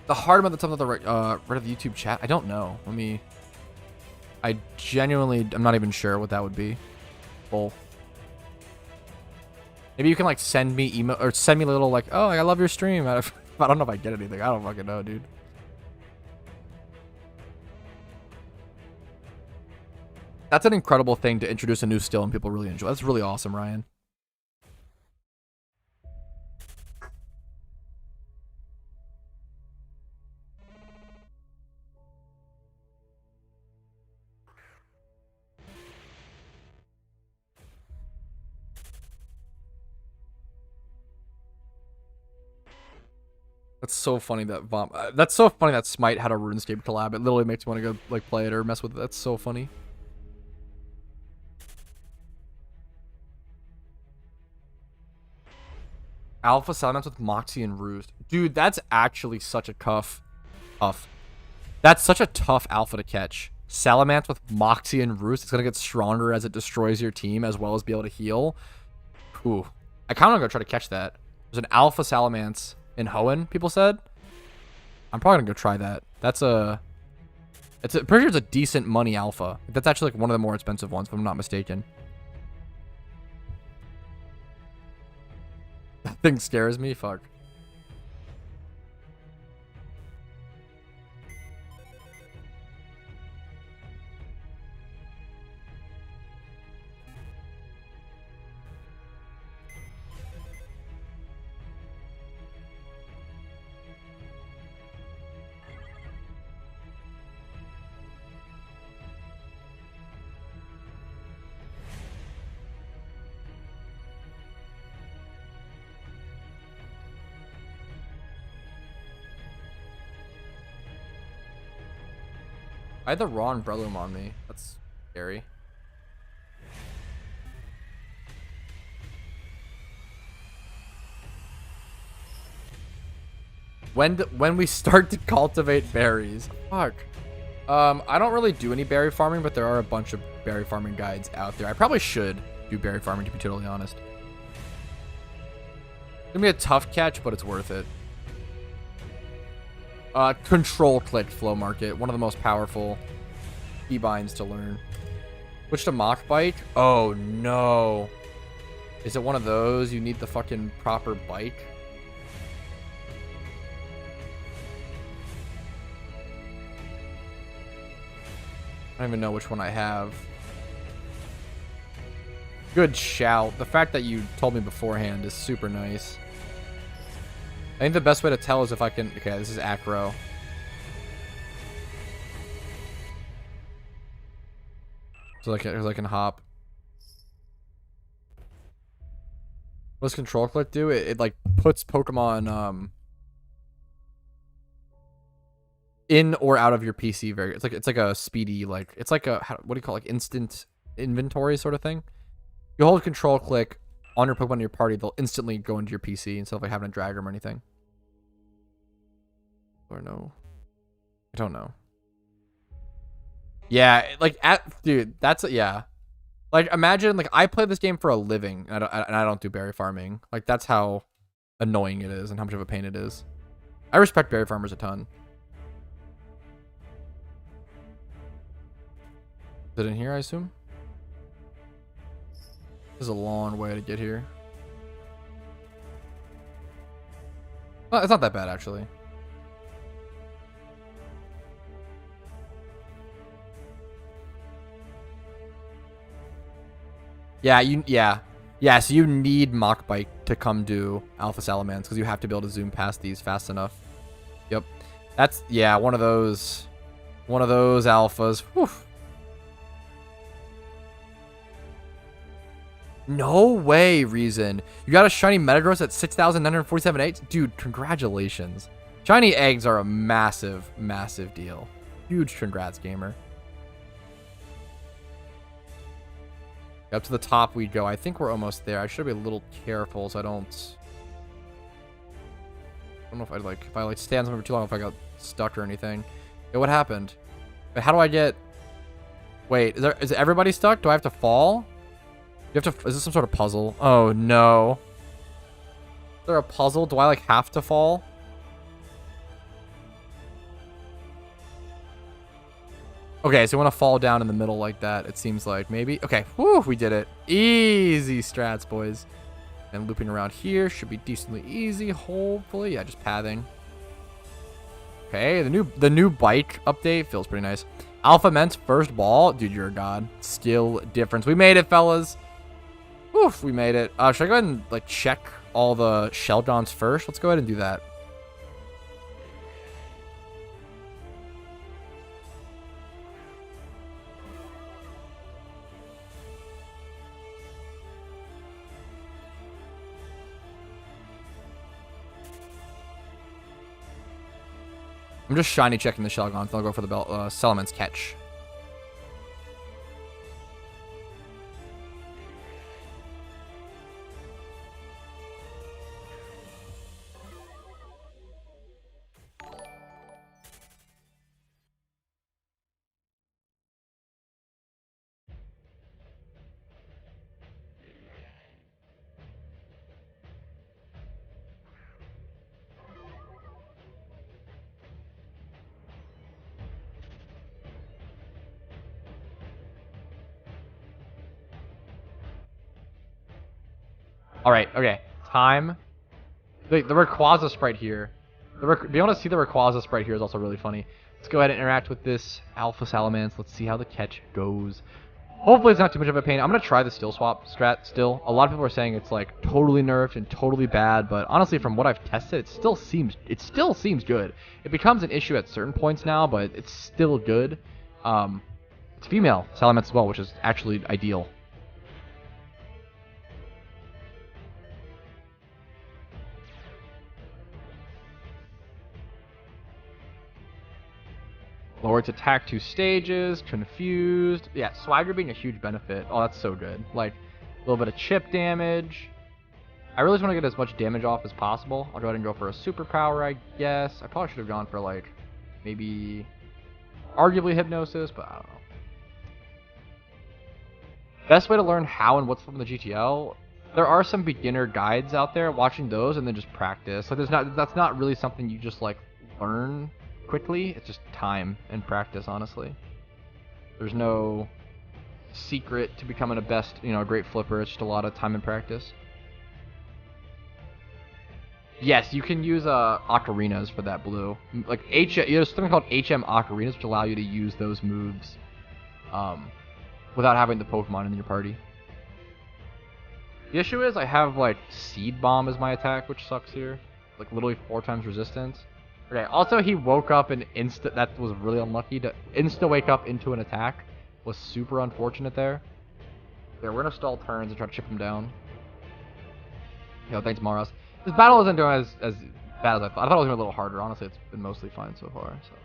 The hard amount of time that the right of the YouTube chat. I don't know. I genuinely, I'm not even sure what that would be. Bull. Maybe you can like send me email or send me a little like, oh, I love your stream. I don't know if I get anything. I don't fucking know, dude. That's an incredible thing to introduce a new skill and people really enjoy. That's really awesome, Ryan. That's so funny that Smite had a RuneScape collab. It literally makes me want to go like play it or mess with it. That's so funny. Alpha Salamence with Moxie and Roost. Dude, that's actually such a tough. That's such a tough alpha to catch. Salamence with Moxie and Roost. It's going to get stronger as it destroys your team as well as be able to heal. Ooh. I kind of want to go try to catch that. There's an Alpha Salamence in Hoenn, people said. I'm probably going to go try that. That's a... pretty sure it's a decent money alpha. That's actually like one of the more expensive ones, if I'm not mistaken. That thing scares me. Fuck. I had the wrong Breloom on me. That's scary. When we start to cultivate berries. Fuck. I don't really do any berry farming, but there are a bunch of berry farming guides out there. I probably should do berry farming, to be totally honest. It's gonna be a tough catch, but it's worth it. Control click flow market, one of the most powerful keybinds to learn. Switch to mock bike. Oh no, is it one of those? You need the fucking proper bike. I don't even know which one I have. Good shout. The fact that you told me beforehand is super nice. I think the best way to tell is if I can... Okay, this is acro. So like I can hop. What does control click do? It like puts Pokemon in or out of your PC very... It's like a speedy, like... It's like a... what do you call it? Like instant inventory sort of thing. You hold control click on your Pokemon in your party, they'll instantly go into your PC instead of like having to drag them or anything. Or no, I don't know. Yeah, like dude, that's yeah. Like imagine like I play this game for a living, and I don't do berry farming. Like that's how annoying it is and how much of a pain it is. I respect berry farmers a ton. Is it in here? I assume. This is a long way to get here. Well, it's not that bad actually. Yeah, so you need Mock Bike to come do Alpha Salamence because you have to be able to zoom past these fast enough. Yep. That's, yeah, one of those alphas. Whew. No way, Reason. You got a shiny Metagross at 6,947 eggs? Dude, congratulations. Shiny eggs are a massive, massive deal. Huge congrats, gamer. Up to the top we go. I think we're almost there. I should be a little careful so I don't know if I stay on something for too long, if I got stuck or anything. Yeah, what happened? Wait, how do I get... Wait, is everybody stuck? Do I have to fall? You have to... Is this some sort of puzzle? Oh no. Is there a puzzle? Do I like have to fall? Okay, so we want to fall down in the middle like that, it seems like. Maybe? Okay, whew, we did it. Easy strats, boys. And looping around here should be decently easy, hopefully. Yeah, just pathing. Okay, the new bike update feels pretty nice. Alpha Ment's first ball. Dude, you're a god. Skill difference. We made it, fellas. Oof, we made it. Should I go ahead and like check all the Sheldons first? Let's go ahead and do that. I'm just shiny checking the Shelgon, so I'll go for the Salamence catch. All right, okay. Time. The Rayquaza sprite here. Being able to see the Rayquaza sprite here is also really funny. Let's go ahead and interact with this Alpha Salamence. Let's see how the catch goes. Hopefully it's not too much of a pain. I'm going to try the Steel Swap strat still. A lot of people are saying it's like totally nerfed and totally bad, but honestly from what I've tested, it still seems good. It becomes an issue at certain points now, but it's still good. It's female Salamence as well, which is actually ideal. Lower its attack 2 stages, confused. Yeah, Swagger being a huge benefit. Oh, that's so good. Like, a little bit of chip damage. I really just want to get as much damage off as possible. I'll go ahead and go for a superpower, I guess. I probably should have gone for, like, maybe arguably Hypnosis, but I don't know. Best way to learn how and what's from the GTL, there are some beginner guides out there. Watching those and then just practice. Like, that's not really something you just, like, learn quickly. It's just time and practice, honestly. There's no secret to becoming a best, a great flipper. It's just a lot of time and practice. Yes, you can use ocarinas for that blue. Like there's something called HM ocarinas, which allow you to use those moves without having the Pokemon in your party. The issue is I have like Seed Bomb as my attack, which sucks here. Like literally 4 times resistance. Okay, also he woke up and that was really unlucky. To wake up into an attack was super unfortunate there. Yeah, we're gonna stall turns and try to chip him down. Thanks Maras. This battle isn't doing as bad as I thought. I thought it was gonna be a little harder. Honestly, it's been mostly fine so far. So.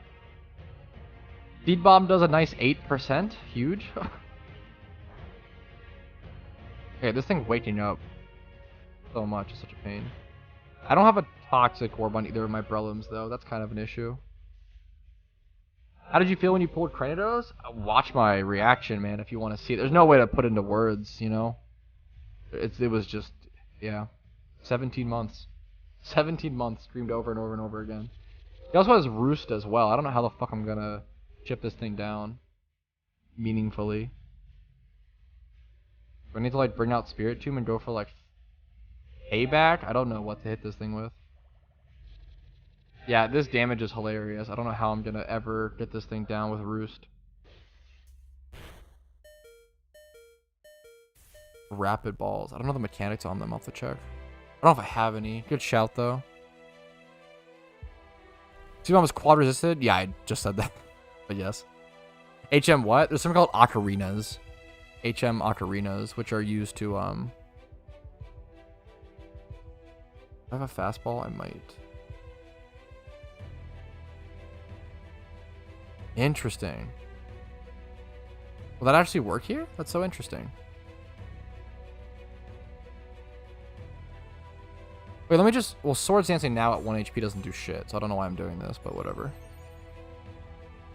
Seed Bomb does a nice 8%. Huge. Okay, this thing's waking up so much. It's such a pain. I don't have a Toxic Orb on either of my Breloms, though. That's kind of an issue. How did you feel when you pulled Cranidos? Watch my reaction, man, if you want to see it. There's no way to put into words, It was just, yeah. 17 months. 17 months streamed over and over and over again. He also has Roost as well. I don't know how the fuck I'm gonna chip this thing down meaningfully. Do I need to, like, bring out Spirit Tomb and go for, like, Payback? I don't know what to hit this thing with. Yeah, this damage is hilarious. I don't know how I'm gonna ever get this thing down with Roost. Rapid Balls. I don't know the mechanics on them. I'll have to check. I don't know if I have any. Good shout, though. See if I was quad resisted? Yeah, I just said that. But yes. HM what? There's something called ocarinas. HM ocarinas, which are used to, If I have a fastball, I might. Interesting. Will that actually work here? That's so interesting. Wait, let me just... Well, Swords Dancing now at 1 HP doesn't do shit, so I don't know why I'm doing this, but whatever.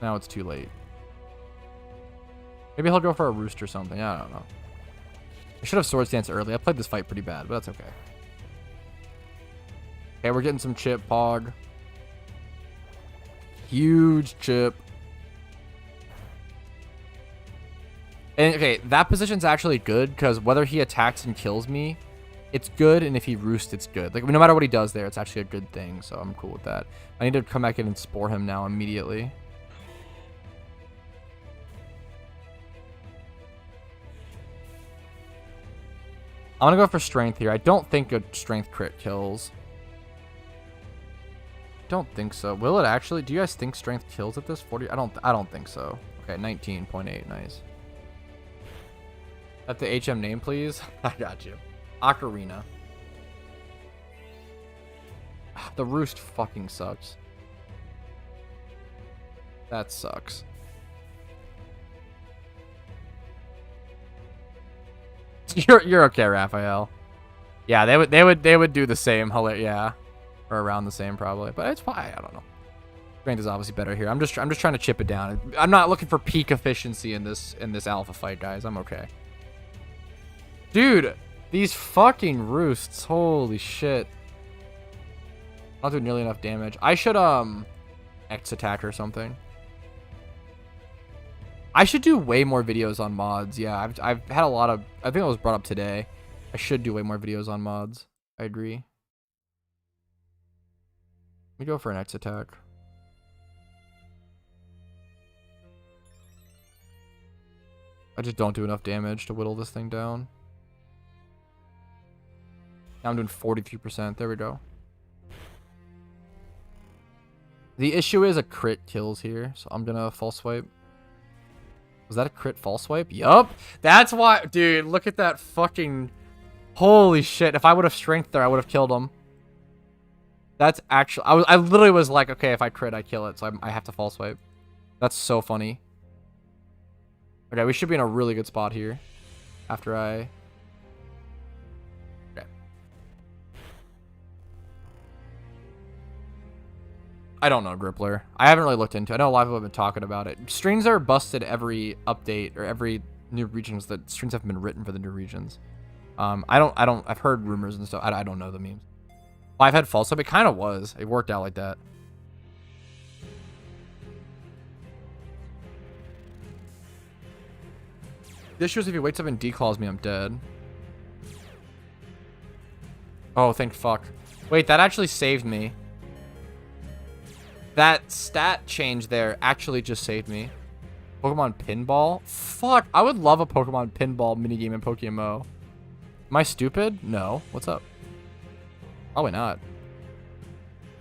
Now it's too late. Maybe he'll go for a Roost or something. I don't know. I should have Swords Dance early. I played this fight pretty bad, but that's okay. Okay, we're getting some chip, Pog. Huge chip. And, okay, that position's actually good, because whether he attacks and kills me, it's good, and if he roosts, it's good. Like, no matter what he does there, it's actually a good thing, so I'm cool with that. I need to come back in and Spore him now immediately. I'm gonna go for Strength here. I don't think a Strength crit kills. Don't think so. Will it actually? Do you guys think Strength kills at this 40? I don't think so. Okay, 19.8. Nice. At the HM name, please. I got you. Ocarina. The Roost fucking sucks. That sucks. You're okay, Raphael. Yeah, they would do the same. Yeah, or around the same probably. But it's fine. I don't know. Strength is obviously better here. I'm just trying to chip it down. I'm not looking for peak efficiency in this alpha fight, guys. I'm okay. Dude, these fucking Roosts. Holy shit. Not doing nearly enough damage. I should X attack or something. I should do way more videos on mods. Yeah, I've had a lot of... I think it was brought up today. I should do way more videos on mods. I agree. Let me go for an X attack. I just don't do enough damage to whittle this thing down. Now I'm doing 43%. There we go. The issue is a crit kills here, so I'm gonna false swipe. Was that a crit false swipe? Yup. That's why, dude, look at that fucking... Holy shit. If I would have strength there, I would have killed him. That's actually... I literally was like, okay, if I crit, I kill it, so I have to false swipe. That's so funny. Okay, we should be in a really good spot here. After I... Okay. I don't know, Grippler. I haven't really looked into it. I know a lot of people have been talking about it. Strings are busted every update or every new regions that strings have been written for the new regions. I've heard rumors and stuff. I don't know the memes. Well, I've had false up. It kind of was. It worked out like that. The issue is if he wakes up and declaws me, I'm dead. Oh, thank fuck. Wait, that actually saved me. That stat change there actually just saved me. Pokemon Pinball? Fuck, I would love a Pokemon Pinball minigame in PokeMMO. Am I stupid? No. What's up? Probably not.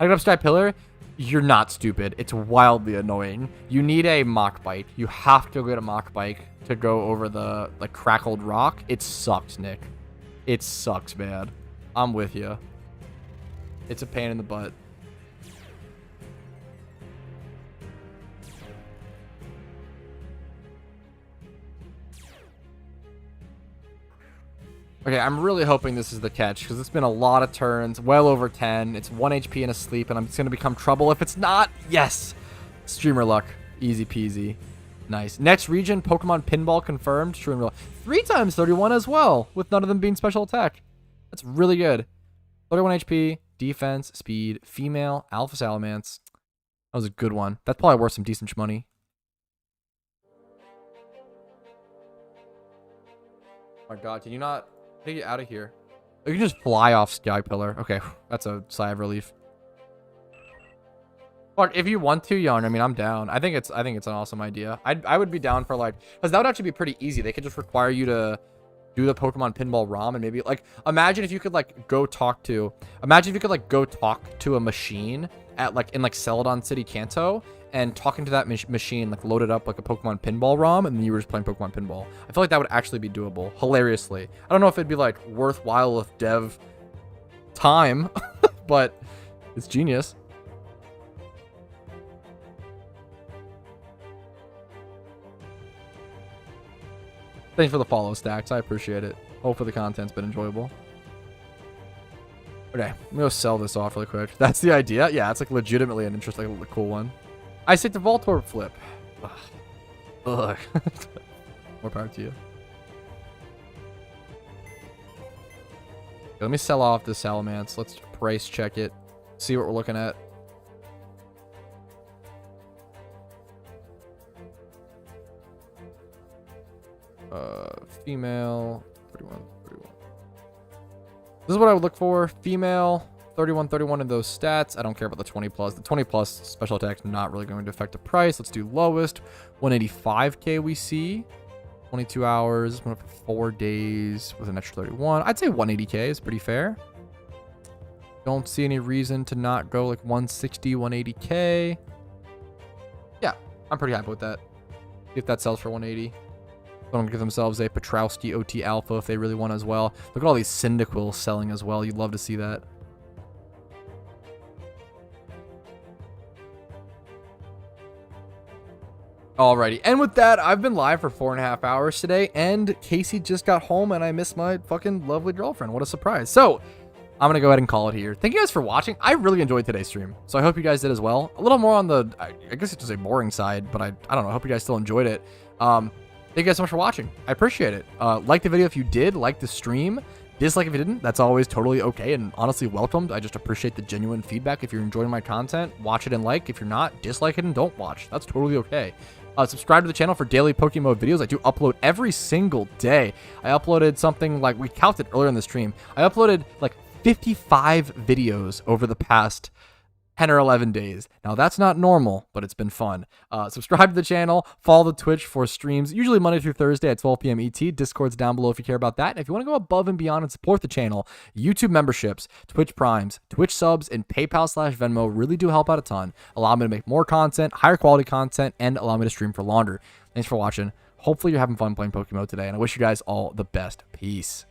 I get up Sky Pillar? You're not stupid. It's wildly annoying. You need a Mach Bike. You have to get a Mach Bike to go over the like crackled rock. It sucks, Nick. It sucks, man. I'm with you. It's a pain in the butt. Okay, I'm really hoping this is the catch, because it's been a lot of turns, well over 10. It's 1 HP and a sleep, and I'm just going to become trouble if it's not. Yes! Streamer luck. Easy peasy. Nice. Next region, Pokemon Pinball confirmed. Streamer luck. 3 times 31 as well, with none of them being special attack. That's really good. 31 HP, defense, speed, female, Alpha Salamence. That was a good one. That's probably worth some decent money. Oh my god, can you not... How do you get out of here? You can just fly off Sky Pillar. Okay, that's a sigh of relief. Fuck, if you want to, Young, I mean, I'm down. I think it's an awesome idea. I would be down for like, because that would actually be pretty easy. They could just require you to do the Pokemon Pinball ROM and maybe like imagine if you could like go talk to a machine at like in like Celadon City, Kanto, and talking to that machine, like loaded up like a Pokemon Pinball ROM, and then you were just playing Pokemon Pinball. I feel like that would actually be doable, hilariously. I don't know if it'd be like worthwhile with dev time, but it's genius. Thanks for the follow, Stacks. I appreciate it. Hopefully the content's been enjoyable. Okay, I'm gonna sell this off really quick. That's the idea? Yeah, it's like legitimately an interesting, like, cool one. I stick to Voltorb flip. Ugh. Ugh. More power to you. Okay, let me sell off this Salamence. Let's price check it. See what we're looking at. Female 31. This is what I would look for. Female 31 in those stats. I don't care about the 20 plus. The 20 plus special attack's not really going to affect the price. Let's do lowest. 185k we see. 22 hours. Went up for 4 days with an extra 31. I'd say 180k is pretty fair. Don't see any reason to not go like 160, 180k. Yeah, I'm pretty happy with that. If that sells for 180. Someone can give themselves a Patrouski OT Alpha if they really want as well. Look at all these Cyndaquils selling as well. You'd love to see that. Alrighty, and with that, I've been live for 4.5 hours today, and Casey just got home, and I missed my fucking lovely girlfriend. What a surprise. So, I'm going to go ahead and call it here. Thank you guys for watching. I really enjoyed today's stream, so I hope you guys did as well. A little more on the, I guess it's just a boring side, but I don't know. I hope you guys still enjoyed it. Thank you guys so much for watching. I appreciate it. Like the video if you did, like the stream. Dislike if you didn't. That's always totally okay and honestly welcomed. I just appreciate the genuine feedback. If you're enjoying my content, watch it and like. If you're not, dislike it and don't watch. That's totally okay. Subscribe to the channel for daily PokeMMO videos. I do upload every single day. I uploaded something like, we counted earlier in the stream, I uploaded like 55 videos over the past 10 or 11 days. Now, that's not normal, but it's been fun. Subscribe to the channel, follow the Twitch for streams, usually Monday through Thursday at 12 p.m. ET. Discord's down below if you care about that. And if you want to go above and beyond and support the channel, YouTube memberships, Twitch Primes, Twitch subs, and PayPal/Venmo really do help out a ton. Allow me to make more content, higher quality content, and allow me to stream for longer. Thanks for watching. Hopefully you're having fun playing PokeMMO today, and I wish you guys all the best. Peace.